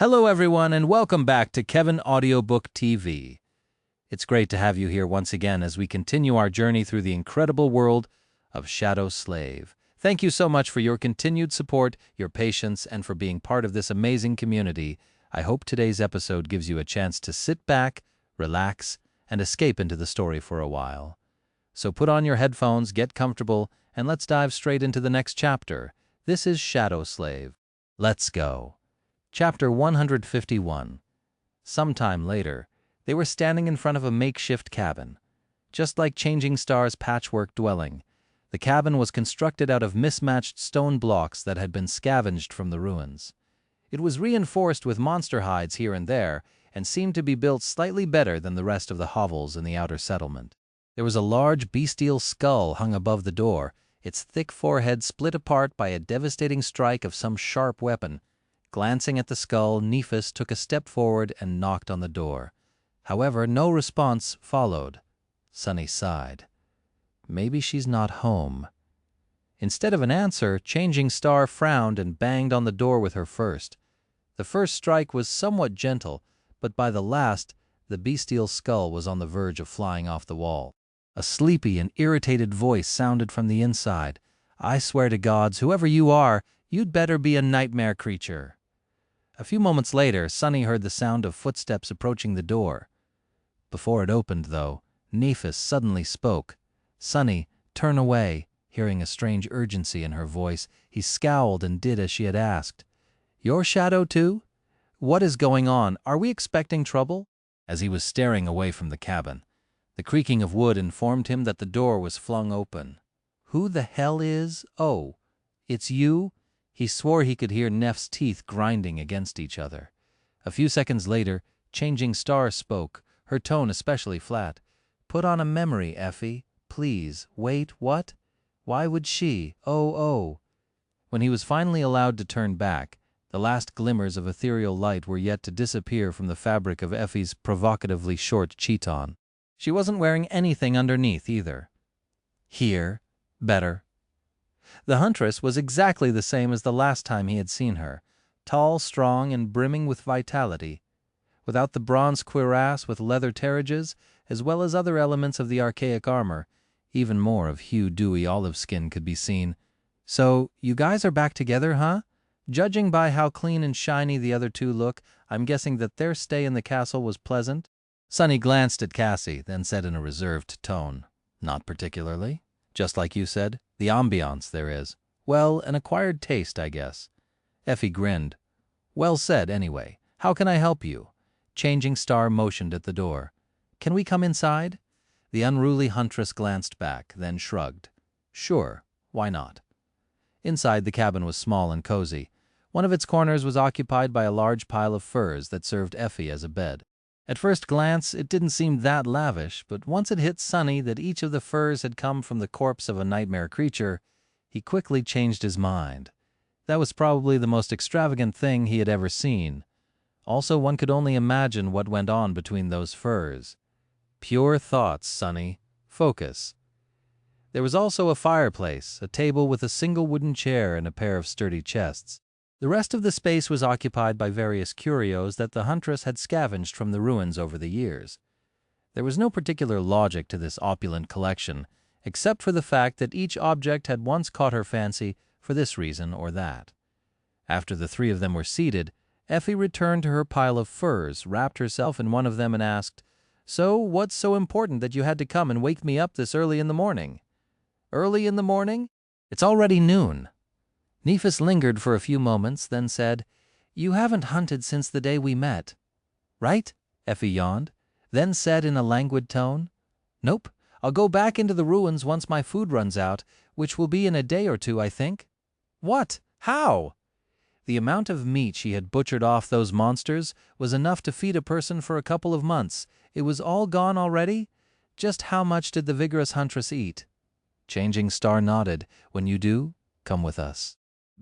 Hello everyone and welcome back to Kevin Audiobook TV. It's great to have you here once again as we continue our journey through the incredible world of Shadow Slave. Thank you so much for your continued support, your patience, and for being part of this amazing community. I hope today's episode gives you a chance to sit back, relax, and escape into the story for a while. So put on your headphones, get comfortable, and let's dive straight into the next chapter. This is Shadow Slave. Let's go. Chapter 151. Sometime later, they were standing in front of a makeshift cabin. Just like Changing Star's patchwork dwelling, the cabin was constructed out of mismatched stone blocks that had been scavenged from the ruins. It was reinforced with monster hides here and there, and seemed to be built slightly better than the rest of the hovels in the outer settlement. There was a large bestial skull hung above the door, its thick forehead split apart by a devastating strike of some sharp weapon. Glancing at the skull, Nephis took a step forward and knocked on the door. However, no response followed. Sunny sighed. Maybe she's not home. Instead of an answer, Changing Star frowned and banged on the door with her fist. The first strike was somewhat gentle, but by the last, the bestial skull was on the verge of flying off the wall. A sleepy and irritated voice sounded from the inside. "I swear to gods, whoever you are, you'd better be a nightmare creature." A few moments later, Sunny heard the sound of footsteps approaching the door. Before it opened, though, Nephis suddenly spoke. "Sunny, turn away." Hearing a strange urgency in her voice, he scowled and did as she had asked. "Your shadow, too? What is going on? Are we expecting trouble?" As he was staring away from the cabin, the creaking of wood informed him that the door was flung open. "Who the hell is? Oh, it's you?" He swore he could hear Neph's teeth grinding against each other. A few seconds later, Changing Star spoke, her tone especially flat. "Put on a memory, Effie. Please. Wait, what? Why would she? Oh. When he was finally allowed to turn back, the last glimmers of ethereal light were yet to disappear from the fabric of Effie's provocatively short chiton. She wasn't wearing anything underneath either. Here. Better. The huntress was exactly the same as the last time he had seen her, tall, strong, and brimming with vitality. Without the bronze cuirass with leather terrages, as well as other elements of the archaic armor, even more of Hugh Dewey olive skin could be seen. "So, you guys are back together, huh? Judging by how clean and shiny the other two look, I'm guessing that their stay in the castle was pleasant?" Sunny glanced at Cassie, then said in a reserved tone, "Not particularly. Just like you said, the ambiance there is. Well, an acquired taste, I guess." Effie grinned. "Well said, anyway. How can I help you?" Changing Star motioned at the door. "Can we come inside?" The unruly huntress glanced back, then shrugged. "Sure, why not?" Inside, the cabin was small and cozy. One of its corners was occupied by a large pile of furs that served Effie as a bed. At first glance, it didn't seem that lavish, but once it hit Sunny that each of the furs had come from the corpse of a nightmare creature, he quickly changed his mind. That was probably the most extravagant thing he had ever seen. Also, one could only imagine what went on between those furs. Pure thoughts, Sunny. Focus. There was also a fireplace, a table with a single wooden chair and a pair of sturdy chests. The rest of the space was occupied by various curios that the huntress had scavenged from the ruins over the years. There was no particular logic to this opulent collection, except for the fact that each object had once caught her fancy for this reason or that. After the three of them were seated, Effie returned to her pile of furs, wrapped herself in one of them, and asked, "So, what's so important that you had to come and wake me up this early in the morning?" "Early in the morning? It's already noon." Nephis lingered for a few moments, then said, "You haven't hunted since the day we met." "Right?" Effie yawned, then said in a languid tone, "Nope, I'll go back into the ruins once my food runs out, which will be in a day or two, I think." "What? How?" The amount of meat she had butchered off those monsters was enough to feed a person for a couple of months. It was all gone already? Just how much did the vigorous huntress eat? Changing Star nodded. "When you do, come with us.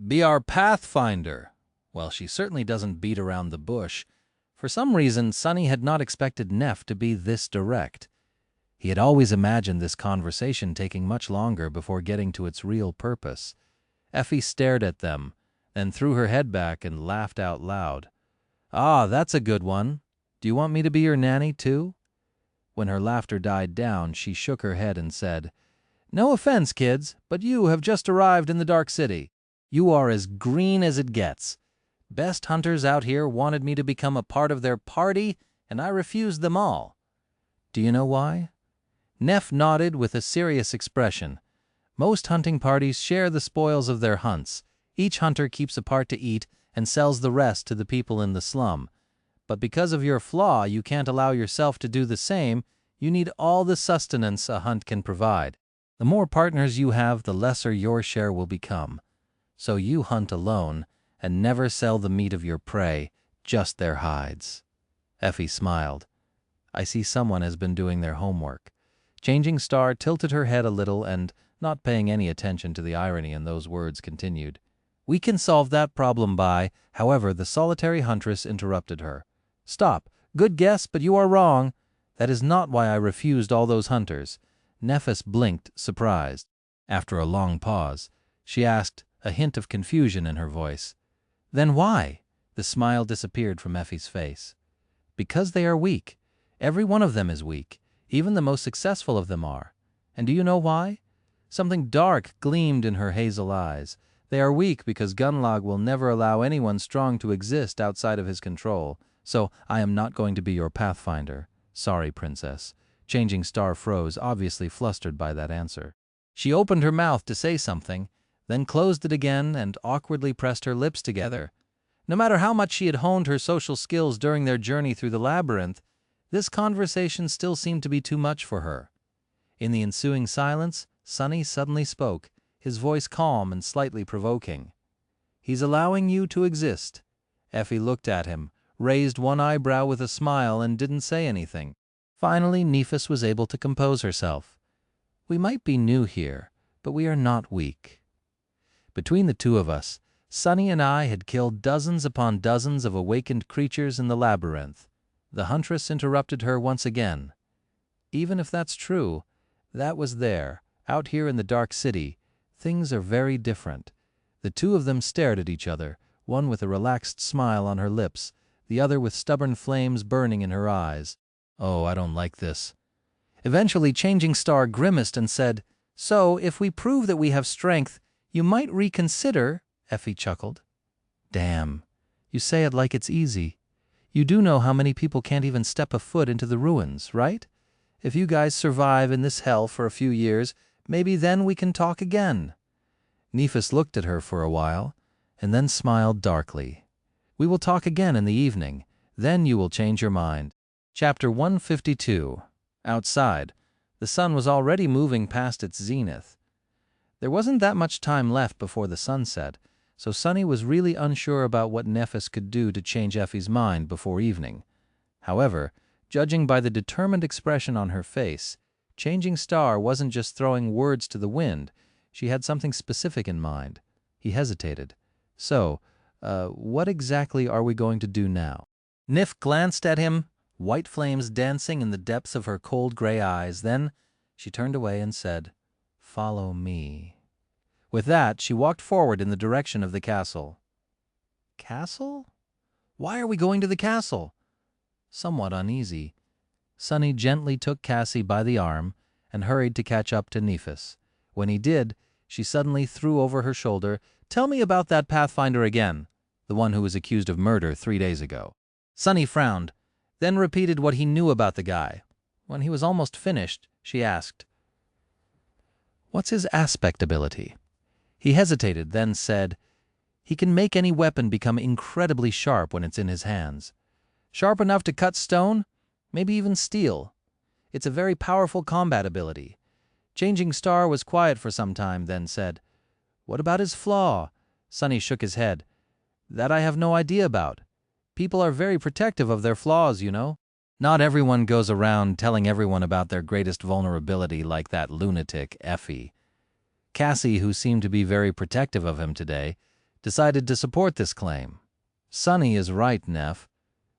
Be our pathfinder." Well, she certainly doesn't beat around the bush. For some reason, Sunny had not expected Neph to be this direct. He had always imagined this conversation taking much longer before getting to its real purpose. Effie stared at them, then threw her head back and laughed out loud. Ah, that's a good one. Do you want me to be your nanny, too? When her laughter died down, she shook her head and said, No offense, kids, but you have just arrived in the Dark City. You are as green as it gets. Best hunters out here wanted me to become a part of their party, and I refused them all. Do you know why? Neph nodded with a serious expression. Most hunting parties share the spoils of their hunts. Each hunter keeps a part to eat and sells the rest to the people in the slum. But because of your flaw, you can't allow yourself to do the same. You need all the sustenance a hunt can provide. The more partners you have, the lesser your share will become. So you hunt alone and never sell the meat of your prey, just their hides. Effie smiled. I see someone has been doing their homework. Changing Star tilted her head a little and, not paying any attention to the irony in those words, continued. We can solve that problem by, however, the solitary huntress interrupted her. Stop. Good guess, but you are wrong. That is not why I refused all those hunters. Nephis blinked, surprised. After a long pause, she asked, a hint of confusion in her voice. Then why? The smile disappeared from Effie's face. Because they are weak. Every one of them is weak. Even the most successful of them are. And do you know why? Something dark gleamed in her hazel eyes. They are weak because Gunlog will never allow anyone strong to exist outside of his control. So I am not going to be your pathfinder. Sorry, Princess. Changing Star froze, obviously flustered by that answer. She opened her mouth to say something, then closed it again and awkwardly pressed her lips together. No matter how much she had honed her social skills during their journey through the labyrinth, this conversation still seemed to be too much for her. In the ensuing silence, Sonny suddenly spoke, his voice calm and slightly provoking. He's allowing you to exist. Effie looked at him, raised one eyebrow with a smile, and didn't say anything. Finally, Nephis was able to compose herself. We might be new here, but we are not weak. Between the two of us, Sonny and I had killed dozens upon dozens of awakened creatures in the labyrinth. The huntress interrupted her once again. Even if that's true, that was there, out here in the Dark City. Things are very different. The two of them stared at each other, one with a relaxed smile on her lips, the other with stubborn flames burning in her eyes. Oh, I don't like this. Eventually, Changing Star grimaced and said, So, if we prove that we have strength, you might reconsider, Effie chuckled. Damn, you say it like it's easy. You do know how many people can't even step a foot into the ruins, right? If you guys survive in this hell for a few years, maybe then we can talk again. Nephis looked at her for a while, and then smiled darkly. We will talk again in the evening. Then you will change your mind. Chapter 152. Outside, the sun was already moving past its zenith. There wasn't that much time left before the sunset, so Sonny was really unsure about what Nephis could do to change Effie's mind before evening. However, judging by the determined expression on her face, Changing Star wasn't just throwing words to the wind. She had something specific in mind. He hesitated. So, what exactly are we going to do now? Nif glanced at him, white flames dancing in the depths of her cold gray eyes. Then she turned away and said, Follow me. With that, she walked forward in the direction of the castle. Castle? Why are we going to the castle? Somewhat uneasy, Sonny gently took Cassie by the arm and hurried to catch up to Nephis. When he did, she suddenly threw over her shoulder, Tell me about that Pathfinder again, the one who was accused of murder 3 days ago. Sonny frowned, then repeated what he knew about the guy. When he was almost finished, she asked, What's his aspect ability? He hesitated, then said, He can make any weapon become incredibly sharp when it's in his hands. Sharp enough to cut stone, maybe even steel. It's a very powerful combat ability. Changing Star was quiet for some time, then said, What about his flaw? Sonny shook his head. That I have no idea about. People are very protective of their flaws, you know. Not everyone goes around telling everyone about their greatest vulnerability like that lunatic Effie. Cassie, who seemed to be very protective of him today, decided to support this claim. Sonny is right, Neph.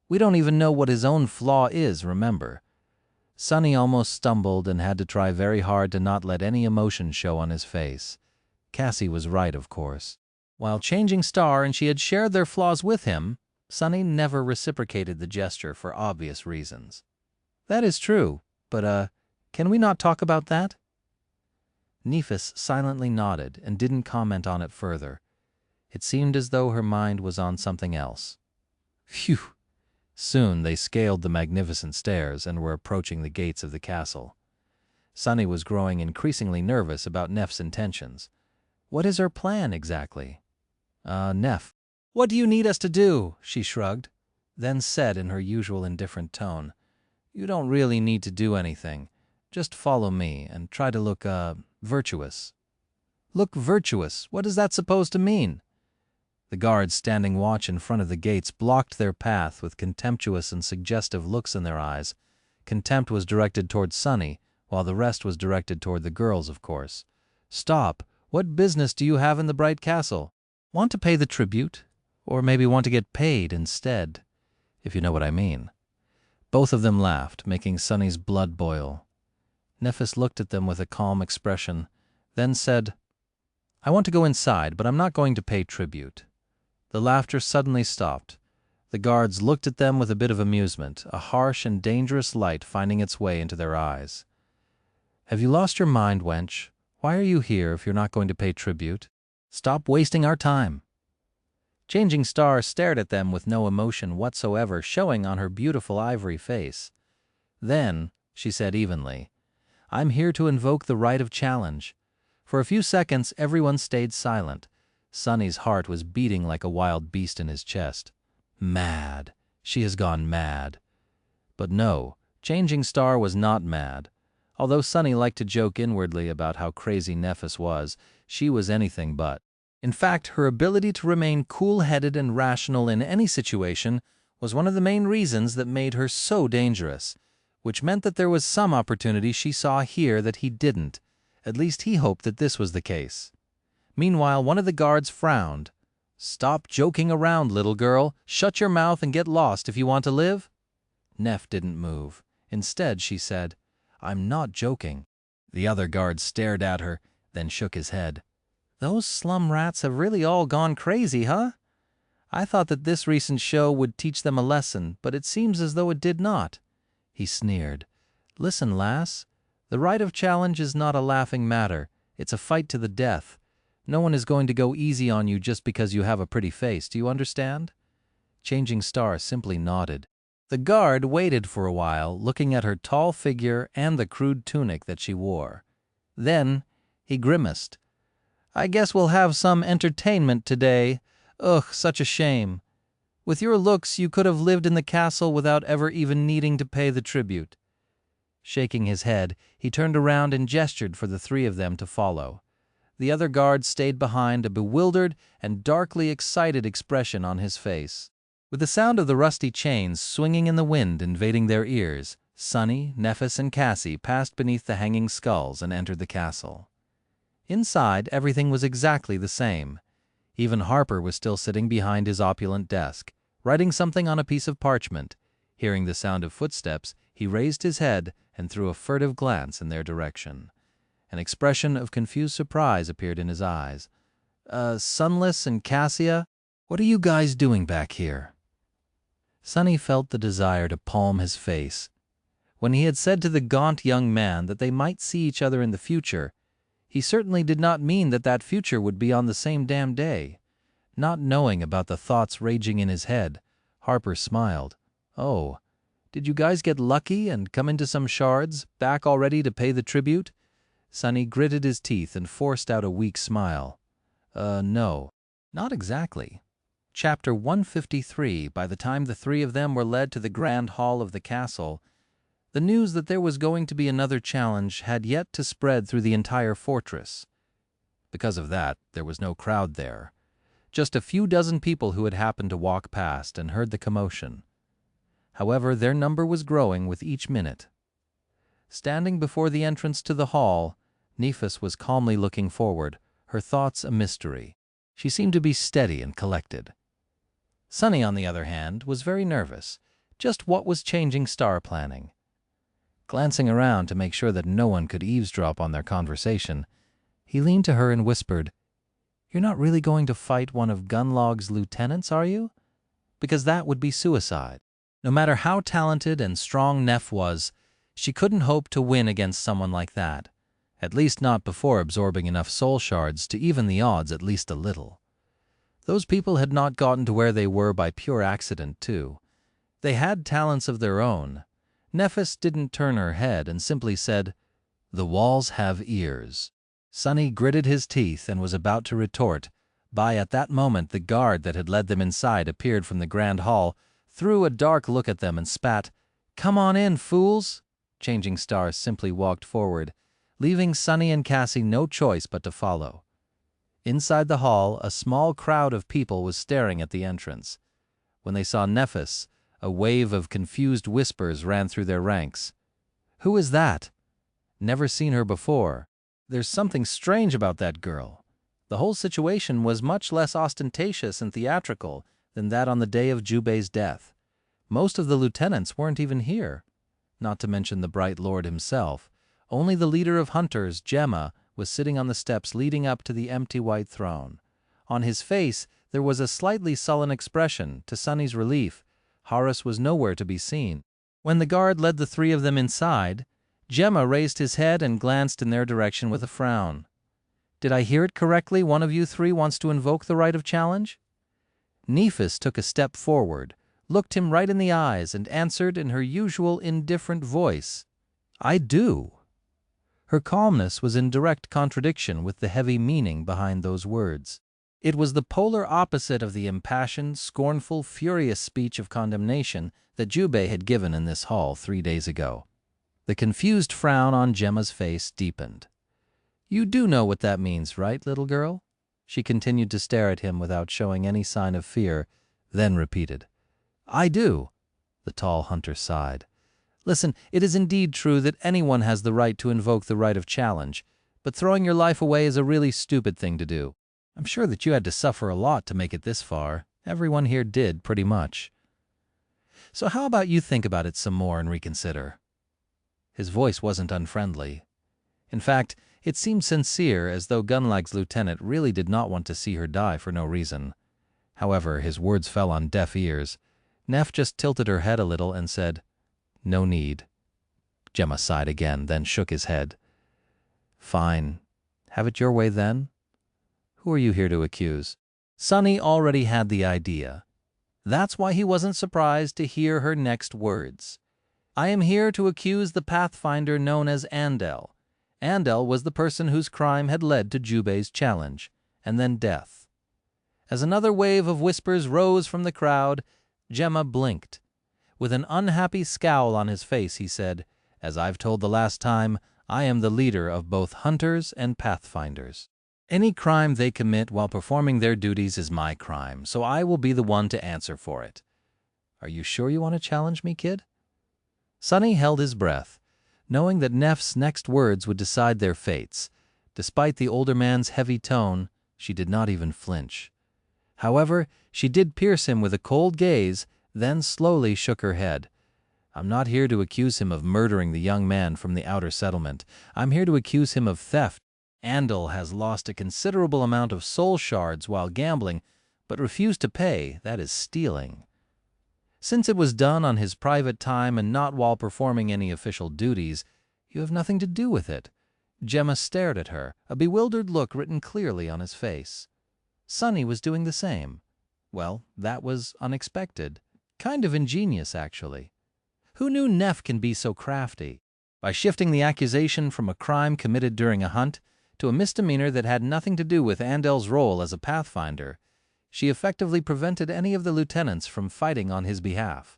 We don't even know what his own flaw is, remember. Sonny almost stumbled and had to try very hard to not let any emotion show on his face. Cassie was right, of course. While Changing Star and she had shared their flaws with him, Sunny never reciprocated the gesture for obvious reasons. "That is true, but, can we not talk about that?" Nephis silently nodded and didn't comment on it further. It seemed as though her mind was on something else. Phew! Soon they scaled the magnificent stairs and were approaching the gates of the castle. Sunny was growing increasingly nervous about Neph's intentions. What is her plan exactly? Neph, what do you need us to do? She shrugged, then said in her usual indifferent tone, "You don't really need to do anything. Just follow me and try to look, virtuous." "Look virtuous? What is that supposed to mean?" The guards standing watch in front of the gates blocked their path with contemptuous and suggestive looks in their eyes. Contempt was directed toward Sunny, while the rest was directed toward the girls, of course. "Stop! What business do you have in the Bright Castle? Want to pay the tribute? Or maybe want to get paid instead, if you know what I mean." Both of them laughed, making Sunny's blood boil. Nephis looked at them with a calm expression, then said, "I want to go inside, but I'm not going to pay tribute." The laughter suddenly stopped. The guards looked at them with a bit of amusement, a harsh and dangerous light finding its way into their eyes. "Have you lost your mind, wench? Why are you here if you're not going to pay tribute? Stop wasting our time." Changing Star stared at them with no emotion whatsoever showing on her beautiful ivory face. Then, she said evenly, "I'm here to invoke the right of challenge." For a few seconds, everyone stayed silent. Sunny's heart was beating like a wild beast in his chest. Mad. She has gone mad. But no, Changing Star was not mad. Although Sunny liked to joke inwardly about how crazy Nephis was, she was anything but. In fact, her ability to remain cool-headed and rational in any situation was one of the main reasons that made her so dangerous, which meant that there was some opportunity she saw here that he didn't. At least he hoped that this was the case. Meanwhile, one of the guards frowned. "Stop joking around, little girl. Shut your mouth and get lost if you want to live." Neph didn't move. Instead, she said, "I'm not joking." The other guard stared at her, then shook his head. "Those slum rats have really all gone crazy, huh? I thought that this recent show would teach them a lesson, but it seems as though it did not." He sneered. "Listen, lass, the right of challenge is not a laughing matter. It's a fight to the death. No one is going to go easy on you just because you have a pretty face, do you understand?" Changing Star simply nodded. The guard waited for a while, looking at her tall figure and the crude tunic that she wore. Then he grimaced. "I guess we'll have some entertainment today. Ugh, such a shame. With your looks, you could have lived in the castle without ever even needing to pay the tribute." Shaking his head, he turned around and gestured for the three of them to follow. The other guard stayed behind, a bewildered and darkly excited expression on his face. With the sound of the rusty chains swinging in the wind invading their ears, Sunny, Nephis, and Cassie passed beneath the hanging skulls and entered the castle. Inside, everything was exactly the same. Even Harper was still sitting behind his opulent desk, writing something on a piece of parchment. Hearing the sound of footsteps, he raised his head and threw a furtive glance in their direction. An expression of confused surprise appeared in his eyes. Sunless and Cassia, what are you guys doing back here?" Sunny felt the desire to palm his face. When he had said to the gaunt young man that they might see each other in the future, he certainly did not mean that that future would be on the same damn day. Not knowing about the thoughts raging in his head, Harper smiled. "Oh, did you guys get lucky and come into some shards, back already to pay the tribute?" Sunny gritted his teeth and forced out a weak smile. No, not exactly." Chapter 153, by the time the three of them were led to the grand hall of the castle, the news that there was going to be another challenge had yet to spread through the entire fortress. Because of that, there was no crowd there. Just a few dozen people who had happened to walk past and heard the commotion. However, their number was growing with each minute. Standing before the entrance to the hall, Nephis was calmly looking forward, her thoughts a mystery. She seemed to be steady and collected. Sunny, on the other hand, was very nervous. Just what was Changing Star planning? Glancing around to make sure that no one could eavesdrop on their conversation, he leaned to her and whispered, "You're not really going to fight one of Gunlog's lieutenants, are you?" because that would be suicide. No matter how talented and strong Neph was, she couldn't hope to win against someone like that, at least not before absorbing enough soul shards to even the odds at least a little. Those people had not gotten to where they were by pure accident, too. They had talents of their own. Nephis didn't turn her head and simply said, "The walls have ears." Sonny gritted his teeth and was about to retort. At that moment, the guard that had led them inside appeared from the grand hall, threw a dark look at them and spat, "Come on in, fools!" Changing Star simply walked forward, leaving Sonny and Cassie no choice but to follow. Inside the hall, a small crowd of people was staring at the entrance. When they saw Nephis, a wave of confused whispers ran through their ranks. "Who is that? Never seen her before. There's something strange about that girl." The whole situation was much less ostentatious and theatrical than that on the day of Jubei's death. Most of the lieutenants weren't even here. Not to mention the bright lord himself. Only the leader of hunters, Gemma, was sitting on the steps leading up to the empty white throne. On his face there was a slightly sullen expression. To Sonny's relief, Horus was nowhere to be seen. When the guard led the three of them inside, Gemma raised his head and glanced in their direction with a frown. "Did I hear it correctly? One of you three wants to invoke the right of challenge?" Nephis took a step forward, looked him right in the eyes, and answered in her usual indifferent voice, "I do." Her calmness was in direct contradiction with the heavy meaning behind those words. It was the polar opposite of the impassioned, scornful, furious speech of condemnation that Jubei had given in this hall 3 days ago. The confused frown on Gemma's face deepened. "You do know what that means, right, little girl?" She continued to stare at him without showing any sign of fear, then repeated, "I do." The tall hunter sighed. "Listen, it is indeed true that anyone has the right to invoke the right of challenge, but throwing your life away is a really stupid thing to do. I'm sure that you had to suffer a lot to make it this far. Everyone here did, pretty much. So how about you think about it some more and reconsider?" His voice wasn't unfriendly. In fact, it seemed sincere, as though Gunlag's lieutenant really did not want to see her die for no reason. However, his words fell on deaf ears. Neph just tilted her head a little and said, "No need." Gemma sighed again, then shook his head. "Fine. Have it your way then. Who are you here to accuse?" Sonny already had the idea. That's why he wasn't surprised to hear her next words. "I am here to accuse the pathfinder known as Andel." Andel was the person whose crime had led to Jubei's challenge, and then death. As another wave of whispers rose from the crowd, Gemma blinked. With an unhappy scowl on his face, he said, "As I've told the last time, I am the leader of both hunters and pathfinders. Any crime they commit while performing their duties is my crime, so I will be the one to answer for it. Are you sure you want to challenge me, kid?" Sonny held his breath, knowing that Neph's next words would decide their fates. Despite the older man's heavy tone, she did not even flinch. However, she did pierce him with a cold gaze, then slowly shook her head. "I'm not here to accuse him of murdering the young man from the outer settlement. I'm here to accuse him of theft. Andel has lost a considerable amount of soul shards while gambling, but refused to pay. That is stealing. Since it was done on his private time and not while performing any official duties, you have nothing to do with it." Gemma stared at her, a bewildered look written clearly on his face. Sonny was doing the same. Well, that was unexpected. Kind of ingenious, actually. Who knew Neph can be so crafty? By shifting the accusation from a crime committed during a hunt to a misdemeanor that had nothing to do with Andel's role as a pathfinder, she effectively prevented any of the lieutenants from fighting on his behalf,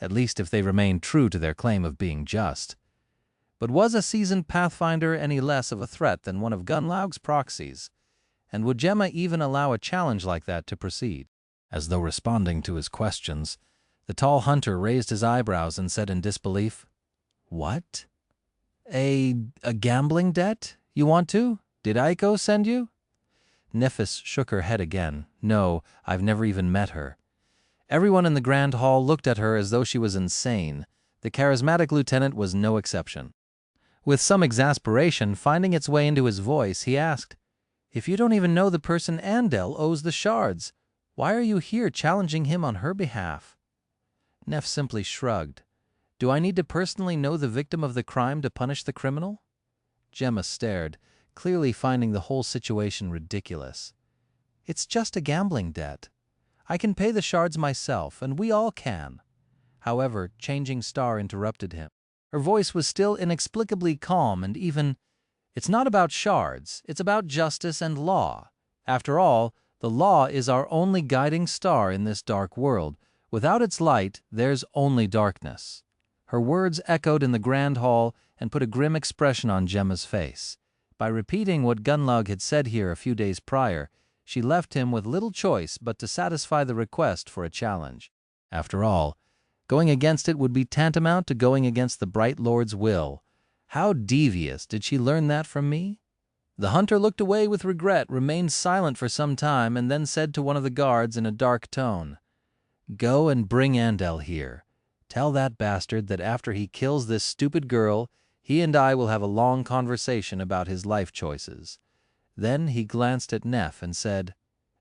at least if they remained true to their claim of being just. But was a seasoned pathfinder any less of a threat than one of Gunlaug's proxies? And would Gemma even allow a challenge like that to proceed? As though responding to his questions, the tall hunter raised his eyebrows and said in disbelief, "What? A gambling debt? You want to? Did Aiko send you?" Nephis shook her head again. "No, I've never even met her." Everyone in the grand hall looked at her as though she was insane. The charismatic lieutenant was no exception. With some exasperation finding its way into his voice, he asked, "If you don't even know the person Andel owes the shards, Why are you here challenging him on her behalf?" Neff simply shrugged. "Do I need to personally know the victim of the crime to punish the criminal?" Gemma stared, clearly finding the whole situation ridiculous. "It's just a gambling debt. I can pay the shards myself, and we all can." However, Changing Star interrupted him. Her voice was still inexplicably calm and even, "It's not about shards, it's about justice and law. After all, the law is our only guiding star in this dark world. Without its light, there's only darkness." Her words echoed in the grand hall and put a grim expression on Gemma's face. By repeating what Gunnlaug had said here a few days prior, she left him with little choice but to satisfy the request for a challenge. After all, going against it would be tantamount to going against the Bright Lord's will. How devious! Did she learn that from me? The hunter looked away with regret, remained silent for some time, and then said to one of the guards in a dark tone, "Go and bring Andel here. Tell that bastard that after he kills this stupid girl, he and I will have a long conversation about his life choices." Then he glanced at Neff and said,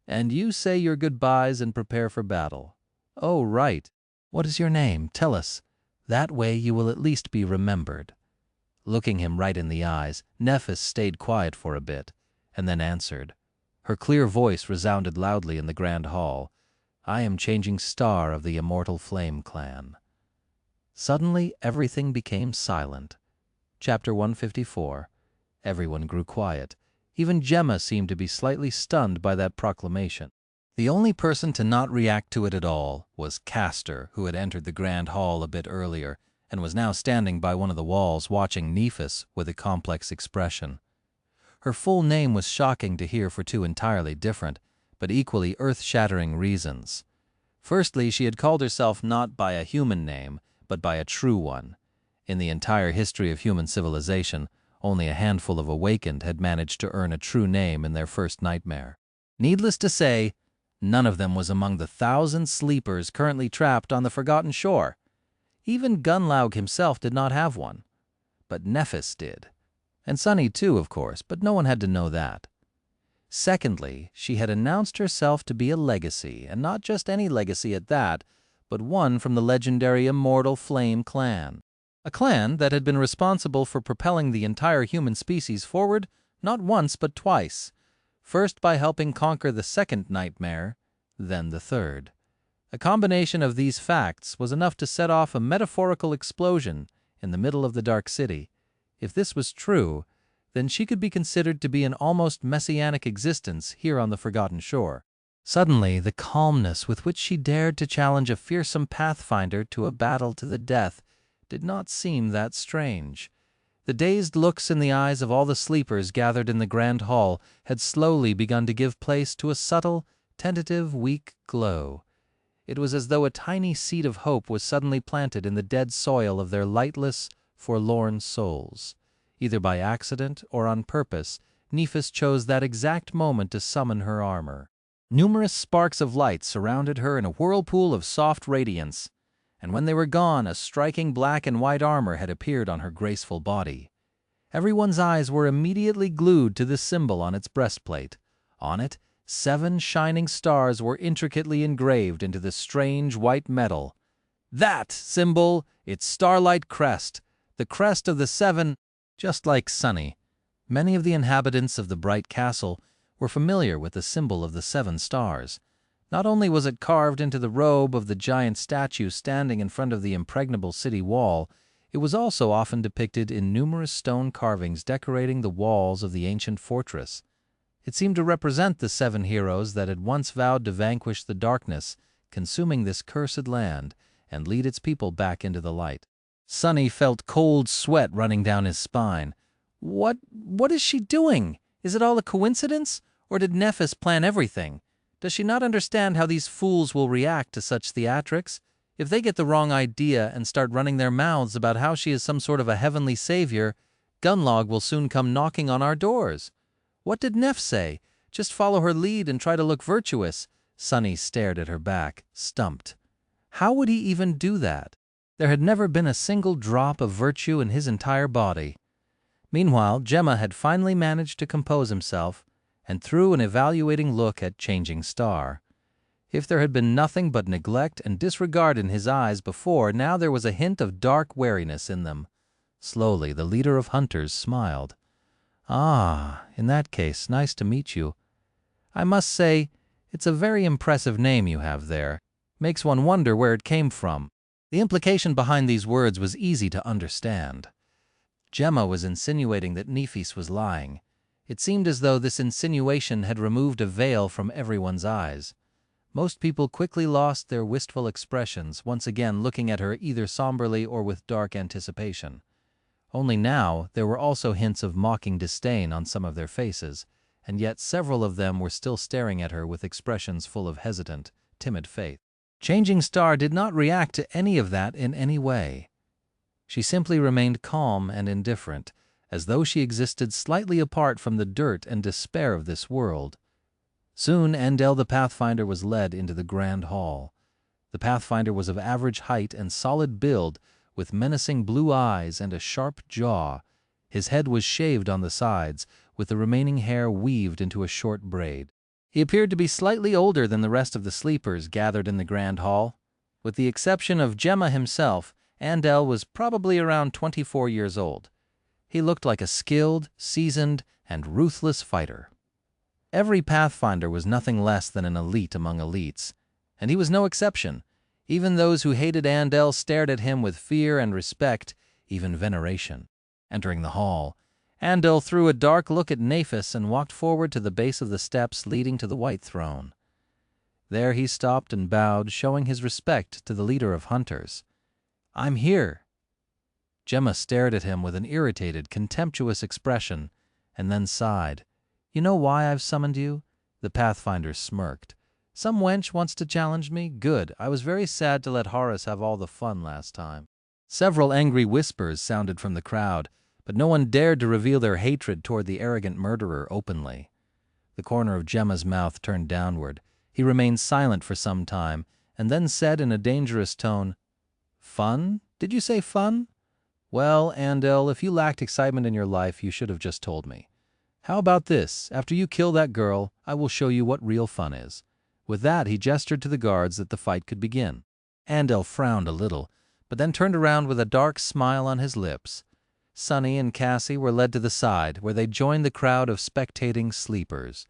"And you say your goodbyes and prepare for battle. Oh, right. What is your name? Tell us. That way you will at least be remembered." Looking him right in the eyes, Nephis stayed quiet for a bit, and then answered. Her clear voice resounded loudly in the grand hall. "I am Changing Star of the Immortal Flame Clan." Suddenly everything became silent. Chapter 154. Everyone grew quiet. Even Gemma seemed to be slightly stunned by that proclamation. The only person to not react to it at all was Castor, who had entered the grand hall a bit earlier and was now standing by one of the walls watching Nephis with a complex expression. Her full name was shocking to hear for two entirely different, but equally earth-shattering reasons. Firstly, she had called herself not by a human name, but by a true one. In the entire history of human civilization, only a handful of Awakened had managed to earn a true name in their first nightmare. Needless to say, none of them was among the 1,000 sleepers currently trapped on the Forgotten Shore. Even Gunnlaug himself did not have one. But Nephis did. And Sunny too, of course, but no one had to know that. Secondly, she had announced herself to be a legacy, and not just any legacy at that, but one from the legendary Immortal Flame Clan. A clan that had been responsible for propelling the entire human species forward not once but twice, first by helping conquer the second nightmare, then the third. A combination of these facts was enough to set off a metaphorical explosion in the middle of the Dark City. If this was true, then she could be considered to be an almost messianic existence here on the Forgotten Shore. Suddenly, the calmness with which she dared to challenge a fearsome pathfinder to a battle to the death did not seem that strange. The dazed looks in the eyes of all the sleepers gathered in the grand hall had slowly begun to give place to a subtle, tentative, weak glow. It was as though a tiny seed of hope was suddenly planted in the dead soil of their lightless, forlorn souls. Either by accident or on purpose, Nephis chose that exact moment to summon her armor. Numerous sparks of light surrounded her in a whirlpool of soft radiance, and when they were gone, a striking black and white armor had appeared on her graceful body. Everyone's eyes were immediately glued to the symbol on its breastplate. On it, 7 shining stars were intricately engraved into the strange white metal. That symbol, its starlight crest, the crest of the 7, just like Sunny. Many of the inhabitants of the bright castle were familiar with the symbol of the 7 stars. Not only was it carved into the robe of the giant statue standing in front of the impregnable city wall, it was also often depicted in numerous stone carvings decorating the walls of the ancient fortress. It seemed to represent the 7 heroes that had once vowed to vanquish the darkness, consuming this cursed land, and lead its people back into the light. Sunny felt cold sweat running down his spine. What is she doing? Is it all a coincidence? Or did Nephis plan everything? Does she not understand how these fools will react to such theatrics? If they get the wrong idea and start running their mouths about how she is some sort of a heavenly savior, Gunnlaug will soon come knocking on our doors. What did Neph say? Just follow her lead and try to look virtuous. Sunny stared at her back, stumped. How would he even do that? There had never been a single drop of virtue in his entire body. Meanwhile, Gemma had finally managed to compose himself and threw an evaluating look at Changing Star. If there had been nothing but neglect and disregard in his eyes before, now there was a hint of dark wariness in them. Slowly, the leader of hunters smiled. "Ah, in that case, nice to meet you. I must say, it's a very impressive name you have there. Makes one wonder where it came from." The implication behind these words was easy to understand. Gemma was insinuating that Nephis was lying. It seemed as though this insinuation had removed a veil from everyone's eyes. Most people quickly lost their wistful expressions, once again looking at her either somberly or with dark anticipation. Only now there were also hints of mocking disdain on some of their faces, and yet several of them were still staring at her with expressions full of hesitant, timid faith. Changing Star did not react to any of that in any way. She simply remained calm and indifferent, as though she existed slightly apart from the dirt and despair of this world. Soon Andel the Pathfinder was led into the grand hall. The Pathfinder was of average height and solid build, with menacing blue eyes and a sharp jaw. His head was shaved on the sides, with the remaining hair weaved into a short braid. He appeared to be slightly older than the rest of the sleepers gathered in the grand hall. With the exception of Gemma himself, Andel was probably around 24 years old. He looked like a skilled, seasoned, and ruthless fighter. Every Pathfinder was nothing less than an elite among elites, and he was no exception. Even those who hated Andel stared at him with fear and respect, even veneration. Entering the hall, Andel threw a dark look at Nephis and walked forward to the base of the steps leading to the white throne. There he stopped and bowed, showing his respect to the leader of hunters. "I'm here." Gemma stared at him with an irritated, contemptuous expression, and then sighed. "You know why I've summoned you?" The Pathfinder smirked. "Some wench wants to challenge me? Good. I was very sad to let Horus have all the fun last time." Several angry whispers sounded from the crowd, but no one dared to reveal their hatred toward the arrogant murderer openly. The corner of Gemma's mouth turned downward. He remained silent for some time, and then said in a dangerous tone, "Fun? Did you say fun? Well, Andel, if you lacked excitement in your life, you should have just told me. How about this? After you kill that girl, I will show you what real fun is." With that, he gestured to the guards that the fight could begin. Andel frowned a little, but then turned around with a dark smile on his lips. Sonny and Cassie were led to the side, where they joined the crowd of spectating sleepers.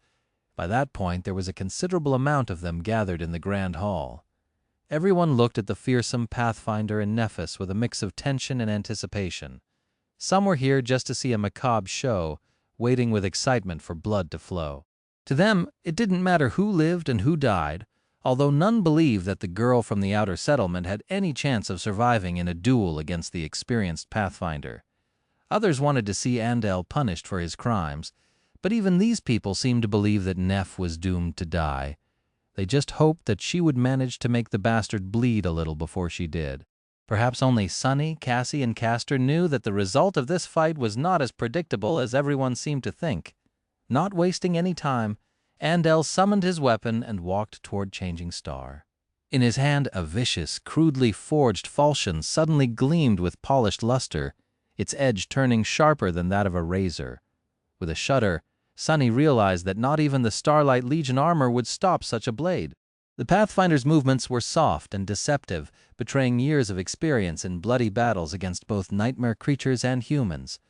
By that point, there was a considerable amount of them gathered in the grand hall. Everyone looked at the fearsome Pathfinder and Nephis with a mix of tension and anticipation. Some were here just to see a macabre show, waiting with excitement for blood to flow. To them, it didn't matter who lived and who died, although none believed that the girl from the outer settlement had any chance of surviving in a duel against the experienced Pathfinder. Others wanted to see Andel punished for his crimes, but even these people seemed to believe that Neph was doomed to die. They just hoped that she would manage to make the bastard bleed a little before she did. Perhaps only Sonny, Cassie, and Castor knew that the result of this fight was not as predictable as everyone seemed to think. Not wasting any time, Andel summoned his weapon and walked toward Changing Star. In his hand, a vicious, crudely forged falchion suddenly gleamed with polished luster, its edge turning sharper than that of a razor. With a shudder, Sonny realized that not even the Starlight Legion armor would stop such a blade. The Pathfinder's movements were soft and deceptive, betraying years of experience in bloody battles against both nightmare creatures and humans.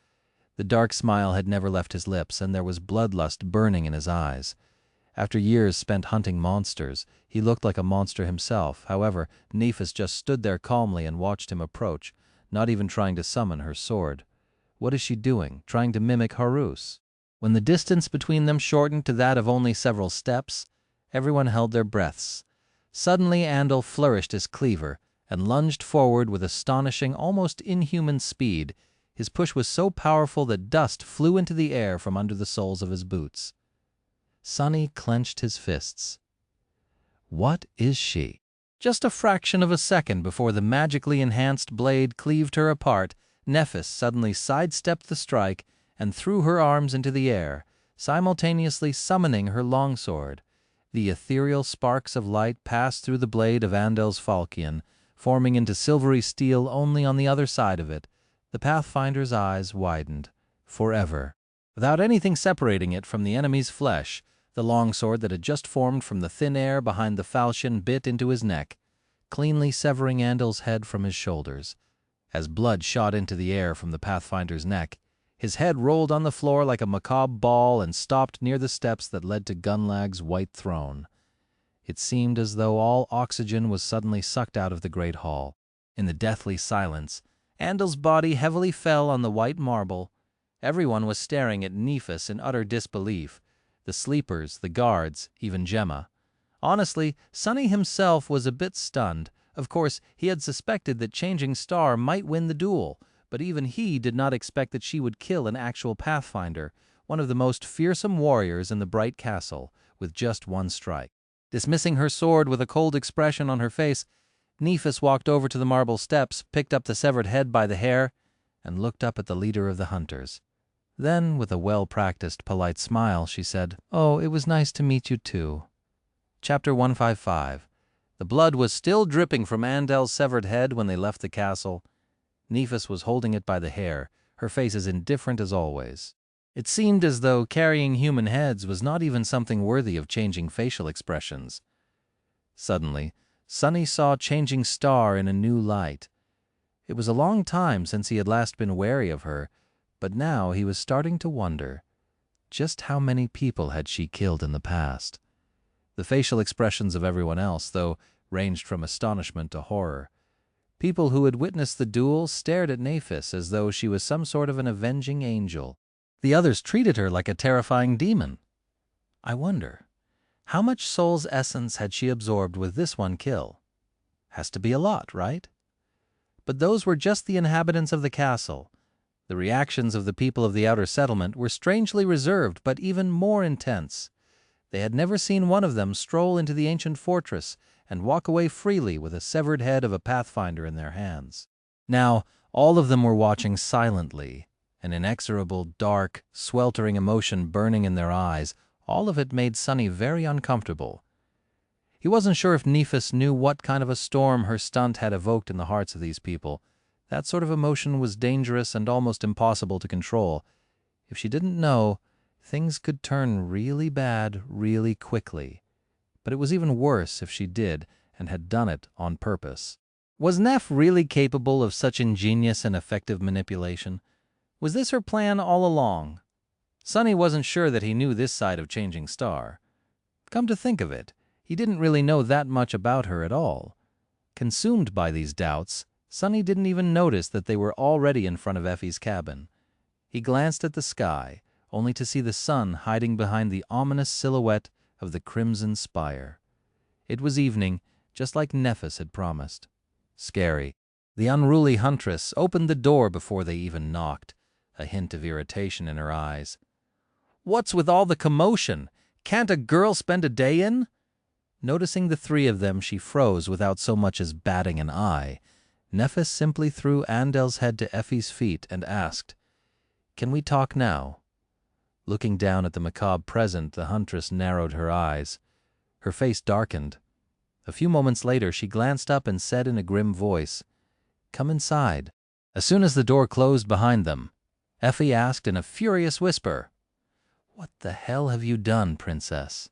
The dark smile had never left his lips, and there was bloodlust burning in his eyes. After years spent hunting monsters, he looked like a monster himself. However, Nephis just stood there calmly and watched him approach, not even trying to summon her sword. What is she doing? Trying to mimic Horus? When the distance between them shortened to that of only several steps, everyone held their breaths. Suddenly Andel flourished his cleaver and lunged forward with astonishing, almost inhuman speed. His push was so powerful that dust flew into the air from under the soles of his boots. Sonny clenched his fists. What is she? Just a fraction of a second before the magically enhanced blade cleaved her apart, Nephis suddenly sidestepped the strike and threw her arms into the air, simultaneously summoning her longsword. The ethereal sparks of light passed through the blade of Andel's falchion, forming into silvery steel only on the other side of it. The Pathfinder's eyes widened. Forever. Without anything separating it from the enemy's flesh, The longsword that had just formed from the thin air behind the falchion bit into his neck, cleanly severing Andel's head from his shoulders. As blood shot into the air from the Pathfinder's neck, his head rolled on the floor like a macabre ball and stopped near the steps that led to Gunlag's white throne. It seemed as though all oxygen was suddenly sucked out of the great hall. In the deathly silence, Andel's body heavily fell on the white marble. Everyone was staring at Nephis in utter disbelief. The sleepers, the guards, even Gemma. Honestly, Sonny himself was a bit stunned. Of course, he had suspected that Changing Star might win the duel, but even he did not expect that she would kill an actual Pathfinder, one of the most fearsome warriors in the Bright Castle, with just one strike. Dismissing her sword with a cold expression on her face, Nephis walked over to the marble steps, picked up the severed head by the hair, and looked up at the leader of the hunters. Then, with a well-practiced, polite smile, she said, "Oh, it was nice to meet you too." Chapter 155. The blood was still dripping from Andel's severed head when they left the castle. Nephis was holding it by the hair, her face as indifferent as always. It seemed as though carrying human heads was not even something worthy of changing facial expressions. Suddenly, Sonny saw Changing Star in a new light. It was a long time since he had last been wary of her, but now he was starting to wonder, just how many people had she killed in the past? The facial expressions of everyone else, though, ranged from astonishment to horror. People who had witnessed the duel stared at Nephis as though she was some sort of an avenging angel. The others treated her like a terrifying demon. I wonder, how much soul's essence had she absorbed with this one kill? Has to be a lot, right? But those were just the inhabitants of the castle. The reactions of the people of the outer settlement were strangely reserved, but even more intense. They had never seen one of them stroll into the ancient fortress and walk away freely with a severed head of a Pathfinder in their hands. Now, all of them were watching silently, an inexorable, dark, sweltering emotion burning in their eyes. All of it made Sonny very uncomfortable. He wasn't sure if Nephis knew what kind of a storm her stunt had evoked in the hearts of these people. That sort of emotion was dangerous and almost impossible to control. If she didn't know, things could turn really bad really quickly. But it was even worse if she did, and had done it on purpose. Was Neph really capable of such ingenious and effective manipulation? Was this her plan all along? Sonny wasn't sure that he knew this side of Changing Star. Come to think of it, he didn't really know that much about her at all. Consumed by these doubts, Sonny didn't even notice that they were already in front of Effie's cabin. He glanced at the sky, only to see the sun hiding behind the ominous silhouette of the crimson spire. It was evening, just like Nephis had promised. Scary. The unruly huntress opened the door before they even knocked, a hint of irritation in her eyes. "What's with all the commotion? Can't a girl spend a day in?" Noticing the three of them, she froze without so much as batting an eye. Nephis simply threw Andel's head to Effie's feet and asked, "Can we talk now?" Looking down at the macabre present, the huntress narrowed her eyes. Her face darkened. A few moments later, she glanced up and said in a grim voice, "Come inside." As soon as the door closed behind them, Effie asked in a furious whisper, "What the hell have you done, princess?"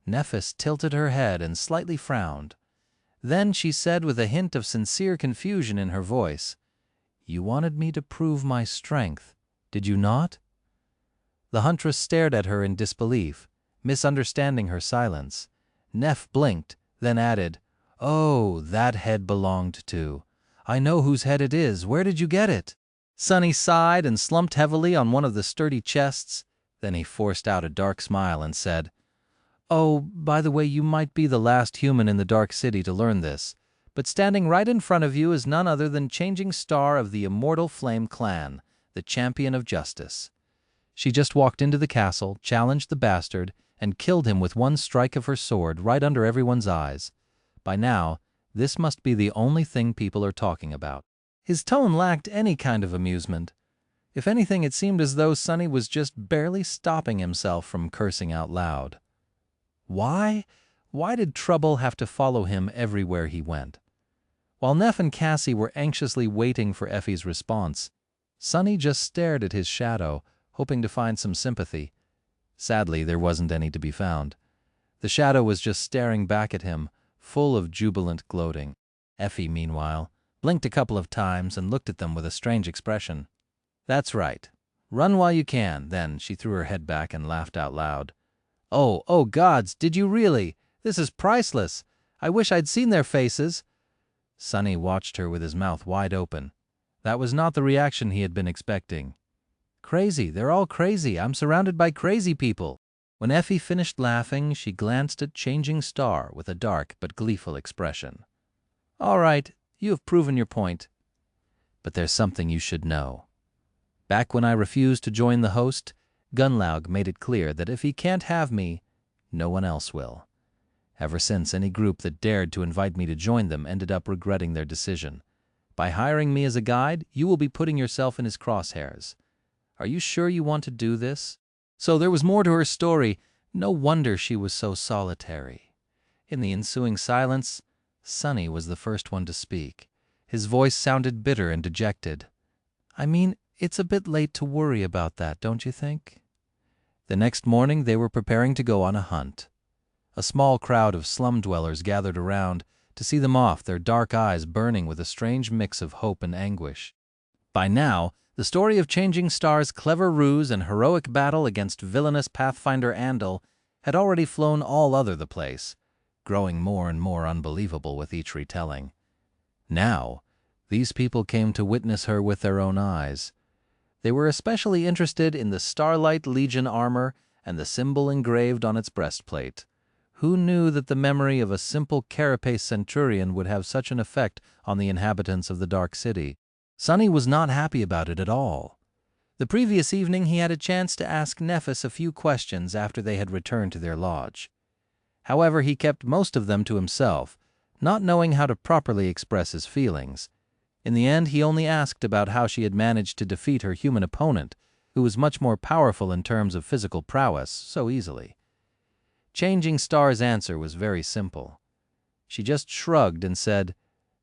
Nephis tilted her head and slightly frowned. Then she said with a hint of sincere confusion in her voice, "You wanted me to prove my strength, did you not?" The huntress stared at her in disbelief, misunderstanding her silence. Neph blinked, then added, "Oh, that head belonged to. I know whose head it is. Where did you get it?" Sonny sighed and slumped heavily on one of the sturdy chests. Then he forced out a dark smile and said, "Oh, by the way, you might be the last human in the Dark City to learn this, but standing right in front of you is none other than Changing Star of the Immortal Flame Clan, the champion of justice. She just walked into the castle, challenged the bastard, and killed him with one strike of her sword right under everyone's eyes. By now, this must be the only thing people are talking about." His tone lacked any kind of amusement. If anything, it seemed as though Sonny was just barely stopping himself from cursing out loud. Why? Why did trouble have to follow him everywhere he went? While Neph and Cassie were anxiously waiting for Effie's response, Sonny just stared at his shadow, hoping to find some sympathy. Sadly, there wasn't any to be found. The shadow was just staring back at him, full of jubilant gloating. Effie, meanwhile, blinked a couple of times and looked at them with a strange expression. "That's right. Run while you can." Then she threw her head back and laughed out loud. Oh, gods, did you really? This is priceless. I wish I'd seen their faces." Sonny watched her with his mouth wide open. That was not the reaction he had been expecting. "Crazy, they're all crazy. I'm surrounded by crazy people." When Effie finished laughing, she glanced at Changing Star with a dark but gleeful expression. "All right, you have proven your point. But there's something you should know. Back when I refused to join the host, Gunlaug made it clear that if he can't have me, no one else will. Ever since, any group that dared to invite me to join them ended up regretting their decision. By hiring me as a guide, you will be putting yourself in his crosshairs. Are you sure you want to do this?" So there was more to her story. No wonder she was so solitary. In the ensuing silence, Sonny was the first one to speak. His voice sounded bitter and dejected. "I mean, it's a bit late to worry about that, don't you think?" The next morning they were preparing to go on a hunt. A small crowd of slum dwellers gathered around to see them off, their dark eyes burning with a strange mix of hope and anguish. By now, the story of Changing Star's clever ruse and heroic battle against villainous Pathfinder Andal had already flown all over the place, growing more and more unbelievable with each retelling. Now, these people came to witness her with their own eyes. They were especially interested in the Starlight Legion armor and the symbol engraved on its breastplate. Who knew that the memory of a simple carapace centurion would have such an effect on the inhabitants of the Dark City? Sonny was not happy about it at all. The previous evening he had a chance to ask Nephis a few questions after they had returned to their lodge. However, he kept most of them to himself, not knowing how to properly express his feelings. In the end, he only asked about how she had managed to defeat her human opponent, who was much more powerful in terms of physical prowess, so easily. Changing Star's answer was very simple. She just shrugged and said,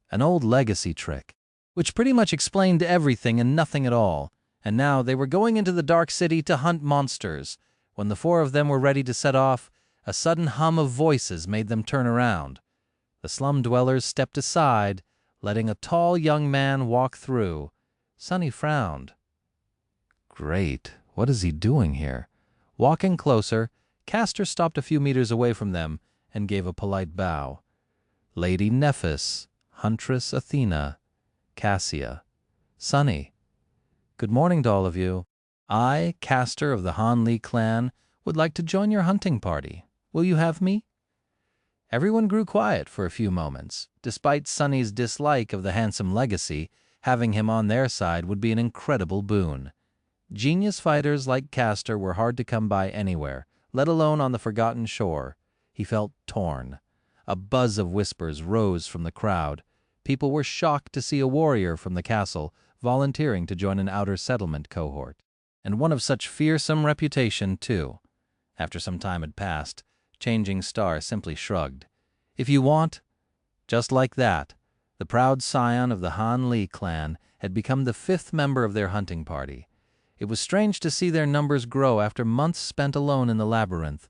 "An old legacy trick," which pretty much explained everything and nothing at all. And now they were going into the Dark City to hunt monsters. When the four of them were ready to set off, a sudden hum of voices made them turn around. The slum dwellers stepped aside, letting a tall young man walk through. Sonny frowned. Great, what is he doing here? Walking closer, Castor stopped a few meters away from them and gave a polite bow. Lady Nephis, Huntress Athena, Cassia, Sonny. "Good morning to all of you. I, Castor of the Han Li clan, would like to join your hunting party. Will you have me?" Everyone grew quiet for a few moments. Despite Sonny's dislike of the handsome legacy, having him on their side would be an incredible boon. Genius fighters like Castor were hard to come by anywhere, let alone on the Forgotten Shore. He felt torn. A buzz of whispers rose from the crowd. People were shocked to see a warrior from the castle volunteering to join an outer settlement cohort. And one of such fearsome reputation, too. After some time had passed, Changing Star simply shrugged. "If you want..." Just like that, the proud scion of the Han Li clan had become the fifth member of their hunting party. It was strange to see their numbers grow after months spent alone in the labyrinth.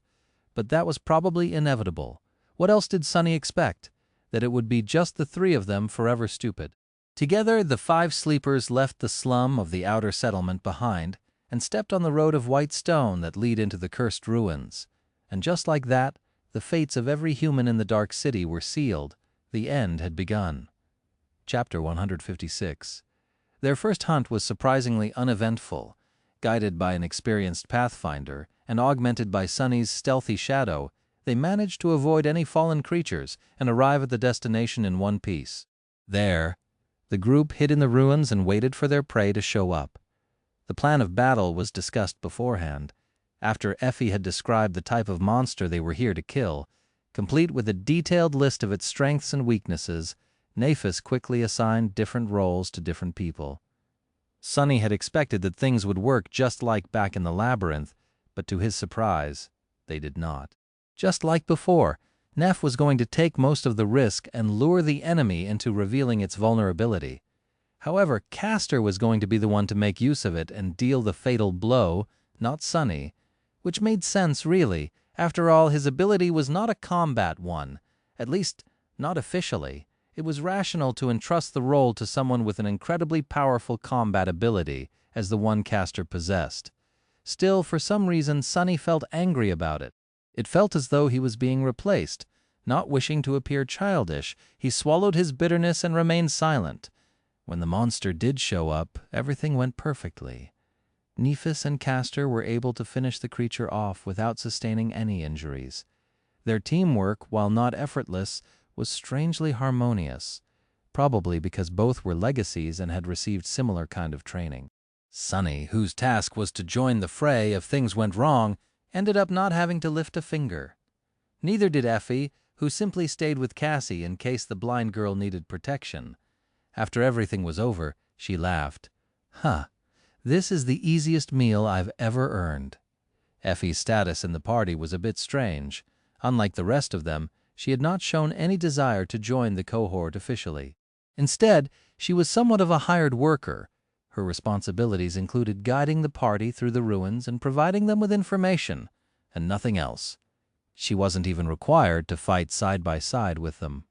But that was probably inevitable. What else did Sonny expect? That it would be just the three of them forever stupid. Together, the five sleepers left the slum of the outer settlement behind and stepped on the road of white stone that lead into the cursed ruins. And just like that, the fates of every human in the Dark City were sealed. The end had begun. Chapter 156. Their first hunt was surprisingly uneventful. Guided by an experienced pathfinder and augmented by Sonny's stealthy shadow, they managed to avoid any fallen creatures and arrive at the destination in one piece. There, the group hid in the ruins and waited for their prey to show up. The plan of battle was discussed beforehand. After Effie had described the type of monster they were here to kill, complete with a detailed list of its strengths and weaknesses, Nephis quickly assigned different roles to different people. Sonny had expected that things would work just like back in the labyrinth, but to his surprise, they did not. Just like before, Neph was going to take most of the risk and lure the enemy into revealing its vulnerability. However, Castor was going to be the one to make use of it and deal the fatal blow, not Sonny. which made sense, really. After all, his ability was not a combat one, at least not officially. It was rational to entrust the role to someone with an incredibly powerful combat ability, as the one caster possessed. Still, for some reason, Sonny felt angry about it. It felt as though he was being replaced. Not wishing to appear childish, he swallowed his bitterness and remained silent. When the monster did show up, everything went perfectly. Nephis and Castor were able to finish the creature off without sustaining any injuries. Their teamwork, while not effortless, was strangely harmonious, probably because both were legacies and had received similar kind of training. Sonny, whose task was to join the fray if things went wrong, ended up not having to lift a finger. Neither did Effie, who simply stayed with Cassie in case the blind girl needed protection. After everything was over, she laughed. This is the easiest meal I've ever earned." Effie's status in the party was a bit strange. Unlike the rest of them, she had not shown any desire to join the cohort officially. Instead, she was somewhat of a hired worker. Her responsibilities included guiding the party through the ruins and providing them with information, and nothing else. She wasn't even required to fight side by side with them.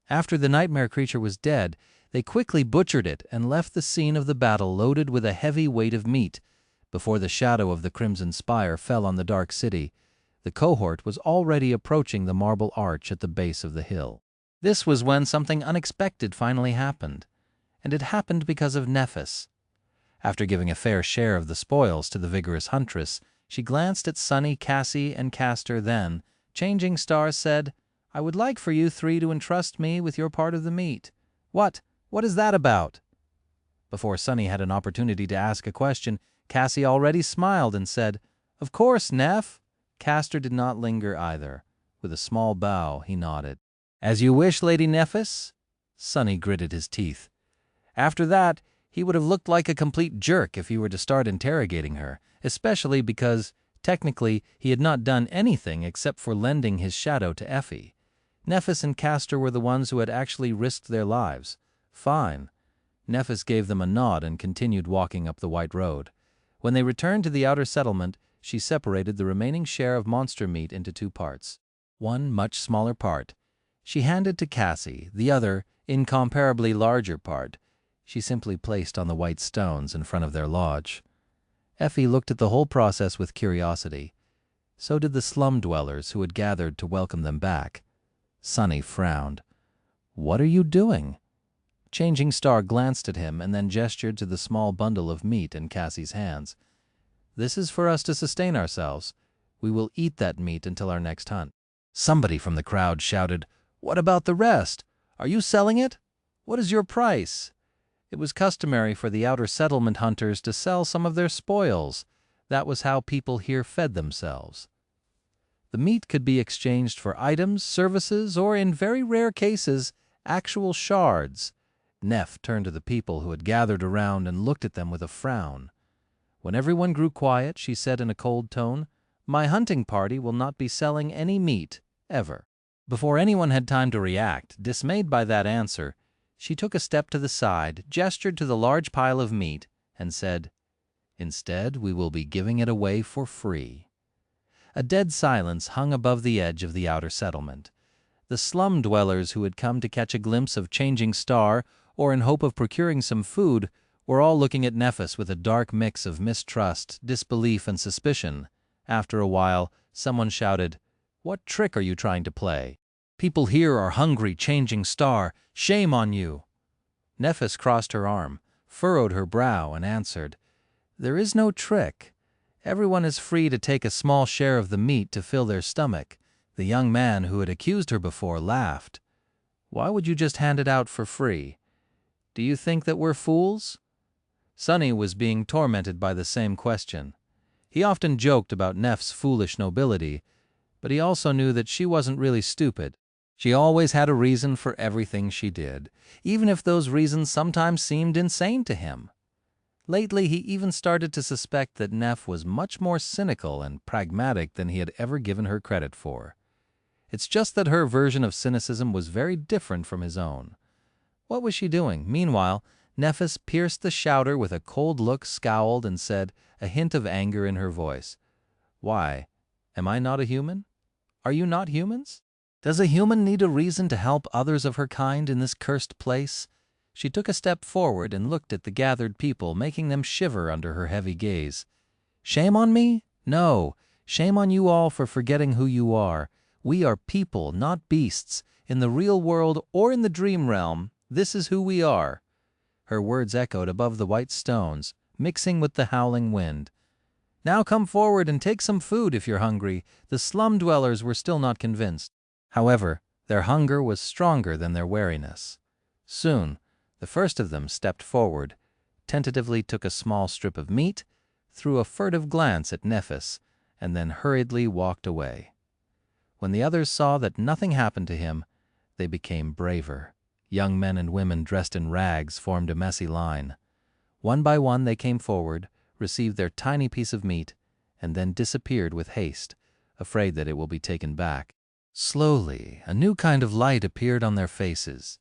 After the nightmare creature was dead, they quickly butchered it and left the scene of the battle loaded with a heavy weight of meat. Before the shadow of the Crimson Spire fell on the dark city, the cohort was already approaching the marble arch at the base of the hill. This was when something unexpected finally happened, and it happened because of Nephis. After giving a fair share of the spoils to the vigorous huntress, she glanced at Sonny, Cassie, and Castor. Then, Changing Star said, "I would like for you three to entrust me with your part of the meat." What is that about?" Before Sonny had an opportunity to ask a question, Cassie already smiled and said, "Of course, Neph." Castor did not linger either. With a small bow, he nodded. "As you wish, Lady Nephis." Sonny gritted his teeth. After that, he would have looked like a complete jerk if he were to start interrogating her, especially because, technically, he had not done anything except for lending his shadow to Effie. Nephis and Castor were the ones who had actually risked their lives. Fine. Nephis gave them a nod and continued walking up the white road. When they returned to the outer settlement, she separated the remaining share of monster meat into two parts. One much smaller part she handed to Cassie, the other, incomparably larger part, she simply placed on the white stones in front of their lodge. Effie looked at the whole process with curiosity. So did the slum dwellers who had gathered to welcome them back. Sonny frowned. "What are you doing?" Changing Star glanced at him and then gestured to the small bundle of meat in Cassie's hands. "This is for us to sustain ourselves. We will eat that meat until our next hunt." Somebody from the crowd shouted, "What about the rest? Are you selling it? What is your price?" It was customary for the outer settlement hunters to sell some of their spoils. That was how people here fed themselves. The meat could be exchanged for items, services, or, in very rare cases, actual shards. Neph turned to the people who had gathered around and looked at them with a frown. When everyone grew quiet, she said in a cold tone, "My hunting party will not be selling any meat, ever." Before anyone had time to react, dismayed by that answer, she took a step to the side, gestured to the large pile of meat, and said, "Instead, we will be giving it away for free." A dead silence hung above the edge of the outer settlement. The slum dwellers who had come to catch a glimpse of Changing Star or in hope of procuring some food were all looking at Nephis with a dark mix of mistrust, disbelief, and suspicion. After a while, someone shouted, "What trick are you trying to play? People here are hungry, Changing Star. Shame on you." Nephis crossed her arm, furrowed her brow, and answered, "There is no trick. Everyone is free to take a small share of the meat to fill their stomach." The young man who had accused her before laughed. "Why would you just hand it out for free? Do you think that we're fools?" Sonny was being tormented by the same question. He often joked about Neph's foolish nobility, but he also knew that she wasn't really stupid. She always had a reason for everything she did, even if those reasons sometimes seemed insane to him. Lately, he even started to suspect that Neph was much more cynical and pragmatic than he had ever given her credit for. It's just that her version of cynicism was very different from his own. What was she doing? Meanwhile, Nephis pierced the shouter with a cold look, scowled, and said, a hint of anger in her voice, Why? Am I not a human? Are you not humans? Does a human need a reason to help others of her kind in this cursed place? She took a step forward and looked at the gathered people, making them shiver under her heavy gaze. Shame on me? No. Shame on you all for forgetting who you are. We are people, not beasts. In the real world or in the dream realm, this is who we are. Her words echoed above the white stones, mixing with the howling wind. Now come forward and take some food if you're hungry. The slum dwellers were still not convinced. However, their hunger was stronger than their wariness. Soon, the first of them stepped forward, tentatively took a small strip of meat, threw a furtive glance at Nephis, and then hurriedly walked away. When the others saw that nothing happened to him, they became braver. Young men and women dressed in rags formed a messy line. One by one they came forward, received their tiny piece of meat, and then disappeared with haste, afraid that it will be taken back. Slowly, a new kind of light appeared on their faces.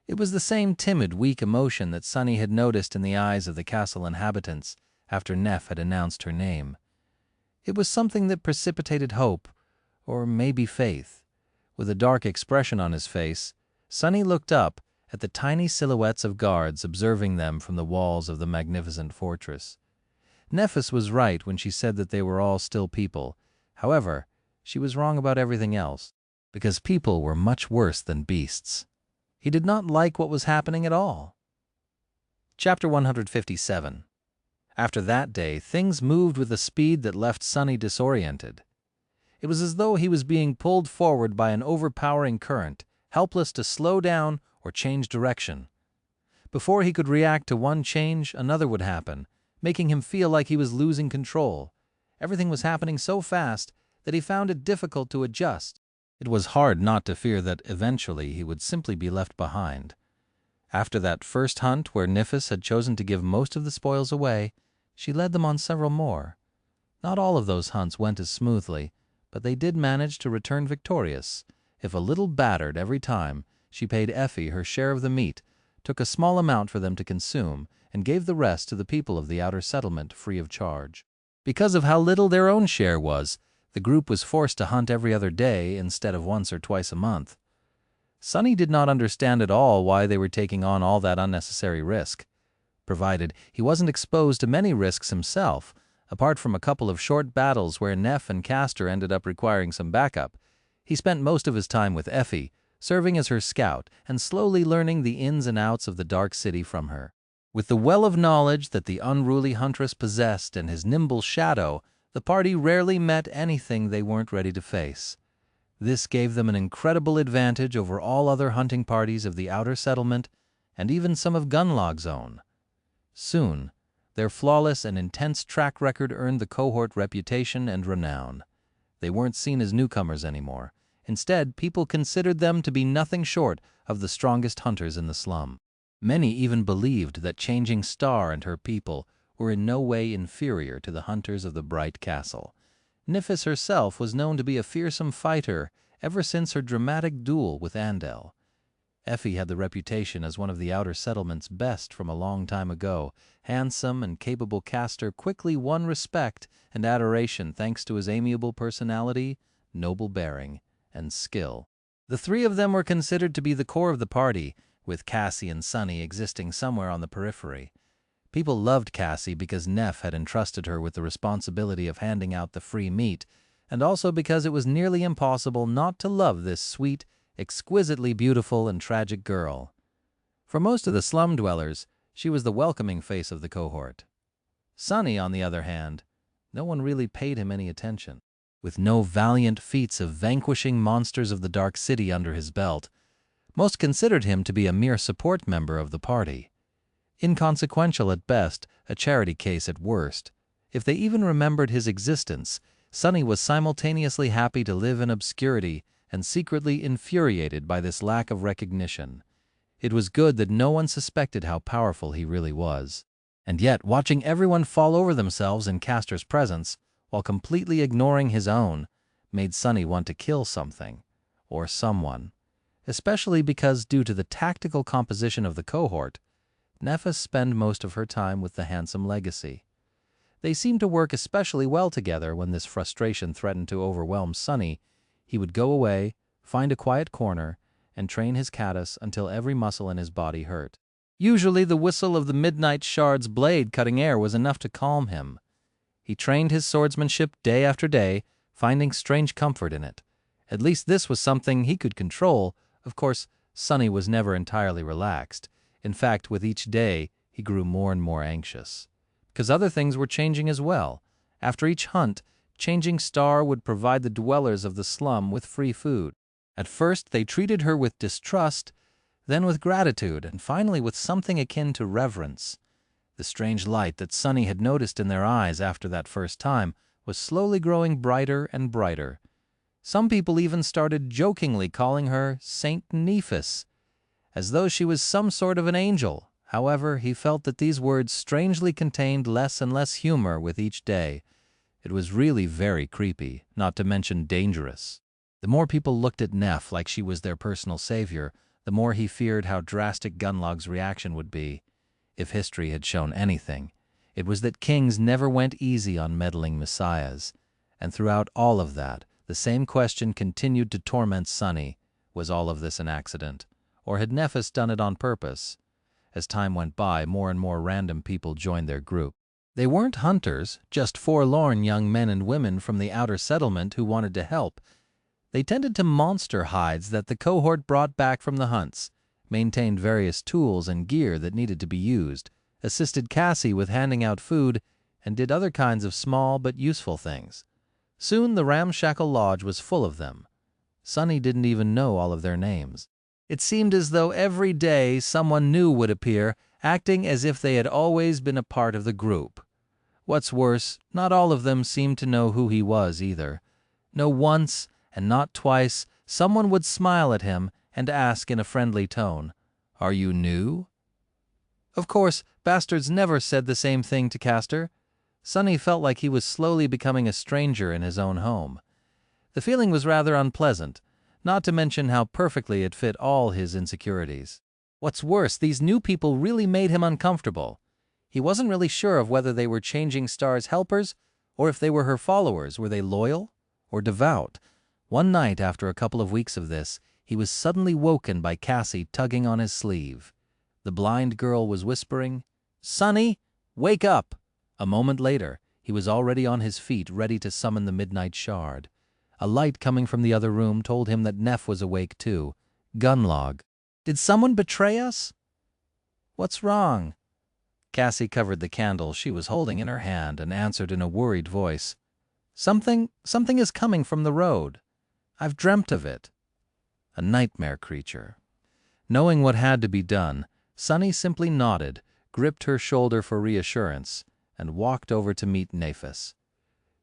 It was the same timid, weak emotion that Sunny had noticed in the eyes of the castle inhabitants after Neph had announced her name. It was something that precipitated hope, or maybe faith. With a dark expression on his face, Sunny looked up at the tiny silhouettes of guards observing them from the walls of the magnificent fortress. Nephis was right when she said that they were all still people. However, she was wrong about everything else, because people were much worse than beasts. He did not like what was happening at all. Chapter 157. After that day, things moved with a speed that left Sunny disoriented. It was as though he was being pulled forward by an overpowering current, helpless to slow down or change direction. Before he could react to one change, another would happen, making him feel like he was losing control. Everything was happening so fast that he found it difficult to adjust. It was hard not to fear that eventually he would simply be left behind. After that first hunt where Nephis had chosen to give most of the spoils away, she led them on several more. Not all of those hunts went as smoothly, but they did manage to return victorious. If a little battered every time, she paid Effie her share of the meat, took a small amount for them to consume, and gave the rest to the people of the outer settlement free of charge. Because of how little their own share was, the group was forced to hunt every other day instead of once or twice a month. Sunny did not understand at all why they were taking on all that unnecessary risk. Provided he wasn't exposed to many risks himself, apart from a couple of short battles where Neph and Castor ended up requiring some backup, he spent most of his time with Effie, serving as her scout and slowly learning the ins and outs of the Dark City from her. With the well of knowledge that the unruly huntress possessed and his nimble shadow, the party rarely met anything they weren't ready to face. This gave them an incredible advantage over all other hunting parties of the outer settlement and even some of Gunlog's own. Soon, their flawless and intense track record earned the cohort reputation and renown. They weren't seen as newcomers anymore. Instead, people considered them to be nothing short of the strongest hunters in the slum. Many even believed that Changing Star and her people were in no way inferior to the hunters of the Bright Castle. Nephis herself was known to be a fearsome fighter ever since her dramatic duel with Andel. Effie had the reputation as one of the outer settlement's best from a long time ago. Handsome and capable Castor quickly won respect and adoration thanks to his amiable personality, noble bearing, and skill. The three of them were considered to be the core of the party, with Cassie and Sunny existing somewhere on the periphery. People loved Cassie because Neph had entrusted her with the responsibility of handing out the free meat, and also because it was nearly impossible not to love this sweet, exquisitely beautiful and tragic girl. For most of the slum dwellers, she was the welcoming face of the cohort. Sunny, on the other hand, no one really paid him any attention. With no valiant feats of vanquishing monsters of the Dark City under his belt, most considered him to be a mere support member of the party. Inconsequential at best, a charity case at worst. If they even remembered his existence, Sunny was simultaneously happy to live in obscurity and secretly infuriated by this lack of recognition. It was good that no one suspected how powerful he really was. And yet, watching everyone fall over themselves in Castor's presence, while completely ignoring his own, made Sunny want to kill something, or someone. Especially because, due to the tactical composition of the cohort, Nephis spent most of her time with the handsome legacy. They seemed to work especially well together. When this frustration threatened to overwhelm Sunny, he would go away, find a quiet corner, and train his caddis until every muscle in his body hurt. Usually the whistle of the midnight shard's blade cutting air was enough to calm him. He trained his swordsmanship day after day, finding strange comfort in it. At least this was something he could control. Of course, Sunny was never entirely relaxed. In fact, with each day, he grew more and more anxious. Because other things were changing as well. After each hunt, Changing Star would provide the dwellers of the slum with free food. At first, they treated her with distrust, then with gratitude, and finally with something akin to reverence. The strange light that Sunny had noticed in their eyes after that first time was slowly growing brighter and brighter. Some people even started jokingly calling her Saint Nephis, as though she was some sort of an angel. However, he felt that these words strangely contained less and less humor with each day. It was really very creepy, not to mention dangerous. The more people looked at Neph like she was their personal savior, the more he feared how drastic Gunlog's reaction would be. If history had shown anything, it was that kings never went easy on meddling messiahs. And throughout all of that, the same question continued to torment Sunny. Was all of this an accident? Or had Nephis done it on purpose? As time went by, more and more random people joined their group. They weren't hunters, just forlorn young men and women from the outer settlement who wanted to help. They tended to monster hides that the cohort brought back from the hunts, maintained various tools and gear that needed to be used, assisted Cassie with handing out food, and did other kinds of small but useful things. Soon the ramshackle lodge was full of them. Sunny didn't even know all of their names. It seemed as though every day someone new would appear, acting as if they had always been a part of the group. What's worse, not all of them seemed to know who he was either. No once, and not twice, someone would smile at him and ask in a friendly tone, "Are you new?" Of course, bastards never said the same thing to Castor. Sunny felt like he was slowly becoming a stranger in his own home. The feeling was rather unpleasant, not to mention how perfectly it fit all his insecurities. What's worse, these new people really made him uncomfortable. He wasn't really sure of whether they were Changing Star's helpers or if they were her followers. Were they loyal or devout? One night, after a couple of weeks of this, he was suddenly woken by Cassie tugging on his sleeve. The blind girl was whispering, "Sunny, wake up!" A moment later, he was already on his feet, ready to summon the midnight shard. A light coming from the other room told him that Neph was awake too. Gunlog. "Did someone betray us?" "What's wrong?" Cassie covered the candle she was holding in her hand and answered in a worried voice, Something is coming from the road. I've dreamt of it." A nightmare creature. Knowing what had to be done, Sunny simply nodded, gripped her shoulder for reassurance, and walked over to meet Nephis.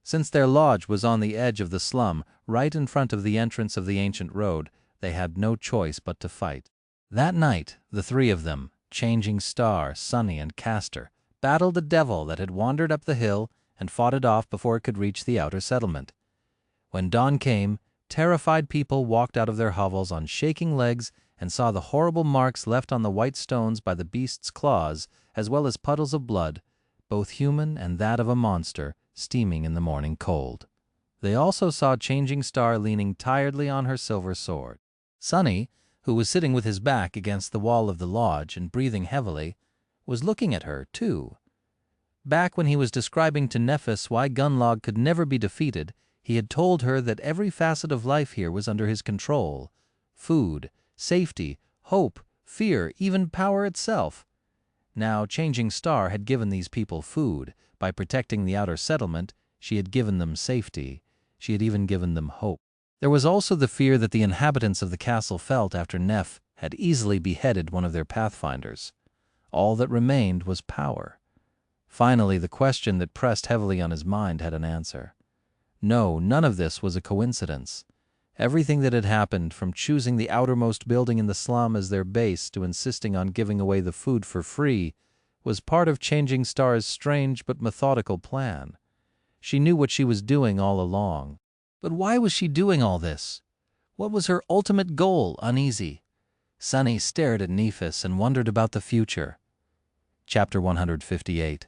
Since their lodge was on the edge of the slum, right in front of the entrance of the ancient road, they had no choice but to fight. That night, the three of them, Changing Star, Sunny, and Castor, battled a devil that had wandered up the hill and fought it off before it could reach the outer settlement. When dawn came, terrified people walked out of their hovels on shaking legs and saw the horrible marks left on the white stones by the beast's claws, as well as puddles of blood, both human and that of a monster, steaming in the morning cold. They also saw Changing Star leaning tiredly on her silver sword. Sunny, who was sitting with his back against the wall of the lodge and breathing heavily, was looking at her, too. Back when he was describing to Nephis why Gunlog could never be defeated, he had told her that every facet of life here was under his control. Food, safety, hope, fear, even power itself. Now, Changing Star had given these people food. By protecting the outer settlement, she had given them safety. She had even given them hope. There was also the fear that the inhabitants of the castle felt after Neph had easily beheaded one of their pathfinders. All that remained was power. Finally, the question that pressed heavily on his mind had an answer. No, none of this was a coincidence. Everything that had happened, from choosing the outermost building in the slum as their base to insisting on giving away the food for free, was part of Changing Star's strange but methodical plan. She knew what she was doing all along. But why was she doing all this? What was her ultimate goal? Uneasy. Sunny stared at Nephis and wondered about the future. Chapter 158.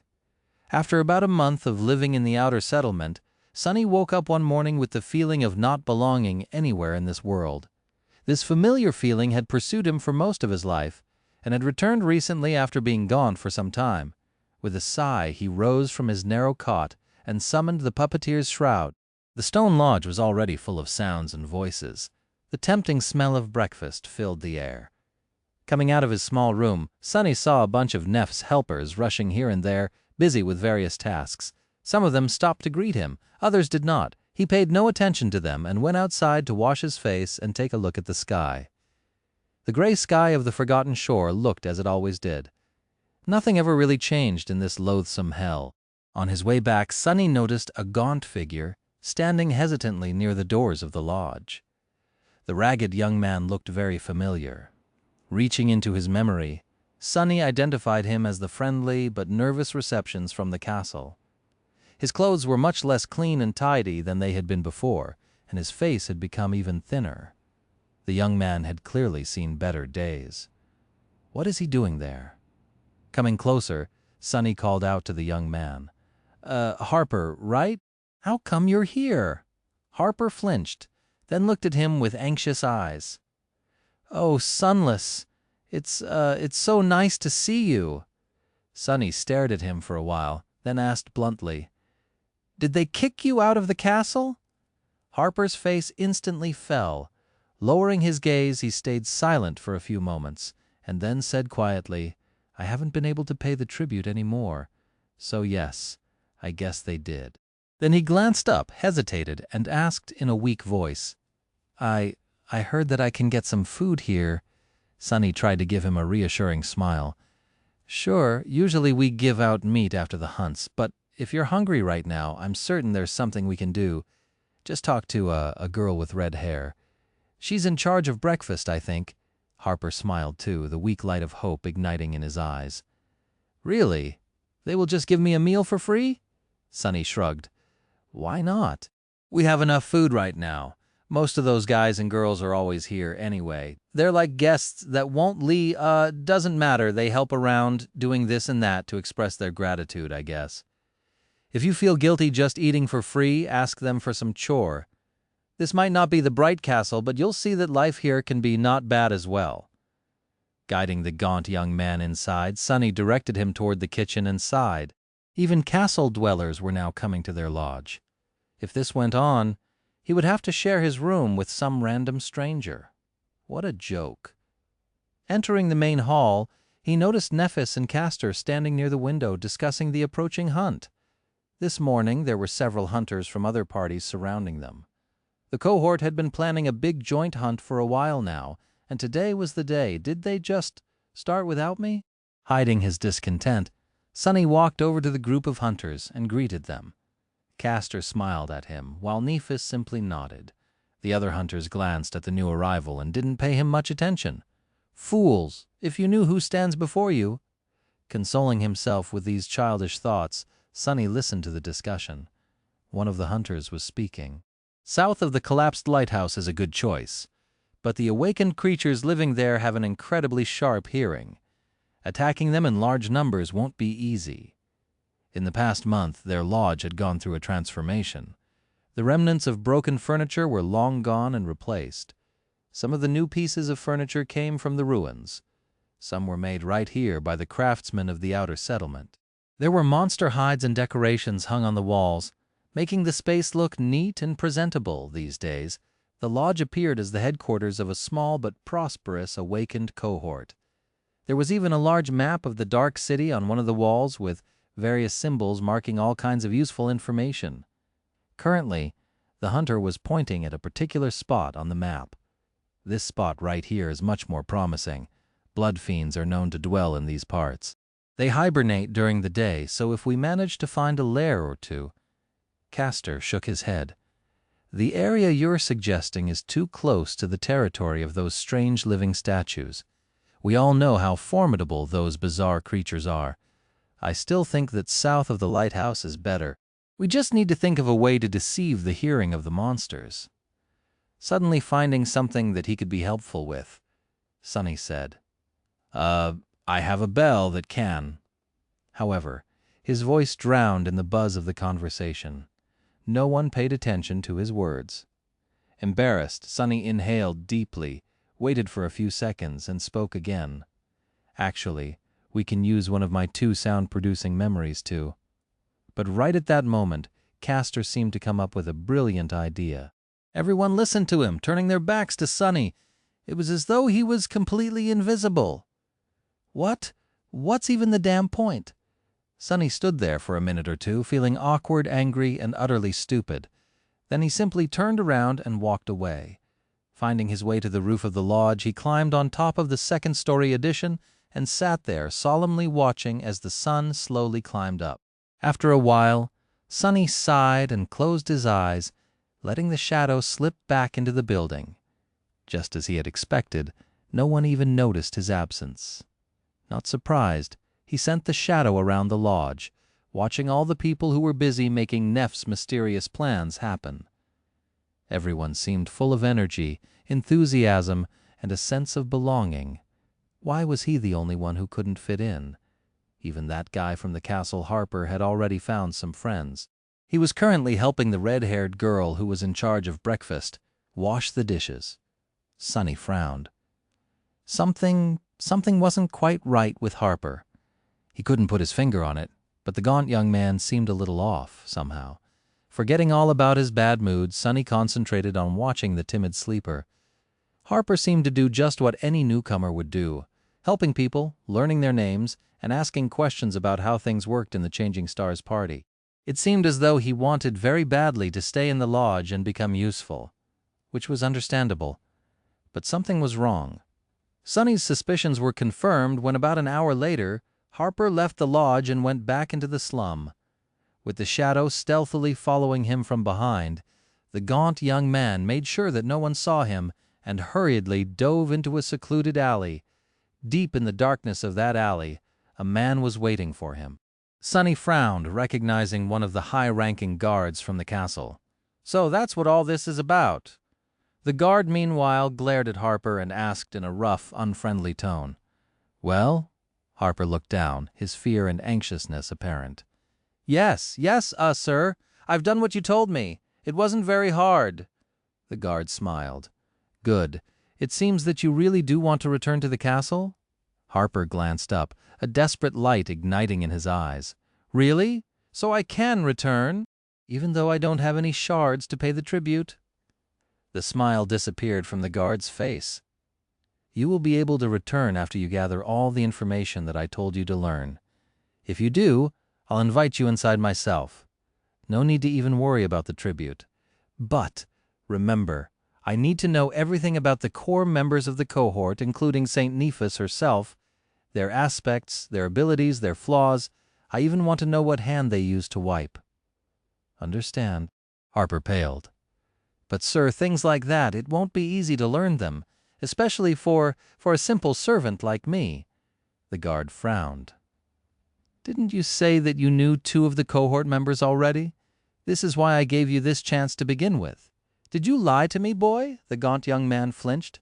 After about a month of living in the outer settlement, Sonny woke up one morning with the feeling of not belonging anywhere in this world. This familiar feeling had pursued him for most of his life, and had returned recently after being gone for some time. With a sigh, he rose from his narrow cot and summoned the puppeteer's shroud. The stone lodge was already full of sounds and voices. The tempting smell of breakfast filled the air. Coming out of his small room, Sonny saw a bunch of Neph's helpers rushing here and there, busy with various tasks. Some of them stopped to greet him, others did not. He paid no attention to them and went outside to wash his face and take a look at the sky. The gray sky of the forgotten shore looked as it always did. Nothing ever really changed in this loathsome hell. On his way back, Sonny noticed a gaunt figure standing hesitantly near the doors of the lodge. The ragged young man looked very familiar. Reaching into his memory, Sonny identified him as the friendly but nervous receptions from the castle. His clothes were much less clean and tidy than they had been before, and his face had become even thinner. The young man had clearly seen better days. What is he doing there? Coming closer, Sonny called out to the young man. Harper, right? How come you're here?" Harper flinched, then looked at him with anxious eyes. "Oh, Sunless, it's so nice to see you." Sonny stared at him for a while, then asked bluntly, "Did they kick you out of the castle?" Harper's face instantly fell. Lowering his gaze, he stayed silent for a few moments, and then said quietly, "I haven't been able to pay the tribute any more, so yes, I guess they did." Then he glanced up, hesitated, and asked in a weak voice, I heard that I can get some food here." Sonny tried to give him a reassuring smile. "Sure, usually we give out meat after the hunts, but if you're hungry right now, I'm certain there's something we can do. Just talk to a girl with red hair. She's in charge of breakfast, I think." Harper smiled too, the weak light of hope igniting in his eyes. "Really? They will just give me a meal for free?" Sonny shrugged. "Why not? We have enough food right now. Most of those guys and girls are always here anyway. They're like guests that won't leave. Doesn't matter. They help around doing this and that to express their gratitude, I guess. If you feel guilty just eating for free, ask them for some chore. This might not be the Bright Castle, but you'll see that life here can be not bad as well." Guiding the gaunt young man inside, Sonny directed him toward the kitchen and sighed. Even castle dwellers were now coming to their lodge. If this went on, he would have to share his room with some random stranger. What a joke. Entering the main hall, he noticed Nephis and Castor standing near the window discussing the approaching hunt. This morning there were several hunters from other parties surrounding them. The cohort had been planning a big joint hunt for a while now, and today was the day. Did they just start without me? Hiding his discontent, Sonny walked over to the group of hunters and greeted them. Castor smiled at him, while Nephis simply nodded. The other hunters glanced at the new arrival and didn't pay him much attention. Fools, if you knew who stands before you. Consoling himself with these childish thoughts, Sonny listened to the discussion. One of the hunters was speaking. "South of the collapsed lighthouse is a good choice, but the awakened creatures living there have an incredibly sharp hearing. Attacking them in large numbers won't be easy. In the past month, their lodge had gone through a transformation. The remnants of broken furniture were long gone and replaced. Some of the new pieces of furniture came from the ruins. Some were made right here by the craftsmen of the outer settlement. There were monster hides and decorations hung on the walls, making the space look neat and presentable these days. The lodge appeared as the headquarters of a small but prosperous awakened cohort. There was even a large map of the Dark City on one of the walls with various symbols marking all kinds of useful information. Currently, the hunter was pointing at a particular spot on the map. "This spot right here is much more promising. Blood fiends are known to dwell in these parts. They hibernate during the day, so if we manage to find a lair or two—" Castor shook his head. "The area you're suggesting is too close to the territory of those strange living statues. We all know how formidable those bizarre creatures are. I still think that south of the lighthouse is better. We just need to think of a way to deceive the hearing of the monsters." Suddenly finding something that he could be helpful with, Sonny said, I have a bell that can." However, His voice drowned in the buzz of the conversation. No one paid attention to his words. Embarrassed, Sonny inhaled deeply, waited for a few seconds, and spoke again. Actually, we can use one of my 2 sound-producing memories too. But right at that moment, Castor seemed to come up with a brilliant idea. Everyone listened to him, turning their backs to Sonny. It was as though he was completely invisible. What's even the damn point? Sonny stood there for a minute or two, feeling awkward, angry, and utterly stupid. Then he simply turned around and walked away. Finding his way to the roof of the lodge, he climbed on top of the second-story addition and sat there, solemnly watching as the sun slowly climbed up. After a while, Sonny sighed and closed his eyes, letting the shadow slip back into the building. Just as he had expected, no one even noticed his absence. Not surprised, he sent the shadow around the lodge, watching all the people who were busy making Neph's mysterious plans happen. Everyone seemed full of energy, enthusiasm, and a sense of belonging. Why was he the only one who couldn't fit in? Even that guy from the castle, Harper, had already found some friends. He was currently helping the red-haired girl who was in charge of breakfast wash the dishes. Sonny frowned. Something wasn't quite right with Harper. He couldn't put his finger on it, but the gaunt young man seemed a little off, somehow. Forgetting all about his bad mood, Sonny concentrated on watching the timid sleeper. Harper seemed to do just what any newcomer would do, helping people, learning their names, and asking questions about how things worked in the Changing Stars party. It seemed as though he wanted very badly to stay in the lodge and become useful, which was understandable. But something was wrong. Sonny's suspicions were confirmed when about an hour later, Harper left the lodge and went back into the slum. With the shadow stealthily following him from behind, the gaunt young man made sure that no one saw him and hurriedly dove into a secluded alley. Deep in the darkness of that alley, a man was waiting for him. Sonny frowned, recognizing one of the high-ranking guards from the castle. "So that's what all this is about." The guard, meanwhile, glared at Harper and asked in a rough, unfriendly tone. "Well?" Harper looked down, his fear and anxiousness apparent. Yes, sir. I've done what you told me. It wasn't very hard." The guard smiled. "Good. It seems that you really do want to return to the castle?" Harper glanced up, a desperate light igniting in his eyes. "Really? So I can return, even though I don't have any shards to pay the tribute?" The smile disappeared from the guard's face. "You will be able to return after you gather all the information that I told you to learn. If you do, I'll invite you inside myself. No need to even worry about the tribute. But remember, I need to know everything about the core members of the cohort, including St. Nephis herself, their aspects, their abilities, their flaws. I even want to know what hand they use to wipe." "Understand." Harper paled. "But sir, things like that, it won't be easy to learn them, especially for a simple servant like me." The guard frowned. "Didn't you say that you knew 2 of the cohort members already? This is why I gave you this chance to begin with." "Did you lie to me, boy?" The gaunt young man flinched.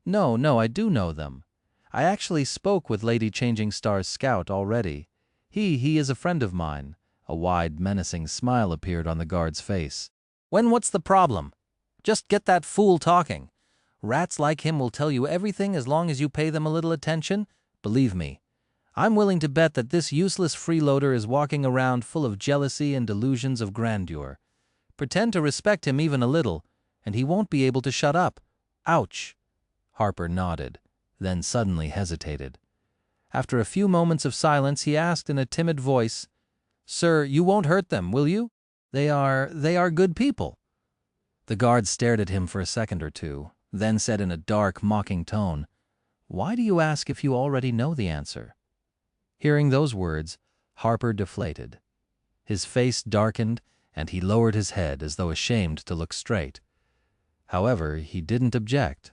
No, I do know them. I actually spoke with Lady Changing Star's scout already. He is a friend of mine." A wide, menacing smile appeared on the guard's face. What's the problem? Just get that fool talking. Rats like him will tell you everything as long as you pay them a little attention. Believe me, I'm willing to bet that this useless freeloader is walking around full of jealousy and delusions of grandeur. Pretend to respect him even a little, and he won't be able to shut up. Ouch." Harper nodded, then suddenly hesitated. After a few moments of silence, he asked in a timid voice, "Sir, you won't hurt them, will you? They are good people." The guard stared at him for a second or two, then said in a dark, mocking tone, "Why do you ask if you already know the answer?" Hearing those words, Harper deflated. His face darkened, and he lowered his head as though ashamed to look straight. However, he didn't object.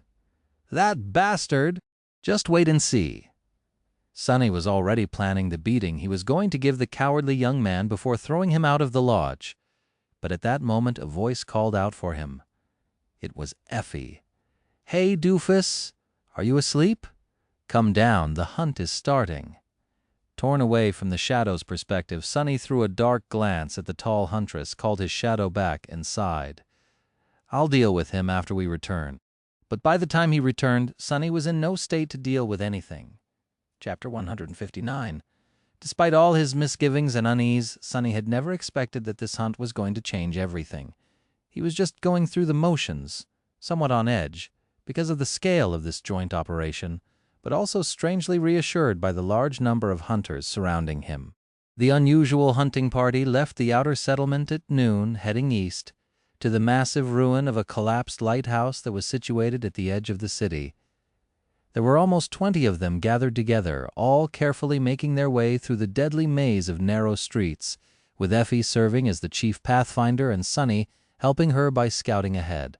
"That bastard! Just wait and see." Sonny was already planning the beating he was going to give the cowardly young man before throwing him out of the lodge. But at that moment a voice called out for him. It was Effie. "Hey, doofus! Are you asleep? Come down, the hunt is starting." Torn away from the shadow's perspective, Sonny threw a dark glance at the tall huntress, called his shadow back, and sighed. "I'll deal with him after we return." But by the time he returned, Sonny was in no state to deal with anything. Chapter 159. Despite all his misgivings and unease, Sonny had never expected that this hunt was going to change everything. He was just going through the motions, somewhat on edge, because of the scale of this joint operation, but also strangely reassured by the large number of hunters surrounding him. The unusual hunting party left the outer settlement at noon, heading east, to the massive ruin of a collapsed lighthouse that was situated at the edge of the city. There were almost 20 of them gathered together, all carefully making their way through the deadly maze of narrow streets, with Effie serving as the chief pathfinder and Sonny helping her by scouting ahead.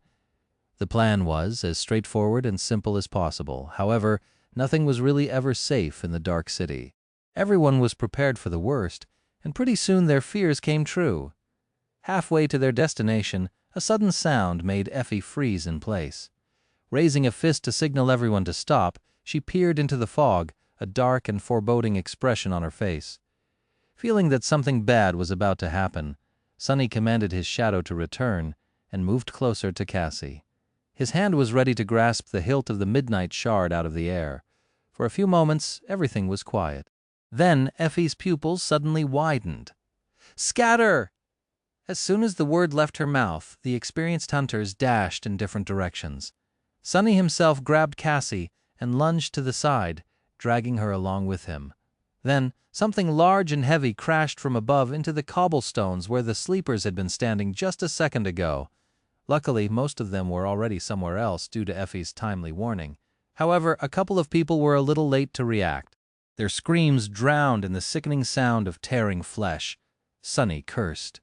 The plan was as straightforward and simple as possible. However, nothing was really ever safe in the dark city. Everyone was prepared for the worst, and pretty soon their fears came true. Halfway to their destination, a sudden sound made Effie freeze in place. Raising a fist to signal everyone to stop, she peered into the fog, a dark and foreboding expression on her face. Feeling that something bad was about to happen, Sonny commanded his shadow to return and moved closer to Cassie. His hand was ready to grasp the hilt of the midnight shard out of the air. For a few moments, everything was quiet. Then Effie's pupils suddenly widened. "Scatter!" As soon as the word left her mouth, the experienced hunters dashed in different directions. Sonny himself grabbed Cassie and lunged to the side, dragging her along with him. Then something large and heavy crashed from above into the cobblestones where the sleepers had been standing just a second ago. Luckily, most of them were already somewhere else due to Effie's timely warning. However, a couple of people were a little late to react. Their screams drowned in the sickening sound of tearing flesh. Sonny cursed.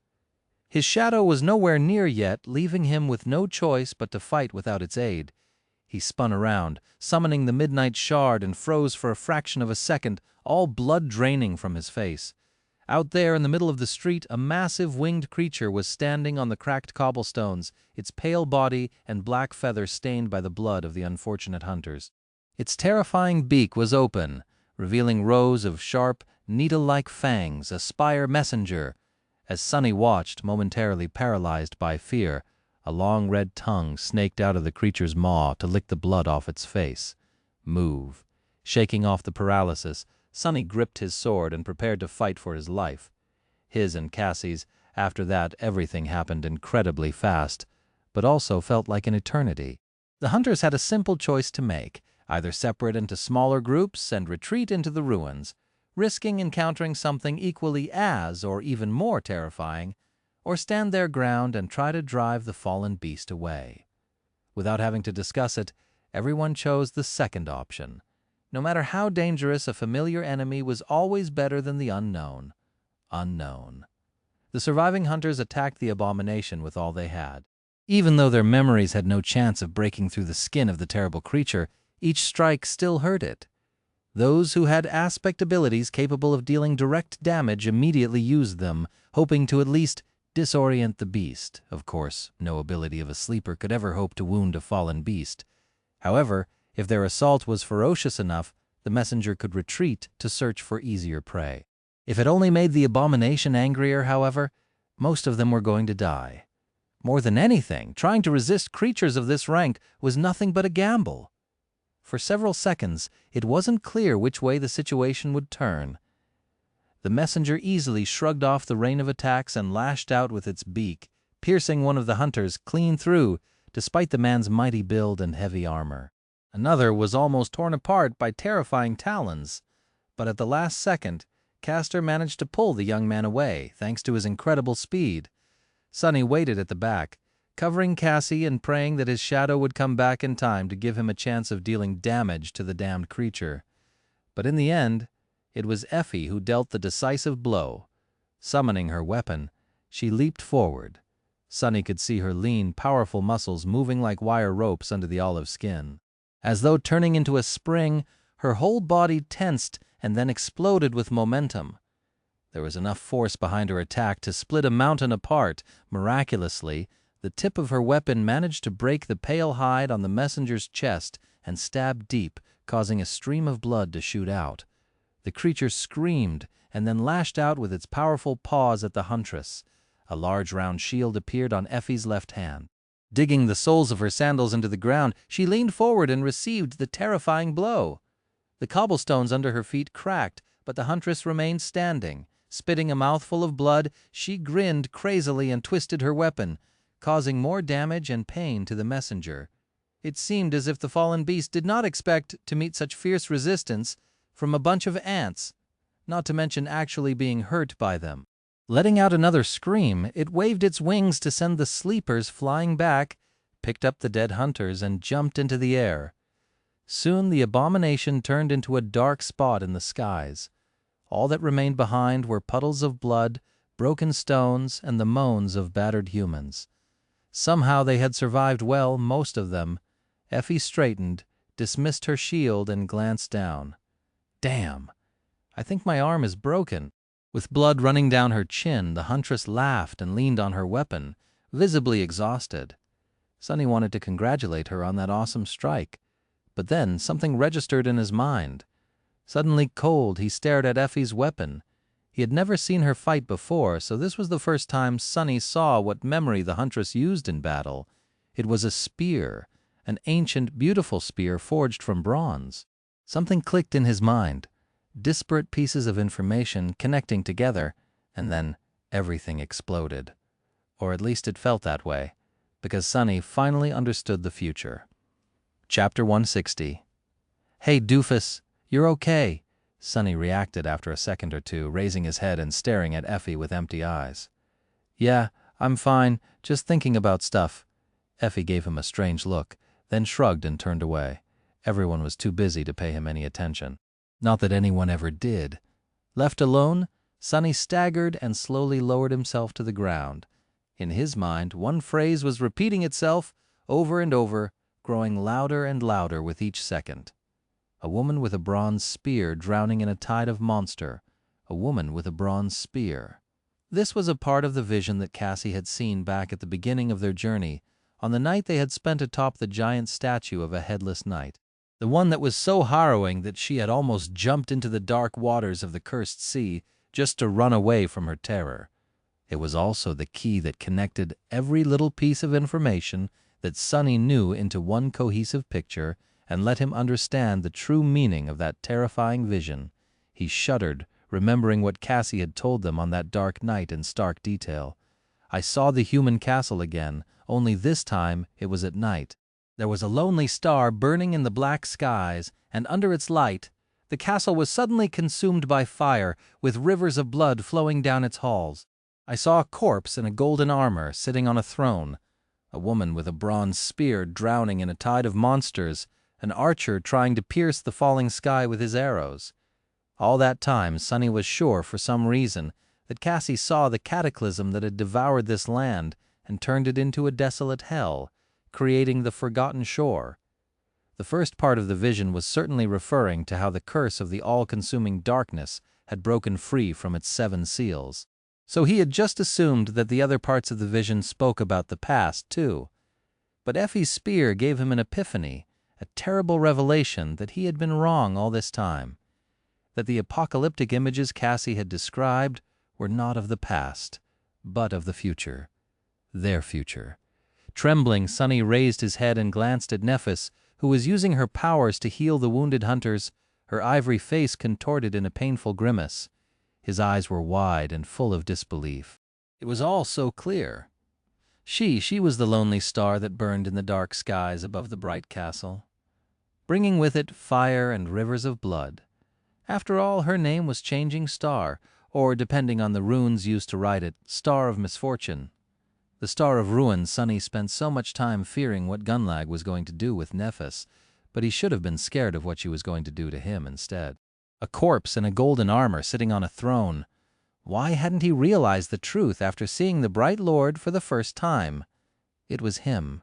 His shadow was nowhere near yet, leaving him with no choice but to fight without its aid. He spun around, summoning the midnight shard, and froze for a fraction of a second, all blood draining from his face. Out there in the middle of the street, a massive winged creature was standing on the cracked cobblestones, its pale body and black feather stained by the blood of the unfortunate hunters. Its terrifying beak was open, revealing rows of sharp, needle-like fangs, a spire messenger. As Sonny watched, momentarily paralyzed by fear, a long red tongue snaked out of the creature's maw to lick the blood off its face. Move. Shaking off the paralysis, Sonny gripped his sword and prepared to fight for his life. His and Cassie's, after that everything happened incredibly fast, but also felt like an eternity. The hunters had a simple choice to make, either separate into smaller groups and retreat into the ruins, risking encountering something equally as or even more terrifying, or stand their ground and try to drive the fallen beast away. Without having to discuss it, everyone chose the second option. No matter how dangerous, a familiar enemy was always better than the unknown. Unknown. The surviving hunters attacked the abomination with all they had. Even though their memories had no chance of breaking through the skin of the terrible creature, each strike still hurt it. Those who had aspect abilities capable of dealing direct damage immediately used them, hoping to at least disorient the beast. Of course, no ability of a sleeper could ever hope to wound a fallen beast. However, if their assault was ferocious enough, the messenger could retreat to search for easier prey. If it only made the abomination angrier, however, most of them were going to die. More than anything, trying to resist creatures of this rank was nothing but a gamble. For several seconds, it wasn't clear which way the situation would turn. The messenger easily shrugged off the rain of attacks and lashed out with its beak, piercing one of the hunters clean through, despite the man's mighty build and heavy armor. Another was almost torn apart by terrifying talons, but at the last second, Castor managed to pull the young man away, thanks to his incredible speed. Sonny waited at the back, covering Cassie and praying that his shadow would come back in time to give him a chance of dealing damage to the damned creature. But in the end, it was Effie who dealt the decisive blow. Summoning her weapon, she leaped forward. Sonny could see her lean, powerful muscles moving like wire ropes under the olive skin. As though turning into a spring, her whole body tensed and then exploded with momentum. There was enough force behind her attack to split a mountain apart. Miraculously, the tip of her weapon managed to break the pale hide on the messenger's chest and stab deep, causing a stream of blood to shoot out. The creature screamed and then lashed out with its powerful paws at the huntress. A large round shield appeared on Effie's left hand. Digging the soles of her sandals into the ground, she leaned forward and received the terrifying blow. The cobblestones under her feet cracked, but the huntress remained standing. Spitting a mouthful of blood, she grinned crazily and twisted her weapon, causing more damage and pain to the messenger. It seemed as if the fallen beast did not expect to meet such fierce resistance from a bunch of ants, not to mention actually being hurt by them. Letting out another scream, it waved its wings to send the sleepers flying back, picked up the dead hunters, and jumped into the air. Soon the abomination turned into a dark spot in the skies. All that remained behind were puddles of blood, broken stones, and the moans of battered humans. Somehow they had survived well, most of them. Effie straightened, dismissed her shield, and glanced down. Damn! I think my arm is broken. With blood running down her chin, the huntress laughed and leaned on her weapon, visibly exhausted. Sonny wanted to congratulate her on that awesome strike. But then something registered in his mind. Suddenly cold, he stared at Effie's weapon. He had never seen her fight before, so this was the first time Sonny saw what memory the huntress used in battle. It was a spear, an ancient, beautiful spear forged from bronze. Something clicked in his mind. Disparate pieces of information connecting together, and then everything exploded. Or at least it felt that way, because Sonny finally understood the future. Chapter 160. Hey, doofus, you're okay, Sonny reacted after a second or two, raising his head and staring at Effie with empty eyes. Yeah, I'm fine, just thinking about stuff. Effie gave him a strange look, then shrugged and turned away. Everyone was too busy to pay him any attention. Not that anyone ever did. Left alone, Sonny staggered and slowly lowered himself to the ground. In his mind, one phrase was repeating itself over and over, growing louder and louder with each second. A woman with a bronze spear drowning in a tide of monster. A woman with a bronze spear. This was a part of the vision that Cassie had seen back at the beginning of their journey, on the night they had spent atop the giant statue of a headless knight. The one that was so harrowing that she had almost jumped into the dark waters of the cursed sea just to run away from her terror. It was also the key that connected every little piece of information that Sonny knew into one cohesive picture and let him understand the true meaning of that terrifying vision. He shuddered, remembering what Cassie had told them on that dark night in stark detail. I saw the human castle again, only this time it was at night. There was a lonely star burning in the black skies, and under its light, the castle was suddenly consumed by fire, with rivers of blood flowing down its halls. I saw a corpse in a golden armor sitting on a throne, a woman with a bronze spear drowning in a tide of monsters, an archer trying to pierce the falling sky with his arrows. All that time, Sonny was sure, for some reason, that Cassie saw the cataclysm that had devoured this land and turned it into a desolate hell, creating the Forgotten Shore. The first part of the vision was certainly referring to how the curse of the all-consuming darkness had broken free from its 7 seals. So he had just assumed that the other parts of the vision spoke about the past, too. But Effie's spear gave him an epiphany, a terrible revelation that he had been wrong all this time, that the apocalyptic images Cassie had described were not of the past, but of the future. Their future. Trembling, Sonny raised his head and glanced at Nephis, who was using her powers to heal the wounded hunters, her ivory face contorted in a painful grimace. His eyes were wide and full of disbelief. It was all so clear. She was the lonely star that burned in the dark skies above the bright castle, bringing with it fire and rivers of blood. After all, her name was Changing Star, or, depending on the runes used to write it, Star of Misfortune. The Star of Ruin. Sonny spent so much time fearing what Gunlag was going to do with Nephis, but he should have been scared of what she was going to do to him instead. A corpse in a golden armor sitting on a throne. Why hadn't he realized the truth after seeing the Bright Lord for the first time? It was him.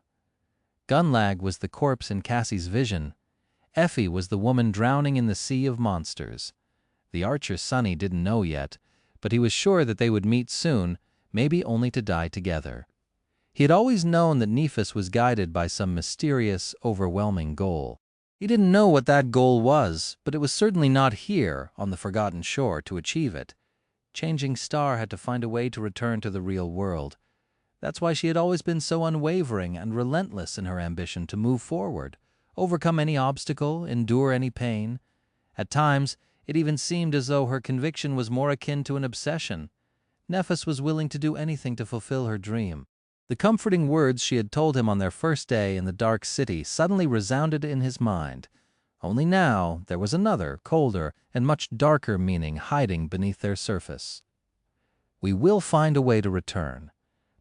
Gunlag was the corpse in Cassie's vision. Effie was the woman drowning in the sea of monsters. The archer Sonny didn't know yet, but he was sure that they would meet soon, maybe only to die together. He had always known that Nephis was guided by some mysterious, overwhelming goal. He didn't know what that goal was, but it was certainly not here, on the forgotten shore, to achieve it. Changing Star had to find a way to return to the real world. That's why she had always been so unwavering and relentless in her ambition to move forward, overcome any obstacle, endure any pain. At times, it even seemed as though her conviction was more akin to an obsession. Nephis was willing to do anything to fulfill her dream. The comforting words she had told him on their first day in the dark city suddenly resounded in his mind. Only now there was another, colder, and much darker meaning hiding beneath their surface. We will find a way to return.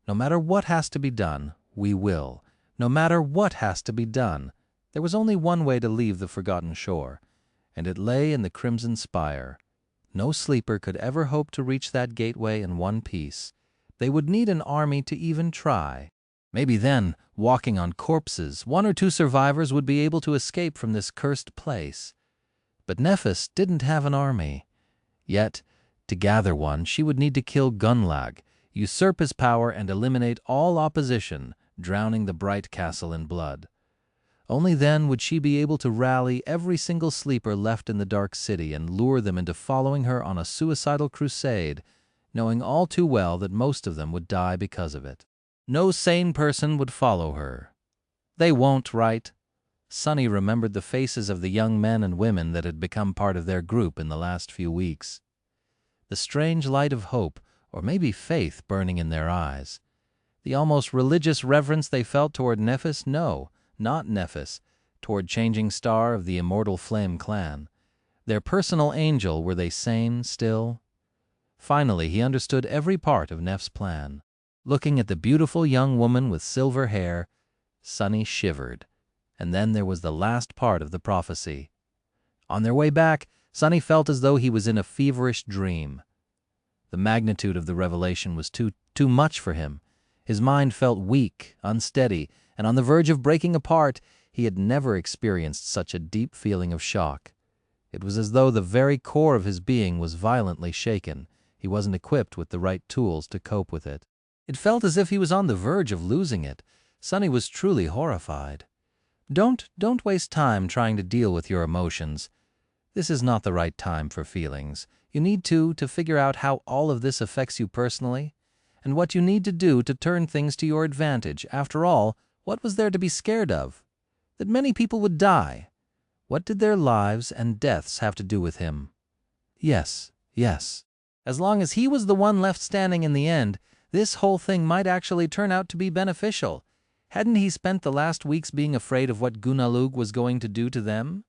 No matter what has to be done, we will. No matter what has to be done. There was only one way to leave the forgotten shore, and it lay in the crimson spire. No sleeper could ever hope to reach that gateway in one piece. They would need an army to even try. Maybe then, walking on corpses, one or two survivors would be able to escape from this cursed place. But Nephis didn't have an army. Yet, to gather one, she would need to kill Gunlag, usurp his power and eliminate all opposition, drowning the bright castle in blood. Only then would she be able to rally every single sleeper left in the dark city and lure them into following her on a suicidal crusade, knowing all too well that most of them would die because of it. No sane person would follow her. They won't, right? Sunny remembered the faces of the young men and women that had become part of their group in the last few weeks. The strange light of hope, or maybe faith, burning in their eyes. The almost religious reverence they felt toward Nephis? No, not Nephis, toward Changing Star of the Immortal Flame clan. Their personal angel, were they sane still? Finally, he understood every part of Neph's plan. Looking at the beautiful young woman with silver hair, Sunny shivered. And then there was the last part of the prophecy. On their way back, Sunny felt as though he was in a feverish dream. The magnitude of the revelation was too much for him. His mind felt weak, unsteady, and on the verge of breaking apart. He had never experienced such a deep feeling of shock. It was as though the very core of his being was violently shaken. He wasn't equipped with the right tools to cope with it. It felt as if he was on the verge of losing it. Sunny was truly horrified. Don't waste time trying to deal with your emotions. This is not the right time for feelings. You need to figure out how all of this affects you personally, and what you need to do to turn things to your advantage. After all, what was there to be scared of? That many people would die. What did their lives and deaths have to do with him? Yes. As long as he was the one left standing in the end, this whole thing might actually turn out to be beneficial. Hadn't he spent the last weeks being afraid of what Gunalug was going to do to them?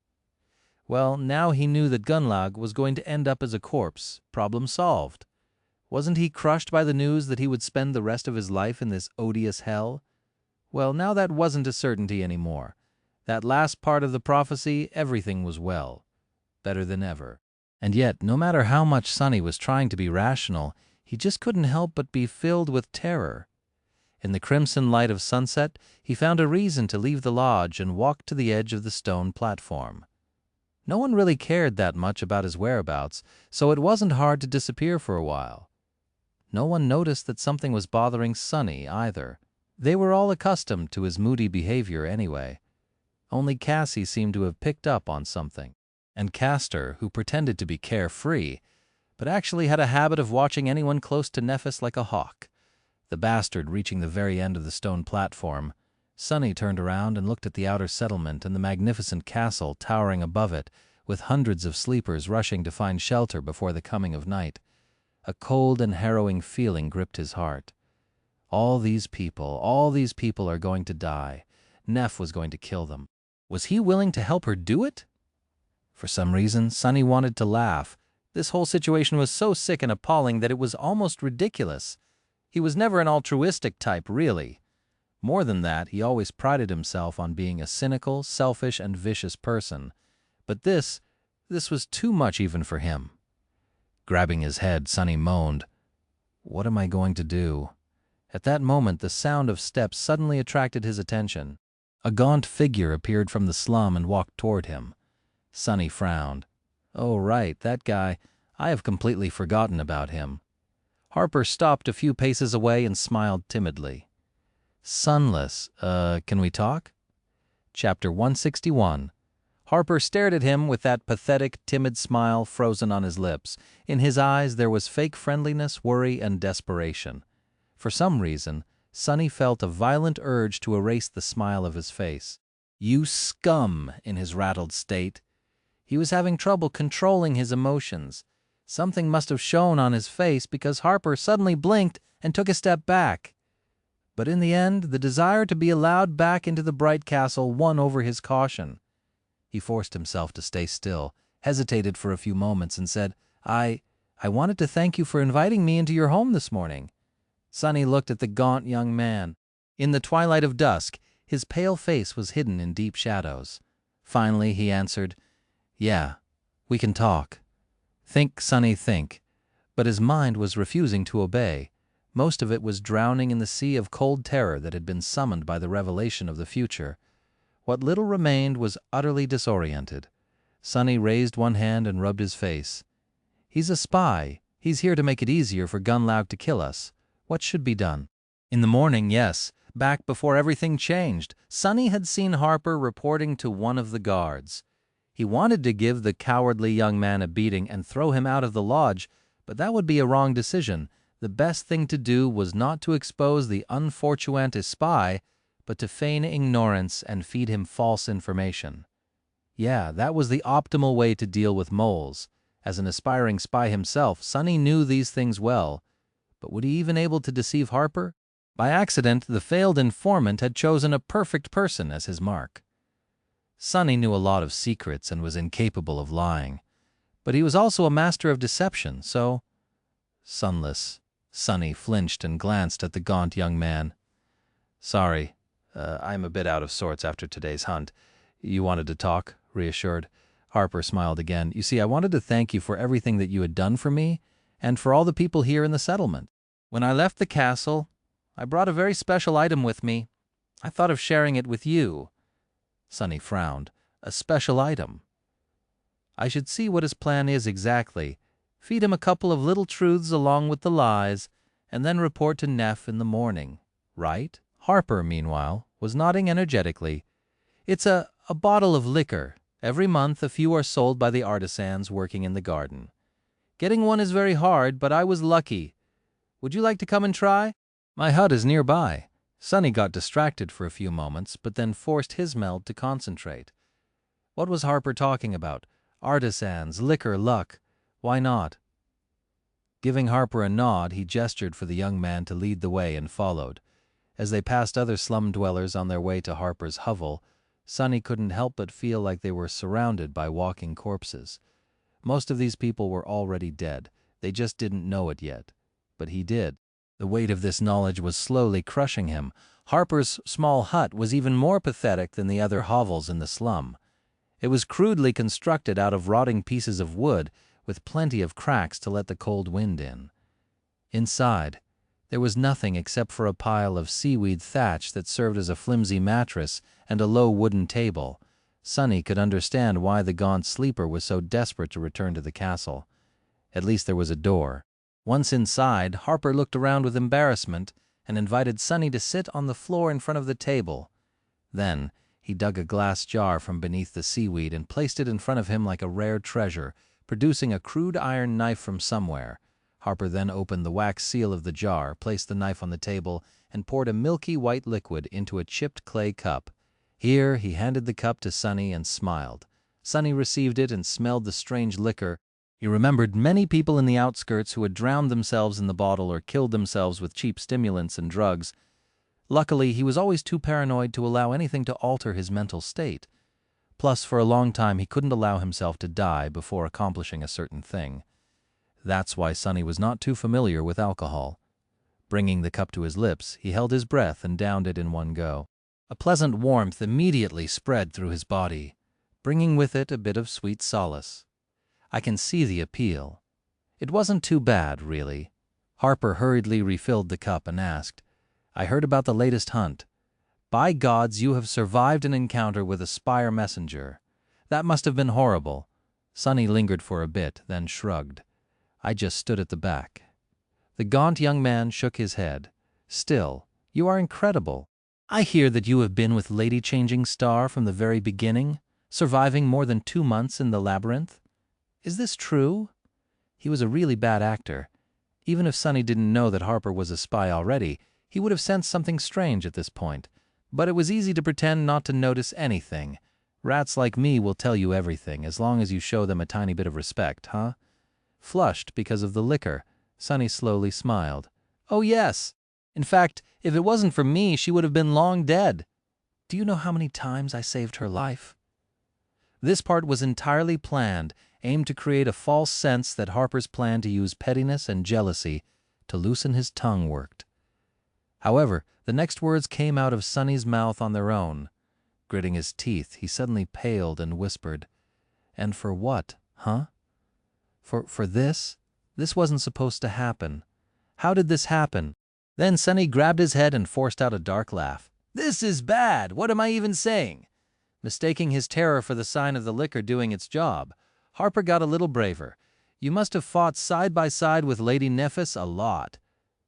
Well, now he knew that Gunlag was going to end up as a corpse. Problem solved. Wasn't he crushed by the news that he would spend the rest of his life in this odious hell? Well, now that wasn't a certainty anymore. That last part of the prophecy, everything was well. Better than ever. And yet, no matter how much Sunny was trying to be rational, he just couldn't help but be filled with terror. In the crimson light of sunset, he found a reason to leave the lodge and walk to the edge of the stone platform. No one really cared that much about his whereabouts, so it wasn't hard to disappear for a while. No one noticed that something was bothering Sunny either. They were all accustomed to his moody behavior anyway. Only Cassie seemed to have picked up on something. And Castor, who pretended to be carefree, but actually had a habit of watching anyone close to Nephis like a hawk. The bastard reaching the very end of the stone platform, Sunny turned around and looked at the outer settlement and the magnificent castle towering above it, with hundreds of sleepers rushing to find shelter before the coming of night. A cold and harrowing feeling gripped his heart. All these people are going to die. Neph was going to kill them. Was he willing to help her do it? For some reason, Sunny wanted to laugh. This whole situation was so sick and appalling that it was almost ridiculous. He was never an altruistic type, really. More than that, he always prided himself on being a cynical, selfish, and vicious person. But this was too much even for him. Grabbing his head, Sunny moaned, "What am I going to do?" At that moment, the sound of steps suddenly attracted his attention. A gaunt figure appeared from the slum and walked toward him. Sunny frowned. "Oh, right, that guy. I have completely forgotten about him." Harper stopped a few paces away and smiled timidly. "Sunless, can we talk?" Chapter 161. Harper stared at him with that pathetic, timid smile frozen on his lips. In his eyes there was fake friendliness, worry, and desperation. For some reason, Sonny felt a violent urge to erase the smile of his face. "You scum," in his rattled state. He was having trouble controlling his emotions. Something must have shown on his face because Harper suddenly blinked and took a step back. But in the end, the desire to be allowed back into the bright castle won over his caution. He forced himself to stay still, hesitated for a few moments, and said, I wanted to thank you for inviting me into your home this morning." Sonny looked at the gaunt young man. In the twilight of dusk, his pale face was hidden in deep shadows. Finally, he answered, "Yeah, we can talk." Think, Sonny, think. But his mind was refusing to obey. Most of it was drowning in the sea of cold terror that had been summoned by the revelation of the future. What little remained was utterly disoriented. Sonny raised one hand and rubbed his face. "He's a spy. He's here to make it easier for Gunlaug to kill us. What should be done?" In the morning, yes, back before everything changed, Sonny had seen Harper reporting to one of the guards. He wanted to give the cowardly young man a beating and throw him out of the lodge, but that would be a wrong decision. The best thing to do was not to expose the unfortunate spy, but to feign ignorance and feed him false information. Yeah, that was the optimal way to deal with moles. As an aspiring spy himself, Sonny knew these things well. But would he even able to deceive Harper? By accident, the failed informant had chosen a perfect person as his mark. Sonny knew a lot of secrets and was incapable of lying. But he was also a master of deception, so... Sunless, Sonny flinched and glanced at the gaunt young man. "Sorry, I'm a bit out of sorts after today's hunt. You wanted to talk?" reassured. Harper smiled again. "You see, I wanted to thank you for everything that you had done for me and for all the people here in the settlement. When I left the castle, I brought a very special item with me. I thought of sharing it with you." Sonny frowned. "A special item?" "I should see what his plan is exactly, feed him a couple of little truths along with the lies, and then report to Neph in the morning. Right?" Harper, meanwhile, was nodding energetically. "It's a bottle of liquor. Every month a few are sold by the artisans working in the garden. Getting one is very hard, but I was lucky. Would you like to come and try? My hut is nearby." Sonny got distracted for a few moments, but then forced his meld to concentrate. What was Harper talking about? Artisans, liquor, luck. Why not? Giving Harper a nod, he gestured for the young man to lead the way and followed. As they passed other slum dwellers on their way to Harper's hovel, Sonny couldn't help but feel like they were surrounded by walking corpses. Most of these people were already dead. They just didn't know it yet. But he did. The weight of this knowledge was slowly crushing him. Harper's small hut was even more pathetic than the other hovels in the slum. It was crudely constructed out of rotting pieces of wood, with plenty of cracks to let the cold wind in. Inside, there was nothing except for a pile of seaweed thatch that served as a flimsy mattress and a low wooden table. Sonny could understand why the gaunt sleeper was so desperate to return to the castle. At least there was a door. Once inside, Harper looked around with embarrassment and invited Sonny to sit on the floor in front of the table. Then he dug a glass jar from beneath the seaweed and placed it in front of him like a rare treasure, producing a crude iron knife from somewhere. Harper then opened the wax seal of the jar, placed the knife on the table, and poured a milky white liquid into a chipped clay cup. Here he handed the cup to Sonny and smiled. Sonny received it and smelled the strange liquor. He remembered many people in the outskirts who had drowned themselves in the bottle or killed themselves with cheap stimulants and drugs. Luckily, he was always too paranoid to allow anything to alter his mental state. Plus, for a long time, he couldn't allow himself to die before accomplishing a certain thing. That's why Sonny was not too familiar with alcohol. Bringing the cup to his lips, he held his breath and downed it in one go. A pleasant warmth immediately spread through his body, bringing with it a bit of sweet solace. I can see the appeal. It wasn't too bad, really. Harper hurriedly refilled the cup and asked, "I heard about the latest hunt. By gods, you have survived an encounter with a spire messenger. That must have been horrible." Sonny lingered for a bit, then shrugged. "I just stood at the back." The gaunt young man shook his head. "Still, you are incredible. I hear that you have been with Lady Changing Star from the very beginning. surviving more than 2 months in the labyrinth? Is this true? He was a really bad actor. Even if Sonny didn't know that Harper was a spy already, he would have sensed something strange at this point. But it was easy to pretend not to notice anything. Rats like me will tell you everything, as long as you show them a tiny bit of respect, huh? Flushed because of the liquor, Sonny slowly smiled. Oh yes! In fact, if it wasn't for me, she would have been long dead. Do you know how many times I saved her life? This part was entirely planned, aimed to create a false sense that Harper's plan to use pettiness and jealousy to loosen his tongue worked. However, the next words came out of Sonny's mouth on their own. Gritting his teeth, he suddenly paled and whispered, "And for what, huh? For this? This wasn't supposed to happen. How did this happen?" Then Sonny grabbed his head and forced out a dark laugh. "This is bad! What am I even saying?" Mistaking his terror for the sign of the liquor doing its job, Harper got a little braver. "You must have fought side by side with Lady Nephis a lot."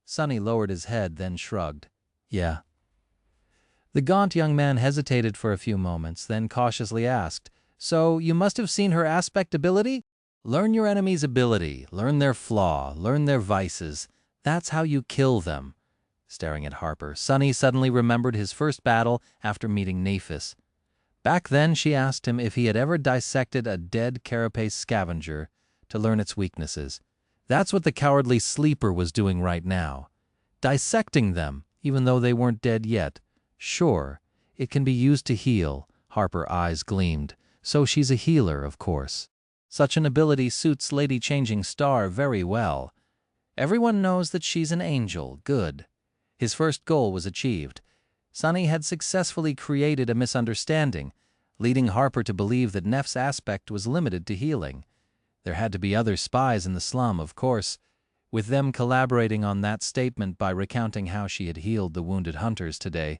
Sonny lowered his head, then shrugged. "Yeah." The gaunt young man hesitated for a few moments, then cautiously asked, "So you must have seen her aspect ability?" Learn your enemy's ability, learn their flaw, learn their vices. That's how you kill them. Staring at Harper, Sonny suddenly remembered his first battle after meeting Nephis. Back then, she asked him if he had ever dissected a dead carapace scavenger to learn its weaknesses. That's what the cowardly sleeper was doing right now. Dissecting them, even though they weren't dead yet. Sure, it can be used to heal. Harper's eyes gleamed. So she's a healer, of course. Such an ability suits Lady Changing Star very well. Everyone knows that she's an angel. Good. His first goal was achieved. Sonny had successfully created a misunderstanding, leading Harper to believe that Neff's aspect was limited to healing. There had to be other spies in the slum, of course, with them collaborating on that statement by recounting how she had healed the wounded hunters today.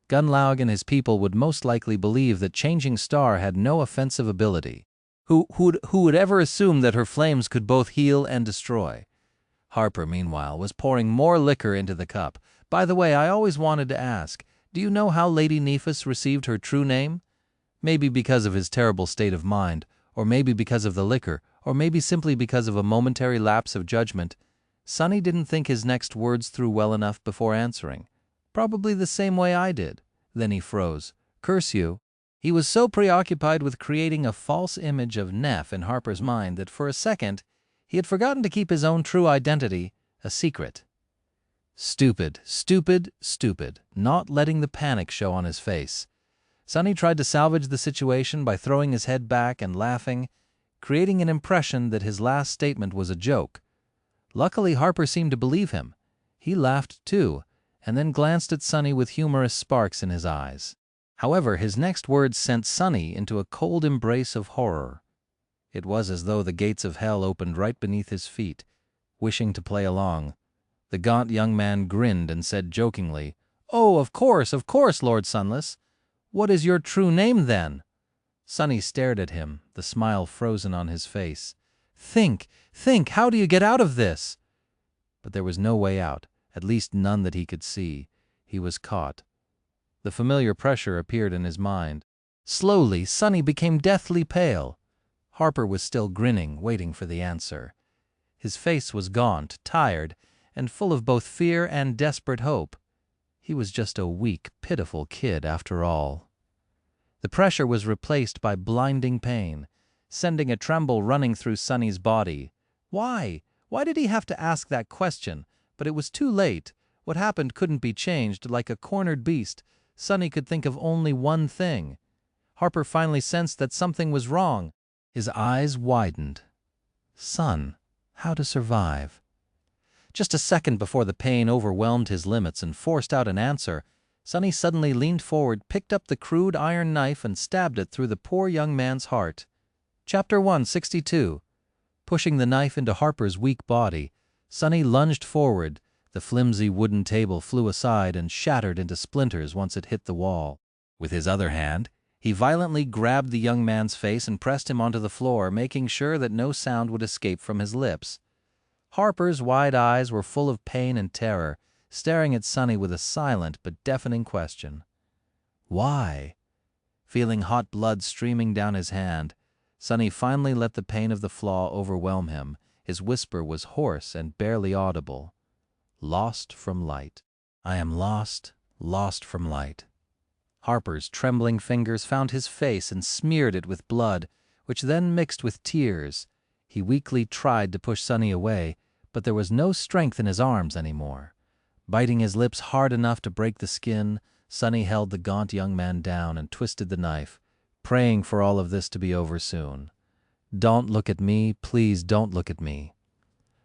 Gunlaug and his people would most likely believe that Changing Star had no offensive ability. Who would ever assume that her flames could both heal and destroy? Harper, meanwhile, was pouring more liquor into the cup. By the way, I always wanted to ask, do you know how Lady Nephis received her true name? Maybe because of his terrible state of mind, or maybe because of the liquor, or maybe simply because of a momentary lapse of judgment. Sonny didn't think his next words through well enough before answering. Probably the same way I did. Then he froze. Curse you. He was so preoccupied with creating a false image of Neph in Harper's mind that for a second he had forgotten to keep his own true identity a secret. Stupid, stupid, stupid, not letting the panic show on his face. Sonny tried to salvage the situation by throwing his head back and laughing, creating an impression that his last statement was a joke. Luckily, Harper seemed to believe him. He laughed too, and then glanced at Sonny with humorous sparks in his eyes. However, his next words sent Sonny into a cold embrace of horror. It was as though the gates of hell opened right beneath his feet. Wishing to play along, the gaunt young man grinned and said jokingly, "Oh, of course, Lord Sunless. What is your true name, then?" Sonny stared at him, the smile frozen on his face. Think, how do you get out of this?" But there was no way out, at least none that he could see. He was caught. The familiar pressure appeared in his mind. Slowly, Sonny became deathly pale. Harper was still grinning, waiting for the answer. His face was gaunt, tired, and full of both fear and desperate hope. He was just a weak, pitiful kid after all. The pressure was replaced by blinding pain, sending a tremble running through Sonny's body. Why? Why did he have to ask that question? But it was too late. What happened couldn't be changed. Like a cornered beast, Sonny could think of only one thing. Harper finally sensed that something was wrong. His eyes widened. Son, how to survive? Just a second before the pain overwhelmed his limits and forced out an answer, Sonny suddenly leaned forward, picked up the crude iron knife and stabbed it through the poor young man's heart. Chapter 162. Pushing the knife into Harper's weak body, Sonny lunged forward. The flimsy wooden table flew aside and shattered into splinters once it hit the wall. With his other hand, he violently grabbed the young man's face and pressed him onto the floor, making sure that no sound would escape from his lips. Harper's wide eyes were full of pain and terror, staring at Sonny with a silent but deafening question. Why? Feeling hot blood streaming down his hand, Sonny finally let the pain of the flaw overwhelm him. His whisper was hoarse and barely audible. Lost from light. I am lost, lost from light. Harper's trembling fingers found his face and smeared it with blood, which then mixed with tears. He weakly tried to push Sonny away, but there was no strength in his arms anymore. Biting his lips hard enough to break the skin, Sonny held the gaunt young man down and twisted the knife, praying for all of this to be over soon. "Don't look at me, please don't look at me."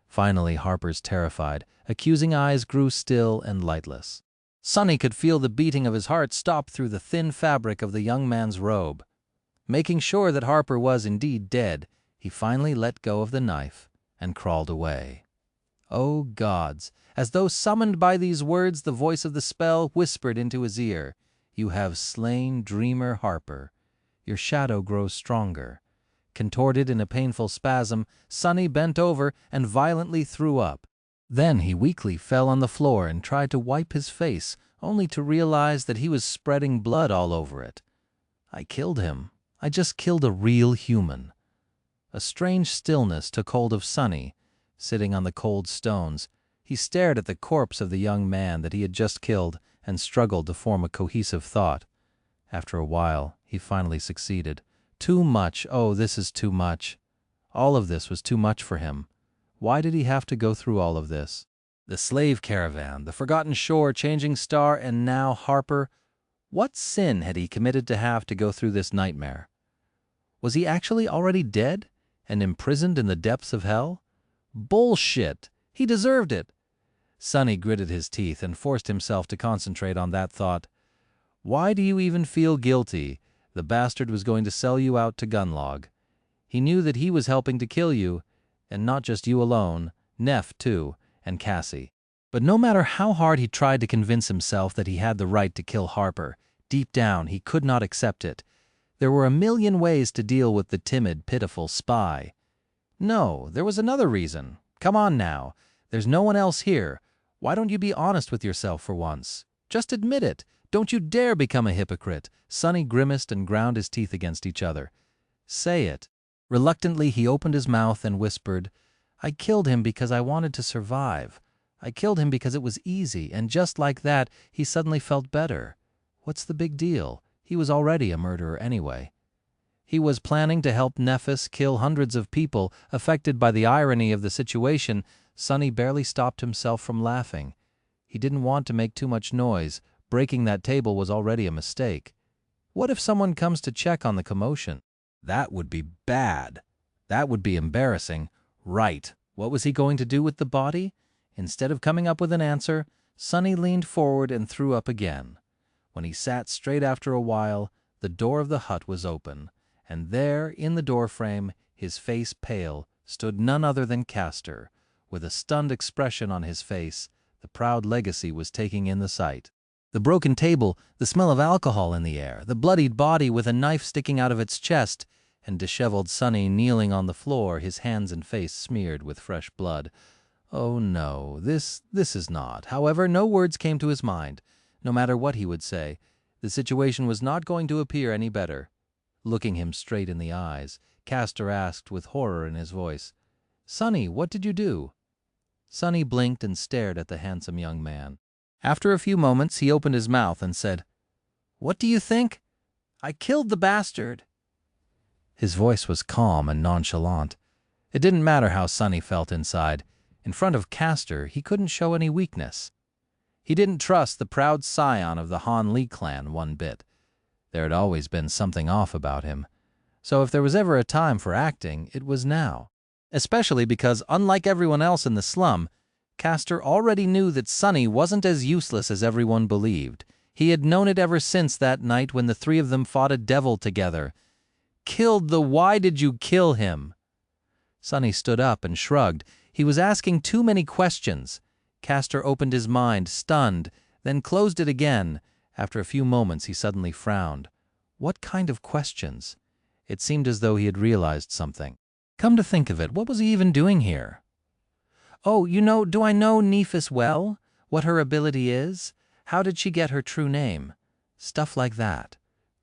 Finally, Harper's terrified, accusing eyes grew still and lightless. Sonny could feel the beating of his heart stop through the thin fabric of the young man's robe. Making sure that Harper was indeed dead, he finally let go of the knife and crawled away. Oh gods! As though summoned by these words, the voice of the spell whispered into his ear, "You have slain Dreamer Harper. Your shadow grows stronger." Contorted in a painful spasm, Sonny bent over and violently threw up. Then he weakly fell on the floor and tried to wipe his face, only to realize that he was spreading blood all over it. I killed him. I just killed a real human. A strange stillness took hold of Sonny. Sitting on the cold stones, he stared at the corpse of the young man that he had just killed and struggled to form a cohesive thought. After a while, he finally succeeded. Too much, oh, this is too much. All of this was too much for him. Why did he have to go through all of this? The slave caravan, the forgotten shore, changing star, and now Harper. What sin had he committed to have to go through this nightmare? Was he actually already dead and imprisoned in the depths of hell? Bullshit! He deserved it. Sonny gritted his teeth and forced himself to concentrate on that thought. Why do you even feel guilty? The bastard was going to sell you out to Gunlog. He knew that he was helping to kill you, and not just you alone, Neph too, and Cassie. But no matter how hard he tried to convince himself that he had the right to kill Harper, deep down he could not accept it. There were a million ways to deal with the timid, pitiful spy. No, there was another reason. Come on now. There's no one else here. Why don't you be honest with yourself for once? Just admit it. Don't you dare become a hypocrite. Sonny grimaced and ground his teeth against each other. Say it. Reluctantly, he opened his mouth and whispered, I killed him because I wanted to survive. I killed him because it was easy, and just like that, he suddenly felt better. What's the big deal? He was already a murderer anyway. He was planning to help Nephis kill hundreds of people. Affected by the irony of the situation, Sonny barely stopped himself from laughing. He didn't want to make too much noise. Breaking that table was already a mistake. What if someone comes to check on the commotion? That would be bad. That would be embarrassing. Right. What was he going to do with the body? Instead of coming up with an answer, Sonny leaned forward and threw up again. When he sat straight after a while, the door of the hut was open, and there, in the doorframe, his face pale, stood none other than Castor. With a stunned expression on his face, the proud legacy was taking in the sight. The broken table, the smell of alcohol in the air, the bloodied body with a knife sticking out of its chest, and disheveled Sonny kneeling on the floor, his hands and face smeared with fresh blood. Oh no, this is not. However, no words came to his mind. No matter what he would say, the situation was not going to appear any better. Looking him straight in the eyes, Castor asked with horror in his voice, Sonny, what did you do? Sonny blinked and stared at the handsome young man. After a few moments, he opened his mouth and said, What do you think? I killed the bastard. His voice was calm and nonchalant. It didn't matter how Sonny felt inside. In front of Castor, he couldn't show any weakness. He didn't trust the proud scion of the Han Li clan one bit. There had always been something off about him. So if there was ever a time for acting, it was now. Especially because, unlike everyone else in the slum, Castor already knew that Sonny wasn't as useless as everyone believed. He had known it ever since that night when the three of them fought a devil together. Why did you kill him? Sonny stood up and shrugged. He was asking too many questions. Castor opened his mind, stunned, then closed it again. After a few moments, he suddenly frowned. What kind of questions? It seemed as though he had realized something. Come to think of it, what was he even doing here? Oh, do I know Nephis well? What her ability is? How did she get her true name? Stuff like that.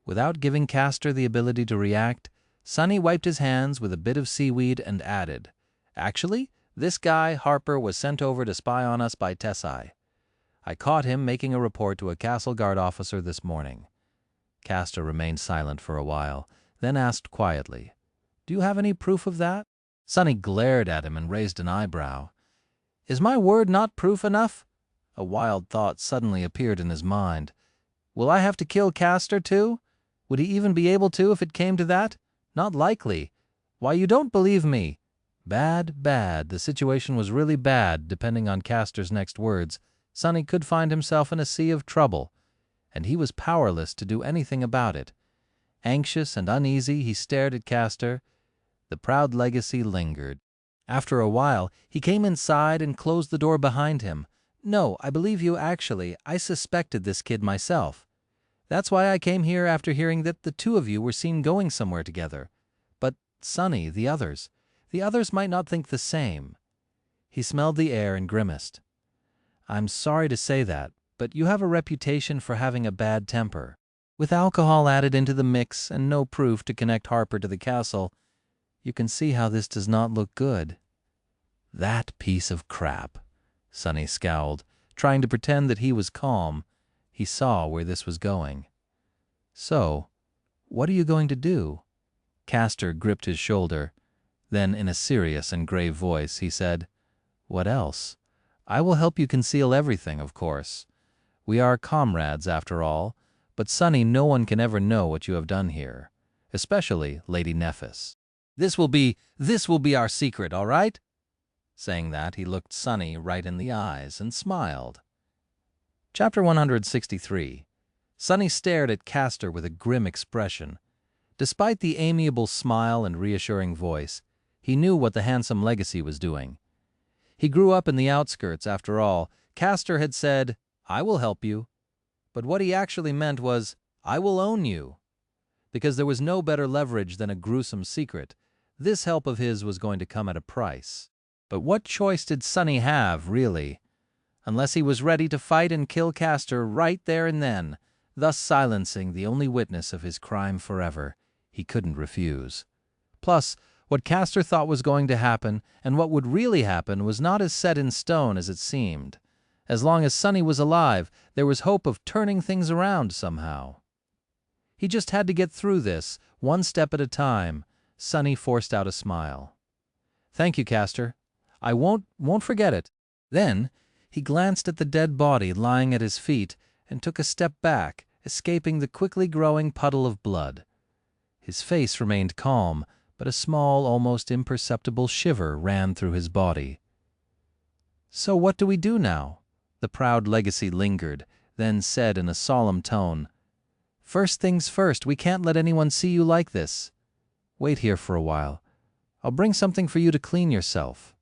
Without giving Castor the ability to react, Sonny wiped his hands with a bit of seaweed and added, "Actually, this guy, Harper, was sent over to spy on us by Tessie. I caught him making a report to a castle guard officer this morning." Castor remained silent for a while, then asked quietly, "Do you have any proof of that?" Sonny glared at him and raised an eyebrow. "Is my word not proof enough?" A wild thought suddenly appeared in his mind. "Will I have to kill Castor, too? Would he even be able to if it came to that? Not likely. Why, you don't believe me." Bad, bad. The situation was really bad, depending on Castor's next words. Sonny could find himself in a sea of trouble, and he was powerless to do anything about it. Anxious and uneasy, he stared at Castor. The proud legacy lingered. After a while, he came inside and closed the door behind him. "No, I believe you actually. I suspected this kid myself. That's why I came here after hearing that the two of you were seen going somewhere together. But, Sonny, the others might not think the same." He smelled the air and grimaced. "I'm sorry to say that, but you have a reputation for having a bad temper. With alcohol added into the mix and no proof to connect Harper to the castle, you can see how this does not look good." "That piece of crap," Sonny scowled, trying to pretend that he was calm. He saw where this was going. "So, what are you going to do?" Castor gripped his shoulder. Then, in a serious and grave voice, he said, "What else? I will help you conceal everything, of course. We are comrades, after all. But, Sonny, no one can ever know what you have done here, especially Lady Nephis. This will be our secret, all right?" Saying that, he looked Sonny right in the eyes and smiled. Chapter 163. Sonny stared at Castor with a grim expression. Despite the amiable smile and reassuring voice, he knew what the handsome legacy was doing. He grew up in the outskirts, after all. Castor had said, "I will help you." But what he actually meant was, "I will own you." Because there was no better leverage than a gruesome secret, this help of his was going to come at a price. But what choice did Sonny have, really? Unless he was ready to fight and kill Castor right there and then, thus silencing the only witness of his crime forever, he couldn't refuse. Plus, what Castor thought was going to happen and what would really happen was not as set in stone as it seemed. As long as Sonny was alive, there was hope of turning things around somehow. He just had to get through this, one step at a time. Sonny forced out a smile. "Thank you, Castor. I won't forget it." Then he glanced at the dead body lying at his feet and took a step back, escaping the quickly growing puddle of blood. His face remained calm, but a small, almost imperceptible shiver ran through his body. "So what do we do now?" The proud legacy lingered, then said in a solemn tone, "First things first, we can't let anyone see you like this. Wait here for a while. I'll bring something for you to clean yourself."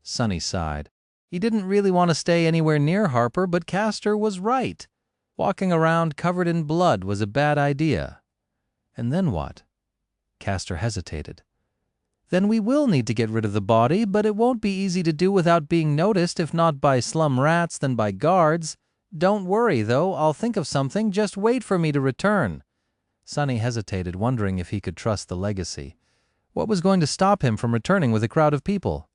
Sonny sighed. He didn't really want to stay anywhere near Harper, but Castor was right. Walking around covered in blood was a bad idea. And then what? Castor hesitated. "Then we will need to get rid of the body, but it won't be easy to do without being noticed, if not by slum rats, then by guards. Don't worry, though, I'll think of something. Just wait for me to return." Sonny hesitated, wondering if he could trust the legacy. What was going to stop him from returning with a crowd of people?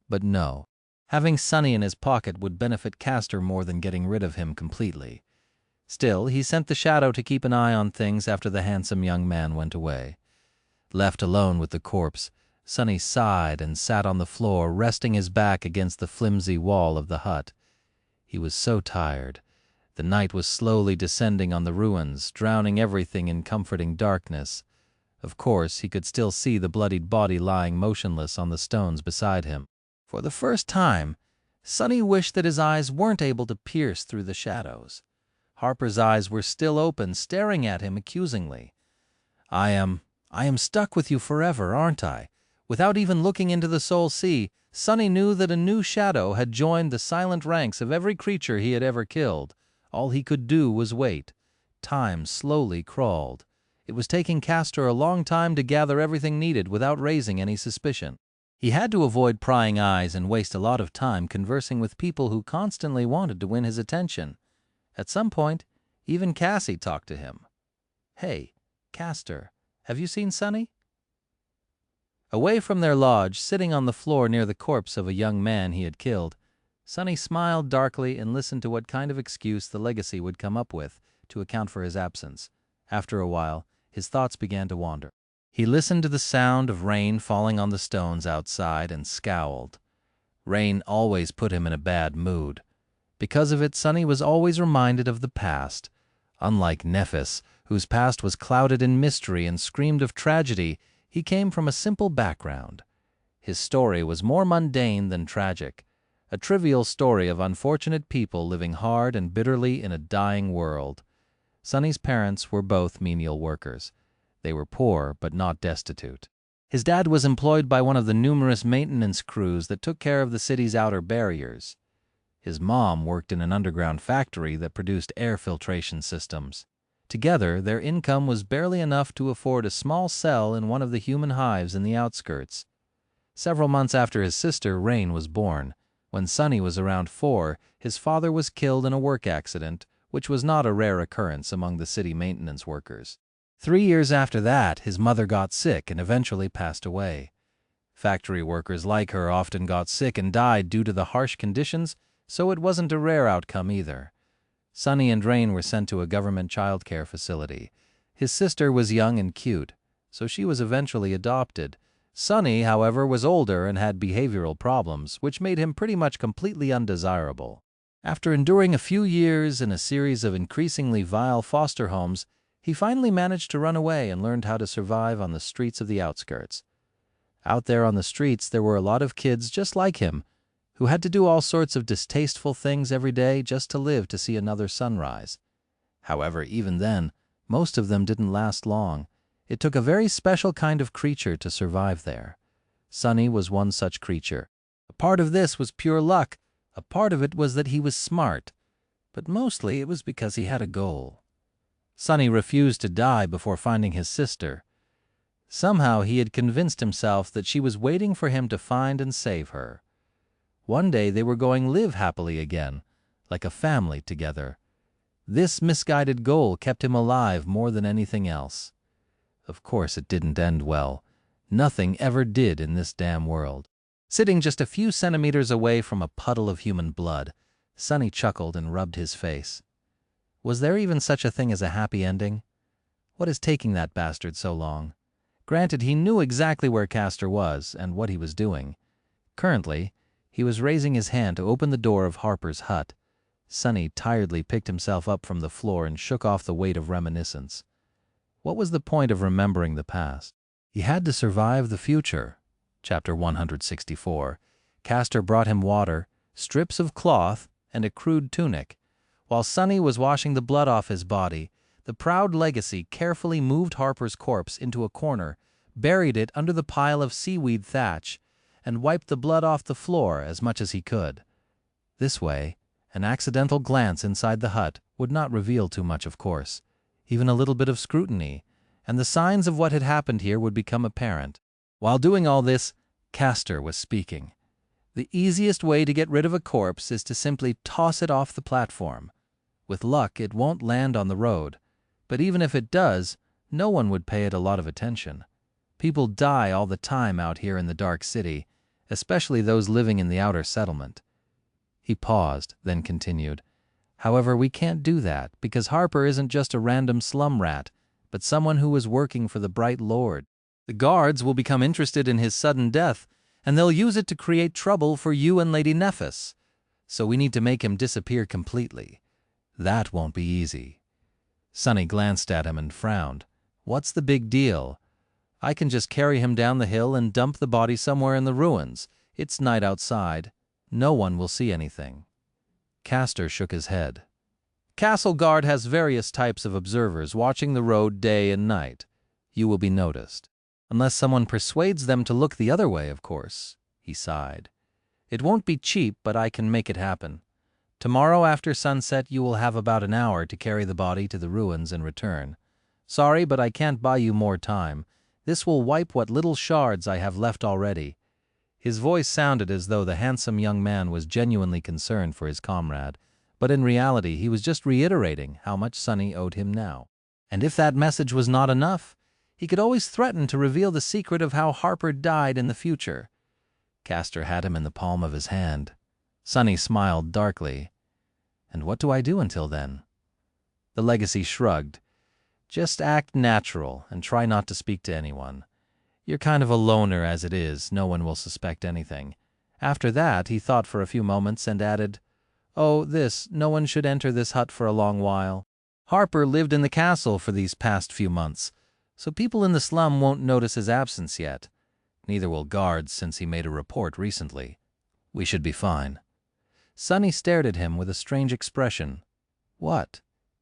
But no. Having Sonny in his pocket would benefit Castor more than getting rid of him completely. Still, he sent the shadow to keep an eye on things after the handsome young man went away. Left alone with the corpse, Sonny sighed and sat on the floor, resting his back against the flimsy wall of the hut. He was so tired. The night was slowly descending on the ruins, drowning everything in comforting darkness. Of course, he could still see the bloodied body lying motionless on the stones beside him. For the first time, Sonny wished that his eyes weren't able to pierce through the shadows. Harper's eyes were still open, staring at him accusingly. I am stuck with you forever, aren't I?" Without even looking into the soul sea, Sonny knew that a new shadow had joined the silent ranks of every creature he had ever killed. All he could do was wait. Time slowly crawled. It was taking Castor a long time to gather everything needed without raising any suspicion. He had to avoid prying eyes and waste a lot of time conversing with people who constantly wanted to win his attention. At some point, even Cassie talked to him. "Hey, Castor, have you seen Sonny?" Away from their lodge, sitting on the floor near the corpse of a young man he had killed, Sonny smiled darkly and listened to what kind of excuse the legacy would come up with to account for his absence. After a while, his thoughts began to wander. He listened to the sound of rain falling on the stones outside and scowled. Rain always put him in a bad mood. Because of it, Sonny was always reminded of the past. Unlike Nephis, whose past was clouded in mystery and screamed of tragedy, he came from a simple background. His story was more mundane than tragic, a trivial story of unfortunate people living hard and bitterly in a dying world. Sonny's parents were both menial workers. They were poor, but not destitute. His dad was employed by one of the numerous maintenance crews that took care of the city's outer barriers. His mom worked in an underground factory that produced air filtration systems. Together, their income was barely enough to afford a small cell in one of the human hives in the outskirts. Several months after his sister, Rain, was born, when Sonny was around 4, his father was killed in a work accident, which was not a rare occurrence among the city maintenance workers. 3 years after that, his mother got sick and eventually passed away. Factory workers like her often got sick and died due to the harsh conditions, so it wasn't a rare outcome either. Sonny and Rain were sent to a government child care facility. His sister was young and cute, so she was eventually adopted. Sonny, however, was older and had behavioral problems, which made him pretty much completely undesirable. After enduring a few years in a series of increasingly vile foster homes, he finally managed to run away and learned how to survive on the streets of the outskirts. Out there on the streets, there were a lot of kids just like him, who had to do all sorts of distasteful things every day just to live to see another sunrise. However, even then, most of them didn't last long. It took a very special kind of creature to survive there. Sonny was one such creature. A part of this was pure luck. A part of it was that he was smart. But mostly it was because he had a goal. Sonny refused to die before finding his sister. Somehow he had convinced himself that she was waiting for him to find and save her. One day they were going to live happily again, like a family together. This misguided goal kept him alive more than anything else. Of course it didn't end well. Nothing ever did in this damn world. Sitting just a few centimeters away from a puddle of human blood, Sonny chuckled and rubbed his face. Was there even such a thing as a happy ending? What is taking that bastard so long? Granted, he knew exactly where Castor was and what he was doing. Currently, he was raising his hand to open the door of Harper's hut. Sonny tiredly picked himself up from the floor and shook off the weight of reminiscence. What was the point of remembering the past? He had to survive the future. Chapter 164. Castor brought him water, strips of cloth, and a crude tunic. While Sonny was washing the blood off his body, the proud legacy carefully moved Harper's corpse into a corner, buried it under the pile of seaweed thatch, and wiped the blood off the floor as much as he could. This way, an accidental glance inside the hut would not reveal too much, of course. Even a little bit of scrutiny, and the signs of what had happened here would become apparent. While doing all this, Castor was speaking. The easiest way to get rid of a corpse is to simply toss it off the platform. With luck, it won't land on the road. But even if it does, no one would pay it a lot of attention. People die all the time out here in the dark city, especially those living in the outer settlement. He paused, then continued. However, we can't do that, because Harper isn't just a random slum rat, but someone who was working for the Bright Lord. The guards will become interested in his sudden death, and they'll use it to create trouble for you and Lady Nephis. So we need to make him disappear completely. That won't be easy. Sonny glanced at him and frowned. What's the big deal? I can just carry him down the hill and dump the body somewhere in the ruins. It's night outside. No one will see anything. Castor shook his head. Castle Guard has various types of observers watching the road day and night. You will be noticed. Unless someone persuades them to look the other way, of course. He sighed. It won't be cheap, but I can make it happen. Tomorrow after sunset you will have about an hour to carry the body to the ruins and return. Sorry, but I can't buy you more time. This will wipe what little shards I have left already. His voice sounded as though the handsome young man was genuinely concerned for his comrade, but in reality he was just reiterating how much Sonny owed him now. And if that message was not enough, he could always threaten to reveal the secret of how Harper died in the future. Castor had him in the palm of his hand. Sonny smiled darkly. And what do I do until then? The legacy shrugged. Just act natural and try not to speak to anyone. You're kind of a loner as it is, no one will suspect anything. After that, he thought for a few moments and added, "Oh, no one should enter this hut for a long while. Harper lived in the castle for these past few months, so people in the slum won't notice his absence yet. Neither will guards since he made a report recently. We should be fine." Sonny stared at him with a strange expression. "What?"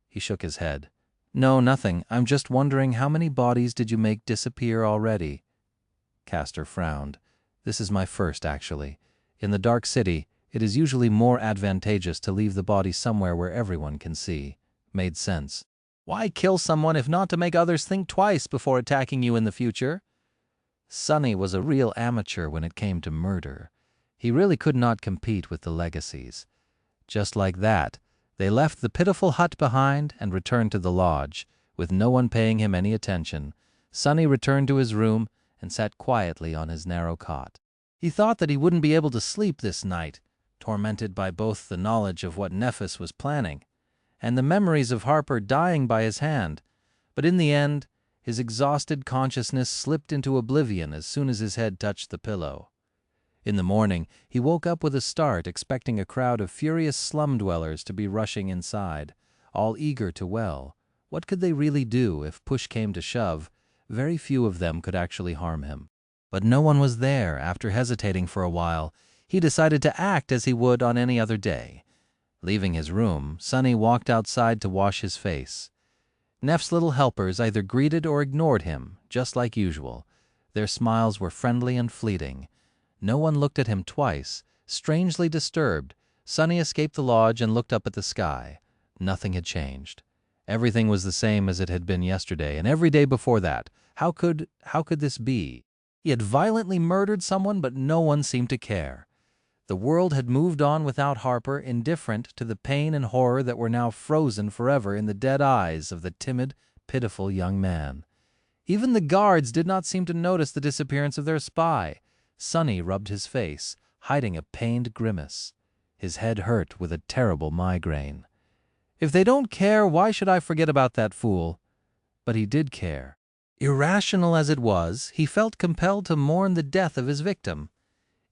He shook his head. "No, nothing. I'm just wondering how many bodies did you make disappear already?" Castor frowned. "This is my first, actually. In the Dark City, it is usually more advantageous to leave the body somewhere where everyone can see." Made sense. Why kill someone if not to make others think twice before attacking you in the future? Sonny was a real amateur when it came to murder. He really could not compete with the legacies. Just like that, they left the pitiful hut behind and returned to the lodge, with no one paying him any attention. Sonny returned to his room and sat quietly on his narrow cot. He thought that he wouldn't be able to sleep this night, tormented by both the knowledge of what Nephis was planning and the memories of Harper dying by his hand. But in the end, his exhausted consciousness slipped into oblivion as soon as his head touched the pillow. In the morning, he woke up with a start, expecting a crowd of furious slum dwellers to be rushing inside, all eager to well. What could they really do if push came to shove? Very few of them could actually harm him. But no one was there. After hesitating for a while, he decided to act as he would on any other day. Leaving his room, Sonny walked outside to wash his face. Neff's little helpers either greeted or ignored him, just like usual. Their smiles were friendly and fleeting. No one looked at him twice. Strangely disturbed, Sonny escaped the lodge and looked up at the sky. Nothing had changed. Everything was the same as it had been yesterday and every day before that. How could this be? He had violently murdered someone, but no one seemed to care. The world had moved on without Harper, indifferent to the pain and horror that were now frozen forever in the dead eyes of the timid, pitiful young man. Even the guards did not seem to notice the disappearance of their spy. Sonny rubbed his face, hiding a pained grimace. His head hurt with a terrible migraine. If they don't care, why should I forget about that fool? But he did care. Irrational as it was, he felt compelled to mourn the death of his victim,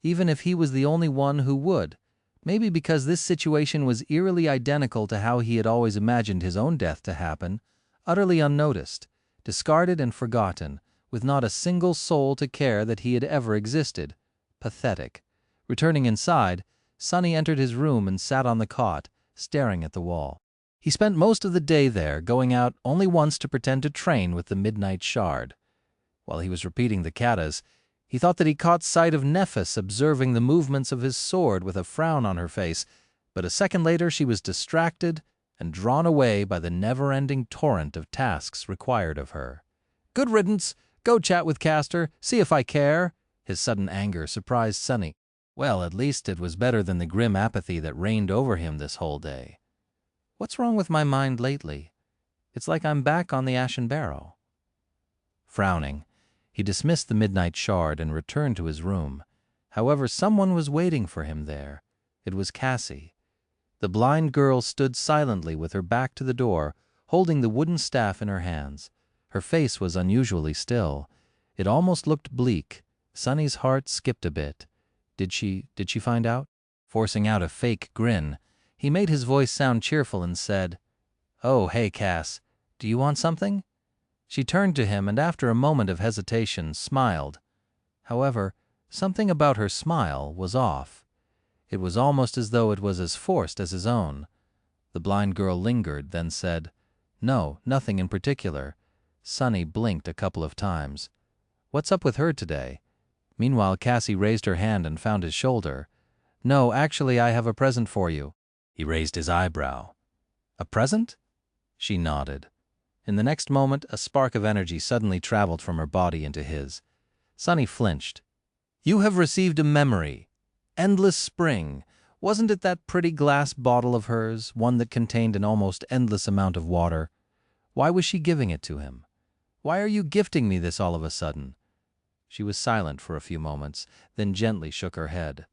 even if he was the only one who would. Maybe because this situation was eerily identical to how he had always imagined his own death to happen, utterly unnoticed, discarded and forgotten, with not a single soul to care that he had ever existed. Pathetic. Returning inside, Sonny entered his room and sat on the cot, staring at the wall. He spent most of the day there, going out only once to pretend to train with the midnight shard. While he was repeating the katas, he thought that he caught sight of Nephis observing the movements of his sword with a frown on her face, but a second later she was distracted and drawn away by the never-ending torrent of tasks required of her. "Good riddance! Go chat with Castor, see if I care!" His sudden anger surprised Sonny. Well, at least it was better than the grim apathy that reigned over him this whole day. What's wrong with my mind lately? It's like I'm back on the Ashen Barrow. Frowning, he dismissed the midnight shard and returned to his room. However, someone was waiting for him there. It was Cassie. The blind girl stood silently with her back to the door, holding the wooden staff in her hands. Her face was unusually still. It almost looked bleak. Sonny's heart skipped a bit. Did she find out? Forcing out a fake grin, he made his voice sound cheerful and said, "Oh, hey, Cass, do you want something?" She turned to him and after a moment of hesitation smiled. However, something about her smile was off. It was almost as though it was as forced as his own. The blind girl lingered, then said, "No, nothing in particular." Sonny blinked a couple of times. "What's up with her today?" Meanwhile, Cassie raised her hand and found his shoulder. "No, actually, I have a present for you." He raised his eyebrow. "A present?" She nodded. In the next moment, a spark of energy suddenly traveled from her body into his. Sonny flinched. "You have received a memory. Endless Spring. Wasn't it that pretty glass bottle of hers, one that contained an almost endless amount of water? Why was she giving it to him? Why are you gifting me this all of a sudden? She was silent for a few moments, then gently shook her head.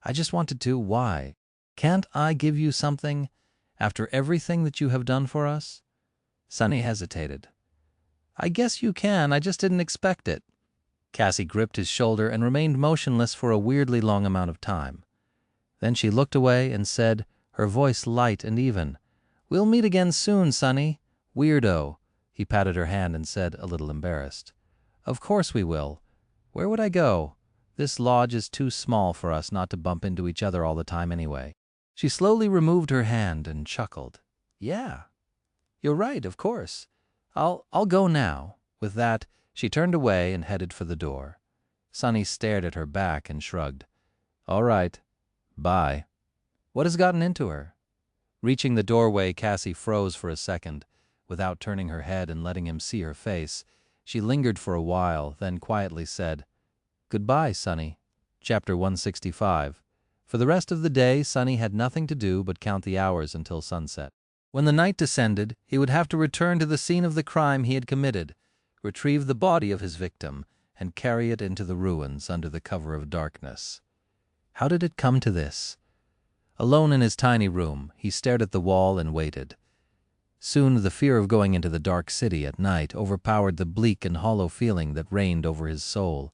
I just wanted to. Why? Can't I give you something after everything that you have done for us? Sunny hesitated. I guess you can. I just didn't expect it. Cassie gripped his shoulder and remained motionless for a weirdly long amount of time. Then she looked away and said, her voice light and even, We'll meet again soon, Sunny. Weirdo. He patted her hand and said, a little embarrassed, Of course we will. Where would I go? This lodge is too small for us not to bump into each other all the time anyway. She slowly removed her hand and chuckled. Yeah, you're right, of course. I'll go now. With that, she turned away and headed for the door. Sunny stared at her back and shrugged. All right. Bye. What has gotten into her? Reaching the doorway, Cassie froze for a second. Without turning her head and letting him see her face, she lingered for a while, then quietly said, Goodbye, Sunny. Chapter 165. For the rest of the day, Sunny had nothing to do but count the hours until sunset. When the night descended, he would have to return to the scene of the crime he had committed, retrieve the body of his victim, and carry it into the ruins under the cover of darkness. How did it come to this? Alone in his tiny room, he stared at the wall and waited. Soon the fear of going into the dark city at night overpowered the bleak and hollow feeling that reigned over his soul.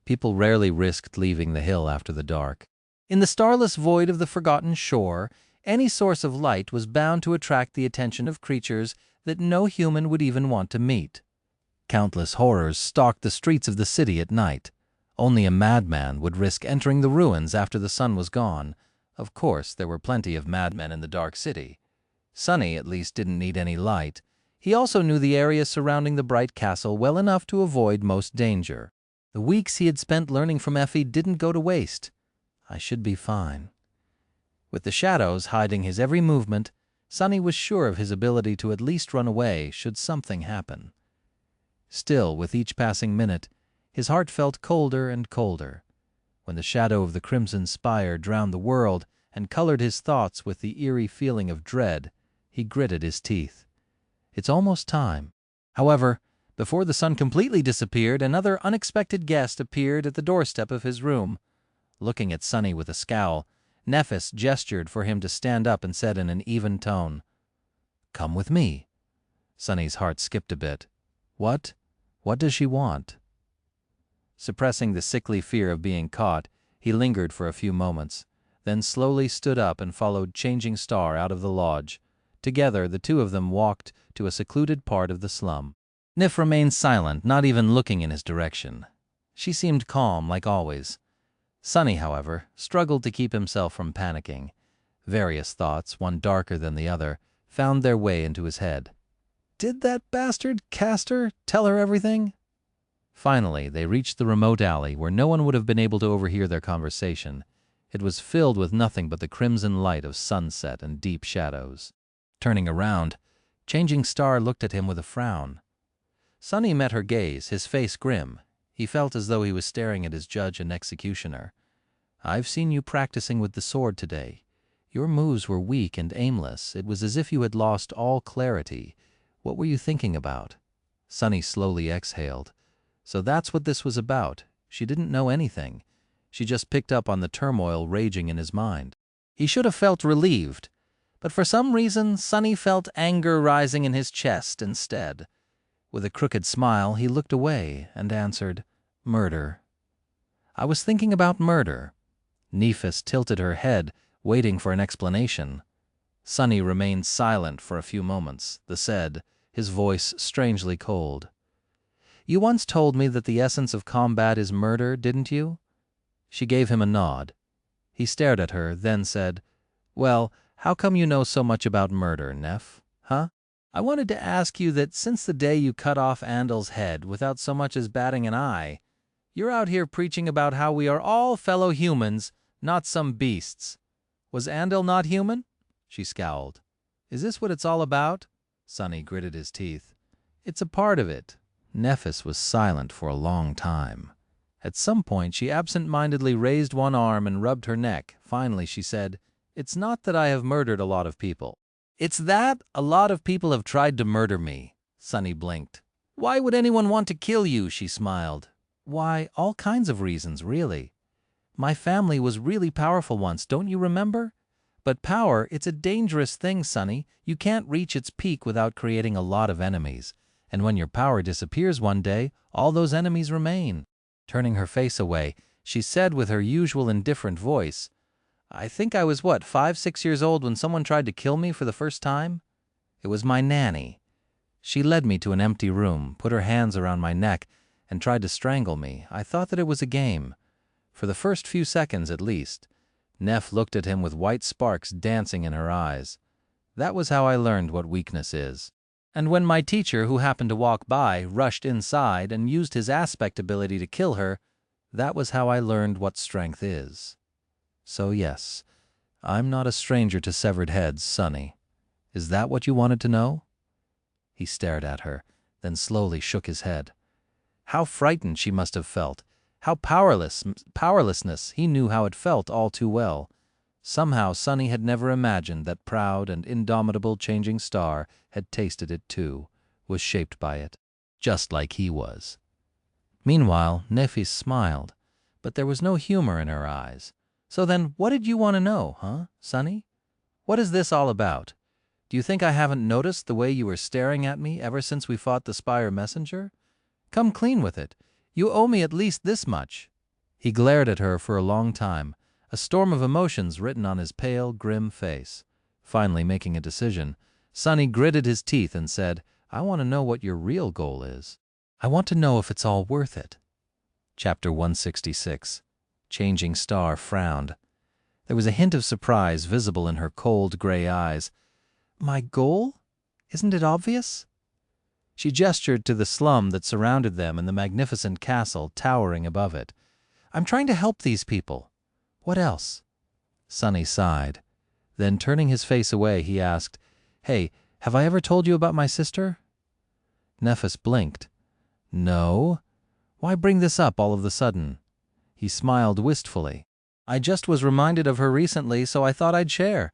People rarely risked leaving the hill after the dark. In the starless void of the forgotten shore, any source of light was bound to attract the attention of creatures that no human would even want to meet. Countless horrors stalked the streets of the city at night. Only a madman would risk entering the ruins after the sun was gone. Of course, there were plenty of madmen in the dark city. Sunny, at least, didn't need any light. He also knew the area surrounding the bright castle well enough to avoid most danger. The weeks he had spent learning from Effie didn't go to waste. I should be fine. With the shadows hiding his every movement, Sunny was sure of his ability to at least run away should something happen. Still, with each passing minute, his heart felt colder and colder. When the shadow of the crimson spire drowned the world and colored his thoughts with the eerie feeling of dread, he gritted his teeth. It's almost time. However, before the sun completely disappeared, another unexpected guest appeared at the doorstep of his room. Looking at Sunny with a scowl, Nephis gestured for him to stand up and said in an even tone, Come with me. Sunny's heart skipped a bit. What? What does she want? Suppressing the sickly fear of being caught, he lingered for a few moments, then slowly stood up and followed Changing Star out of the lodge. Together, the two of them walked to a secluded part of the slum. Nif remained silent, not even looking in his direction. She seemed calm, like always. Sunny, however, struggled to keep himself from panicking. Various thoughts, one darker than the other, found their way into his head. Did that bastard Castor tell her everything? Finally, they reached the remote alley where no one would have been able to overhear their conversation. It was filled with nothing but the crimson light of sunset and deep shadows. Turning around, Changing Star looked at him with a frown. Sunny met her gaze, his face grim. He felt as though he was staring at his judge and executioner. I've seen you practicing with the sword today. Your moves were weak and aimless. It was as if you had lost all clarity. What were you thinking about? Sunny slowly exhaled. So that's what this was about. She didn't know anything. She just picked up on the turmoil raging in his mind. He should have felt relieved, but for some reason, Sunny felt anger rising in his chest instead. With a crooked smile, he looked away and answered, Murder. I was thinking about murder. Nephis tilted her head, waiting for an explanation. Sunny remained silent for a few moments, the said, his voice strangely cold. You once told me that the essence of combat is murder, didn't you? She gave him a nod. He stared at her, then said, Well, how come you know so much about murder, Neph? Huh? I wanted to ask you that since the day you cut off Andel's head without so much as batting an eye, you're out here preaching about how we are all fellow humans, not some beasts. Was Andel not human? She scowled. Is this what it's all about? Sunny gritted his teeth. It's a part of it. Nephis was silent for a long time. At some point, she absent-mindedly raised one arm and rubbed her neck. Finally, she said, It's not that I have murdered a lot of people. It's that a lot of people have tried to murder me, Sunny blinked. Why would anyone want to kill you, she smiled. Why, all kinds of reasons, really. My family was really powerful once, don't you remember? But power, it's a dangerous thing, Sunny. You can't reach its peak without creating a lot of enemies. And when your power disappears one day, all those enemies remain. Turning her face away, she said with her usual indifferent voice, I think I was, 5, 6 years old when someone tried to kill me for the first time? It was my nanny. She led me to an empty room, put her hands around my neck, and tried to strangle me. I thought that it was a game. For the first few seconds, at least. Neph looked at him with white sparks dancing in her eyes. That was how I learned what weakness is. And when my teacher, who happened to walk by, rushed inside and used his aspect ability to kill her, that was how I learned what strength is. So yes, I'm not a stranger to severed heads, Sunny. Is that what you wanted to know? He stared at her, then slowly shook his head. How frightened she must have felt. How powerlessness, he knew how it felt all too well. Somehow Sunny had never imagined that proud and indomitable changing star had tasted it too, was shaped by it, just like he was. Meanwhile, Nephis smiled, but there was no humor in her eyes. So then, what did you want to know, Sunny? What is this all about? Do you think I haven't noticed the way you were staring at me ever since we fought the Spire Messenger? Come clean with it. You owe me at least this much. He glared at her for a long time, a storm of emotions written on his pale, grim face. Finally making a decision, Sunny gritted his teeth and said, I want to know what your real goal is. I want to know if it's all worth it. Chapter 166. Changing Star frowned. There was a hint of surprise visible in her cold gray eyes. My goal? Isn't it obvious? She gestured to the slum that surrounded them and the magnificent castle towering above it. I'm trying to help these people. What else? Sunny sighed. Then turning his face away, he asked, Hey, have I ever told you about my sister? Nephis blinked. No. Why bring this up all of a sudden? He smiled wistfully. I just was reminded of her recently, so I thought I'd share.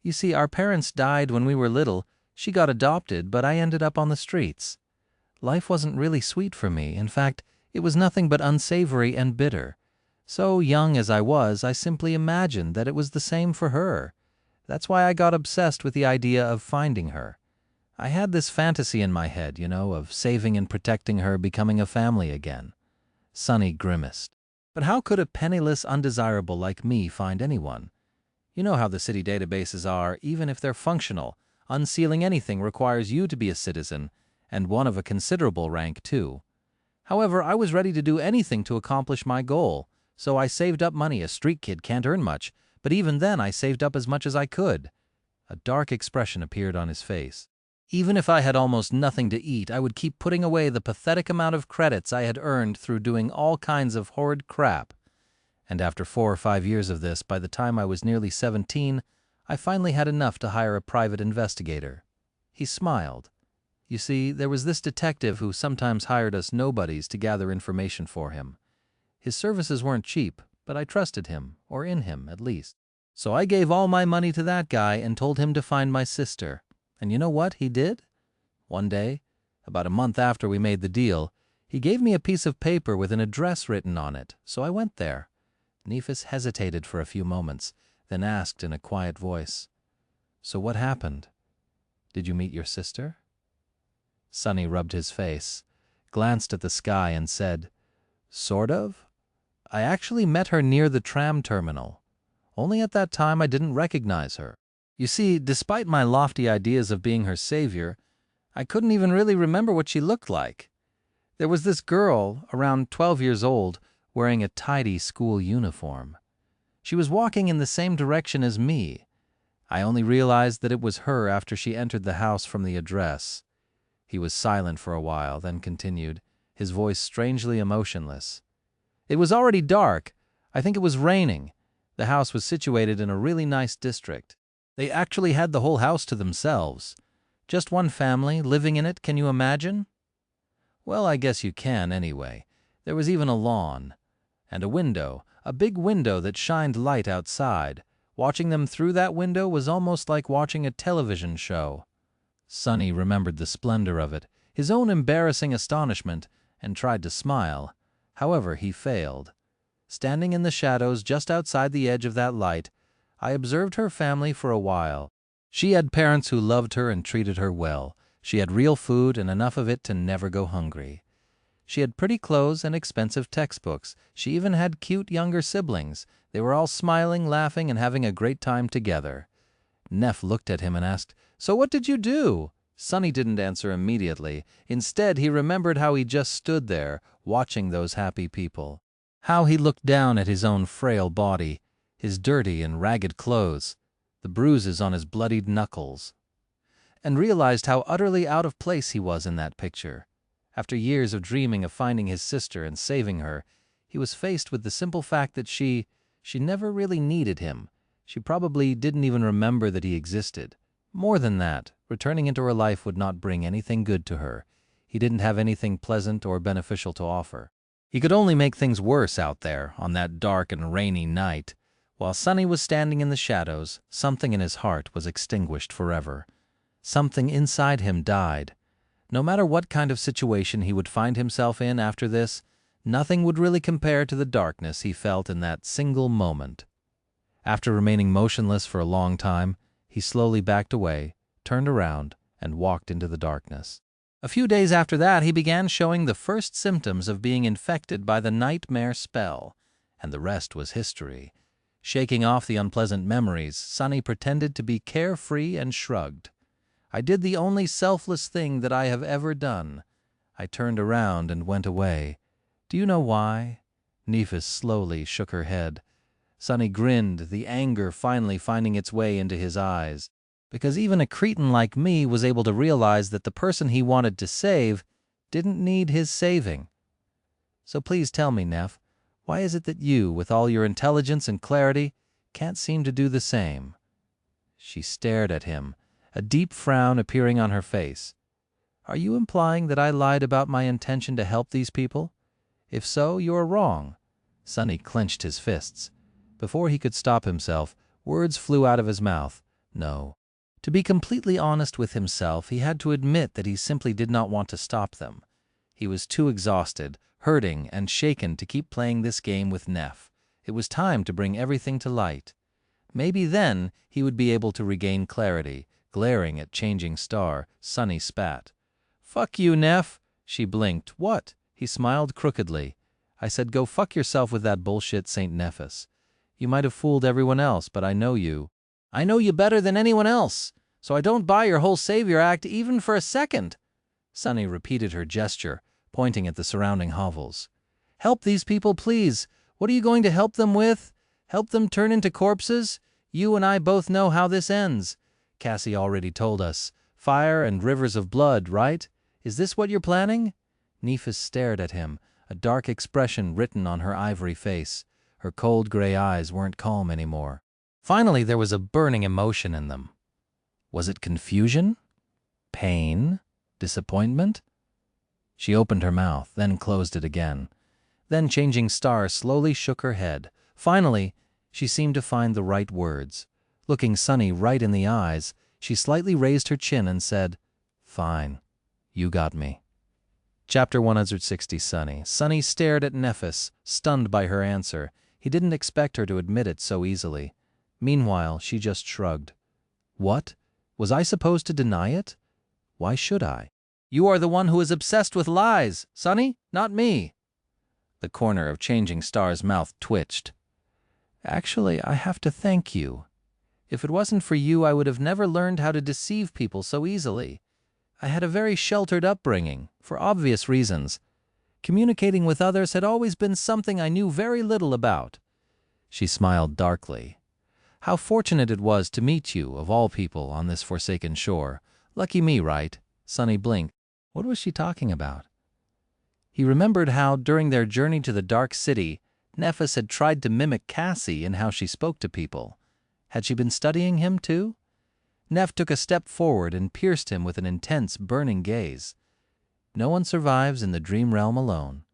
You see, our parents died when we were little. She got adopted, but I ended up on the streets. Life wasn't really sweet for me. In fact, it was nothing but unsavory and bitter. So young as I was, I simply imagined that it was the same for her. That's why I got obsessed with the idea of finding her. I had this fantasy in my head, of saving and protecting her, becoming a family again. Sunny grimaced. But how could a penniless undesirable like me find anyone? You know how the city databases are, even if they're functional. Unsealing anything requires you to be a citizen, and one of a considerable rank, too. However, I was ready to do anything to accomplish my goal, so I saved up money. A street kid can't earn much, but even then I saved up as much as I could. A dark expression appeared on his face. Even if I had almost nothing to eat, I would keep putting away the pathetic amount of credits I had earned through doing all kinds of horrid crap. And after 4 or 5 years of this, by the time I was nearly 17, I finally had enough to hire a private investigator. He smiled. You see, there was this detective who sometimes hired us nobodies to gather information for him. His services weren't cheap, but I trusted him, or in him, at least. So I gave all my money to that guy and told him to find my sister. And you know what he did? One day, about a month after we made the deal, he gave me a piece of paper with an address written on it, so I went there. Nephis hesitated for a few moments, then asked in a quiet voice, So what happened? Did you meet your sister? Sunny rubbed his face, glanced at the sky and said, Sort of. I actually met her near the tram terminal. Only at that time I didn't recognize her. You see, despite my lofty ideas of being her savior, I couldn't even really remember what she looked like. There was this girl, around 12 years old, wearing a tidy school uniform. She was walking in the same direction as me. I only realized that it was her after she entered the house from the address. He was silent for a while, then continued, his voice strangely emotionless. It was already dark. I think it was raining. The house was situated in a really nice district. They actually had the whole house to themselves. Just one family living in it, can you imagine? Well, I guess you can anyway. There was even a lawn. And a window, a big window that shined light outside. Watching them through that window was almost like watching a television show. Sonny remembered the splendor of it, his own embarrassing astonishment, and tried to smile. However, he failed. Standing in the shadows just outside the edge of that light, I observed her family for a while. She had parents who loved her and treated her well. She had real food and enough of it to never go hungry. She had pretty clothes and expensive textbooks. She even had cute younger siblings. They were all smiling, laughing, and having a great time together. Neph looked at him and asked, "So what did you do?" Sonny didn't answer immediately. Instead, he remembered how he just stood there, watching those happy people. How he looked down at his own frail body, his dirty and ragged clothes, the bruises on his bloodied knuckles, and realized how utterly out of place he was in that picture. After years of dreaming of finding his sister and saving her, he was faced with the simple fact that she never really needed him. She probably didn't even remember that he existed. More than that, returning into her life would not bring anything good to her. He didn't have anything pleasant or beneficial to offer. He could only make things worse out there on that dark and rainy night. While Sonny was standing in the shadows, something in his heart was extinguished forever. Something inside him died. No matter what kind of situation he would find himself in after this, nothing would really compare to the darkness he felt in that single moment. After remaining motionless for a long time, he slowly backed away, turned around, and walked into the darkness. A few days after that, he began showing the first symptoms of being infected by the nightmare spell, and the rest was history. Shaking off the unpleasant memories, Sonny pretended to be carefree and shrugged. "I did the only selfless thing that I have ever done. I turned around and went away. Do you know why?" Nephis slowly shook her head. Sonny grinned, the anger finally finding its way into his eyes. "Because even a cretin like me was able to realize that the person he wanted to save didn't need his saving. So please tell me, Neph, why is it that you, with all your intelligence and clarity, can't seem to do the same?" She stared at him, a deep frown appearing on her face. "Are you implying that I lied about my intention to help these people? If so, you are wrong." Sonny clenched his fists. Before he could stop himself, words flew out of his mouth. No. To be completely honest with himself, he had to admit that he simply did not want to stop them. He was too exhausted, hurting, and shaken to keep playing this game with Neph. It was time to bring everything to light. Maybe then he would be able to regain clarity. Glaring at Changing Star, Sonny spat. "Fuck you, Neph." She blinked. "What?" He smiled crookedly. "I said go fuck yourself with that bullshit St. Nephis. You might have fooled everyone else, but I know you. I know you better than anyone else, so I don't buy your whole savior act even for a second." Sonny repeated her gesture, pointing at the surrounding hovels. "Help these people, please. What are you going to help them with? Help them turn into corpses? You and I both know how this ends. Cassie already told us. Fire and rivers of blood, right? Is this what you're planning?" Nephis stared at him, a dark expression written on her ivory face. Her cold gray eyes weren't calm anymore. Finally, there was a burning emotion in them. Was it confusion? Pain? Disappointment? She opened her mouth, then closed it again. Then Changing Star slowly shook her head. Finally, she seemed to find the right words. Looking Sonny right in the eyes, she slightly raised her chin and said, "Fine, you got me." Chapter 160, Sonny. Sonny stared at Nephis, stunned by her answer. He didn't expect her to admit it so easily. Meanwhile, she just shrugged. "What? Was I supposed to deny it? Why should I?" "You are the one who is obsessed with lies, Sonny, not me." The corner of Changing Star's mouth twitched. "Actually, I have to thank you. If it wasn't for you, I would have never learned how to deceive people so easily. I had a very sheltered upbringing, for obvious reasons. Communicating with others had always been something I knew very little about." She smiled darkly. "How fortunate it was to meet you, of all people, on this forsaken shore. Lucky me, right?" Sonny blinked. What was she talking about? He remembered how, during their journey to the Dark City, Nephis had tried to mimic Cassie in how she spoke to people. Had she been studying him, too? Neph took a step forward and pierced him with an intense, burning gaze. "No one survives in the dream realm alone.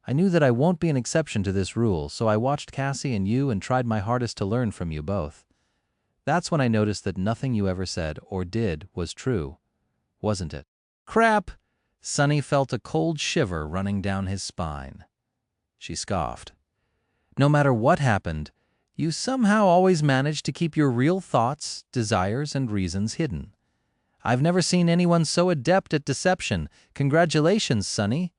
I knew that I won't be an exception to this rule, so I watched Cassie and you and tried my hardest to learn from you both. That's when I noticed that nothing you ever said or did was true, wasn't it? Crap! Sonny felt a cold shiver running down his spine. She scoffed. No matter what happened, you somehow always managed to keep your real thoughts, desires, and reasons hidden. I've never seen anyone so adept at deception. Congratulations, Sonny.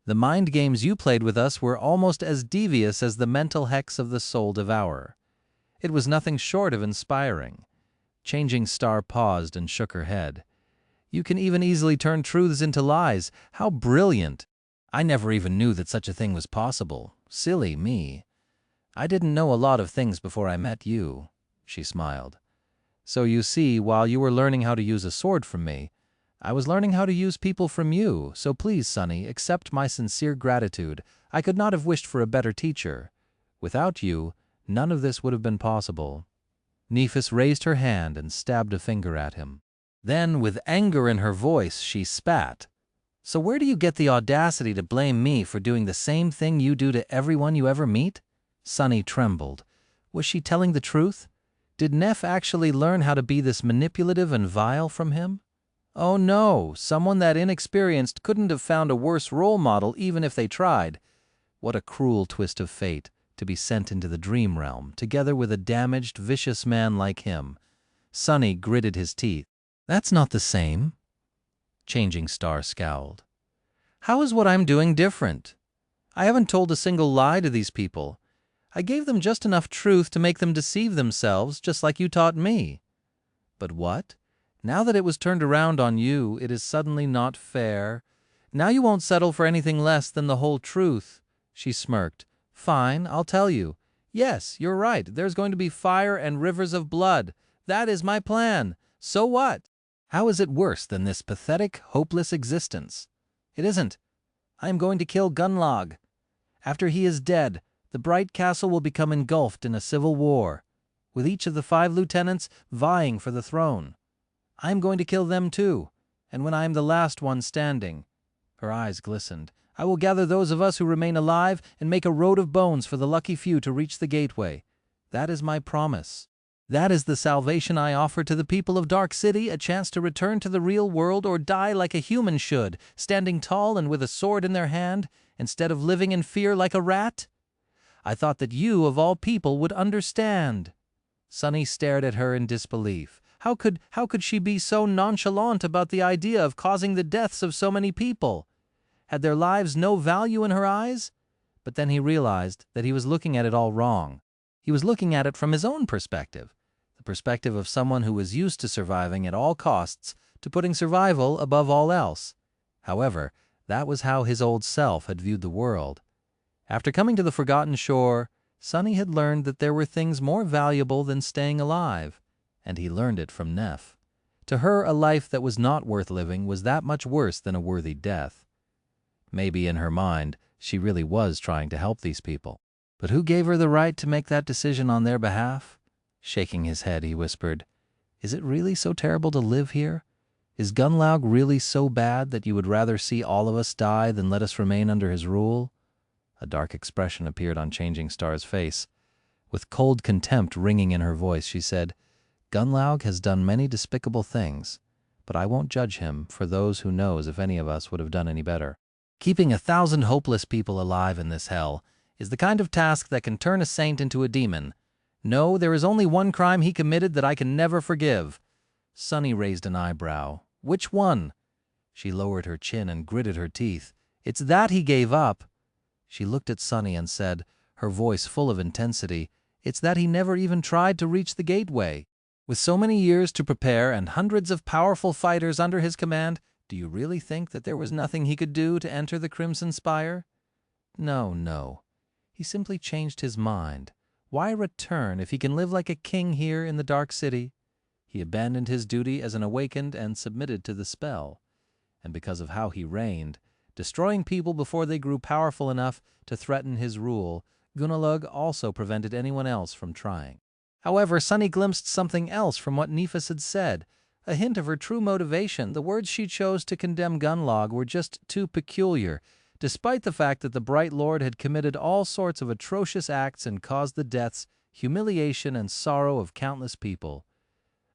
The mind games you played with us were almost as devious as the mental hex of the Soul Devourer. It was nothing short of inspiring. Changing Star paused and shook her head. You can even easily turn truths into lies. How brilliant! I never even knew that such a thing was possible. Silly me. I didn't know a lot of things before I met you, she smiled. So you see, while you were learning how to use a sword from me, I was learning how to use people from you, so please, Sonny, accept my sincere gratitude. I could not have wished for a better teacher. Without you, none of this would have been possible. Nephis raised her hand and stabbed a finger at him. Then, with anger in her voice, she spat. So where do you get the audacity to blame me for doing the same thing you do to everyone you ever meet? Sonny trembled. Was she telling the truth? Did Neph actually learn how to be this manipulative and vile from him? Oh no, someone that inexperienced couldn't have found a worse role model even if they tried. What a cruel twist of fate, to be sent into the dream realm, together with a damaged, vicious man like him. Sonny gritted his teeth. That's not the same. Changing Star scowled. How is what I'm doing different? I haven't told a single lie to these people. I gave them just enough truth to make them deceive themselves, just like you taught me. But what? Now that it was turned around on you, it is suddenly not fair. Now you won't settle for anything less than the whole truth. She smirked. Fine, I'll tell you. Yes, you're right. There's going to be fire and rivers of blood. That is my plan. So what? How is it worse than this pathetic, hopeless existence? It isn't. I am going to kill Gunlog. After he is dead, the Bright Castle will become engulfed in a civil war, with each of the 5 lieutenants vying for the throne. I am going to kill them too, and when I am the last one standing, her eyes glistened, I will gather those of us who remain alive and make a road of bones for the lucky few to reach the gateway. That is my promise. That is the salvation I offer to the people of Dark City, a chance to return to the real world or die like a human should, standing tall and with a sword in their hand, instead of living in fear like a rat. I thought that you, of all people, would understand. Sonny stared at her in disbelief. How could she be so nonchalant about the idea of causing the deaths of so many people? Had their lives no value in her eyes? But then he realized that he was looking at it all wrong. He was looking at it from his own perspective, the perspective of someone who was used to surviving at all costs, to putting survival above all else. However, that was how his old self had viewed the world. After coming to the Forgotten Shore, Sonny had learned that there were things more valuable than staying alive, and he learned it from Neph. To her, a life that was not worth living was that much worse than a worthy death. Maybe in her mind, she really was trying to help these people. But who gave her the right to make that decision on their behalf? Shaking his head, he whispered, Is it really so terrible to live here? Is Gunlaug really so bad that you would rather see all of us die than let us remain under his rule? A dark expression appeared on Changing Star's face. With cold contempt ringing in her voice, she said, Gunlaug has done many despicable things, but I won't judge him for those who knows if any of us would have done any better. Keeping 1,000 hopeless people alive in this hell is the kind of task that can turn a saint into a demon. No, there is only one crime he committed that I can never forgive. Sonny raised an eyebrow. Which one? She lowered her chin and gritted her teeth. It's that he gave up. She looked at Sonny and said, her voice full of intensity, It's that he never even tried to reach the gateway. With so many years to prepare and hundreds of powerful fighters under his command, do you really think that there was nothing he could do to enter the Crimson Spire? No, no. He simply changed his mind. Why return if he can live like a king here in the Dark City? He abandoned his duty as an awakened and submitted to the spell. And because of how he reigned, destroying people before they grew powerful enough to threaten his rule, Gunalug also prevented anyone else from trying. However, Sonny glimpsed something else from what Nephis had said, a hint of her true motivation. The words she chose to condemn Gunlog were just too peculiar, despite the fact that the Bright Lord had committed all sorts of atrocious acts and caused the deaths, humiliation, and sorrow of countless people.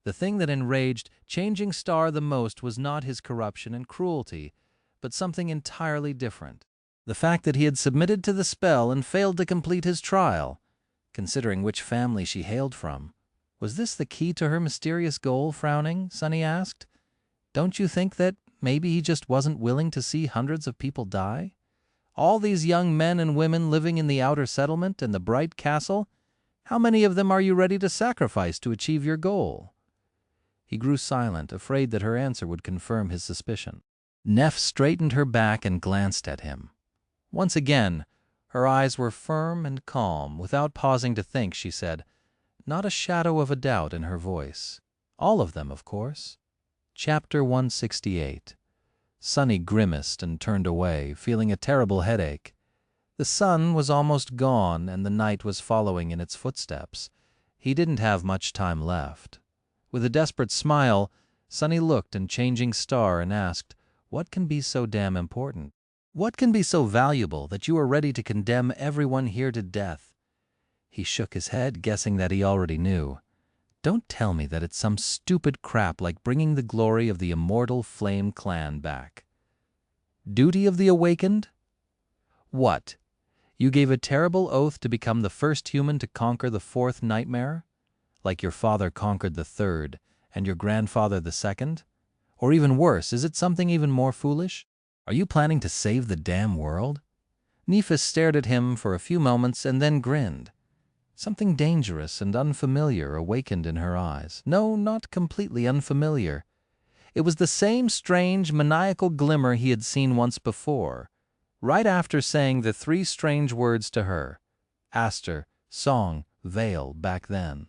The thing that enraged Changing Star the most was not his corruption and cruelty, but something entirely different. The fact that he had submitted to the spell and failed to complete his trial. Considering which family she hailed from. Was this the key to her mysterious goal, frowning? Sunny asked. Don't you think that maybe he just wasn't willing to see hundreds of people die? All these young men and women living in the outer settlement and the bright castle, how many of them are you ready to sacrifice to achieve your goal? He grew silent, afraid that her answer would confirm his suspicion. Neph straightened her back and glanced at him. Once again, her eyes were firm and calm. Without pausing to think, she said, not a shadow of a doubt in her voice. All of them, of course. Chapter 168. Sunny grimaced and turned away, feeling a terrible headache. The sun was almost gone, and the night was following in its footsteps. He didn't have much time left. With a desperate smile, Sunny looked in Changing Star and asked, what can be so damn important? What can be so valuable that you are ready to condemn everyone here to death? He shook his head, guessing that he already knew. Don't tell me that it's some stupid crap like bringing the glory of the immortal Flame Clan back. Duty of the Awakened? What? You gave a terrible oath to become the first human to conquer the fourth nightmare? Like your father conquered the third, and your grandfather the second? Or even worse, is it something even more foolish? Are you planning to save the damn world? Nephis stared at him for a few moments and then grinned. Something dangerous and unfamiliar awakened in her eyes. No, not completely unfamiliar. It was the same strange, maniacal glimmer he had seen once before, right after saying the three strange words to her. Aster, song, veil, back then.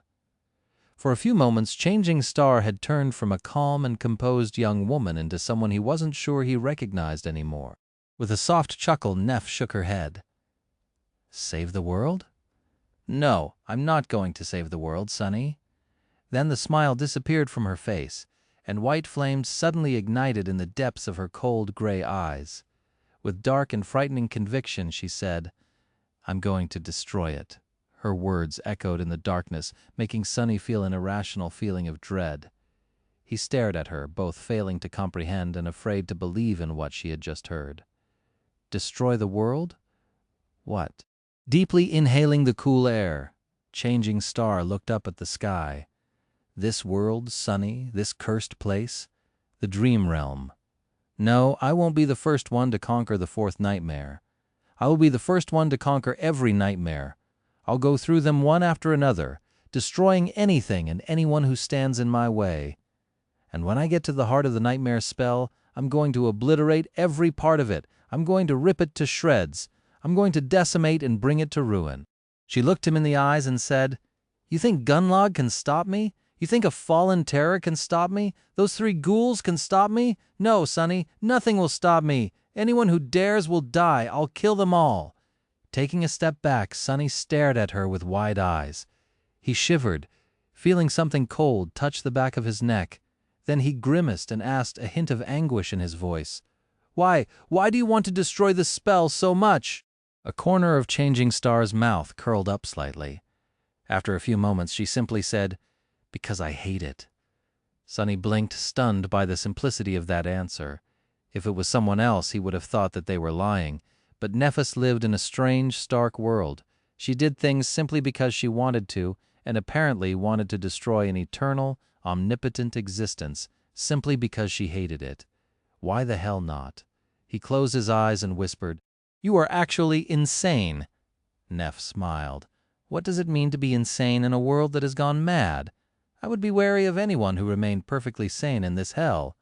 For a few moments, Changing Star had turned from a calm and composed young woman into someone he wasn't sure he recognized anymore. With a soft chuckle, Neph shook her head. Save the world? No, I'm not going to save the world, Sunny. Then the smile disappeared from her face, and white flames suddenly ignited in the depths of her cold gray eyes. With dark and frightening conviction, she said, I'm going to destroy it. Her words echoed in the darkness, making Sunny feel an irrational feeling of dread. He stared at her, both failing to comprehend and afraid to believe in what she had just heard. Destroy the world? What? Deeply inhaling the cool air, Changing Star looked up at the sky. This world, Sunny, this cursed place, the dream realm. No, I won't be the first one to conquer the fourth nightmare. I will be the first one to conquer every nightmare. I'll go through them one after another, destroying anything and anyone who stands in my way. And when I get to the heart of the nightmare spell, I'm going to obliterate every part of it. I'm going to rip it to shreds. I'm going to decimate and bring it to ruin. She looked him in the eyes and said, You think Gunlog can stop me? You think a fallen terror can stop me? Those three ghouls can stop me? No, Sunny, nothing will stop me. Anyone who dares will die. I'll kill them all. Taking a step back, Sunny stared at her with wide eyes. He shivered, feeling something cold touch the back of his neck. Then he grimaced and asked, a hint of anguish in his voice, Why do you want to destroy the spell so much? A corner of Changing Star's mouth curled up slightly. After a few moments, she simply said, Because I hate it. Sunny blinked, stunned by the simplicity of that answer. If it was someone else, he would have thought that they were lying. But Nephis lived in a strange, stark world. She did things simply because she wanted to, and apparently wanted to destroy an eternal, omnipotent existence simply because she hated it. Why the hell not? He closed his eyes and whispered, You are actually insane. Neph smiled. What does it mean to be insane in a world that has gone mad? I would be wary of anyone who remained perfectly sane in this hell.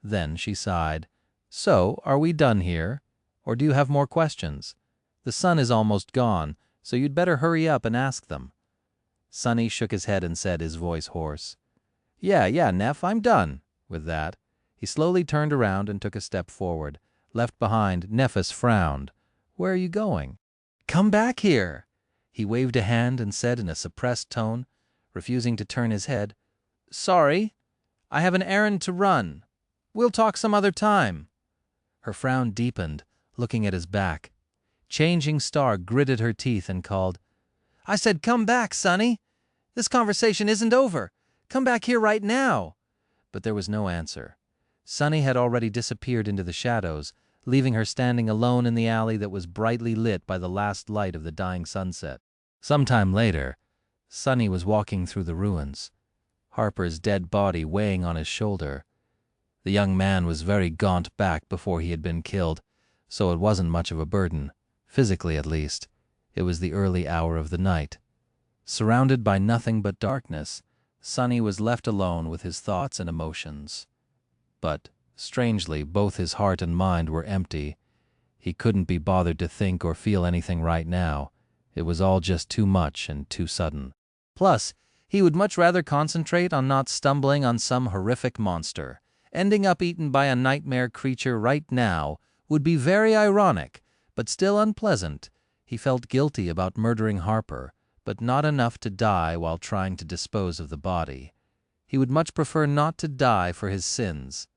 Then she sighed. So, are we done here? Or do you have more questions? The sun is almost gone, so you'd better hurry up and ask them. Sunny shook his head and said, his voice hoarse, Yeah, Neph, I'm done. With that, he slowly turned around and took a step forward. Left behind, Nephis frowned. Where are you going? Come back here. He waved a hand and said in a suppressed tone, refusing to turn his head, Sorry, I have an errand to run. We'll talk some other time. Her frown deepened, looking at his back. Changing Star gritted her teeth and called, I said come back, Sunny. This conversation isn't over. Come back here right now!" But there was no answer. Sunny had already disappeared into the shadows, leaving her standing alone in the alley that was brightly lit by the last light of the dying sunset. Sometime later, Sunny was walking through the ruins, Harper's dead body weighing on his shoulder. The young man was very gaunt back before he had been killed, so it wasn't much of a burden, physically at least. It was the early hour of the night. Surrounded by nothing but darkness, Sunny was left alone with his thoughts and emotions. But, strangely, both his heart and mind were empty. He couldn't be bothered to think or feel anything right now. It was all just too much and too sudden. Plus, he would much rather concentrate on not stumbling on some horrific monster. Ending up eaten by a nightmare creature right now would be very ironic, but still unpleasant. He felt guilty about murdering Harper, but not enough to die while trying to dispose of the body. He would much prefer not to die for his sins.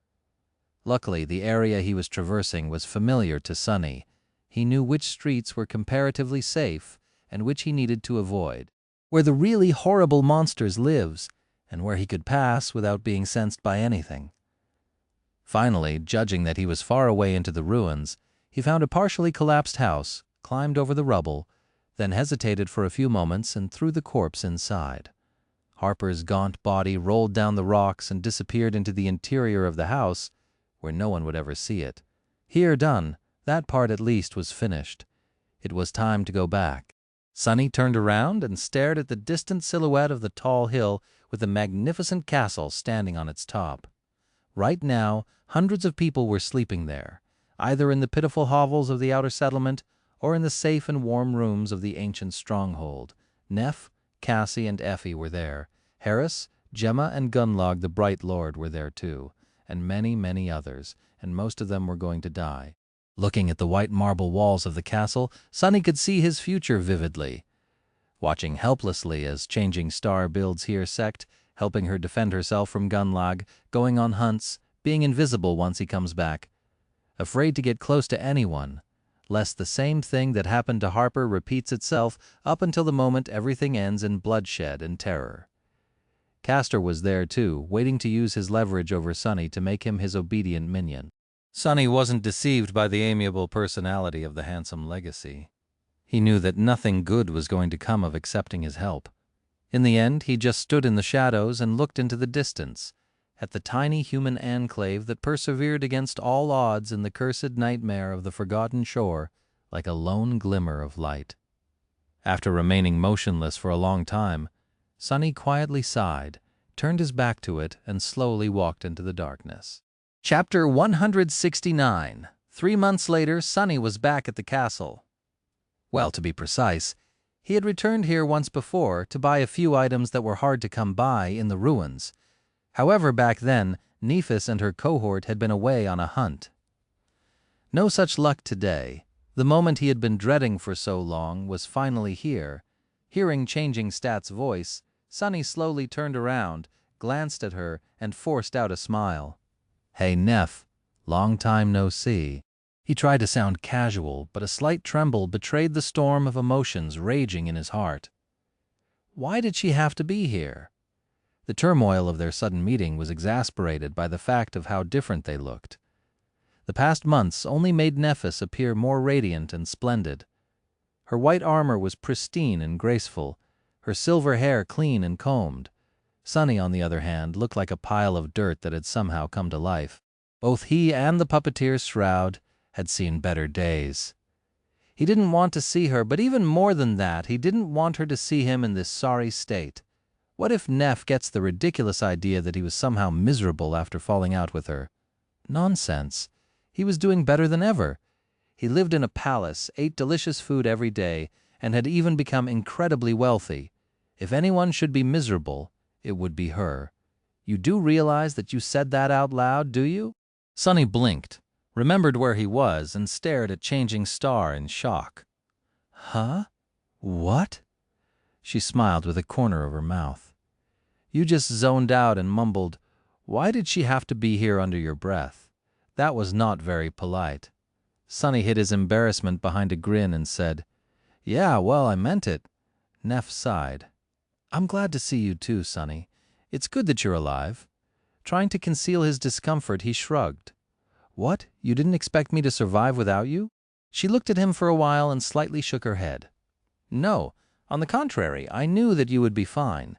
Luckily, the area he was traversing was familiar to Sunny. He knew which streets were comparatively safe and which he needed to avoid, where the really horrible monsters lives, and where he could pass without being sensed by anything. Finally, judging that he was far away into the ruins, he found a partially collapsed house, climbed over the rubble, then hesitated for a few moments and threw the corpse inside. Harper's gaunt body rolled down the rocks and disappeared into the interior of the house, where no one would ever see it. Here done, that part at least was finished. It was time to go back. Sunny turned around and stared at the distant silhouette of the tall hill with the magnificent castle standing on its top. Right now, hundreds of people were sleeping there, either in the pitiful hovels of the outer settlement or in the safe and warm rooms of the ancient stronghold. Neph, Cassie, and Effie were there. Harris, Gemma, and Gunlog the Bright Lord were there too, and many, many others, and most of them were going to die. Looking at the white marble walls of the castle, Sunny could see his future vividly. Watching helplessly as Changing Star builds here sect, helping her defend herself from Gunlog, going on hunts, being invisible once he comes back. Afraid to get close to anyone, lest the same thing that happened to Harper repeats itself up until the moment everything ends in bloodshed and terror. Castor was there too, waiting to use his leverage over Sunny to make him his obedient minion. Sunny wasn't deceived by the amiable personality of the handsome legacy. He knew that nothing good was going to come of accepting his help. In the end, he just stood in the shadows and looked into the distance, at the tiny human enclave that persevered against all odds in the cursed nightmare of the forgotten shore like a lone glimmer of light. After remaining motionless for a long time, Sunny quietly sighed, turned his back to it, and slowly walked into the darkness. Chapter 169. 3 months later, Sunny was back at the castle. Well, to be precise, he had returned here once before to buy a few items that were hard to come by in the ruins. However, back then, Nephis and her cohort had been away on a hunt. No such luck today. The moment he had been dreading for so long was finally here. Hearing Changing Stat's voice, Sunny slowly turned around, glanced at her, and forced out a smile. "Hey, Neph, long time no see." He tried to sound casual, but a slight tremble betrayed the storm of emotions raging in his heart. Why did she have to be here? The turmoil of their sudden meeting was exasperated by the fact of how different they looked. The past months only made Nephis appear more radiant and splendid. Her white armor was pristine and graceful, her silver hair clean and combed. Sunny, on the other hand, looked like a pile of dirt that had somehow come to life. Both he and the puppeteer's shroud had seen better days. He didn't want to see her, but even more than that, he didn't want her to see him in this sorry state. What if Neph gets the ridiculous idea that he was somehow miserable after falling out with her? Nonsense. He was doing better than ever. He lived in a palace, ate delicious food every day, and had even become incredibly wealthy. If anyone should be miserable, it would be her. You do realize that you said that out loud, do you? Sunny blinked, remembered where he was, and stared at Changing Star in shock. Huh? What? She smiled with a corner of her mouth. You just zoned out and mumbled, "Why did she have to be here?" under your breath. That was not very polite. Sunny hid his embarrassment behind a grin and said, "Yeah, well, I meant it." Neph sighed. "I'm glad to see you too, Sunny. It's good that you're alive." Trying to conceal his discomfort, he shrugged. "What? You didn't expect me to survive without you?" She looked at him for a while and slightly shook her head. "No, on the contrary, I knew that you would be fine."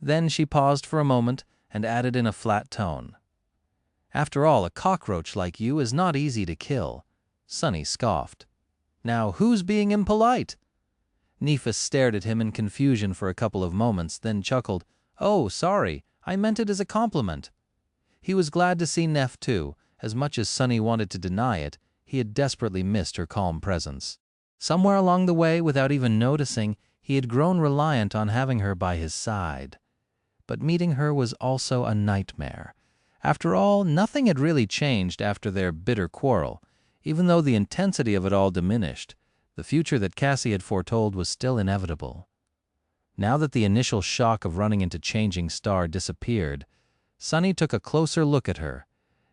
Then she paused for a moment and added in a flat tone, "After all, a cockroach like you is not easy to kill." Sonny scoffed. "Now, who's being impolite?" Nephis stared at him in confusion for a couple of moments, then chuckled. "Oh, sorry, I meant it as a compliment." He was glad to see Neph too. As much as Sonny wanted to deny it, he had desperately missed her calm presence. Somewhere along the way, without even noticing, he had grown reliant on having her by his side. But meeting her was also a nightmare. After all, nothing had really changed after their bitter quarrel. Even though the intensity of it all diminished, the future that Cassie had foretold was still inevitable. Now that the initial shock of running into Changing Star disappeared, Sonny took a closer look at her.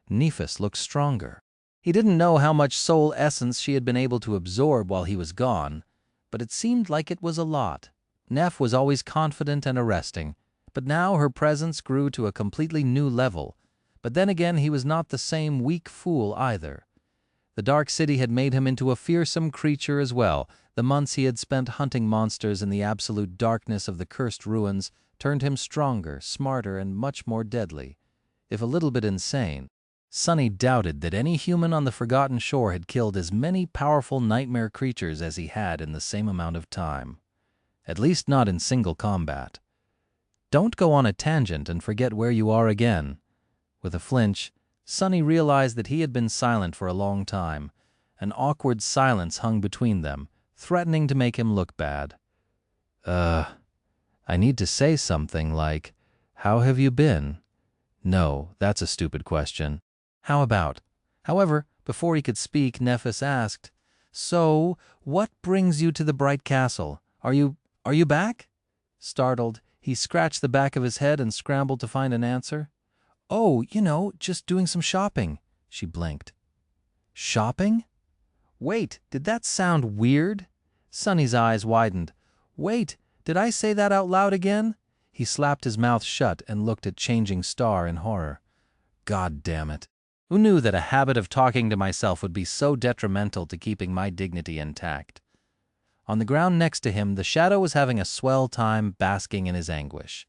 Nephis looked stronger. He didn't know how much soul essence she had been able to absorb while he was gone, but it seemed like it was a lot. Neph was always confident and arresting, but now her presence grew to a completely new level. But then again, he was not the same weak fool either. The Dark City had made him into a fearsome creature as well. The months he had spent hunting monsters in the absolute darkness of the cursed ruins turned him stronger, smarter, and much more deadly. If a little bit insane, Sonny doubted that any human on the Forgotten Shore had killed as many powerful nightmare creatures as he had in the same amount of time. At least not in single combat. Don't go on a tangent and forget where you are again. With a flinch, Sonny realized that he had been silent for a long time. An awkward silence hung between them, threatening to make him look bad. I need to say something like, "How have you been?" No, that's a stupid question. How about? However, before he could speak, Nephis asked, "So, what brings you to the Bright Castle? Are you back?" Startled, he scratched the back of his head and scrambled to find an answer. "Oh, just doing some shopping." She blinked. "Shopping? Wait, did that sound weird?" Sonny's eyes widened. "Wait, did I say that out loud again?" He slapped his mouth shut and looked at Changing Star in horror. God damn it. Who knew that a habit of talking to myself would be so detrimental to keeping my dignity intact? On the ground next to him, the shadow was having a swell time basking in his anguish.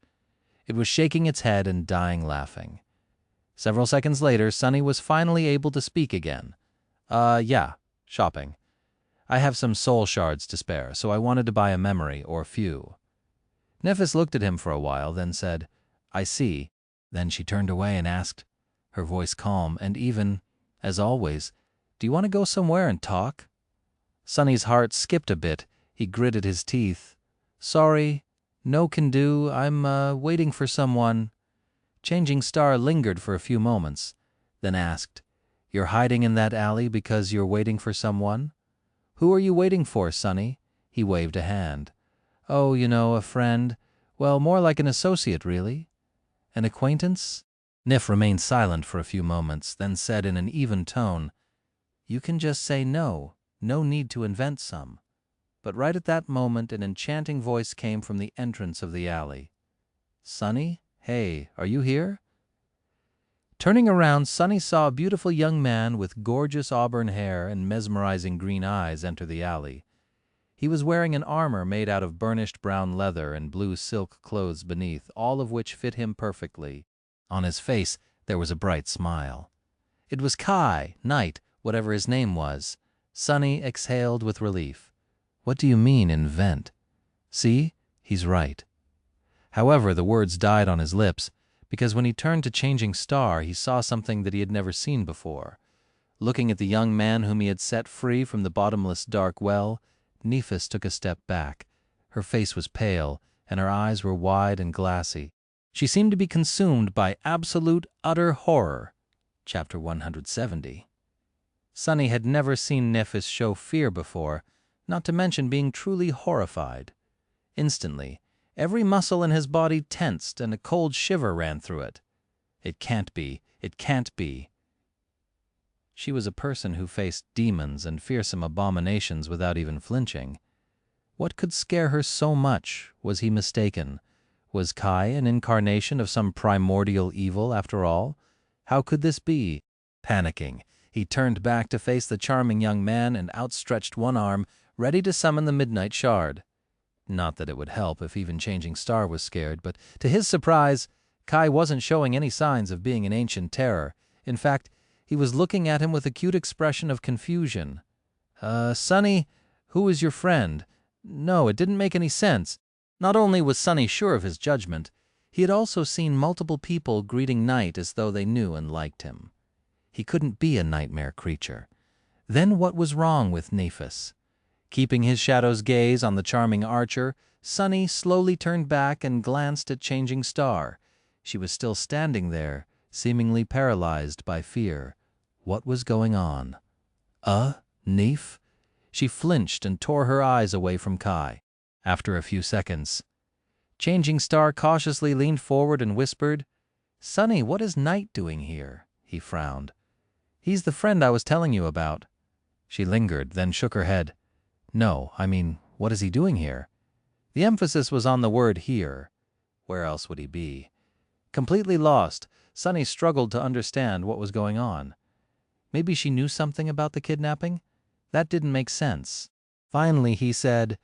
It was shaking its head and dying laughing. Several seconds later, Sonny was finally able to speak again. Yeah, shopping. I have some soul shards to spare, so I wanted to buy a memory or a few." Nephis looked at him for a while, then said, "I see." Then she turned away and asked, her voice calm and even, as always, "Do you want to go somewhere and talk?" Sonny's heart skipped a bit. He gritted his teeth. "Sorry, no can do. I'm waiting for someone." Changing Star lingered for a few moments, then asked, "You're hiding in that alley because you're waiting for someone?" "Who are you waiting for, Sonny?" He waved a hand. "Oh, a friend. Well, more like an associate, really." "An acquaintance?" Neph remained silent for a few moments, then said in an even tone, "You can just say no. No need to invent some." But right at that moment, an enchanting voice came from the entrance of the alley. "Sonny? Hey, are you here?" Turning around, Sonny saw a beautiful young man with gorgeous auburn hair and mesmerizing green eyes enter the alley. He was wearing an armor made out of burnished brown leather and blue silk clothes beneath, all of which fit him perfectly. On his face, there was a bright smile. It was Kai, Knight, whatever his name was. Sonny exhaled with relief. What do you mean, invent? See, he's right. However, the words died on his lips, because when he turned to Changing Star, he saw something that he had never seen before. Looking at the young man whom he had set free from the bottomless dark well, Nephis took a step back. Her face was pale, and her eyes were wide and glassy. She seemed to be consumed by absolute, utter horror. Chapter 170. Sonny had never seen Nephis show fear before, not to mention being truly horrified. Instantly, every muscle in his body tensed and a cold shiver ran through it. It can't be. It can't be. She was a person who faced demons and fearsome abominations without even flinching. What could scare her so much? Was he mistaken? Was Kai an incarnation of some primordial evil after all? How could this be? Panicking, he turned back to face the charming young man and outstretched one arm, ready to summon the midnight shard. Not that it would help if even Changing Star was scared, but to his surprise, Kai wasn't showing any signs of being an ancient terror. In fact, he was looking at him with a cute expression of confusion. Sonny, who is your friend? No, it didn't make any sense. Not only was Sonny sure of his judgment, he had also seen multiple people greeting Night as though they knew and liked him. He couldn't be a nightmare creature. Then what was wrong with Nephis? Keeping his shadow's gaze on the charming archer, Sonny slowly turned back and glanced at Changing Star. She was still standing there, seemingly paralyzed by fear. What was going on? Neph? She flinched and tore her eyes away from Kai. After a few seconds, Changing Star cautiously leaned forward and whispered, "Sonny, what is Night doing here?" He frowned. "He's the friend I was telling you about." She lingered, then shook her head. "No, I mean, what is he doing here?" The emphasis was on the word here. Where else would he be? Completely lost, Sonny struggled to understand what was going on. Maybe she knew something about the kidnapping? That didn't make sense. Finally, he said,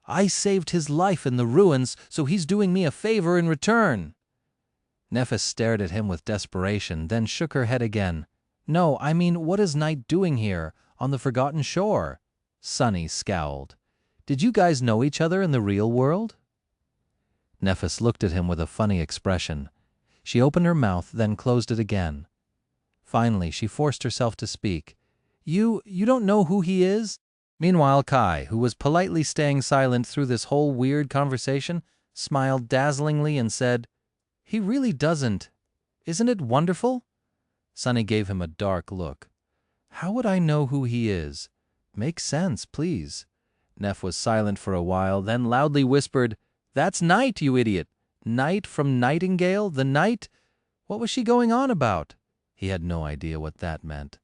"I saved his life in the ruins, so he's doing me a favor in return." Nephis stared at him with desperation, then shook her head again. "No, I mean, what is Night doing here, on the Forgotten Shore?" Sonny scowled. "Did you guys know each other in the real world?" Nephis looked at him with a funny expression. She opened her mouth, then closed it again. Finally, she forced herself to speak. You don't know who he is?" Meanwhile, Kai, who was politely staying silent through this whole weird conversation, smiled dazzlingly and said, "He really doesn't. Isn't it wonderful?" Sonny gave him a dark look. "How would I know who he is? Make sense, please." Neph was silent for a while, then loudly whispered, "That's Night, you idiot! Night from Nightingale, the Night? What was she going on about?" He had no idea what that meant.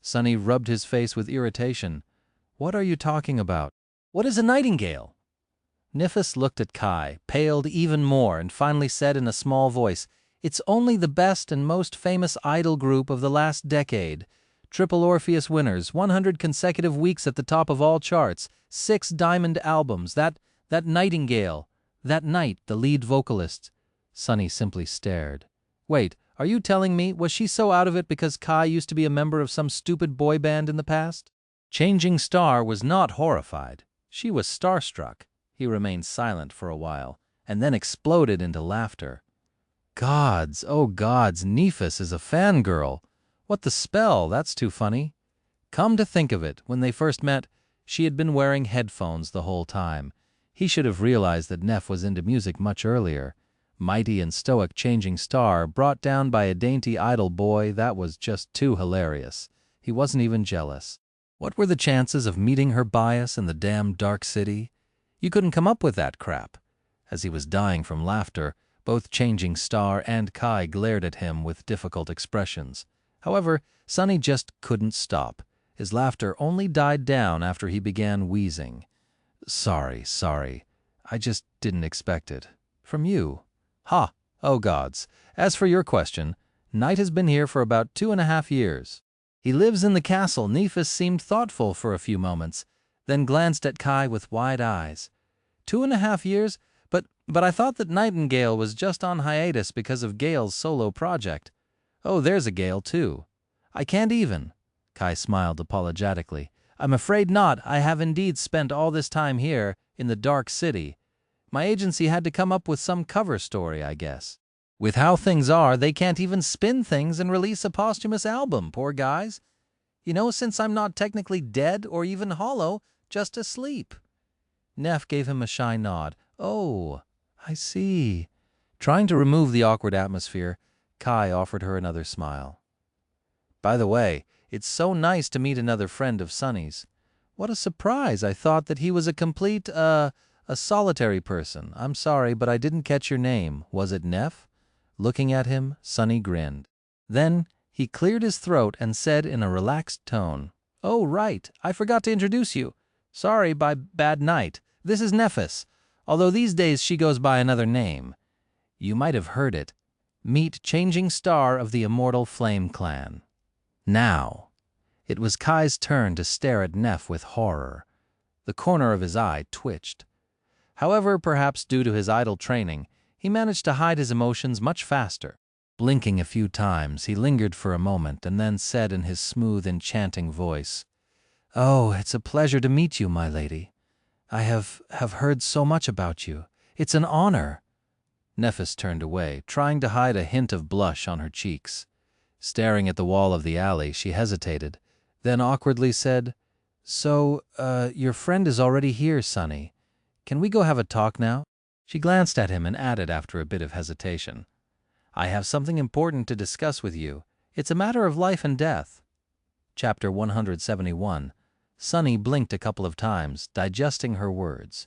Sonny rubbed his face with irritation. "What are you talking about? What is a nightingale?" Nephis looked at Kai, paled even more, and finally said in a small voice, "It's only the best and most famous idol group of the last decade. Triple Orpheus winners, 100 consecutive weeks at the top of all charts, 6 diamond albums, that Nightingale, that Night, the lead vocalist." Sonny simply stared. "Wait, are you telling me, was she so out of it because Kai used to be a member of some stupid boy band in the past?" Changing Star was not horrified. She was starstruck. He remained silent for a while, and then exploded into laughter. "Gods, oh gods, Nephis is a fangirl. What the spell? That's too funny." Come to think of it, when they first met, she had been wearing headphones the whole time. He should have realized that Neph was into music much earlier. Mighty and stoic Changing Star, brought down by a dainty idol boy, that was just too hilarious. He wasn't even jealous. What were the chances of meeting her bias in the damn dark city? You couldn't come up with that crap. As he was dying from laughter, both Changing Star and Kai glared at him with difficult expressions. However, Sonny just couldn't stop. His laughter only died down after he began wheezing. Sorry. I just didn't expect it. From you." "Ha! Oh gods. As for your question, Night has been here for about 2.5 years. He lives in the castle." Nephis seemed thoughtful for a few moments, then glanced at Kai with wide eyes. 2.5 years? But I thought that Nightingale was just on hiatus because of Gale's solo project." "Oh, there's a Gale, too." "I can't even." Kai smiled apologetically. "I'm afraid not. I have indeed spent all this time here, in the Dark City. My agency had to come up with some cover story, I guess. With how things are, they can't even spin things and release a posthumous album, poor guys. Since I'm not technically dead or even hollow, just asleep." Neph gave him a shy nod. "Oh, I see." Trying to remove the awkward atmosphere, Kai offered her another smile. "By the way, it's so nice to meet another friend of Sonny's. What a surprise. I thought that he was a complete, a solitary person. I'm sorry, but I didn't catch your name. Was it Neph?" Looking at him, Sonny grinned. Then he cleared his throat and said in a relaxed tone, "Oh, right. I forgot to introduce you. Sorry, by bad night. This is Nephis, although these days she goes by another name. You might have heard it. Meet Changing Star of the Immortal Flame Clan. Now, it was Kai's turn to stare at Neph with horror. The corner of his eye twitched. However, perhaps due to his idle training, he managed to hide his emotions much faster. Blinking a few times, he lingered for a moment and then said in his smooth, enchanting voice, "Oh, it's a pleasure to meet you, my lady. I have heard so much about you. It's an honor." Nephis turned away, trying to hide a hint of blush on her cheeks. Staring at the wall of the alley, she hesitated, then awkwardly said, "So, your friend is already here, Sonny. Can we go have a talk now?" She glanced at him and added after a bit of hesitation, "I have something important to discuss with you. It's a matter of life and death." Chapter 171. Sonny blinked a couple of times, digesting her words.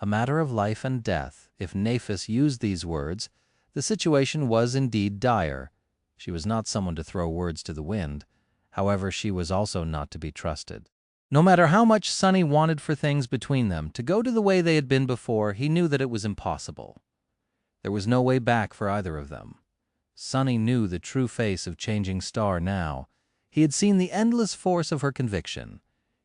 A matter of life and death. If Nephis used these words, the situation was indeed dire. She was not someone to throw words to the wind. However, she was also not to be trusted. No matter how much Sonny wanted for things between them to go to the way they had been before, he knew that it was impossible. There was no way back for either of them. Sonny knew the true face of Changing Star now. He had seen the endless force of her conviction.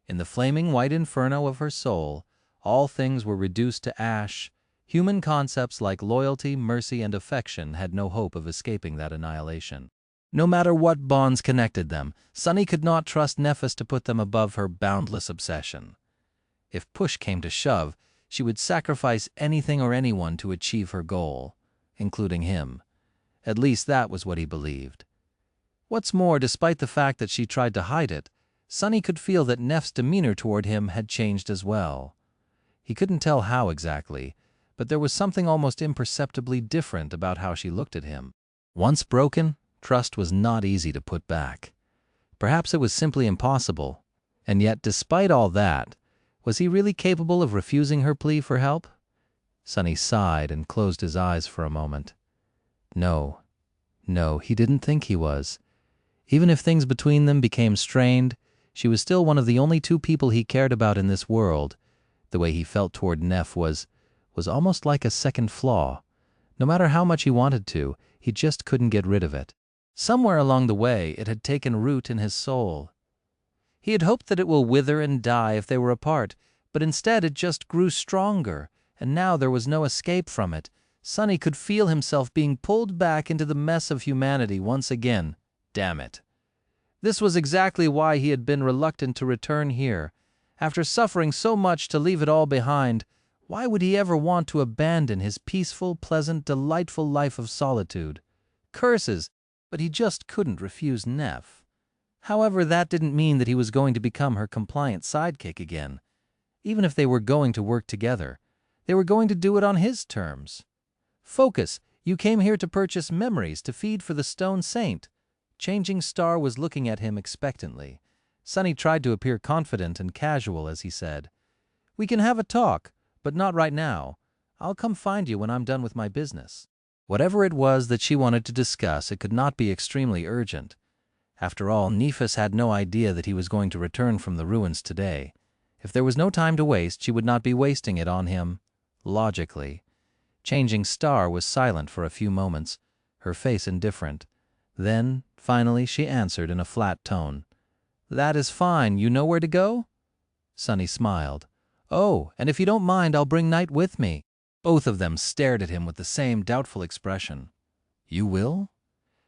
In the flaming white inferno of her soul, all things were reduced to ash. Human concepts like loyalty, mercy, and affection had no hope of escaping that annihilation. No matter what bonds connected them, Sonny could not trust Nephis to put them above her boundless obsession. If push came to shove, she would sacrifice anything or anyone to achieve her goal, including him. At least that was what he believed. What's more, despite the fact that she tried to hide it, Sonny could feel that Neph's demeanor toward him had changed as well. He couldn't tell how exactly, but there was something almost imperceptibly different about how she looked at him. Once broken, trust was not easy to put back. Perhaps it was simply impossible. And yet, despite all that, was he really capable of refusing her plea for help? Sonny sighed and closed his eyes for a moment. No, he didn't think he was. Even if things between them became strained, she was still one of the only two people he cared about in this world. The way he felt toward Neph was almost like a second flaw. No matter how much he wanted to, he just couldn't get rid of it. Somewhere along the way, it had taken root in his soul. He had hoped that it will wither and die if they were apart, but instead it just grew stronger, and now there was no escape from it. Sonny could feel himself being pulled back into the mess of humanity once again. Damn it. This was exactly why he had been reluctant to return here. After suffering so much to leave it all behind, why would he ever want to abandon his peaceful, pleasant, delightful life of solitude? Curses, but he just couldn't refuse Neph. However, that didn't mean that he was going to become her compliant sidekick again. Even if they were going to work together, they were going to do it on his terms. Focus, you came here to purchase memories to feed for the Stone Saint. Changing Star was looking at him expectantly. Sonny tried to appear confident and casual as he said, "We can have a talk, but not right now. I'll come find you when I'm done with my business." Whatever it was that she wanted to discuss, it could not be extremely urgent. After all, Nephis had no idea that he was going to return from the ruins today. If there was no time to waste, she would not be wasting it on him. Logically. Changing Star was silent for a few moments, her face indifferent. Then, finally, she answered in a flat tone. "That is fine. You know where to go?" Sonny smiled. "Oh, and if you don't mind, I'll bring Night with me." Both of them stared at him with the same doubtful expression. "You will?"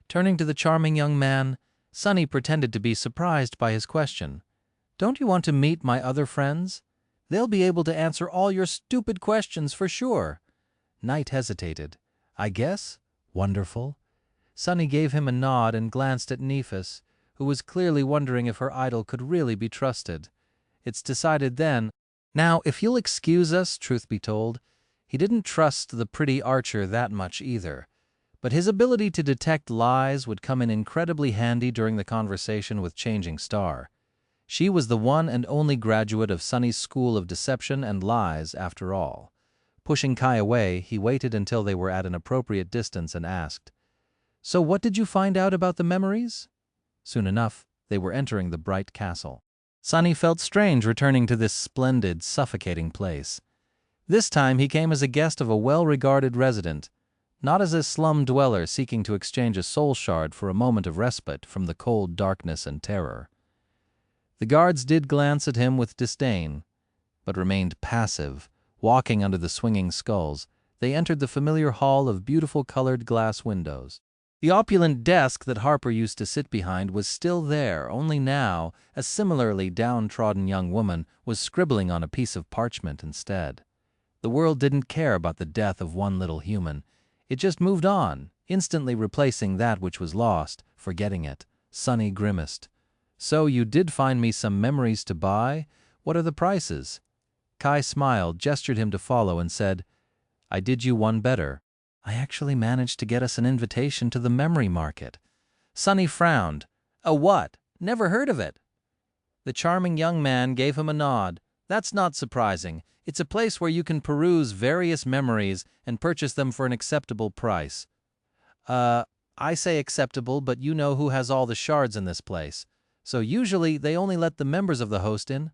Turning to the charming young man, Sonny pretended to be surprised by his question. "Don't you want to meet my other friends? They'll be able to answer all your stupid questions for sure." Night hesitated. "I guess? Wonderful." Sonny gave him a nod and glanced at Nephis, who was clearly wondering if her idol could really be trusted. It's decided then. Now, if you'll excuse us, truth be told, he didn't trust the pretty archer that much either. But his ability to detect lies would come in incredibly handy during the conversation with Changing Star. She was the one and only graduate of Sonny's school of deception and lies, after all. Pushing Kai away, he waited until they were at an appropriate distance and asked, "So what did you find out about the memories?" Soon enough, they were entering the bright castle. Sonny felt strange returning to this splendid, suffocating place. This time he came as a guest of a well-regarded resident. not as a slum dweller seeking to exchange a soul shard for a moment of respite from the cold darkness and terror. The guards did glance at him with disdain, but remained passive, walking under the swinging skulls. They entered the familiar hall of beautiful colored glass windows. The opulent desk that Harper used to sit behind was still there, only now a similarly downtrodden young woman was scribbling on a piece of parchment instead. The world didn't care about the death of one little human. It just moved on, instantly replacing that which was lost, forgetting it. Sonny grimaced. "So you did find me some memories to buy? What are the prices?" Kai smiled, gestured him to follow, and said, "I did you one better. I actually managed to get us an invitation to the memory market." Sonny frowned. "A what? Never heard of it." The charming young man gave him a nod. "That's not surprising. It's a place where you can peruse various memories and purchase them for an acceptable price." I say acceptable, but you know who has all the shards in this place. So usually they only let the members of the host in."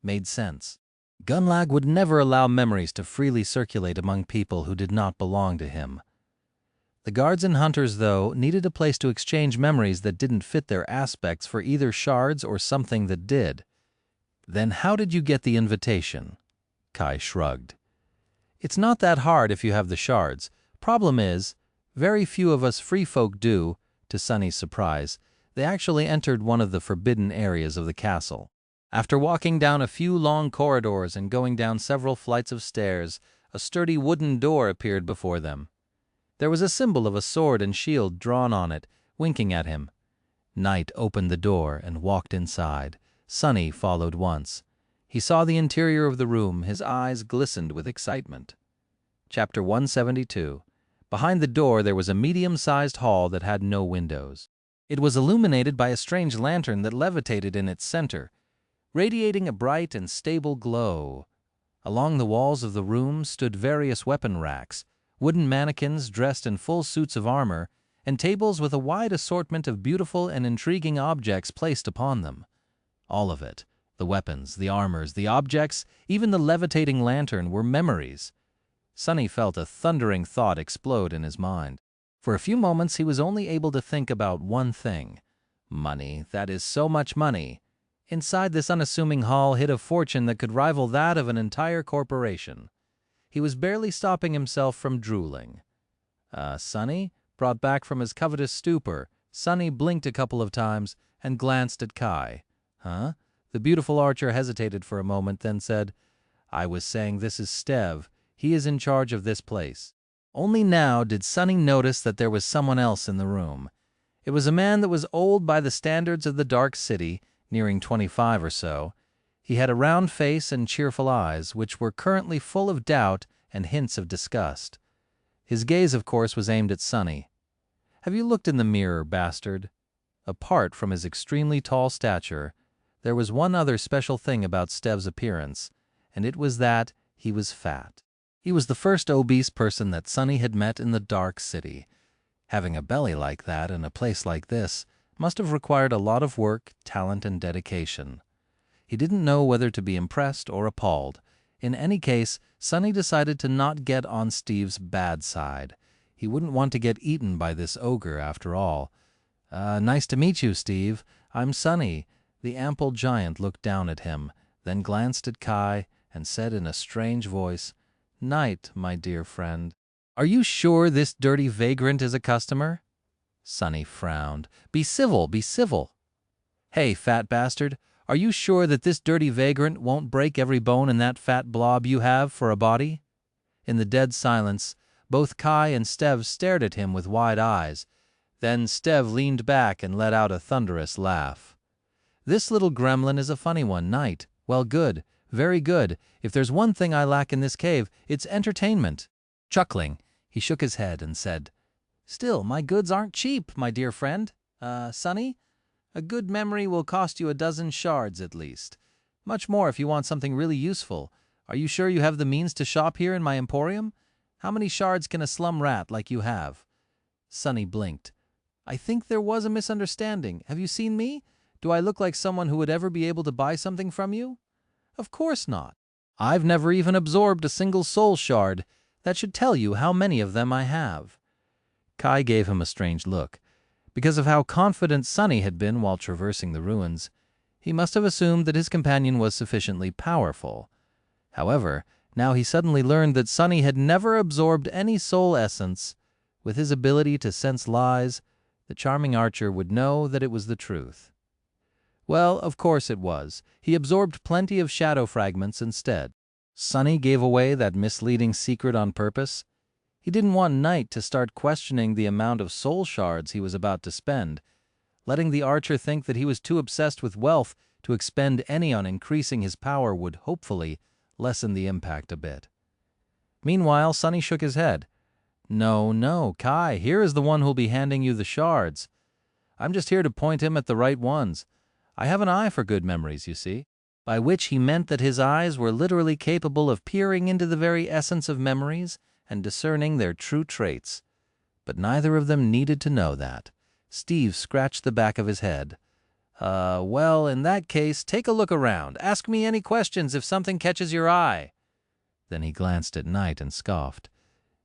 Made sense. Gunlag would never allow memories to freely circulate among people who did not belong to him. The guards and hunters, though, needed a place to exchange memories that didn't fit their aspects for either shards or something that did. "Then how did you get the invitation?" Kai shrugged. "It's not that hard if you have the shards. Problem is, very few of us free folk do." To Sonny's surprise, they actually entered one of the forbidden areas of the castle. After walking down a few long corridors and going down several flights of stairs, a sturdy wooden door appeared before them. There was a symbol of a sword and shield drawn on it, winking at him. Knight opened the door and walked inside. Sonny followed once. He saw the interior of the room. His eyes glistened with excitement. Chapter 172. Behind the door there was a medium-sized hall that had no windows. It was illuminated by a strange lantern that levitated in its center, radiating a bright and stable glow. Along the walls of the room stood various weapon racks, wooden mannequins dressed in full suits of armor, and tables with a wide assortment of beautiful and intriguing objects placed upon them. All of it, the weapons, the armors, the objects, even the levitating lantern, were memories. Sonny felt a thundering thought explode in his mind. For a few moments he was only able to think about one thing. Money, that is so much money. Inside this unassuming hall hid a fortune that could rival that of an entire corporation. He was barely stopping himself from drooling. Sonny? Brought back from his covetous stupor, Sonny blinked a couple of times and glanced at Kai. "Huh?" The beautiful archer hesitated for a moment, then said, "I was saying this is Stev. He is in charge of this place." Only now did Sonny notice that there was someone else in the room. It was a man that was old by the standards of the Dark City, nearing 25 or so. He had a round face and cheerful eyes, which were currently full of doubt and hints of disgust. His gaze, of course, was aimed at Sonny. "Have you looked in the mirror, bastard?" Apart from his extremely tall stature, there was one other special thing about Stev's appearance, and it was that he was fat. He was the first obese person that Sonny had met in the Dark City. Having a belly like that in a place like this must have required a lot of work, talent, and dedication. He didn't know whether to be impressed or appalled. In any case, Sonny decided to not get on Steve's bad side. He wouldn't want to get eaten by this ogre after all. Nice to meet you, Steve. I'm Sonny." The ample giant looked down at him, then glanced at Kai and said in a strange voice, "Night, my dear friend. Are you sure this dirty vagrant is a customer?" Sonny frowned. Be civil, be civil." "Hey, fat bastard, are you sure that this dirty vagrant won't break every bone in that fat blob you have for a body?" In the dead silence, both Kai and Stev stared at him with wide eyes. Then Stev leaned back and let out a thunderous laugh. "This little gremlin is a funny one, Knight. Well, good, very good. If there's one thing I lack in this cave, it's entertainment." Chuckling, he shook his head and said, "Still, my goods aren't cheap, my dear friend. Sonny, a good memory will cost you a dozen shards at least. Much more if you want something really useful. Are you sure you have the means to shop here in my emporium? How many shards can a slum rat like you have?" Sonny blinked. "I think there was a misunderstanding. Have you seen me? Do I look like someone who would ever be able to buy something from you?" "Of course not. I've never even absorbed a single soul shard. That should tell you how many of them I have." Kai gave him a strange look. Because of how confident Sonny had been while traversing the ruins, he must have assumed that his companion was sufficiently powerful. However, now he suddenly learned that Sonny had never absorbed any soul essence. With his ability to sense lies, the charming archer would know that it was the truth. Well, of course it was. He absorbed plenty of shadow fragments instead. Sonny gave away that misleading secret on purpose. He didn't want Knight to start questioning the amount of soul shards he was about to spend, letting the archer think that he was too obsessed with wealth to expend any on increasing his power would hopefully lessen the impact a bit. Meanwhile, Sonny shook his head. No, no, Kai, here is the one who'll be handing you the shards. I'm just here to point him at the right ones. I have an eye for good memories, you see. By which he meant that his eyes were literally capable of peering into the very essence of memories and discerning their true traits. But neither of them needed to know that. Steve scratched the back of his head. Well, in that case, take a look around. Ask me any questions if something catches your eye. Then he glanced at Knight and scoffed.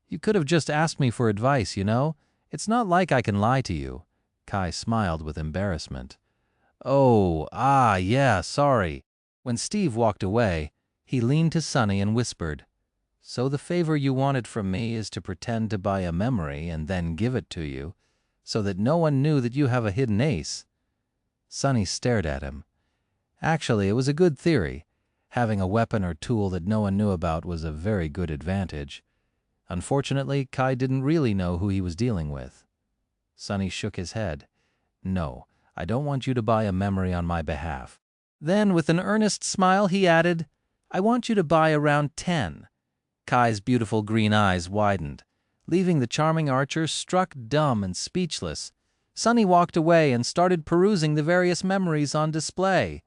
You could have just asked me for advice, you know. It's not like I can lie to you. Kai smiled with embarrassment. Yeah, sorry. When Steve walked away, he leaned to Sonny and whispered, So the favor you wanted from me is to pretend to buy a memory and then give it to you, so that no one knew that you have a hidden ace. Sonny stared at him. Actually, it was a good theory. Having a weapon or tool that no one knew about was a very good advantage. Unfortunately, Kai didn't really know who he was dealing with. Sonny shook his head. No, I don't want you to buy a memory on my behalf. Then, with an earnest smile, he added, I want you to buy around 10. Kai's beautiful green eyes widened, leaving the charming archer struck dumb and speechless. Sonny walked away and started perusing the various memories on display.